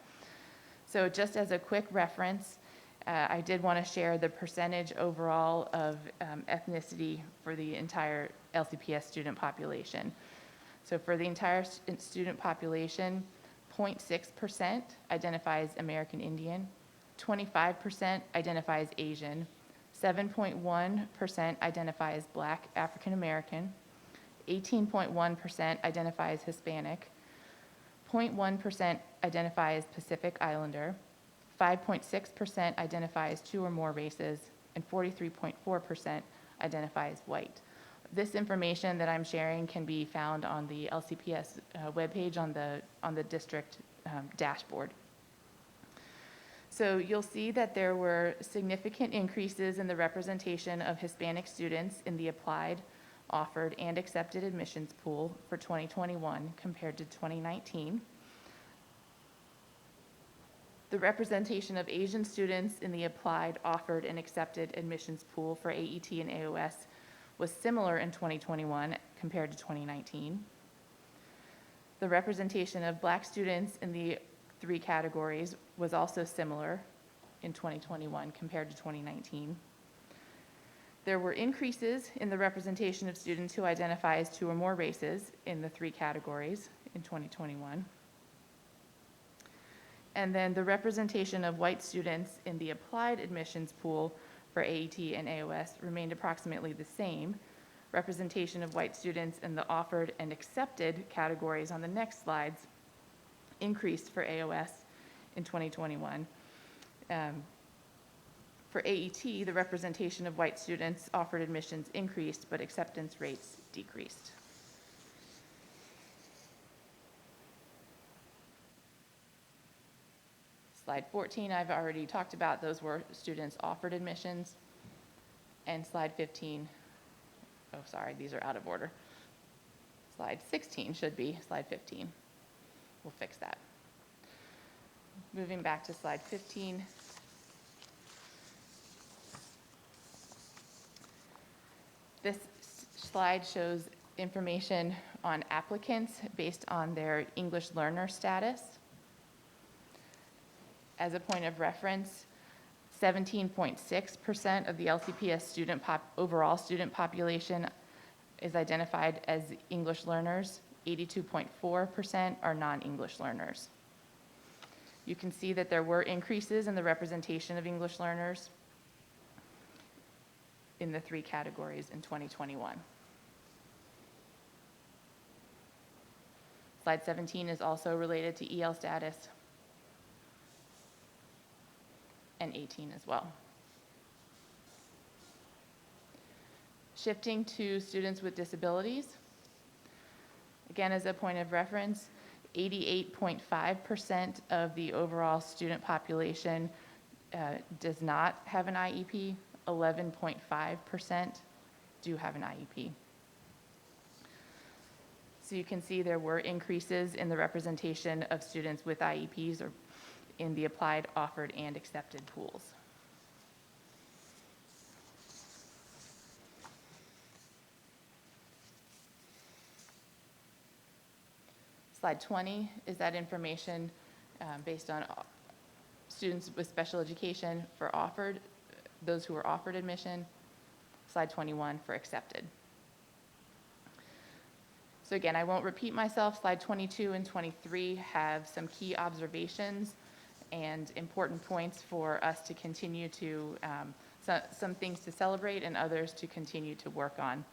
So just as a quick reference, I did want to share the percentage overall of ethnicity for the entire LCPS student population. So for the entire student population, 0.6% identifies American Indian, 25% identifies Asian, 7.1% identifies Black African American, 18.1% identifies Hispanic, 0.1% identifies Pacific Islander, 5.6% identifies 2 or more races, and 43.4% identifies white. This information that I'm sharing can be found on the LCPS webpage on the district dashboard. So you'll see that there were significant increases in the representation of Hispanic students in the applied, offered, and accepted admissions pool for 2021 compared to 2019. The representation of Asian students in the applied, offered, and accepted admissions pool for AET and AOS was similar in 2021 compared to 2019. The representation of Black students in the 3 categories was also similar in 2021 compared to 2019. There were increases in the representation of students who identify as 2 or more races in the 3 categories in 2021. And then the representation of white students in the applied admissions pool for AET and AOS remained approximately the same. Representation of white students in the offered and accepted categories on the next slides increased for AOS in 2021. For AET, the representation of white students offered admissions increased, but acceptance rates decreased. Slide 14, I've already talked about. Those were students offered admissions. And slide 15, oh, sorry, these are out of order. Slide 16 should be slide 15. We'll fix that. Moving back to slide 15, This slide shows information on applicants based on their English learner status. As a point of reference, 17.6% of the LCPS overall student population is identified as English learners. 82.4% are non-English learners. You can see that there were increases in the representation of English learners in the three categories in 2021. Slide 17 is also related to EL status, and 18 as well. Shifting to students with disabilities. Again, as a point of reference, 88.5% of the overall student population does not have an IEP. 11.5% do have an IEP. So you can see there were increases in the representation of students with IEPs or in the applied, offered, and accepted pools. Slide 20 is that information based on students with special education for offered, those who are offered admission. Slide 21 for accepted. So again, I won't repeat myself. Slide 22 and 23 have some key observations and important points for us to continue to, some things to celebrate and others to continue to work on.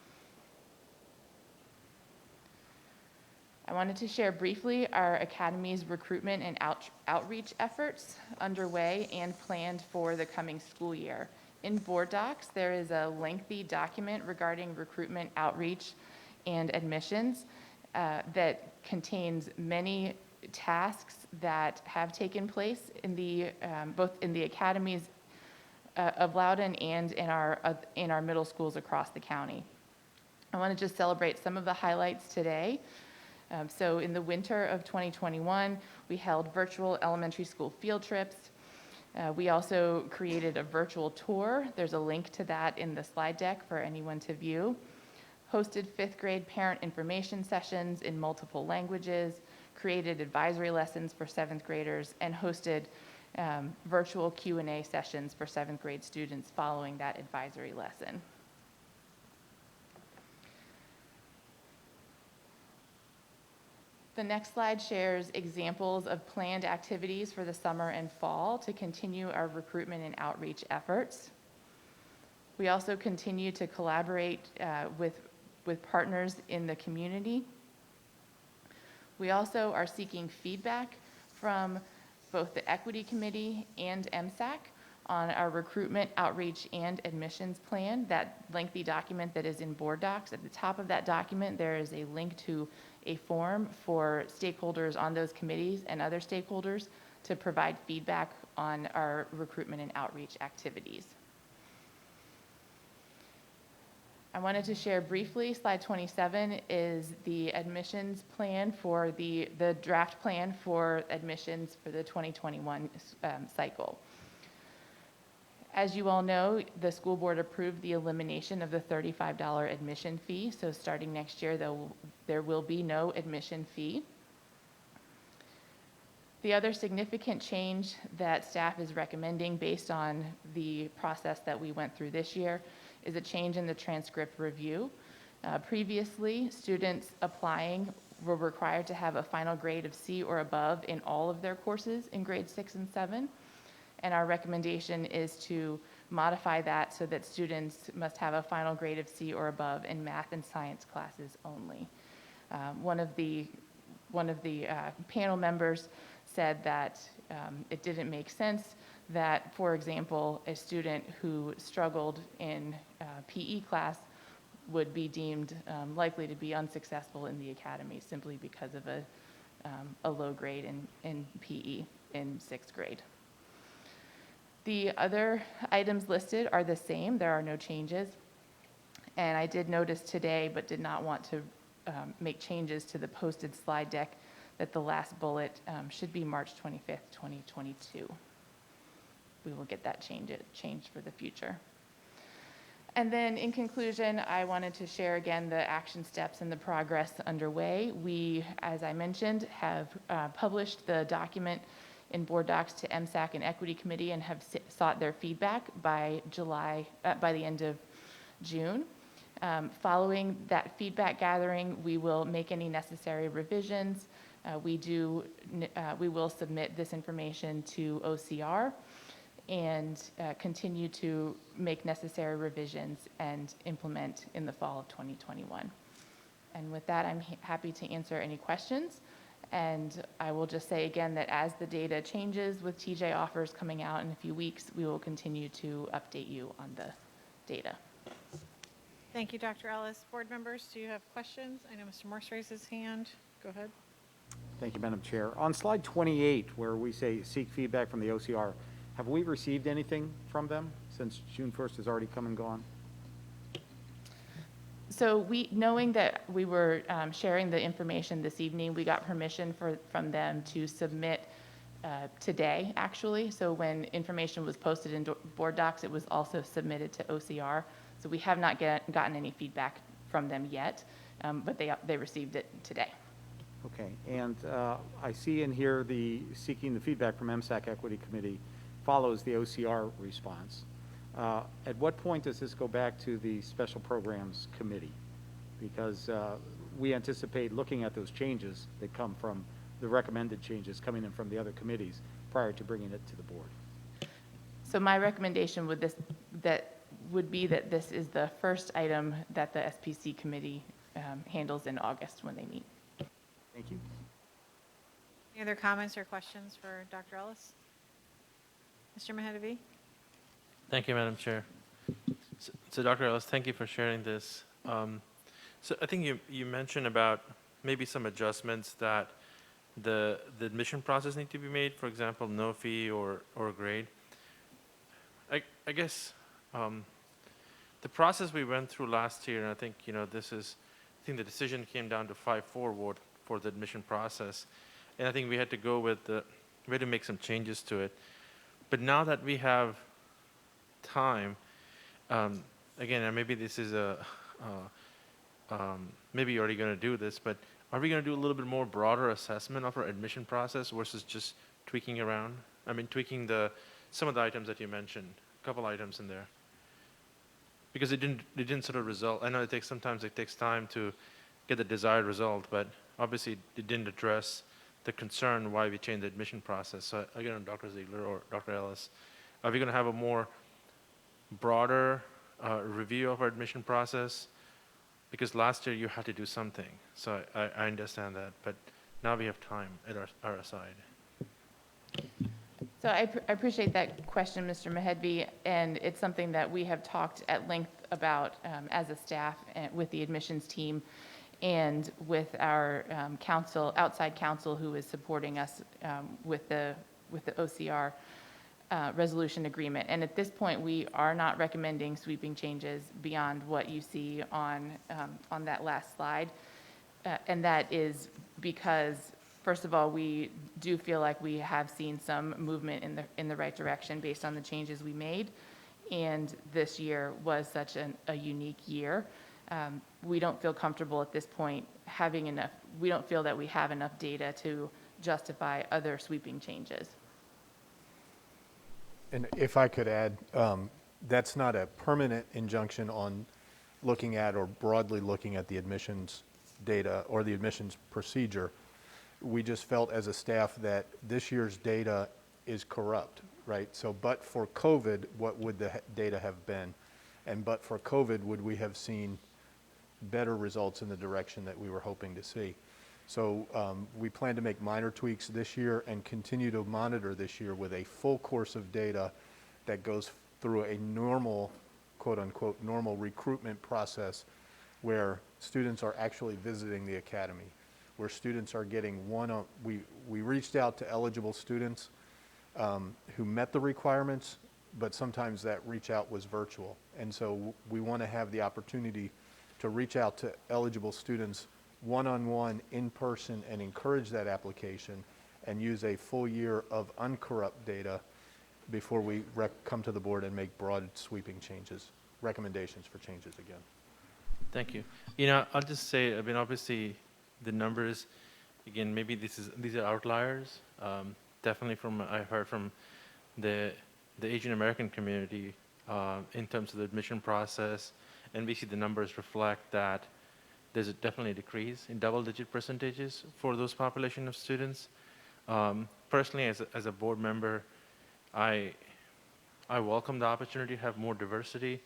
I wanted to share briefly our Academy's recruitment and outreach efforts underway and planned for the coming school year. In board docs, there is a lengthy document regarding recruitment, outreach, and admissions that contains many tasks that have taken place in the both in the academies of Loudoun and in our middle schools across the county. I want to just celebrate some of the highlights today. So in the winter of 2021, we held virtual elementary school field trips. We also created a virtual tour. There's a link to that in the slide deck for anyone to view. Hosted 5th grade parent information sessions in multiple languages, created advisory lessons for 7th graders, and hosted virtual Q&A sessions for 7th grade students following that advisory lesson. The next slide shares examples of planned activities for the summer and fall to continue our recruitment and outreach efforts. We also continue to collaborate with partners in the community. We also are seeking feedback from both the Equity Committee and MSAC on our recruitment, outreach, and admissions plan, that lengthy document that is in board docs. At the top of that document, there is a link to a form for stakeholders on those committees and other stakeholders to provide feedback on our recruitment and outreach activities. I wanted to share briefly, slide 27 is the admissions plan for the draft plan for admissions for the 2021 cycle. As you all know, the school board approved the elimination of the $35 admission fee. So starting next year, there will be no admission fee. The other significant change that staff is recommending based on the process that we went through this year is a change in the transcript review. Previously, students applying were required to have a final grade of C or above in all of their courses in grades 6 and 7. And our recommendation is to modify that so that students must have a final grade of C or above in math and science classes only. One of the panel members said that it didn't make sense that, for example, a student who struggled in PE class would be deemed likely to be unsuccessful in the academy simply because of a low grade in PE in 6th grade. The other items listed are the same. There are no changes. And I did notice today, but did not want to make changes to the posted slide deck, that the last bullet should be March 25th, 2022. We will get that changed for the future. And then in conclusion, I wanted to share again the action steps and the progress underway. We, as I mentioned, have published the document in board docs to MSAC and Equity Committee and have sought their feedback by the end of June. Following that feedback gathering, we will make any necessary revisions. We will submit this information to OCR and continue to make necessary revisions and implement in the fall of 2021. And with that, I'm happy to answer any questions. And I will just say again that as the data changes with TJ offers coming out in a few weeks, we will continue to update you on the data. Thank you, Dr. Ellis. Board members, do you have questions? I know Mr. Morse raised his hand. Go ahead. Thank you, Madam Chair. On slide 28, where we say seek feedback from the OCR, have we received anything from them since June 1st has already come and gone? So knowing that we were sharing the information this evening, we got permission from them to submit today, actually. So when information was posted in board docs, it was also submitted to OCR. So we have not gotten any feedback from them yet, but they received it today. Okay, and I see in here the seeking the feedback from MSAC Equity Committee follows the OCR response. At what point does this go back to the Special Programs Committee? Because we anticipate looking at those changes that come from the recommended changes coming in from the other committees prior to bringing it to the board. So my recommendation would be that this is the first item that the SPC committee handles in August when they meet. Thank you. Any other comments or questions for Dr. Ellis? Mr. Mahedevi? Thank you, Madam Chair. So Dr. Ellis, thank you for sharing this. So I think you mentioned about maybe some adjustments that the admission process need to be made, for example, no fee or grade. I guess the process we went through last year, and I think the decision came down to 5-4 vote for the admission process, and I think we had to go with we had to make some changes to it. But now that we have time, again, and maybe this is maybe you're already going to do this, but are we going to do a little bit more broader assessment of our admission process versus just tweaking around? I mean, tweaking some of the items that you mentioned, a couple items in there, because it didn't sort of result. I know sometimes it takes time to get the desired result, but obviously it didn't address the concern why we changed the admission process. So again, Dr. Ziegler or Dr. Ellis, are we going to have a more broader review of our admission process? Because last year you had to do something, so I understand that, but now we have time at our side. So I appreciate that question, Mr. Mahedevi, and it's something that we have talked at length about as a staff and with the admissions team and with our outside counsel who is supporting us with the OCR resolution agreement. And at this point, we are not recommending sweeping changes beyond what you see on that last slide. And that is because, first of all, we do feel like we have seen some movement in the right direction based on the changes we made. And this year was such a unique year. We don't feel comfortable at this point having enough, we don't feel that we have enough data to justify other sweeping changes. And if I could add, that's not a permanent injunction on looking at or broadly looking at the admissions data or the admissions procedure. We just felt as a staff that this year's data is corrupt, right? So, but for COVID, what would the data have been? And but for COVID, would we have seen better results in the direction that we were hoping to see? So we plan to make minor tweaks this year and continue to monitor this year with a full course of data that goes through a normal, quote unquote, normal recruitment process where students are actually visiting the academy, where students are getting we reached out to eligible students who met the requirements, but sometimes that reach out was virtual. And so we want to have the opportunity to reach out to eligible students one-on-one in person and encourage that application and use a full year of uncorrupt data before we come to the board and make broad sweeping changes. recommendations for changes again. Thank you. You know, I'll just say, I mean, obviously, the numbers, again, maybe these are outliers. Definitely I heard from the Asian American community in terms of the admission process, and we see the numbers reflect that there's definitely a decrease in double-digit percentages for those population of students. Personally, as a board member, I welcome the opportunity to have more diversity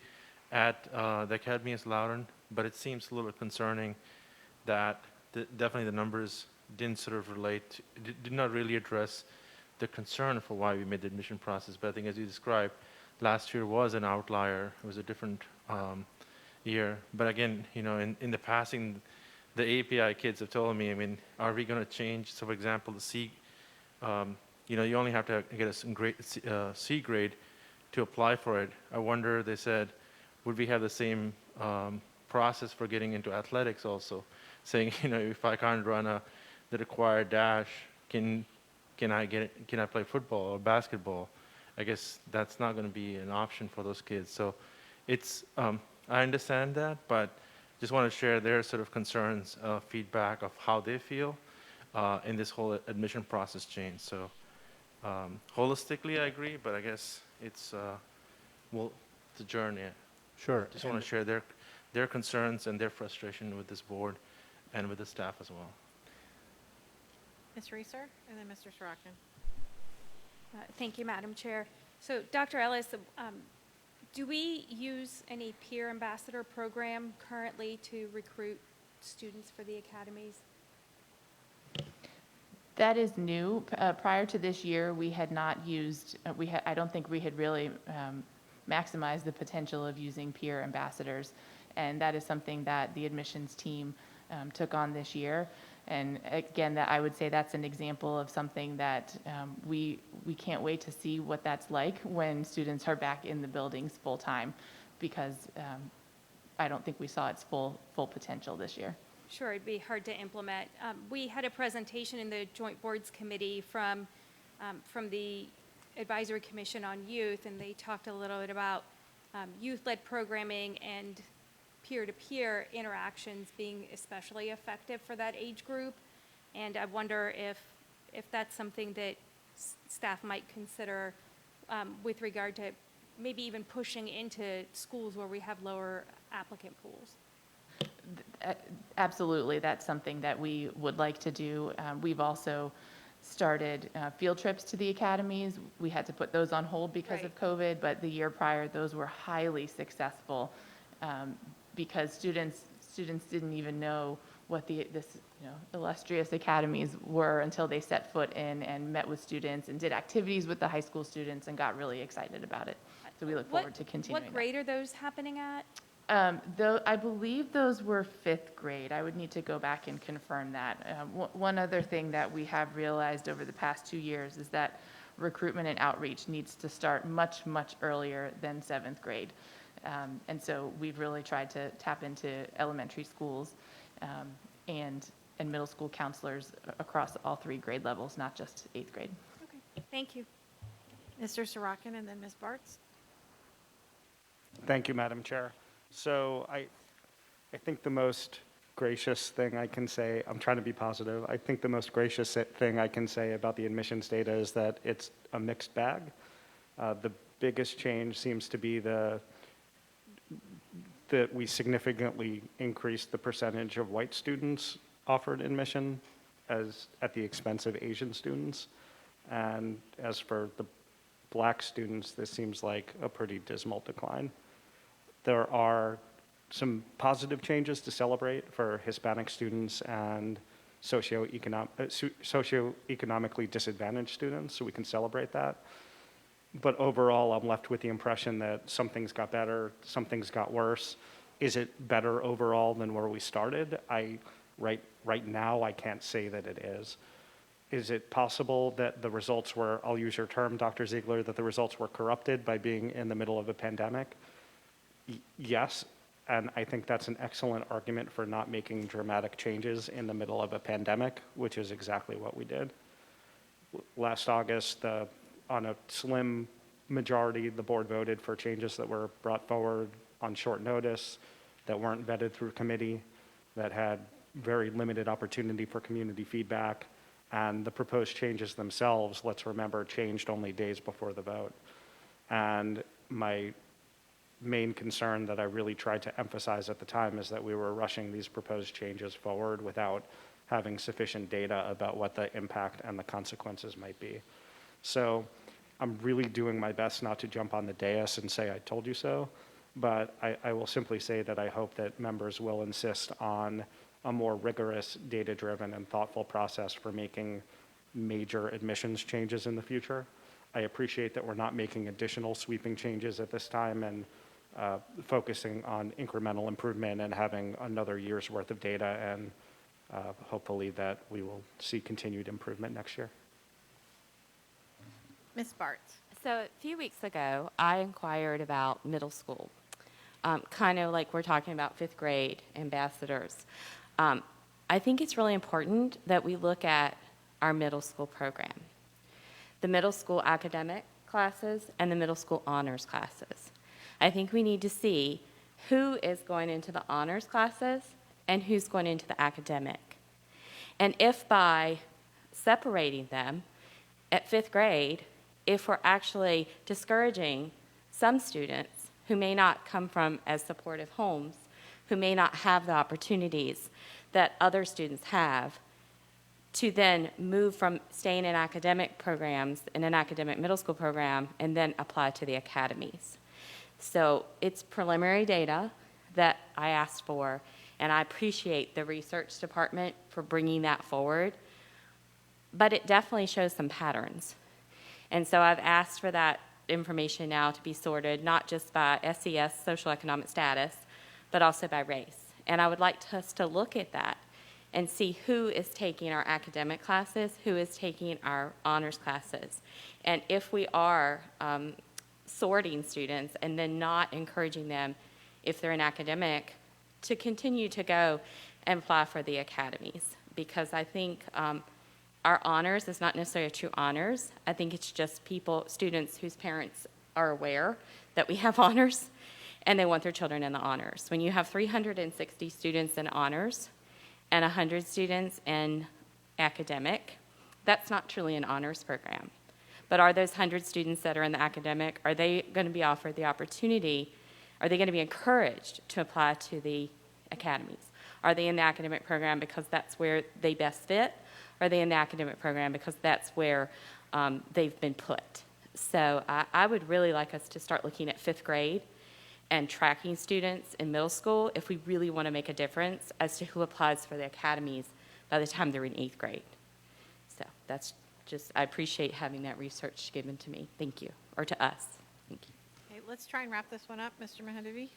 at the Academy of Loudoun, but it seems a little bit concerning that definitely the numbers didn't sort of relate, did not really address the concern for why we made the admission process. But I think, as you described, last year was an outlier. It was a different year. But again, you know, in the passing, the API kids have told me, I mean, are we going to change? So, for example, the C, you know, you only have to get a C grade to apply for it. I wonder, they said, would we have the same process for getting into athletics also? Saying, you know, if I can't run the required dash, can I play football or basketball? I guess that's not going to be an option for those kids. So it's, I understand that, but just want to share their sort of concerns, feedback of how they feel in this whole admission process change. So holistically, I agree, but I guess it's a journey. Sure. Just want to share their concerns and their frustration with this board and with the staff as well. Ms. Reeser, and then Mr. Sorokin. Thank you, Madam Chair. So, Dr. Ellis, do we use any peer ambassador program currently to recruit students for the academies? That is new. Prior to this year, we had not used, I don't think we had really maximized the potential of using peer ambassadors. And that is something that the admissions team took on this year. And again, that I would say that's an example of something that we can't wait to see what that's like when students are back in the buildings full time, because I don't think we saw its full potential this year. Sure, it'd be hard to implement. We had a presentation in the Joint Boards Committee from the Advisory Commission on Youth, and they talked a little bit about youth-led programming and peer-to-peer interactions being especially effective for that age group. And I wonder if that's something that staff might consider with regard to maybe even pushing into schools where we have lower applicant pools. Absolutely, that's something that we would like to do. We've also started field trips to the academies. We had to put those on hold because of COVID, but the year prior, those were highly successful because students didn't even know what this illustrious academies were until they set foot in and met with students and did activities with the high school students and got really excited about it. So we look forward to continuing. What grade are those happening at? Though I believe those were 5th grade. I would need to go back and confirm that. One other thing that we have realized over the past 2 years is that recruitment and outreach needs to start much, much earlier than 7th grade. And so we've really tried to tap into elementary schools and middle school counselors across all 3 grade levels, not just 8th grade. Okay, thank you. Mr. Sorokin, and then Ms. Bartz. Thank you, Madam Chair. So I think the most gracious thing I can say, I'm trying to be positive, I think the most gracious thing I can say about the admissions data is that it's a mixed bag. The biggest change seems to be that we significantly increased the percentage of white students offered admission at the expense of Asian students. And as for the black students, this seems like a pretty dismal decline. There are some positive changes to celebrate for Hispanic students and socioeconomically disadvantaged students, so we can celebrate that. But overall, I'm left with the impression that some things got better, some things got worse. Is it better overall than where we started? Right now, I can't say that it is. Is it possible that the results were, I'll use your term, Dr. Ziegler, that the results were corrupted by being in the middle of a pandemic? Yes, and I think that's an excellent argument for not making dramatic changes in the middle of a pandemic, which is exactly what we did. Last August, on a slim majority, the board voted for changes that were brought forward on short notice, that weren't vetted through committee, that had very limited opportunity for community feedback, and the proposed changes themselves, let's remember, changed only days before the vote. And my main concern that I really tried to emphasize at the time is that we were rushing these proposed changes forward without having sufficient data about what the impact and the consequences might be. So I'm really doing my best not to jump on the dais and say, I told you so, but I will simply say that I hope that members will insist on a more rigorous, data-driven, and thoughtful process for making major admissions changes in the future. I appreciate that we're not making additional sweeping changes at this time and focusing on incremental improvement and having another year's worth of data, and hopefully that we will see continued improvement next year. Ms. Bartz. So a few weeks ago, I inquired about middle school, kind of like we're talking about fifth grade ambassadors. I think it's really important that we look at our middle school program, the middle school academic classes and the middle school honors classes. I think we need to see who is going into the honors classes and who's going into the academic. And if by separating them at fifth grade, if we're actually discouraging some students who may not come from as supportive homes, who may not have the opportunities that other students have, to then move from staying in academic programs, in an academic middle school program, and then apply to the academies. So it's preliminary data that I asked for, and I appreciate the research department for bringing that forward, but it definitely shows some patterns. And so I've asked for that information now to be sorted, not just by SES, social economic status, but also by race. And I would like us to look at that and see who is taking our academic classes, who is taking our honors classes. And if we are sorting students and then not encouraging them, if they're in academic, to continue to go and apply for the academies. Because I think our honors is not necessarily a true honors. I think it's just students whose parents are aware that we have honors and they want their children in the honors. When you have 360 students in honors and 100 students in academic, that's not truly an honors program. But are those 100 students that are in the academic, are they going to be offered the opportunity, are they going to be encouraged to apply to the academies? Are they in the academic program because that's where they best fit? Or are they in the academic program because that's where they've been put? So I would really like us to start looking at fifth grade and tracking students in middle school if we really want to make a difference as to who applies for the academies by the time they're in eighth grade. So that's just, I appreciate having that research given to me. Thank you, or to us. Thank you. Okay, let's try and wrap this one up, Mr. Mahadevi.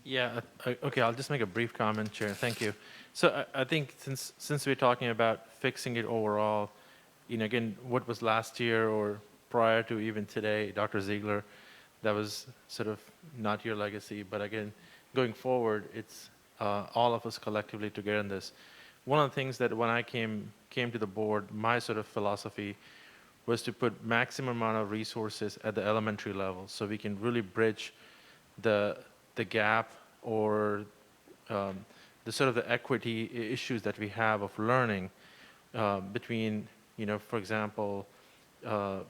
Yeah, okay, I'll just make a brief comment, Chair. Thank you. So I think since we're talking about fixing it overall, again, what was last year or prior to even today, Dr. Ziegler, that was sort of not your legacy. But again, going forward, it's all of us collectively together in this. One of the things that when I came to the board, my sort of philosophy was to put maximum amount of resources at the elementary level so we can really bridge the gap or the sort of the equity issues that we have of learning between, for example,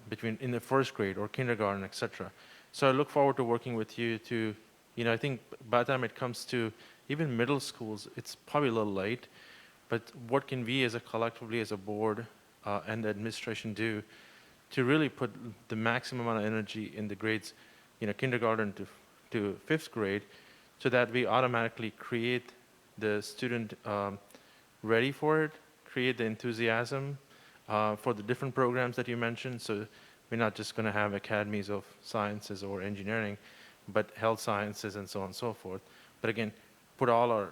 between in the first grade or kindergarten, etc. So I look forward to working with you to, I think by the time it comes to even middle schools, it's probably a little late, but what can we as a collectively as a board and the administration do to really put the maximum amount of energy in the grades, kindergarten to fifth grade, so that we automatically create the student ready for it, create the enthusiasm for the different programs that you mentioned. So we're not just going to have academies of sciences or engineering, but health sciences and so on and so forth. But again, put all our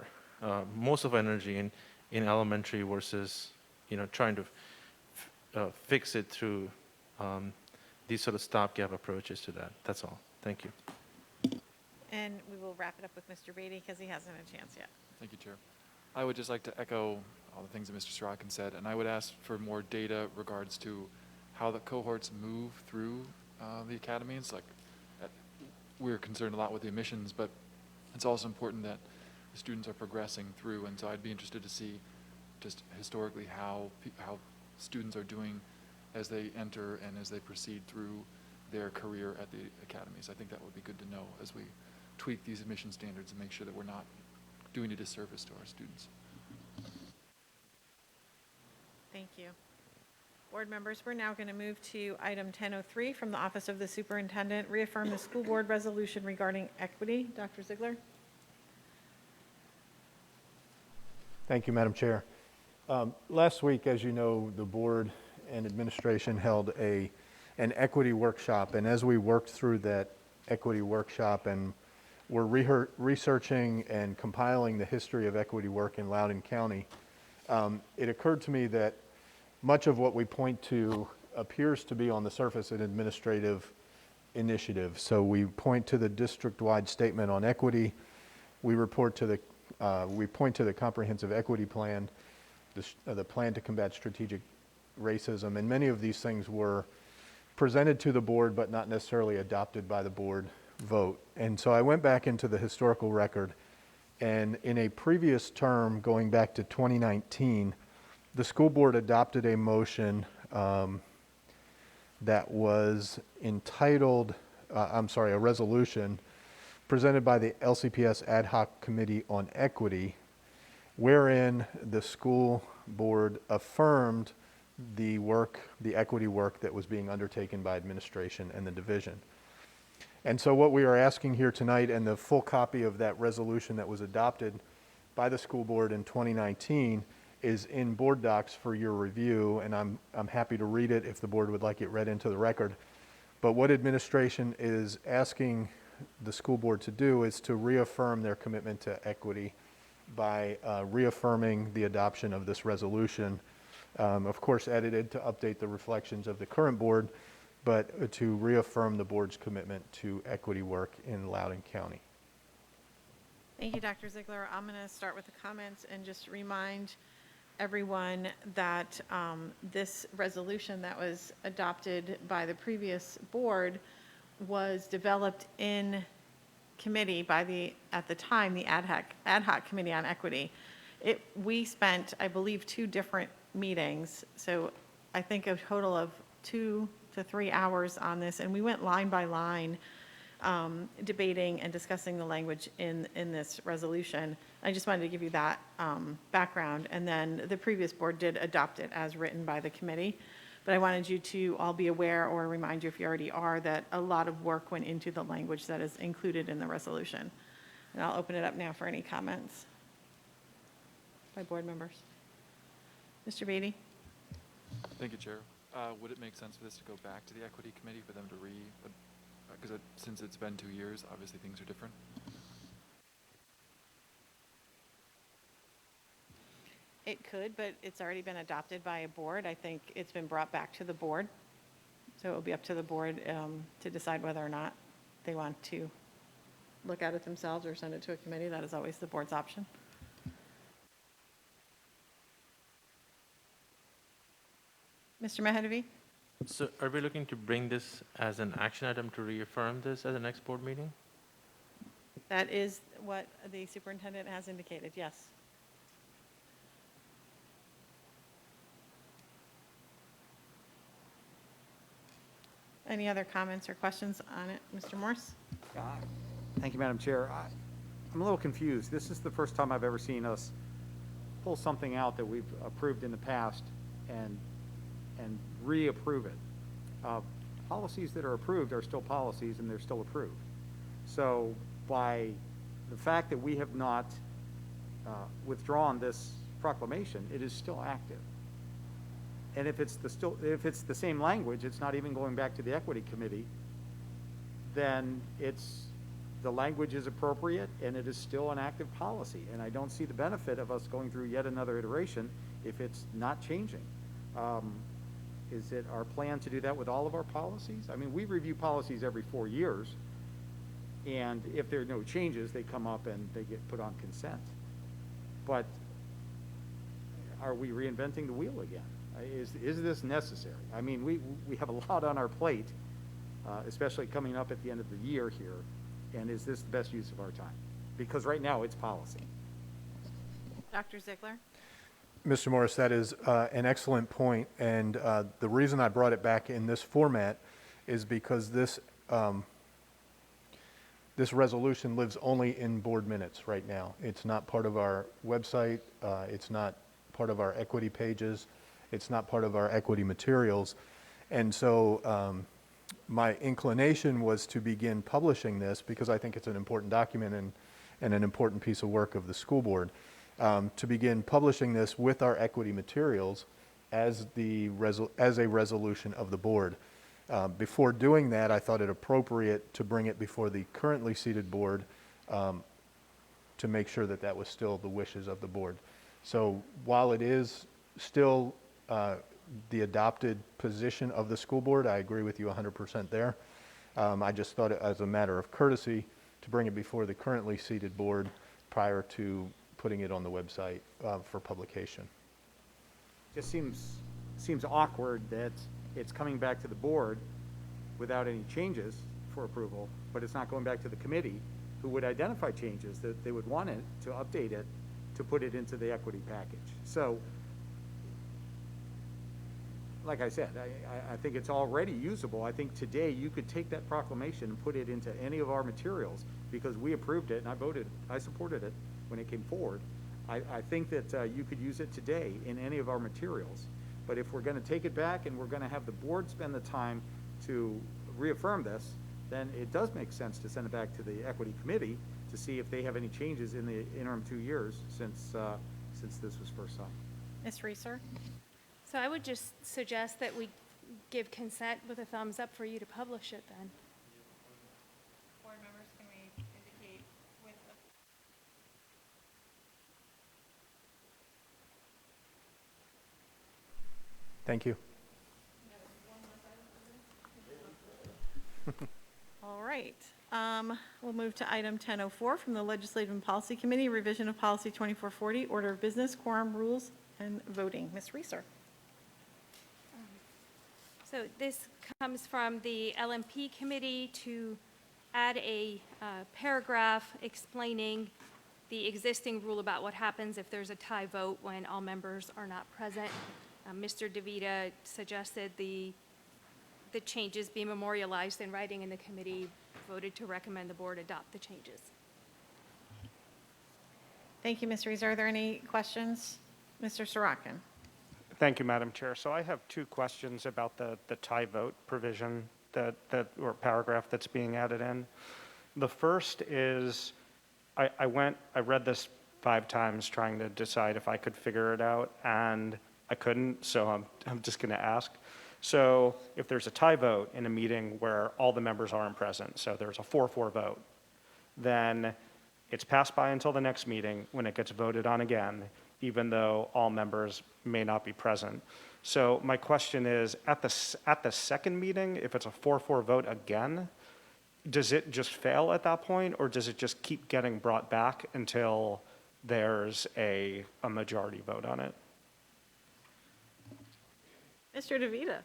most of our energy in elementary versus trying to fix it through these sort of stopgap approaches to that. That's all. Thank you. And we will wrap it up with Mr. Beatty because he hasn't had a chance yet. Thank you, Chair. I would just like to echo all the things that Mr. Sorokin said, and I would ask for more data regards to how the cohorts move through the academies. Like, we're concerned a lot with the admissions, but it's also important that the students are progressing through, and so I'd be interested to see just historically how students are doing as they enter and as they proceed through their career at the academies. I think that would be good to know as we tweak these admission standards and make sure that we're not doing a disservice to our students. Thank you. Board members, we're now going to move to item 1003 from the Office of the Superintendent, reaffirm the school board resolution regarding equity. Dr. Ziegler? Thank you, Madam Chair. Last week, as you know, the board and administration held an equity workshop, and as we worked through that equity workshop and were researching and compiling the history of equity work in Loudoun County, it occurred to me that much of what we point to appears to be on the surface an administrative initiative. So we point to the district-wide statement on equity. We point to the comprehensive equity plan, the plan to combat strategic racism, and many of these things were presented to the board but not necessarily adopted by the board vote. And so I went back into the historical record, and in a previous term going back to 2019, the school board adopted a motion that was entitled, a resolution presented by the LCPS Ad Hoc Committee on Equity, wherein the school board affirmed the equity work that was being undertaken by administration and the division. And so what we are asking here tonight, and the full copy of that resolution that was adopted by the school board in 2019 is in board docs for your review, and I'm happy to read it if the board would like it read into the record. But what administration is asking the school board to do is to reaffirm their commitment to equity by reaffirming the adoption of this resolution, of course edited to update the reflections of the current board, but to reaffirm the board's commitment to equity work in Loudoun County. Thank you, Dr. Ziegler. I'm going to start with the comments and just remind everyone that this resolution that was adopted by the previous board was developed in committee by at the time, the Ad Hoc Committee on Equity. We spent, I believe, 2 different meetings, so I think a total of 2 to 3 hours on this, and we went line by line debating and discussing the language in this resolution. I just wanted to give you that background, and then the previous board did adopt it as written by the committee, but I wanted you to all be aware, or remind you if you already are, that a lot of work went into the language that is included in the resolution. And I'll open it up now for any comments by board members. Mr. Beatty? Thank you, Chair. Would it make sense for this to go back to the equity committee for them to because since it's been 2 years, obviously things are different? It could, but it's already been adopted by a board. I think it's been brought back to the board. So it will be up to the board to decide whether or not they want to look at it themselves or send it to a committee. That is always the board's option. Mr. Mahadevi? So are we looking to bring this as an action item to reaffirm this at the next board meeting? That is what the superintendent has indicated, yes. Any other comments or questions on it? Mr. Morse? Thank you, Madam Chair. I'm a little confused. This is the first time I've ever seen us pull something out that we've approved in the past and reapprove it. Policies that are approved are still policies and they're still approved. So by the fact that we have not withdrawn this proclamation, it is still active. And if it's the same language, it's not even going back to the equity committee, then the language is appropriate and it is still an active policy. And I don't see the benefit of us going through yet another iteration if it's not changing. Is it our plan to do that with all of our policies? I mean, we review policies every 4 years, and if there are no changes, they come up and they get put on consent. But are we reinventing the wheel again? Is this necessary? I mean, we have a lot on our plate especially coming up at the end of the year here, and is this the best use of our time? Because right now, it's policy. Dr. Ziegler? Mr. Morris, that is an excellent point, and the reason I brought it back in this format is because this resolution lives only in board minutes right now. It's not part of our website, it's not part of our equity pages, it's not part of our equity materials, and so my inclination was to begin publishing this because I think it's an important document and an important piece of work of the school board. To begin publishing this with our equity materials as a resolution of the board. Before doing that, I thought it appropriate to bring it before the currently seated board to make sure that that was still the wishes of the board. So while it is still the adopted position of the school board, I agree with you 100% there. I just thought it as a matter of courtesy to bring it before the currently seated board prior to putting it on the website for publication. Just seems awkward that it's coming back to the board without any changes for approval, but it's not going back to the committee, who would identify changes that they would want it to update it to put it into the equity package. So, like I said, I think it's already usable. I think today you could take that proclamation and put it into any of our materials because we approved it and I supported it when it came forward. I think that you could use it today in any of our materials. But if we're going to take it back and we're going to have the board spend the time to reaffirm this, then it does make sense to send it back to the equity committee to see if they have any changes in the interim 2 years since this was first signed. Ms. Reeser? So I would just suggest that we give consent with a thumbs up for you to publish it then. Board members, can we indicate with Thank you. All right. We'll move to item 1004 from the Legislative and Policy Committee, revision of Policy 2440, Order of Business, Quorum Rules, and Voting. Ms. Reeser. So this comes from the LMP committee to add a paragraph explaining the existing rule about what happens if there's a tie vote when all members are not present. Mr. DeVita suggested the changes be memorialized in writing, and the committee voted to recommend the board adopt the changes. Thank you, Ms. Reeser. Are there any questions? Mr. Sorokin. Thank you, Madam Chair. So I have two questions about the tie vote provision or paragraph that's being added in. The first is I read this 5 times trying to decide if I could figure it out, and I couldn't, so I'm just going to ask. So if there's a tie vote in a meeting where all the members aren't present, so there's a 4-4 vote, then it's passed by until the next meeting when it gets voted on again, even though all members may not be present. So my question is, at the second meeting, if it's a 4-4 vote again, does it just fail at that point, or does it just keep getting brought back until there's a majority vote on it? Mr. DeVita.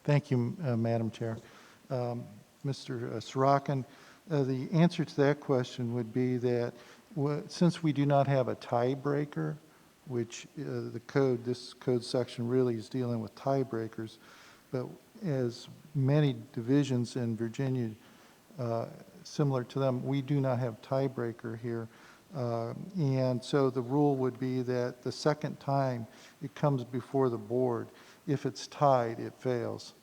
Thank you, Madam Chair. Mr. Sorokin, the answer to that question would be that since we do not have a tiebreaker, which this code section really is dealing with tiebreakers, but as many divisions in Virginia similar to them, we do not have tiebreaker here. And so the rule would be that the second time it comes before the board, if it's tied, it fails.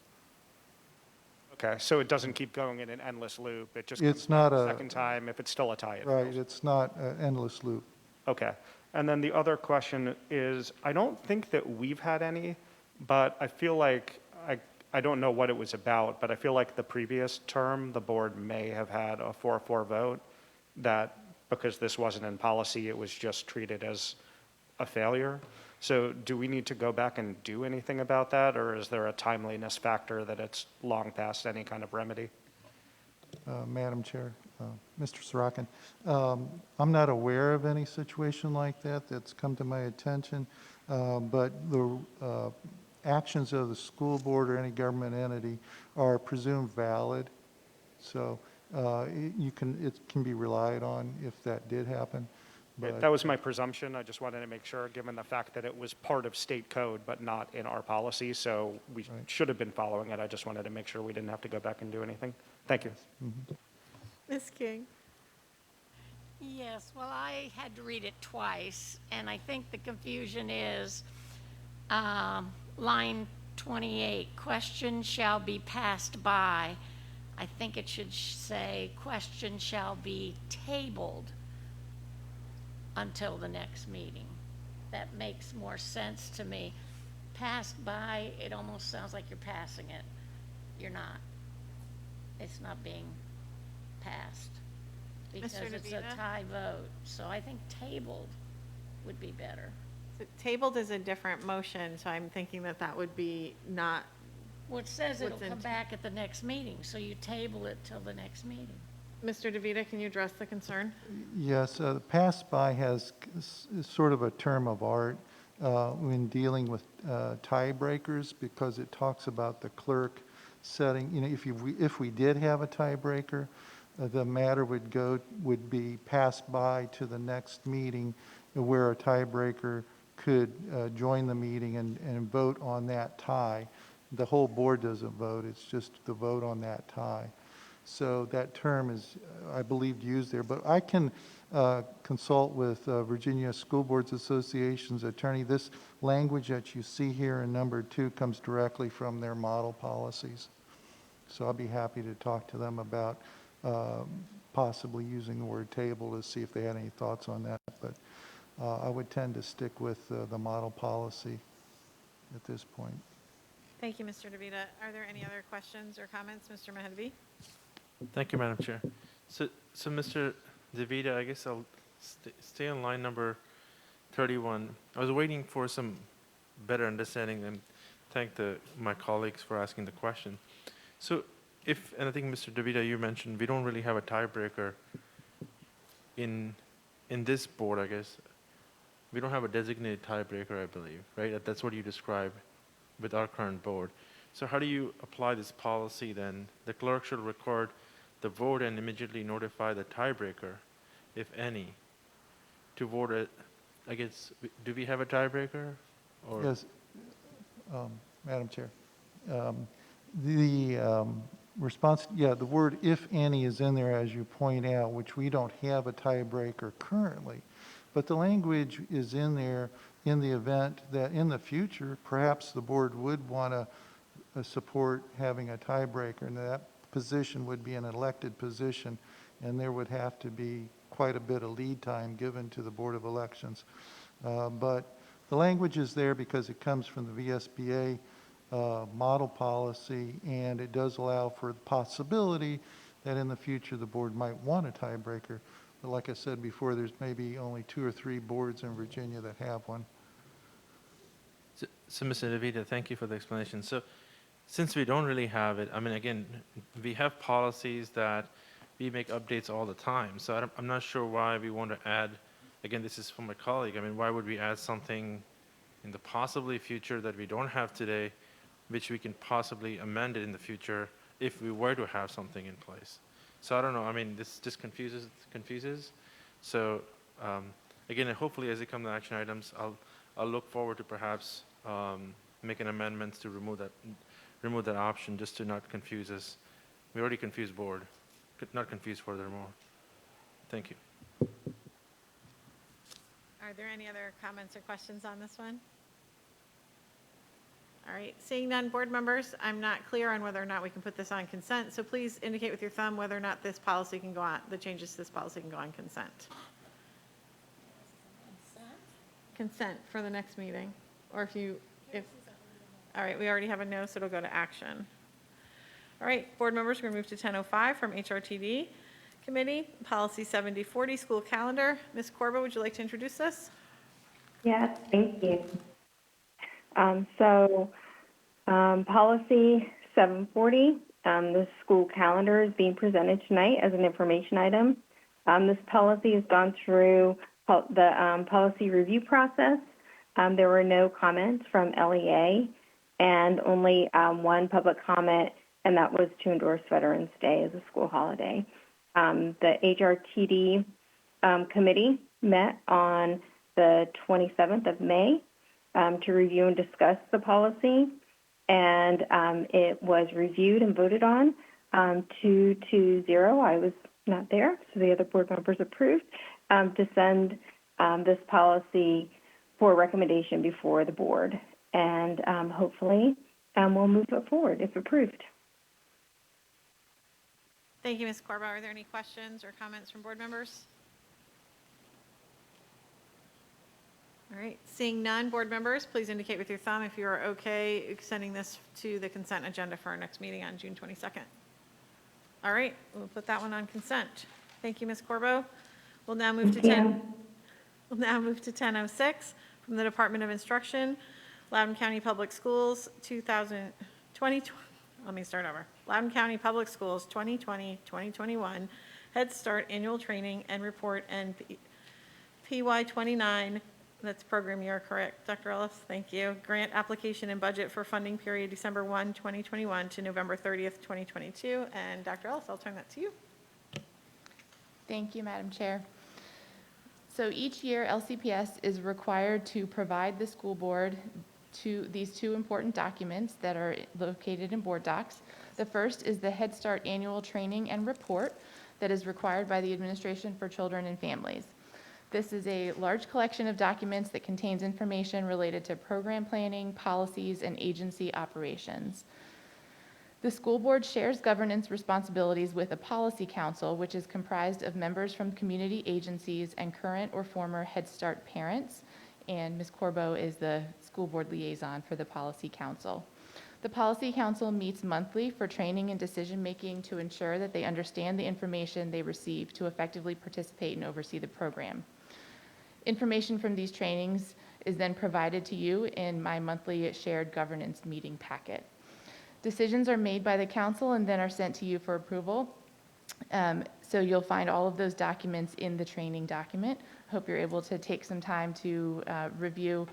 Okay, so it doesn't keep going in an endless loop. It just It's comes not back the a- second time. If it's still a tie, it Right, fails. it's not an endless loop. Okay. And then the other question is, I don't think that we've had any, but I feel like, I don't know what it was about, but I feel like the previous term, the board may have had a 4-4 vote that, because this wasn't in policy, it was just treated as a failure. So do we need to go back and do anything about that, or is there a timeliness factor that it's long past any kind of remedy? Madam Chair, Mr. Sorokin, I'm not aware of any situation like that that's come to my attention, but actions of the school board or any government entity are presumed valid. So it can be relied on if that did happen. But That was my presumption. I just wanted to make sure, given the fact that it was part of state code, but not in our policy, so we should have been following it. I just wanted to make sure we didn't have to go back and do anything. Thank you. Ms. King? Yes, well, I had to read it twice, and I think the confusion is line 28, question shall be passed by. I think it should say question shall be tabled until the next meeting. That makes more sense to me. Passed by, it almost sounds like you're passing it. You're not. It's not being passed because Mr. it's a DeVita? tie vote. So I think tabled would be better. So tabled is a different motion, so I'm thinking that that would be not. Well, it says it'll What's come in- back at the next meeting, so you table it till the next meeting. Mr. DeVita, can you address the concern? yes, pass by has is sort of a term of art when dealing with tiebreakers because it talks about the clerk setting, if we did have a tiebreaker, the matter would be passed by to the next meeting where a tiebreaker could join the meeting and vote on that tie. The whole board doesn't vote, it's just the vote on that tie. So that term is, I believe, used there. But I can consult with Virginia School Boards Association's attorney. This language that you see here in number 2 comes directly from their model policies. So I'll be happy to talk to them about possibly using the word table to see if they had any thoughts on that. But I would tend to stick with the model policy at this point. Thank you, Mr. DeVita. Are there any other questions or comments? Mr. Mahadvi? Thank you, Madam Chair. So Mr. DeVita, I guess I'll stay on line number 31. I was waiting for some better understanding and thank my colleagues for asking the question. So and I think Mr. DeVita, you mentioned we don't really have a tiebreaker in this board, I guess. We don't have a designated tiebreaker, I believe, right? That's what you described with our current board. So how do you apply this policy then? The clerk should record the vote and immediately notify the tiebreaker, if any, to vote it. I guess, do we have a tiebreaker? Or? Yes, Madam Chair. The response, the word if any is in there, as you point out, which we don't have a tiebreaker currently. But the language is in there in the event that in the future, perhaps the board would want to support having a tiebreaker, and that position would be an elected position, and there would have to be quite a bit of lead time given to the Board of Elections. But the language is there because it comes from the VSBA model policy, and it does allow for the possibility that in the future the board might want a tiebreaker. But like I said before, there's maybe only 2 or 3 boards in Virginia that have one. So Mr. DeVita, thank you for the explanation. So since we don't really have it, I mean, again, we have policies that we make updates all the time. So I'm not sure why we want to add, again, this is from my colleague, I mean, why would we add something in the possibly future that we don't have today, which we can possibly amend it in the future if we were to have something in place? So I don't know, I mean, this just confuses. So again, hopefully as they come to action items, I'll look forward to perhaps making amendments to remove that option just to not confuse us. We already confused board, not confuse furthermore. Thank you. Are there any other comments or questions on this one? All right, seeing none, board members, I'm not clear on whether or not we can put this on consent, so please indicate with your thumb whether or not this policy can go on, the changes to this policy can go on consent. Consent for the next meeting, or all right, we already have a no, so it'll go to action. All right, board members, we're going to move to 10:05 from HRTD Committee, Policy 7040, School Calendar. Ms. Corba, would you like to introduce this? Yes, thank you. Policy 740, the school calendar is being presented tonight as an information item. This policy has gone through the policy review process. There were no comments from LEA, and only one public comment, and that was to endorse Veterans Day as a school holiday. The HRTD committee met on the 27th of May to review and discuss the policy, and it was reviewed and voted on 2-0. I was not there, so the other board members approved to send this policy for recommendation before the board, and hopefully we'll move it forward if approved. Thank you, Ms. Corbo. Are there any questions or comments from board members? All right, seeing none, board members, please indicate with your thumb if you are okay sending this to the consent agenda for our next meeting on June 22nd. All right, we'll put that one on consent. Thank you, Ms. Corbo. We'll now move to 10:06 from the Department of Instruction, Loudoun County Public Schools 2020. Let me start over. Loudoun County Public Schools 2020-2021 Head Start Annual Training and Report and PY 29. That's program year, correct, Dr. Ellis? Thank you. Grant application and budget for funding period December 1, 2021 to November 30th, 2022. And Dr. Ellis, I'll turn that to you. Thank you, Madam Chair. So each year, LCPS is required to provide the school board these two important documents that are located in board docs. The first is the Head Start Annual Training and Report that is required by the Administration for Children and Families. This is a large collection of documents that contains information related to program planning, policies, and agency operations. The school board shares governance responsibilities with a policy council, which is comprised of members from community agencies and current or former Head Start parents, and Ms. Corbo is the school board liaison for the policy council. The policy council meets monthly for training and decision-making to ensure that they understand the information they receive to effectively participate and oversee the program. Information from these trainings is then provided to you in my monthly shared governance meeting packet. Decisions are made by the council and then are sent to you for approval. So you'll find all of those documents in the training document. Hope you're able to take some time to review,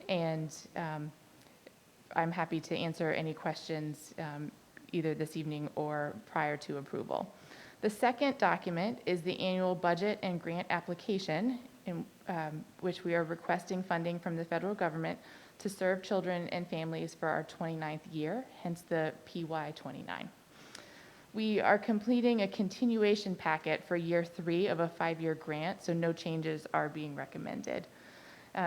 and I'm happy to answer any questions either this evening or prior to approval. The second document is the annual budget and grant application, in which we are requesting funding from the federal government to serve children and families for our 29th year, hence the PY 29. We are completing a continuation packet for year 3 of a 5-year grant, so no changes are being recommended.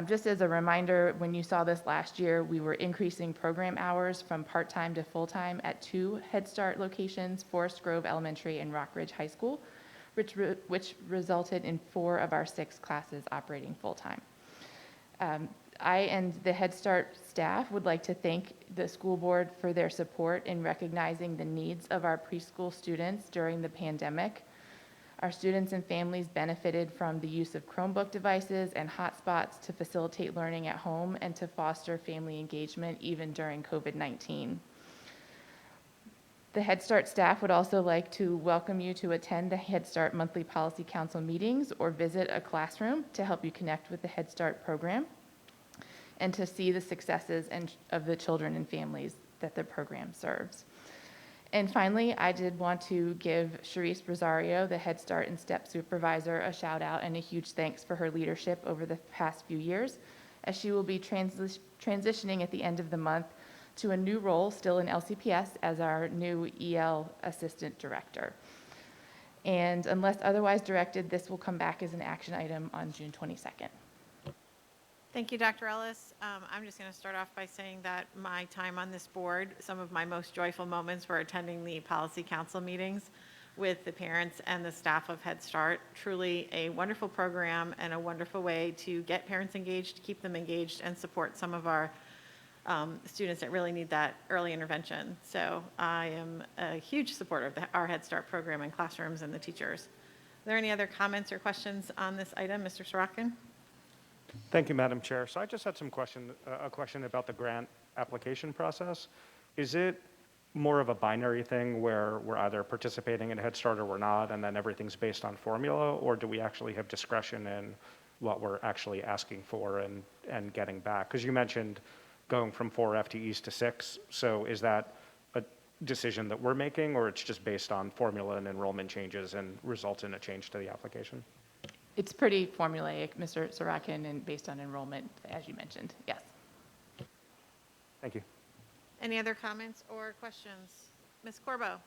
Just as a reminder, when you saw this last year, we were increasing program hours from part-time to full-time at 2 Head Start locations, Forest Grove Elementary and Rock Ridge High School, which resulted in 4 of our 6 classes operating full-time. I and the Head Start staff would like to thank the school board for their support in recognizing the needs of our preschool students during the pandemic. Our students and families benefited from the use of Chromebook devices and hotspots to facilitate learning at home and to foster family engagement even during COVID-19. The Head Start staff would also like to welcome you to attend the Head Start monthly policy council meetings or visit a classroom to help you connect with the Head Start program and to see the successes of the children and families that the program serves. And finally, I did want to give Charisse Rosario, the Head Start and STEP supervisor, a shout out and a huge thanks for her leadership over the past few years, as she will be transitioning at the end of the month to a new role still in LCPS as our new EL Assistant Director. And unless otherwise directed, this will come back as an action item on June 22nd. Thank you, Dr. Ellis. I'm just going to start off by saying that my time on this board, some of my most joyful moments were attending the policy council meetings with the parents and the staff of Head Start. Truly a wonderful program and a wonderful way to get parents engaged, keep them engaged, and support some of our students that really need that early intervention. So I am a huge supporter of our Head Start program and classrooms and the teachers. Are there any other comments or questions on this item? Mr. Sorokin? Thank you, Madam Chair. So I just had a question about the grant application process. Is it more of a binary thing where we're either participating in Head Start or we're not, and then everything's based on formula, or do we actually have discretion in what we're actually asking for and getting back? Because you mentioned going from 4 FTEs to 6. So is that a decision that we're making, or it's just based on formula and enrollment changes and results in a change to the application? It's pretty formulaic, Mr. Sorokin, and based on enrollment, as you mentioned, yes. Thank you. Any other comments or questions? Ms. Corbo?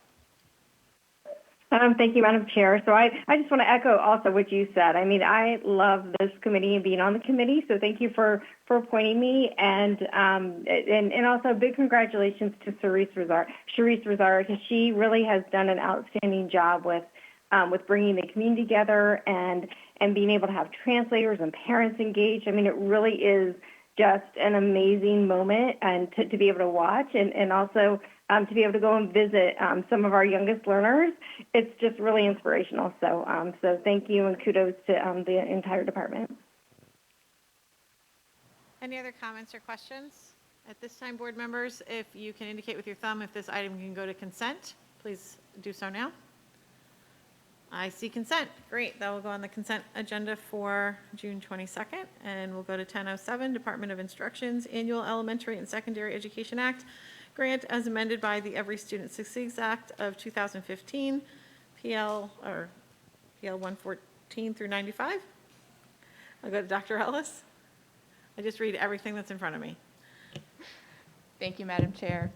Thank you, Madam Chair. So I just want to echo also what you said. I mean, I love this committee and being on the committee, so thank you for appointing me. And also big congratulations to Sharice Razar, because she really has done an outstanding job with bringing the community together and being able to have translators and parents engaged. I mean, it really is just an amazing moment and to be able to watch and also to be able to go and visit some of our youngest learners. It's just really inspirational. So thank you and kudos to the entire department. Any other comments or questions? At this time, board members, if you can indicate with your thumb if this item can go to consent, please do so now. I see consent. Great. That will go on the consent agenda for June 22nd. And we'll go to 1007, Department of Instruction's Annual Elementary and Secondary Education Act grant as amended by the Every Student Succeeds Act of 2015, PL 114 through 95. I'll go to Dr. Ellis. I just read everything that's in front of me. Thank you, Madam Chair.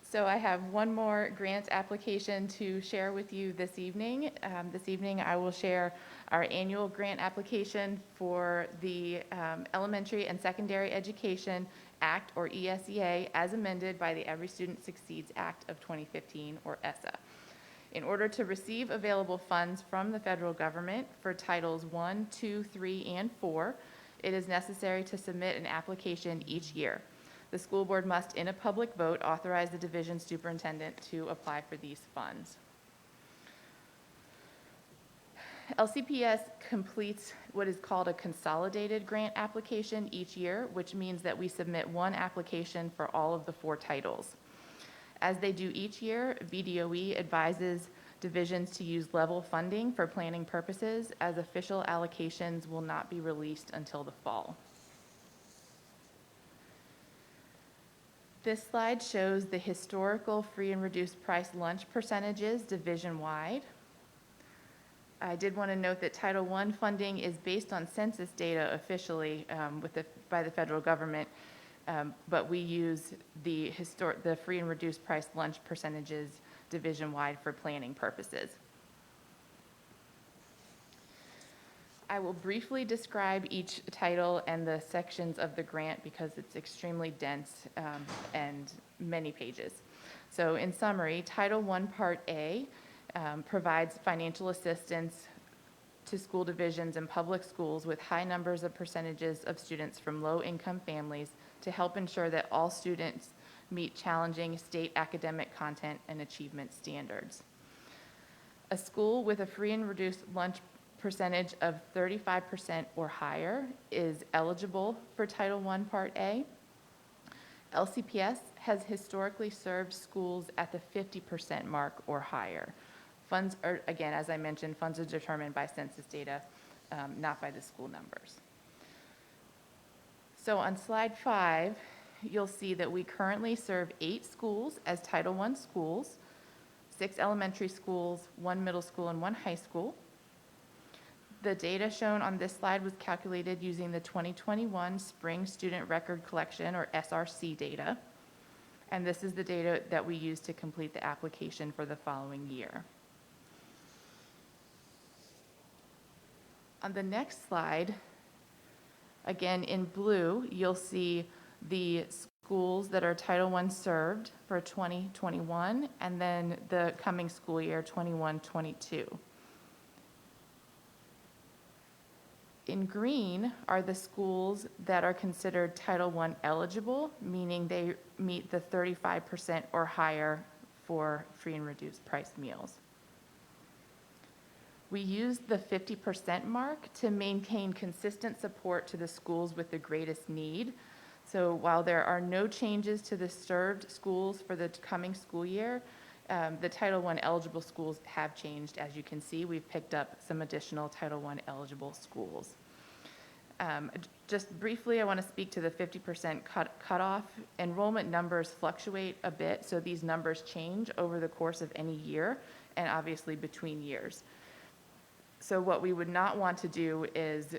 So I have one more grant application to share with you this evening. This evening I will share our annual grant application for the Elementary and Secondary Education Act, or ESEA, as amended by the Every Student Succeeds Act of 2015, or ESSA. In order to receive available funds from the federal government for Titles 1, 2, 3, and 4, it is necessary to submit an application each year. The school board must, in a public vote, authorize the division superintendent to apply for these funds. LCPS completes what is called a consolidated grant application each year, which means that we submit one application for all of the 4 titles. As they do each year, VDOE advises divisions to use level funding for planning purposes, as official allocations will not be released until the fall. This slide shows the historical free and reduced price lunch percentages division-wide. I did want to note that Title I funding is based on census data officially by the federal government, but we use the free and reduced price lunch percentages division-wide for planning purposes. I will briefly describe each title and the sections of the grant because it's extremely dense and many pages. So in summary, Title I Part A provides financial assistance to school divisions and public schools with high numbers of percentages of students from low-income families to help ensure that all students meet challenging state academic content and achievement standards. A school with a free and reduced lunch percentage of 35% or higher is eligible for Title I Part A. LCPS has historically served schools at the 50% mark or higher. Funds are, again, as I mentioned, funds are determined by census data, not by the school numbers. So on slide 5, you'll see that we currently serve 8 schools as Title I schools, 6 elementary schools, 1 middle school, and 1 high school. The data shown on this slide was calculated using the 2021 Spring Student Record Collection, or SRC data, and this is the data that we use to complete the application for the following year. On the next slide, again in blue, you'll see the schools that are Title I served for 2021, and then the coming school year, 21-22. In green are the schools that are considered Title I eligible, meaning they meet the 35% or higher for free and reduced price meals. We used the 50% mark to maintain consistent support to the schools with the greatest need. So while there are no changes to the served schools for the coming school year, the Title I eligible schools have changed. As you can see, we've picked up some additional Title I eligible schools. Just briefly, I want to speak to the 50% cutoff. Enrollment numbers fluctuate a bit, so these numbers change over the course of any year and obviously between years. So what we would not want to do is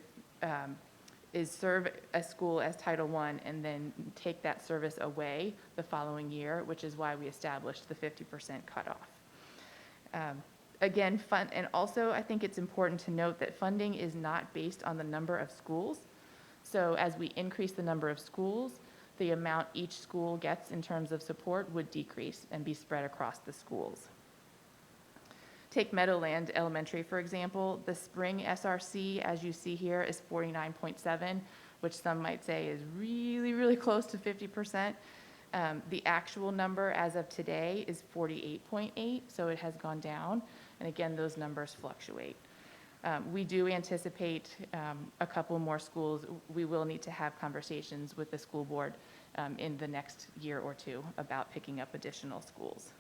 serve a school as Title I and then take that service away the following year, which is why we established the 50% cutoff. Again, and also I think it's important to note that funding is not based on the number of schools. So as we increase the number of schools, the amount each school gets in terms of support would decrease and be spread across the schools. Take Meadowland Elementary, for example. The spring SRC, as you see here, is 49.7, which some might say is really, really close to 50%. The actual number as of today is 48.8, so it has gone down. And again, those numbers fluctuate. We do anticipate a couple more schools. We will need to have conversations with the school board in the next year or two about picking up additional schools.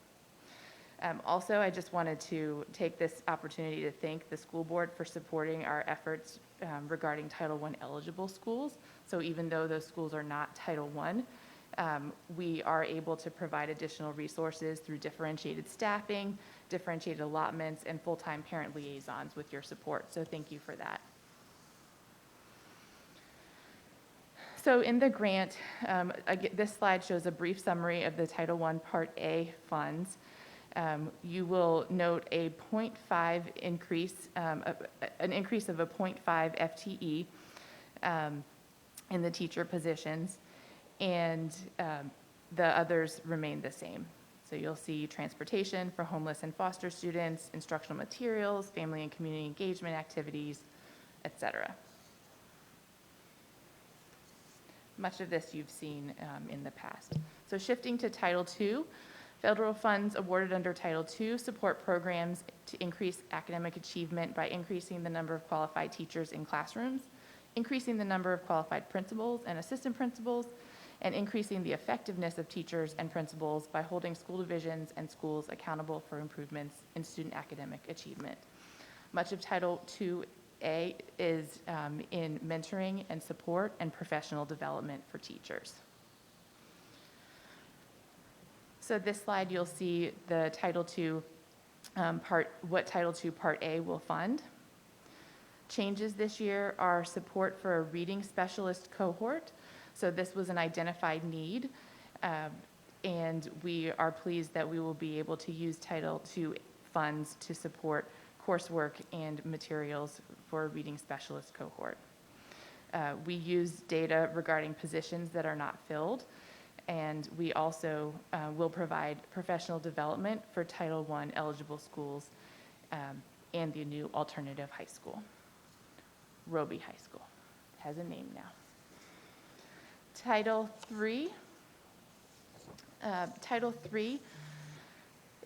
Also, I just wanted to take this opportunity to thank the school board for supporting our efforts regarding Title I eligible schools. So even though those schools are not Title I, we are able to provide additional resources through differentiated staffing, differentiated allotments, and full-time parent liaisons with your support. So thank you for that. So in the grant, this slide shows a brief summary of the Title I Part A funds. You will note a 0.5 increase, an increase of a 0.5 FTE in the teacher positions, and the others remain the same. So you'll see transportation for homeless and foster students, instructional materials, family and community engagement activities, etc. Much of this you've seen in the past. So shifting to Title II, federal funds awarded under Title II support programs to increase academic achievement by increasing the number of qualified teachers in classrooms, increasing the number of qualified principals and assistant principals, and increasing the effectiveness of teachers and principals by holding school divisions and schools accountable for improvements in student academic achievement. Much of Title II-A is in mentoring and support and professional development for teachers. So this slide, you'll see the Title II what Title II Part A will fund. Changes this year are support for a reading specialist cohort. So this was an identified need, and we are pleased that we will be able to use Title II funds to support coursework and materials for a reading specialist cohort. We use data regarding positions that are not filled, and we also will provide professional development for Title I eligible schools and the new alternative high school. Roby High School has a name now. Title III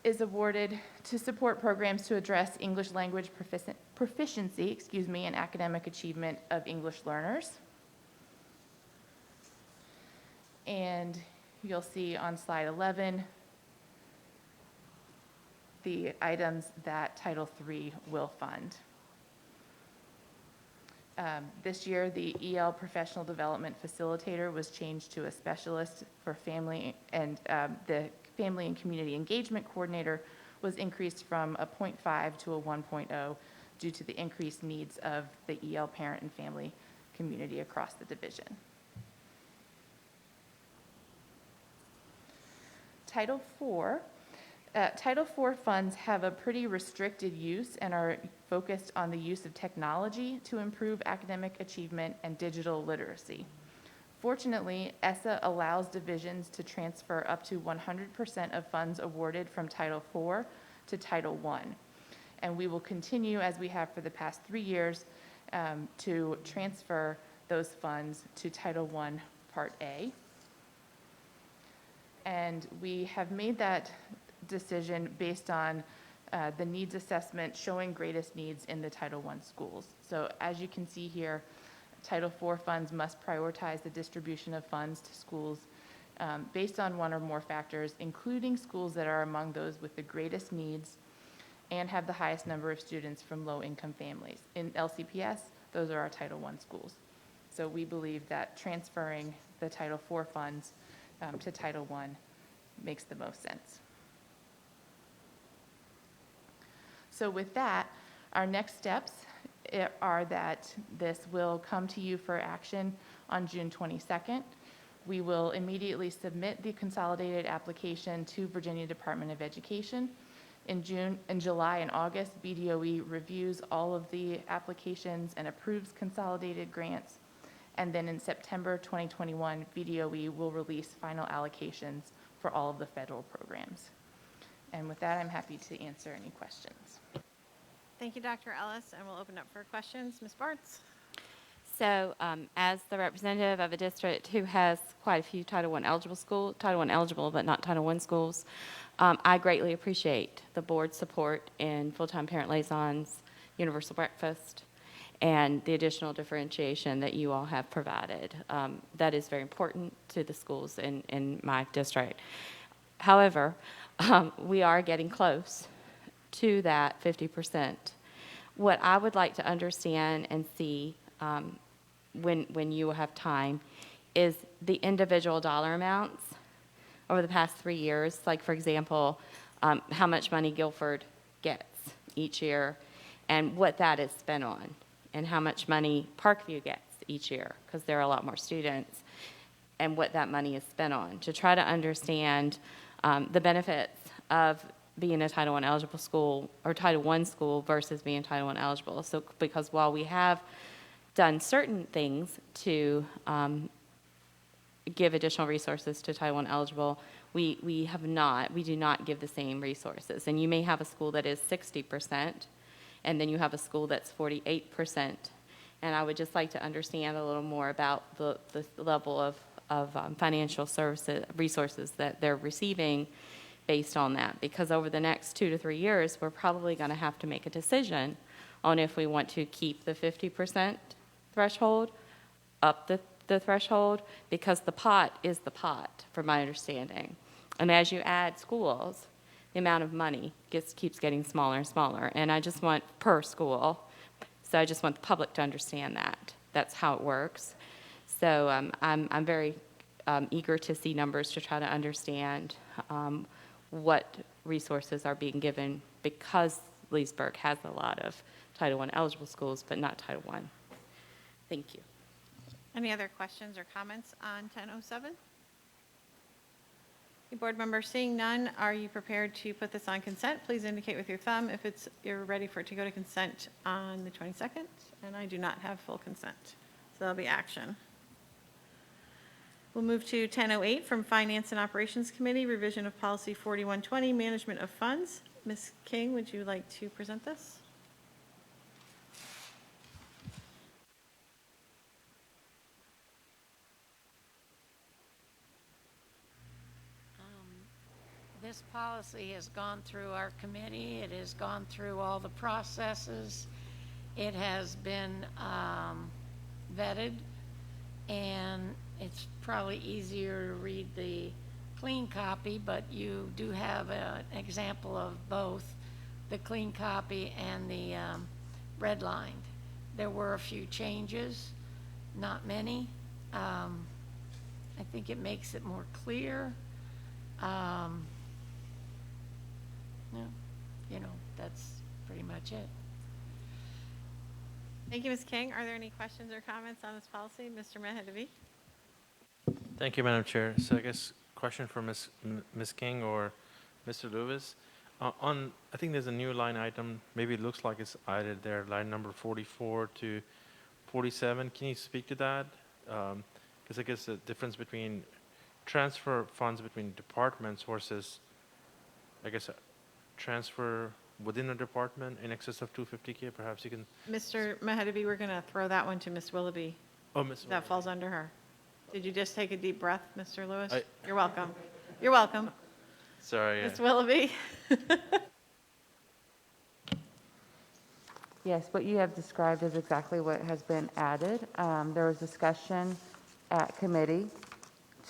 is awarded to support programs to address English language proficiency, and academic achievement of English learners. And you'll see on slide 11 the items that Title III will fund. This year, the EL Professional Development Facilitator was changed to a specialist for family, and the Family and Community Engagement Coordinator was increased from a 0.5 to a 1.0 due to the increased needs of the EL parent and family community across the division. Title IV funds have a pretty restricted use and are focused on the use of technology to improve academic achievement and digital literacy. Fortunately, ESSA allows divisions to transfer up to 100% of funds awarded from Title IV to Title I. And we will continue, as we have for the past 3 years, to transfer those funds to Title I Part A. And we have made that decision based on the needs assessment showing greatest needs in the Title I schools. So as you can see here, Title IV funds must prioritize the distribution of funds to schools based on one or more factors, including schools that are among those with the greatest needs and have the highest number of students from low-income families. In LCPS, those are our Title I schools. So we believe that transferring the Title IV funds to Title I makes the most sense. So with that, our next steps are that this will come to you for action on June 22nd. We will immediately submit the consolidated application to Virginia Department of Education. In July, and August, BDOE reviews all of the applications and approves consolidated grants. And then in September 2021, BDOE will release final allocations for all of the federal programs. And with that, I'm happy to answer any questions. Thank you, Dr. Ellis, and we'll open up for questions. Ms. Bartz? So as the representative of a district who has quite a few Title I eligible, but not Title I schools, I greatly appreciate the board's support in full-time parent liaisons, universal breakfast, and the additional differentiation that you all have provided. That is very important to the schools in my district. However, we are getting close to that 50%. What I would like to understand and see when you have time is the individual dollar amounts over the past 3 years. Like, for example, how much money Guilford gets each year and what that is spent on, and how much money Parkview gets each year, because there are a lot more students, and what that money is spent on, to try to understand the benefits of being a Title I eligible school or Title I school versus being Title I eligible. So, because while we have done certain things to give additional resources to Title I eligible, we do not give the same resources. And you may have a school that is 60%, and then you have a school that's 48%. And I would just like to understand a little more about the level of financial services, resources that they're receiving based on that. Because over the next 2 to 3 years, we're probably going to have to make a decision on if we want to keep the 50% threshold, up the threshold, because the pot is the pot, from my understanding. And as you add schools, the amount of money keeps getting smaller and smaller. And I just want per school. So I just want the public to understand that. That's how it works. So I'm very eager to see numbers to try to understand what resources are being given, because Leesburg has a lot of Title I eligible schools, but not Title I. Thank you. Any other questions or comments on 1007? Board members, seeing none, are you prepared to put this on consent? Please indicate with your thumb if you're ready for it to go to consent on the 22nd. And I do not have full consent, so that'll be action. We'll move to 1008 from Finance and Operations Committee, revision of policy 4120, management of funds. Ms. King, would you like to present this? This policy has gone through our committee. It has gone through all the processes. It has been vetted, and it's probably easier to read the clean copy, but you do have an example of both the clean copy and the redlined. There were a few changes, not many. I think it makes it more clear. That's pretty much it. Thank you, Ms. King. Are there any questions or comments on this policy? Mr. Mahadavi? Thank you, Madam Chair. So I guess question for Ms. King or Mr. Lewis. I think there's a new line item, maybe it looks like it's added there, line number 44 to 47. Can you speak to that? Because I guess the difference between transfer funds between departments versus, I guess, transfer within a department in excess of $250K, perhaps you can. Mr. Mahadavi, we're going to throw that one to Ms. Willoughby. Oh, Ms. That falls under her. Did you just take a deep breath, Mr. Lewis? You're welcome. You're welcome. Sorry. Ms. Willoughby? Yes, what you have described is exactly what has been added. There was discussion at committee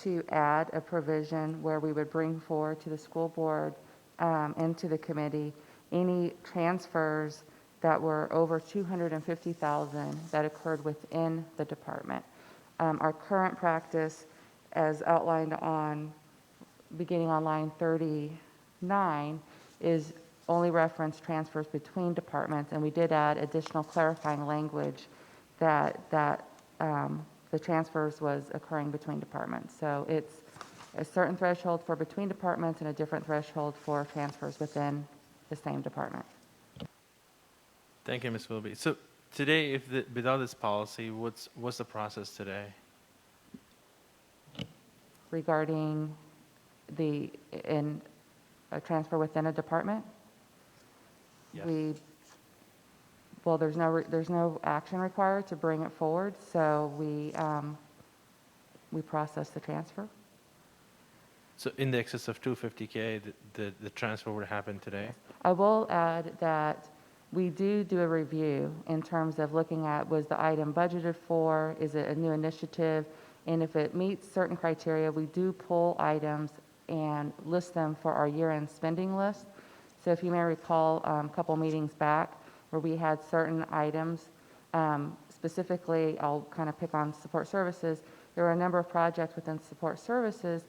to add a provision where we would bring forward to the school board and to the committee any transfers that were over $250,000 that occurred within the department. Our current practice, as outlined on, beginning on line 39, is only reference transfers between departments, and we did add additional clarifying language that the transfers was occurring between departments. So it's a certain threshold for between departments and a different threshold for transfers within the same department. Thank you, Ms. Wilby. So today, without this policy, what's the process today? Regarding a transfer within a department? Yes. Well, there's no action required to bring it forward, so we process the transfer. So in the excess of 250K, the transfer would happen today? I will add that we do a review in terms of looking at, was the item budgeted for, is it a new initiative, and if it meets certain criteria, we do pull items and list them for our year-end spending list. So if you may recall, a couple meetings back where we had certain items, specifically, I'll kind of pick on support services, there were a number of projects within support services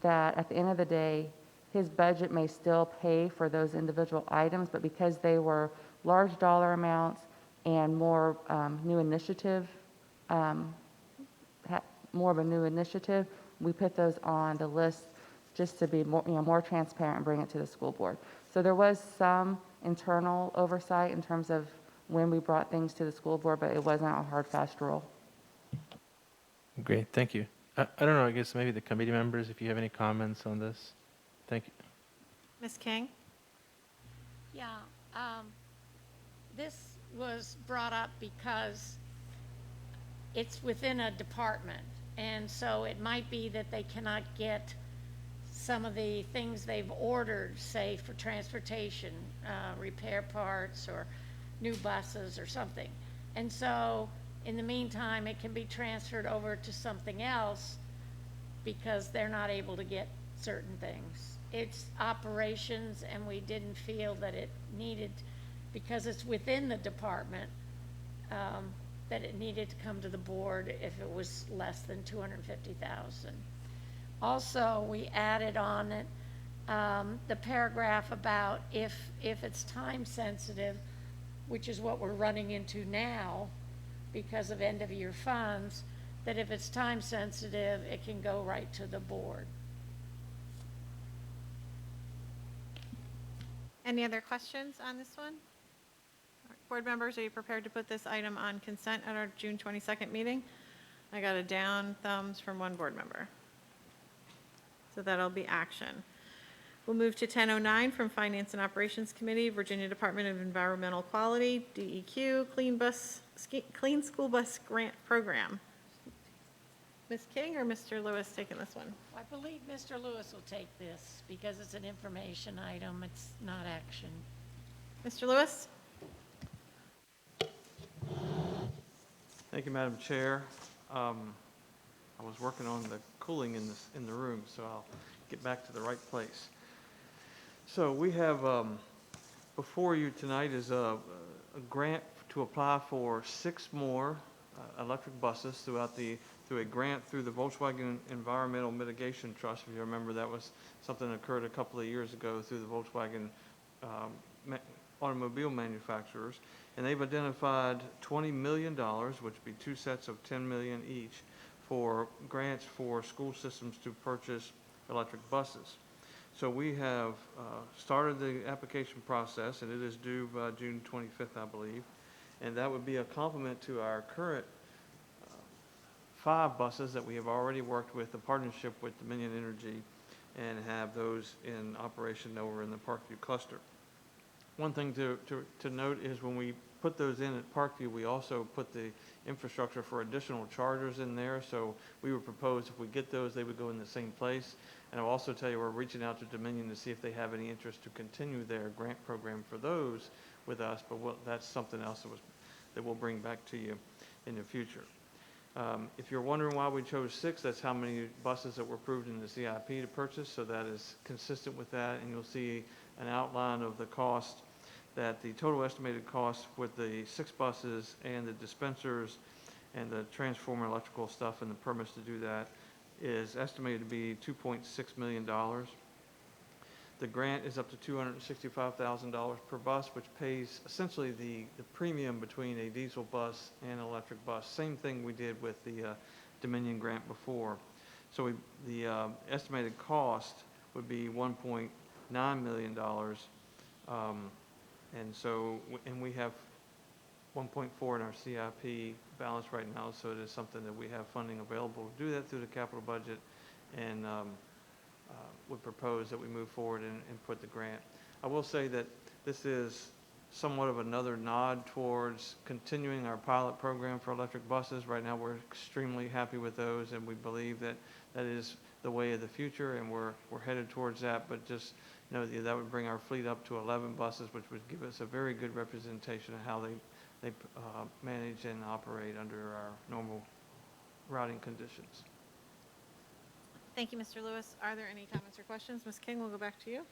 that at the end of the day, his budget may still pay for those individual items, but because they were large dollar amounts and more new initiative, more of a new initiative, we put those on the list just to be more transparent and bring it to the school board. So there was some internal oversight in terms of when we brought things to the school board, but it wasn't a hard, fast rule. Great, thank you. I don't know, I guess maybe the committee members, if you have any comments on this. Thank you. Ms. King? Yeah, this was brought up because it's within a department, and so it might be that they cannot get some of the things they've ordered, say for transportation, repair parts or new buses or something. And so in the meantime, it can be transferred over to something else because they're not able to get certain things. It's operations, and we didn't feel that it needed, because it's within the department, that it needed to come to the board if it was less than $250,000. Also, we added on it the paragraph about if it's time sensitive, which is what we're running into now because of end of year funds, that if it's time sensitive, it can go right to the board. Any other questions on this one? All right, board members, are you prepared to put this item on consent at our June 22nd meeting? I got a down thumbs from one board member. So that'll be action. We'll move to 1009 from Finance and Operations Committee, Virginia Department of Environmental Quality, DEQ, Clean School Bus Grant Program. Ms. King or Mr. Lewis taking this one? I believe Mr. Lewis will take this because it's an information item, it's not action. Mr. Lewis? Thank you, Madam Chair. I was working on the cooling in the room, so I'll get back to the right place. So we have before you tonight is a grant to apply for 6 more electric buses through a grant through the Volkswagen Environmental Mitigation Trust. If you remember, that was something that occurred a couple of years ago through the Volkswagen automobile manufacturers. And they've identified $20 million, which would be 2 sets of $10 million each, for grants for school systems to purchase electric buses. So we have started the application process, and it is due by June 25th, I believe. And that would be a complement to our current 5 buses that we have already worked with, a partnership with Dominion Energy, and have those in operation over in the Parkview cluster. One thing to note is when we put those in at Parkview, we also put the infrastructure for additional chargers in there. So we would propose if we get those, they would go in the same place. And I'll also tell you we're reaching out to Dominion to see if they have any interest to continue their grant program for those with us. But that's something else that we'll bring back to you in the future. If you're wondering why we chose 6, that's how many buses that were approved in the CIP to purchase. So that is consistent with that. And you'll see an outline of the cost, that the total estimated cost with the 6 buses and the dispensers and the transformer electrical stuff and the permits to do that is estimated to be $2.6 million. The grant is up to $265,000 per bus, which pays essentially the premium between a diesel bus and an electric bus. Same thing we did with the Dominion grant before. So the estimated cost would be $1.9 million. And we have 1.4 in our CIP balance right now, so it is something that we have funding available to do that through the capital budget, and would propose that we move forward and put the grant. I will say that this is somewhat of another nod towards continuing our pilot program for electric buses. Right now, we're extremely happy with those, and we believe that that is the way of the future, and we're headed towards that. But just know that would bring our fleet up to 11 buses, which would give us a very good representation of how they manage and operate under our normal routing conditions. Thank you, Mr. Lewis. Are there any comments or questions? Ms. King, we'll go back to you.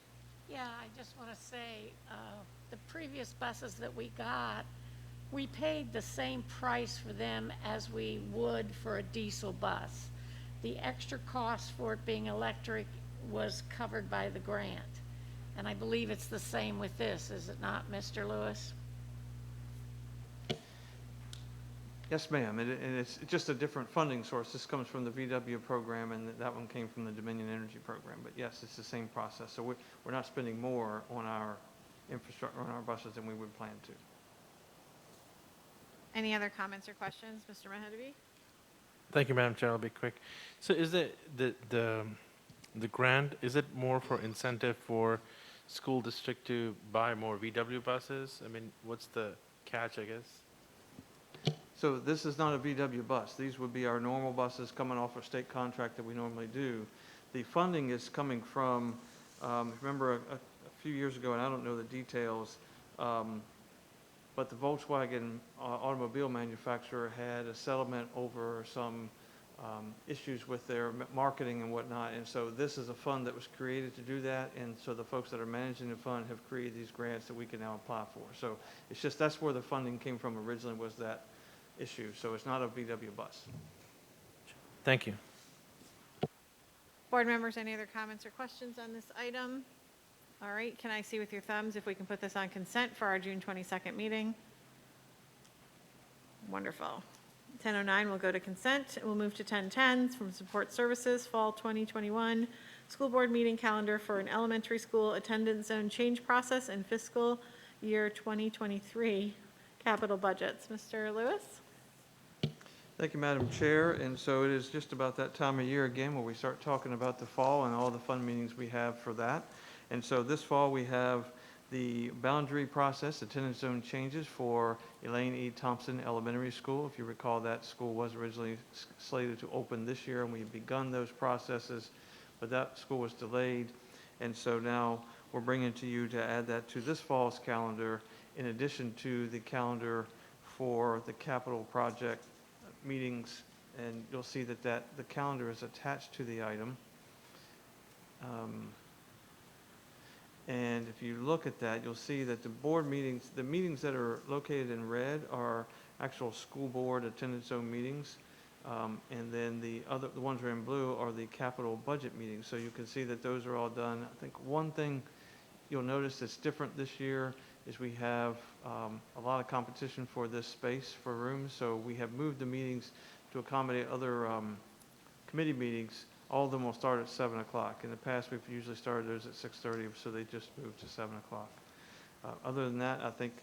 Yeah, I just want to say, the previous buses that we got, we paid the same price for them as we would for a diesel bus. The extra cost for it being electric was covered by the grant. And I believe it's the same with this, is it not, Mr. Lewis? Yes, ma'am, and it's just a different funding source. This comes from the VW program, and that one came from the Dominion Energy program. But yes, it's the same process. So we're not spending more on our infrastructure, on our buses, than we would plan to. Any other comments or questions? Mr. Mahadevi? Thank you, Madam Chair. I'll be quick. So is the grant, is it more for incentive for school district to buy more VW buses? I mean, what's the catch, I guess? So this is not a VW bus. These would be our normal buses coming off a state contract that we normally do. The funding is coming from, remember a few years ago, and I don't know the details, but the Volkswagen automobile manufacturer had a settlement over some issues with their marketing and whatnot. And so this is a fund that was created to do that. And so the folks that are managing the fund have created these grants that we can now apply for. So it's just, that's where the funding came from originally, was that issue. So it's not a VW bus. Thank you. Board members, any other comments or questions on this item? All right, can I see with your thumbs if we can put this on consent for our June 22nd meeting? Wonderful. 10:09 will go to consent. We'll move to 10:10 from Support Services, Fall 2021 School Board Meeting Calendar for an Elementary School Attendance Zone Change Process and Fiscal Year 2023 Capital Budgets. Mr. Lewis? Thank you, Madam Chair. And so it is just about that time of year again where we start talking about the fall and all the fun meetings we have for that. And so this fall we have the boundary process, attendance zone changes for Elaine E. Thompson Elementary School. If you recall, that school was originally slated to open this year, and we've begun those processes, but that school was delayed. And so now we're bringing to you to add that to this fall's calendar, in addition to the calendar for the capital project meetings. And you'll see that the calendar is attached to the item. And if you look at that, you'll see that the board meetings, the meetings that are located in red are actual school board attendance zone meetings. And then the ones that are in blue are the capital budget meetings. So you can see that those are all done. I think one thing you'll notice that's different this year is we have a lot of competition for this space for rooms. So we have moved the meetings to accommodate other committee meetings. All of them will start at 7 o'clock. In the past, we've usually started those at 6:30, so they just moved to 7 o'clock. Other than that, I think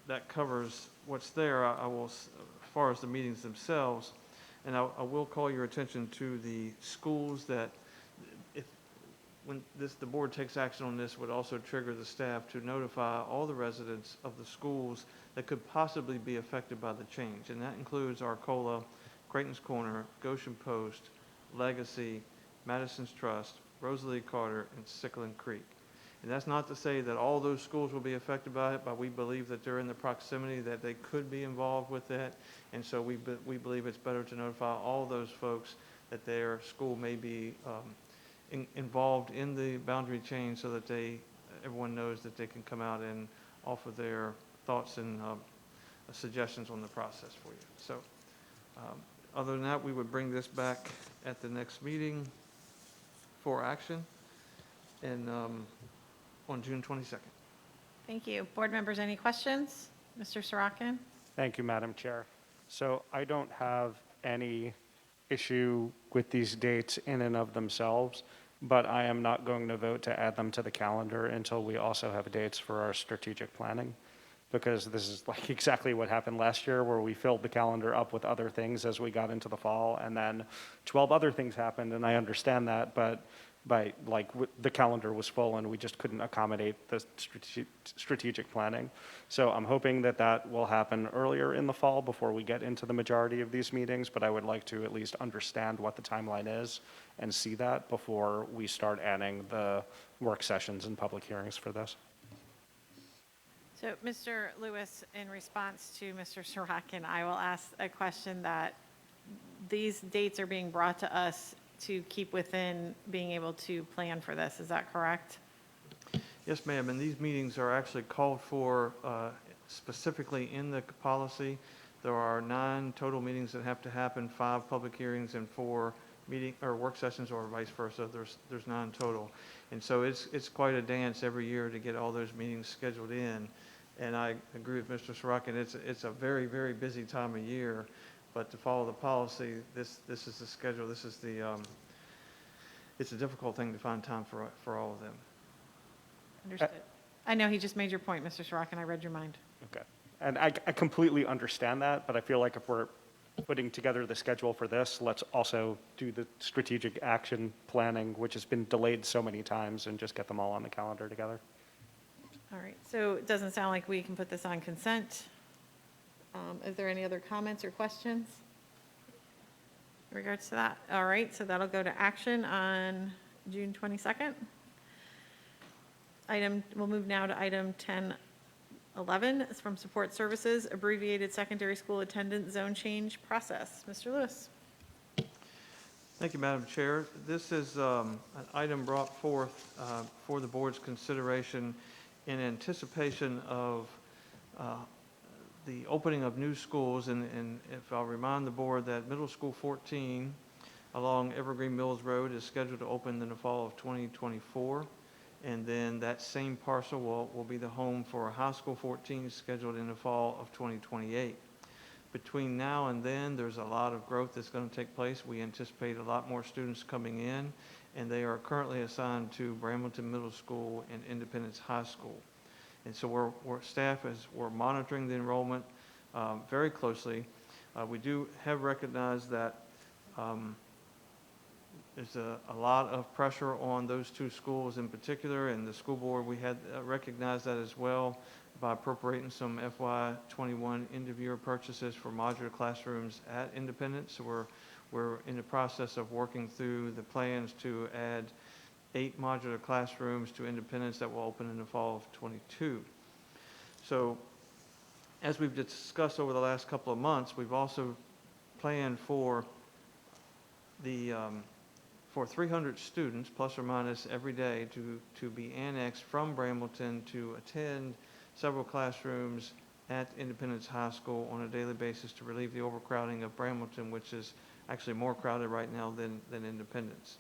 that covers what's there. I will, as far as the meetings themselves, and I will call your attention to the schools that, when the board takes action on this, would also trigger the staff to notify all the residents of the schools that could possibly be affected by the change. And that includes Arcola, Creighton's Corner, Goshen Post, Legacy, Madison's Trust, Rosalie Carter, and Sickland Creek. And that's not to say that all those schools will be affected by it, but we believe that they're in the proximity that they could be involved with that. And so we believe it's better to notify all those folks that their school may be involved in the boundary change, so that everyone knows that they can come out and offer their thoughts and suggestions on the process for you. So other than that, we would bring this back at the next meeting for action and on June 22nd. Thank you. Board members, any questions? Mr. Sorokin? Thank you, Madam Chair. So I don't have any issue with these dates in and of themselves, but I am not going to vote to add them to the calendar until we also have dates for our strategic planning, because this is like exactly what happened last year, where we filled the calendar up with other things as we got into the fall, and then 12 other things happened, and I understand that, but the calendar was full and we just couldn't accommodate the strategic planning. So I'm hoping that that will happen earlier in the fall before we get into the majority of these meetings, but I would like to at least understand what the timeline is and see that before we start adding the work sessions and public hearings for this. So, Mr. Lewis, in response to Mr. Sorokin, I will ask a question that these dates are being brought to us to keep within being able to plan for this. Is that correct? Yes, ma'am, and these meetings are actually called for specifically in the policy. There are 9 total meetings that have to happen, 5 public hearings and 4 work sessions, or vice versa. There's 9 total. And so it's quite a dance every year to get all those meetings scheduled in. And I agree with Mr. Sorokin, it's a very, very busy time of year. But to follow the policy, this is the schedule. This is it's a difficult thing to find time for all of them. Understood. I know he just made your point, Mr. Sorokin. I read your mind. Okay. And I completely understand that, but I feel like if we're putting together the schedule for this, let's also do the strategic action planning, which has been delayed so many times, and just get them all on the calendar together. All right. So it doesn't sound like we can put this on consent. Is there any other comments or questions in regards to that? All right, so that'll go to action on June 22nd. We'll move now to item 1011. It's from Support Services, Abbreviated Secondary School Attendance Zone Change Process. Mr. Lewis. Thank you, Madam Chair. This is an item brought forth for the board's consideration in anticipation of the opening of new schools, and if I'll remind the board that Middle School 14 along Evergreen Mills Road is scheduled to open in the fall of 2024, and then that same parcel will be the home for High School 14 scheduled in the fall of 2028. Between now and then, there's a lot of growth that's going to take place. We anticipate a lot more students coming in, and they are currently assigned to Brambleton Middle School and Independence High School. And so we're monitoring the enrollment very closely. We do have recognized that there's a lot of pressure on those 2 schools in particular, and the school board, we had recognized that as well by appropriating some FY21 end-of-year purchases for modular classrooms at Independence. So we're in the process of working through the plans to add 8 modular classrooms to Independence that will open in the fall of 22. So as we've discussed over the last couple of months, we've also planned for 300 students, plus or minus every day, to be annexed from Brambleton to attend several classrooms at Independence High School on a daily basis to relieve the overcrowding of Brambleton, which is actually more crowded right now than Independence.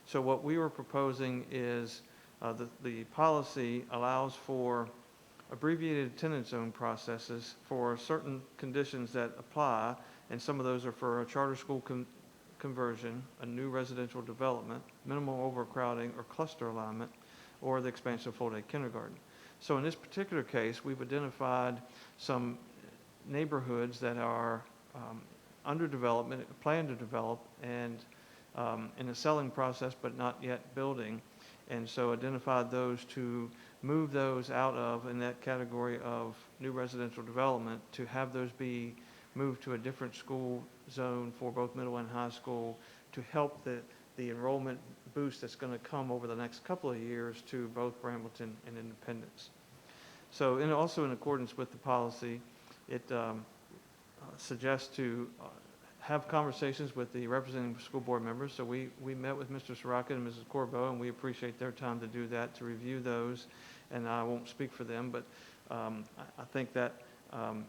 So what we were proposing is the policy allows for abbreviated attendance zone processes for certain conditions that apply, and some of those are for a charter school conversion, a new residential development, minimal overcrowding or cluster alignment, or the expansion of full-day kindergarten. So in this particular case, we've identified some neighborhoods that are under development, plan to develop, and in a selling process, but not yet building. And so identified those to move those out of, in that category of new residential development, to have those be moved to a different school zone for both middle and high school to help the enrollment boost that's going to come over the next couple of years to both Brambleton and Independence. So, and also in accordance with the policy, it suggests to have conversations with the representing school board members. So we met with Mr. Sorokin and Mrs. Corbeau, and we appreciate their time to do that, to review those. And I won't speak for them, but I think that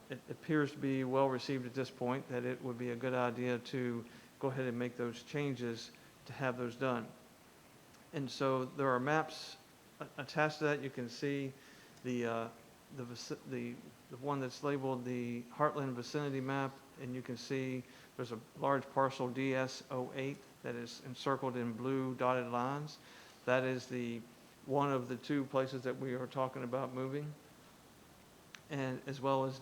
It appears to be well received at this point, that it would be a good idea to go ahead and make those changes to have those done. And so there are maps attached to that. You can see the one that's labeled the Heartland Vicinity Map, and you can see there's a large parcel DS08 that is encircled in blue dotted lines. That is one of the two places that we are talking about moving, and as well as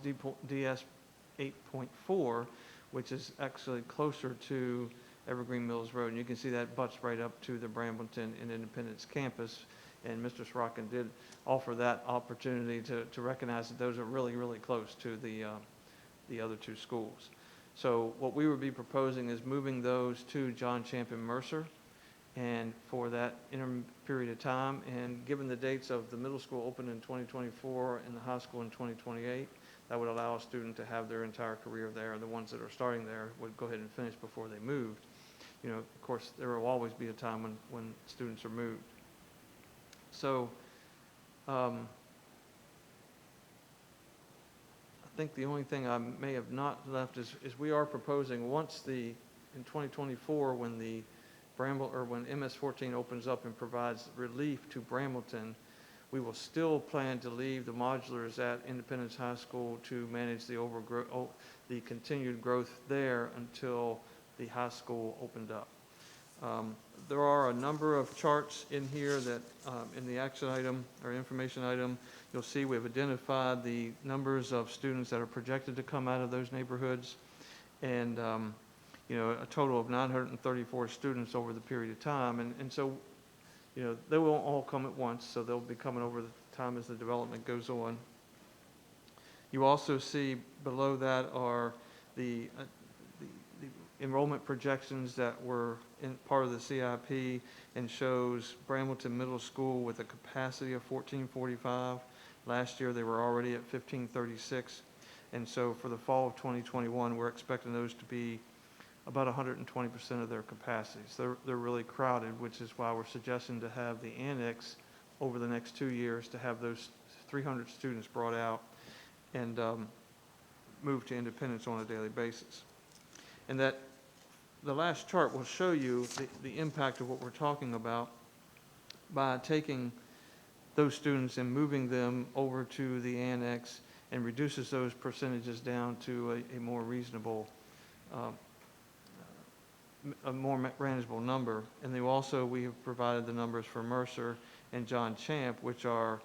DS 8.4, which is actually closer to Evergreen Mills Road. And you can see that butts right up to the Brambleton and Independence campus. And Mr. Sorokin did offer that opportunity to recognize that those are really, really close to the other two schools. So what we would be proposing is moving those to John Champion Mercer, and for that interim period of time, and given the dates of the middle school open in 2024 and the high school in 2028, that would allow a student to have their entire career there. The ones that are starting there would go ahead and finish before they moved. You know, of course, there will always be a time when students are moved. So I think the only thing I may have not left is we are proposing in 2024, when the when MS-14 opens up and provides relief to Brambleton, we will still plan to leave the modulars at Independence High School to manage the continued growth there until the high school opened up. There are a number of charts in here that in the action item or information item, you'll see we've identified the numbers of students that are projected to come out of those neighborhoods, and you know, a total of 934 students over the period of time. And so, you know, they won't all come at once, so they'll be coming over the time as the development goes on. You also see below that are the enrollment projections that were in part of the CIP, and shows Brambleton Middle School with a capacity of 1445. Last year they were already at 1536. And so for the fall of 2021, we're expecting those to be about 120% of their capacities. They're really crowded, which is why we're suggesting to have the annex over the next 2 years to have those 300 students brought out and moved to Independence on a daily basis. And that the last chart will show you the impact of what we're talking about by taking those students and moving them over to the annex, and reduces those percentages down to a more reasonable, a more manageable number. And then also we have provided the numbers for Mercer and John Champ, which are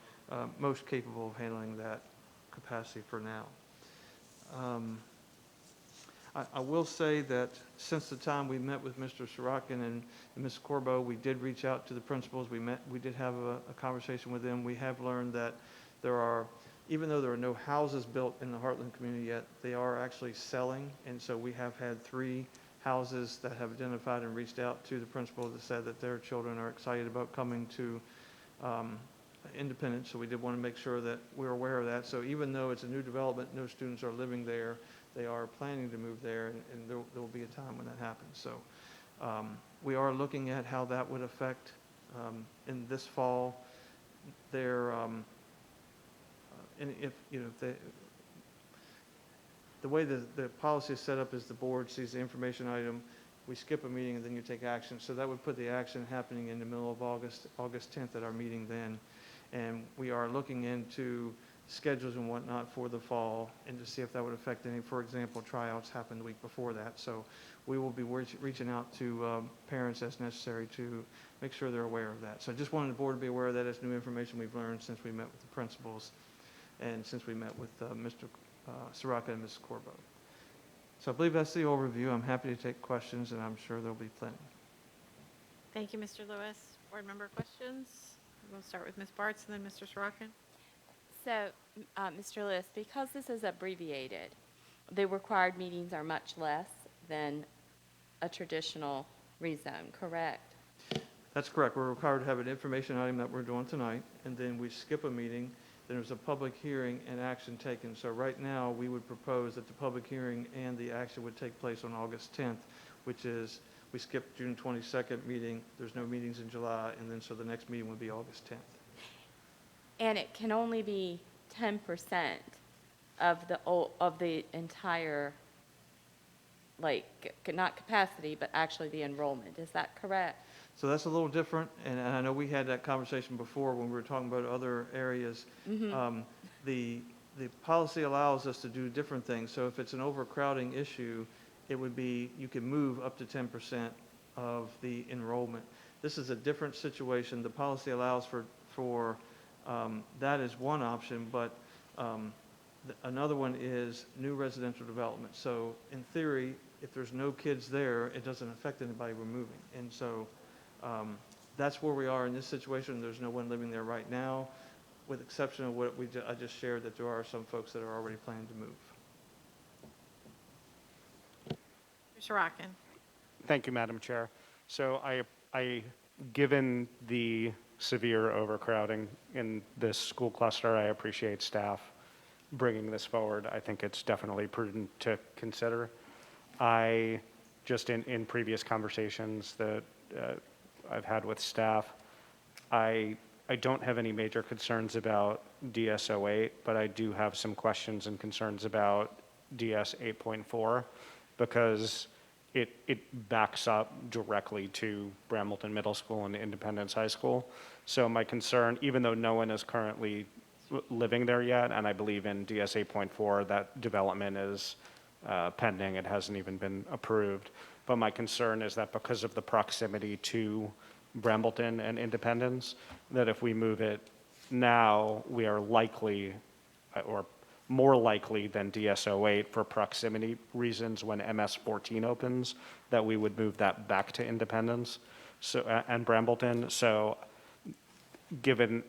most capable of handling that capacity for now. I will say that since the time we met with Mr. Sorokin and Ms. Corbo, we did reach out to the principals. We did have a conversation with them. We have learned that even though there are no houses built in the Heartland community yet, they are actually selling. And so we have had 3 houses that have identified and reached out to the principals that said that their children are excited about coming to Independence. So we did want to make sure that we're aware of that. So even though it's a new development, no students are living there, they are planning to move there, and there will be a time when that happens. So we are looking at how that would affect in this fall their, and if, you know, the way the policy is set up is the board sees the information item, we skip a meeting, and then you take action. So that would put the action happening in the middle of August 10th at our meeting then. And we are looking into schedules and whatnot for the fall, and to see if that would affect any, for example, tryouts happened the week before that. So we will be reaching out to parents as necessary to make sure they're aware of that. So I just wanted the board to be aware of that as new information we've learned since we met with the principals and since we met with Mr. Sorokin and Ms. Corbo. So I believe that's the overview. I'm happy to take questions, and I'm sure there'll be plenty. Thank you, Mr. Lewis. Board member questions? We'll start with Ms. Bartz and then Mr. Sorokin. So, Mr. Lewis, because this is abbreviated, the required meetings are much less than a traditional rezone, correct? That's correct. We're required to have an information item that we're doing tonight, and then we skip a meeting. Then there's a public hearing and action taken. So right now, we would propose that the public hearing and the action would take place on August 10th, which is, we skipped June 22nd meeting. There's no meetings in July, and then so the next meeting would be August 10th. And it can only be 10% of the entire, like, not capacity, but actually the enrollment. Is that correct? So that's a little different, and I know we had that conversation before when we were talking about other areas. The policy allows us to do different things. So if it's an overcrowding issue, it would be, you can move up to 10% of the enrollment. This is a different situation. The policy allows for that is one option, but another one is new residential development. So in theory, if there's no kids there, it doesn't affect anybody we're moving. And so that's where we are in this situation. There's no one living there right now, with exception of what I just shared, that there are some folks that are already planning to move. Mr. Rockin. Thank you, Madam Chair. So given the severe overcrowding in this school cluster, I appreciate staff bringing this forward. I think it's definitely prudent to consider. Just in previous conversations that I've had with staff, I don't have any major concerns about DS-08, but I do have some questions and concerns about DS-8.4 because it backs up directly to Brambleton Middle School and Independence High School. So my concern, even though no one is currently living there yet, and I believe in DS 8.4 that development is pending, it hasn't even been approved. But my concern is that because of the proximity to Brambleton and Independence, that if we move it now, we are likely, or more likely than DS-08 for proximity reasons when MS-14 opens, that we would move that back to Independence and Brambleton. So given,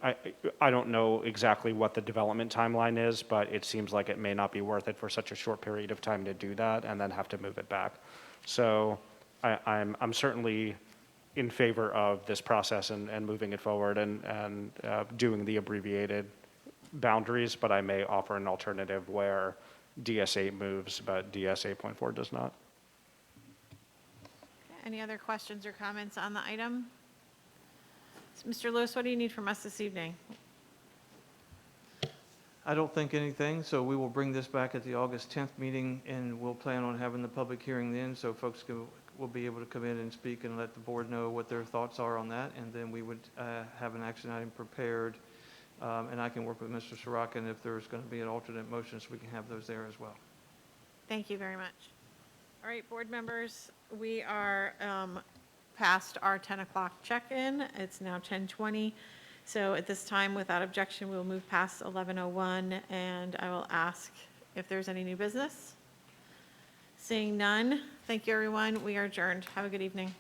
I don't know exactly what the development timeline is, but it seems like it may not be worth it for such a short period of time to do that and then have to move it back. So I'm certainly in favor of this process and moving it forward and doing the abbreviated boundaries, but I may offer an alternative where DS-8 moves, but DS-8.4 does not. Any other questions or comments on the item? Mr. Lewis, what do you need from us this evening? I don't think anything, so we will bring this back at the August 10th meeting, and we'll plan on having the public hearing then, so folks will be able to come in and speak and let the board know what their thoughts are on that, and then we would have an action item prepared. And I can work with Mr. Sorokin if there's going to be an alternate motion, so we can have those there as well. Thank you very much. All right, board members, we are past our 10 o'clock check-in. It's now 10:20. So at this time, without objection, we'll move past 11:01, and I will ask if there's any new business. Seeing none, thank you, everyone. We are adjourned. Have a good evening.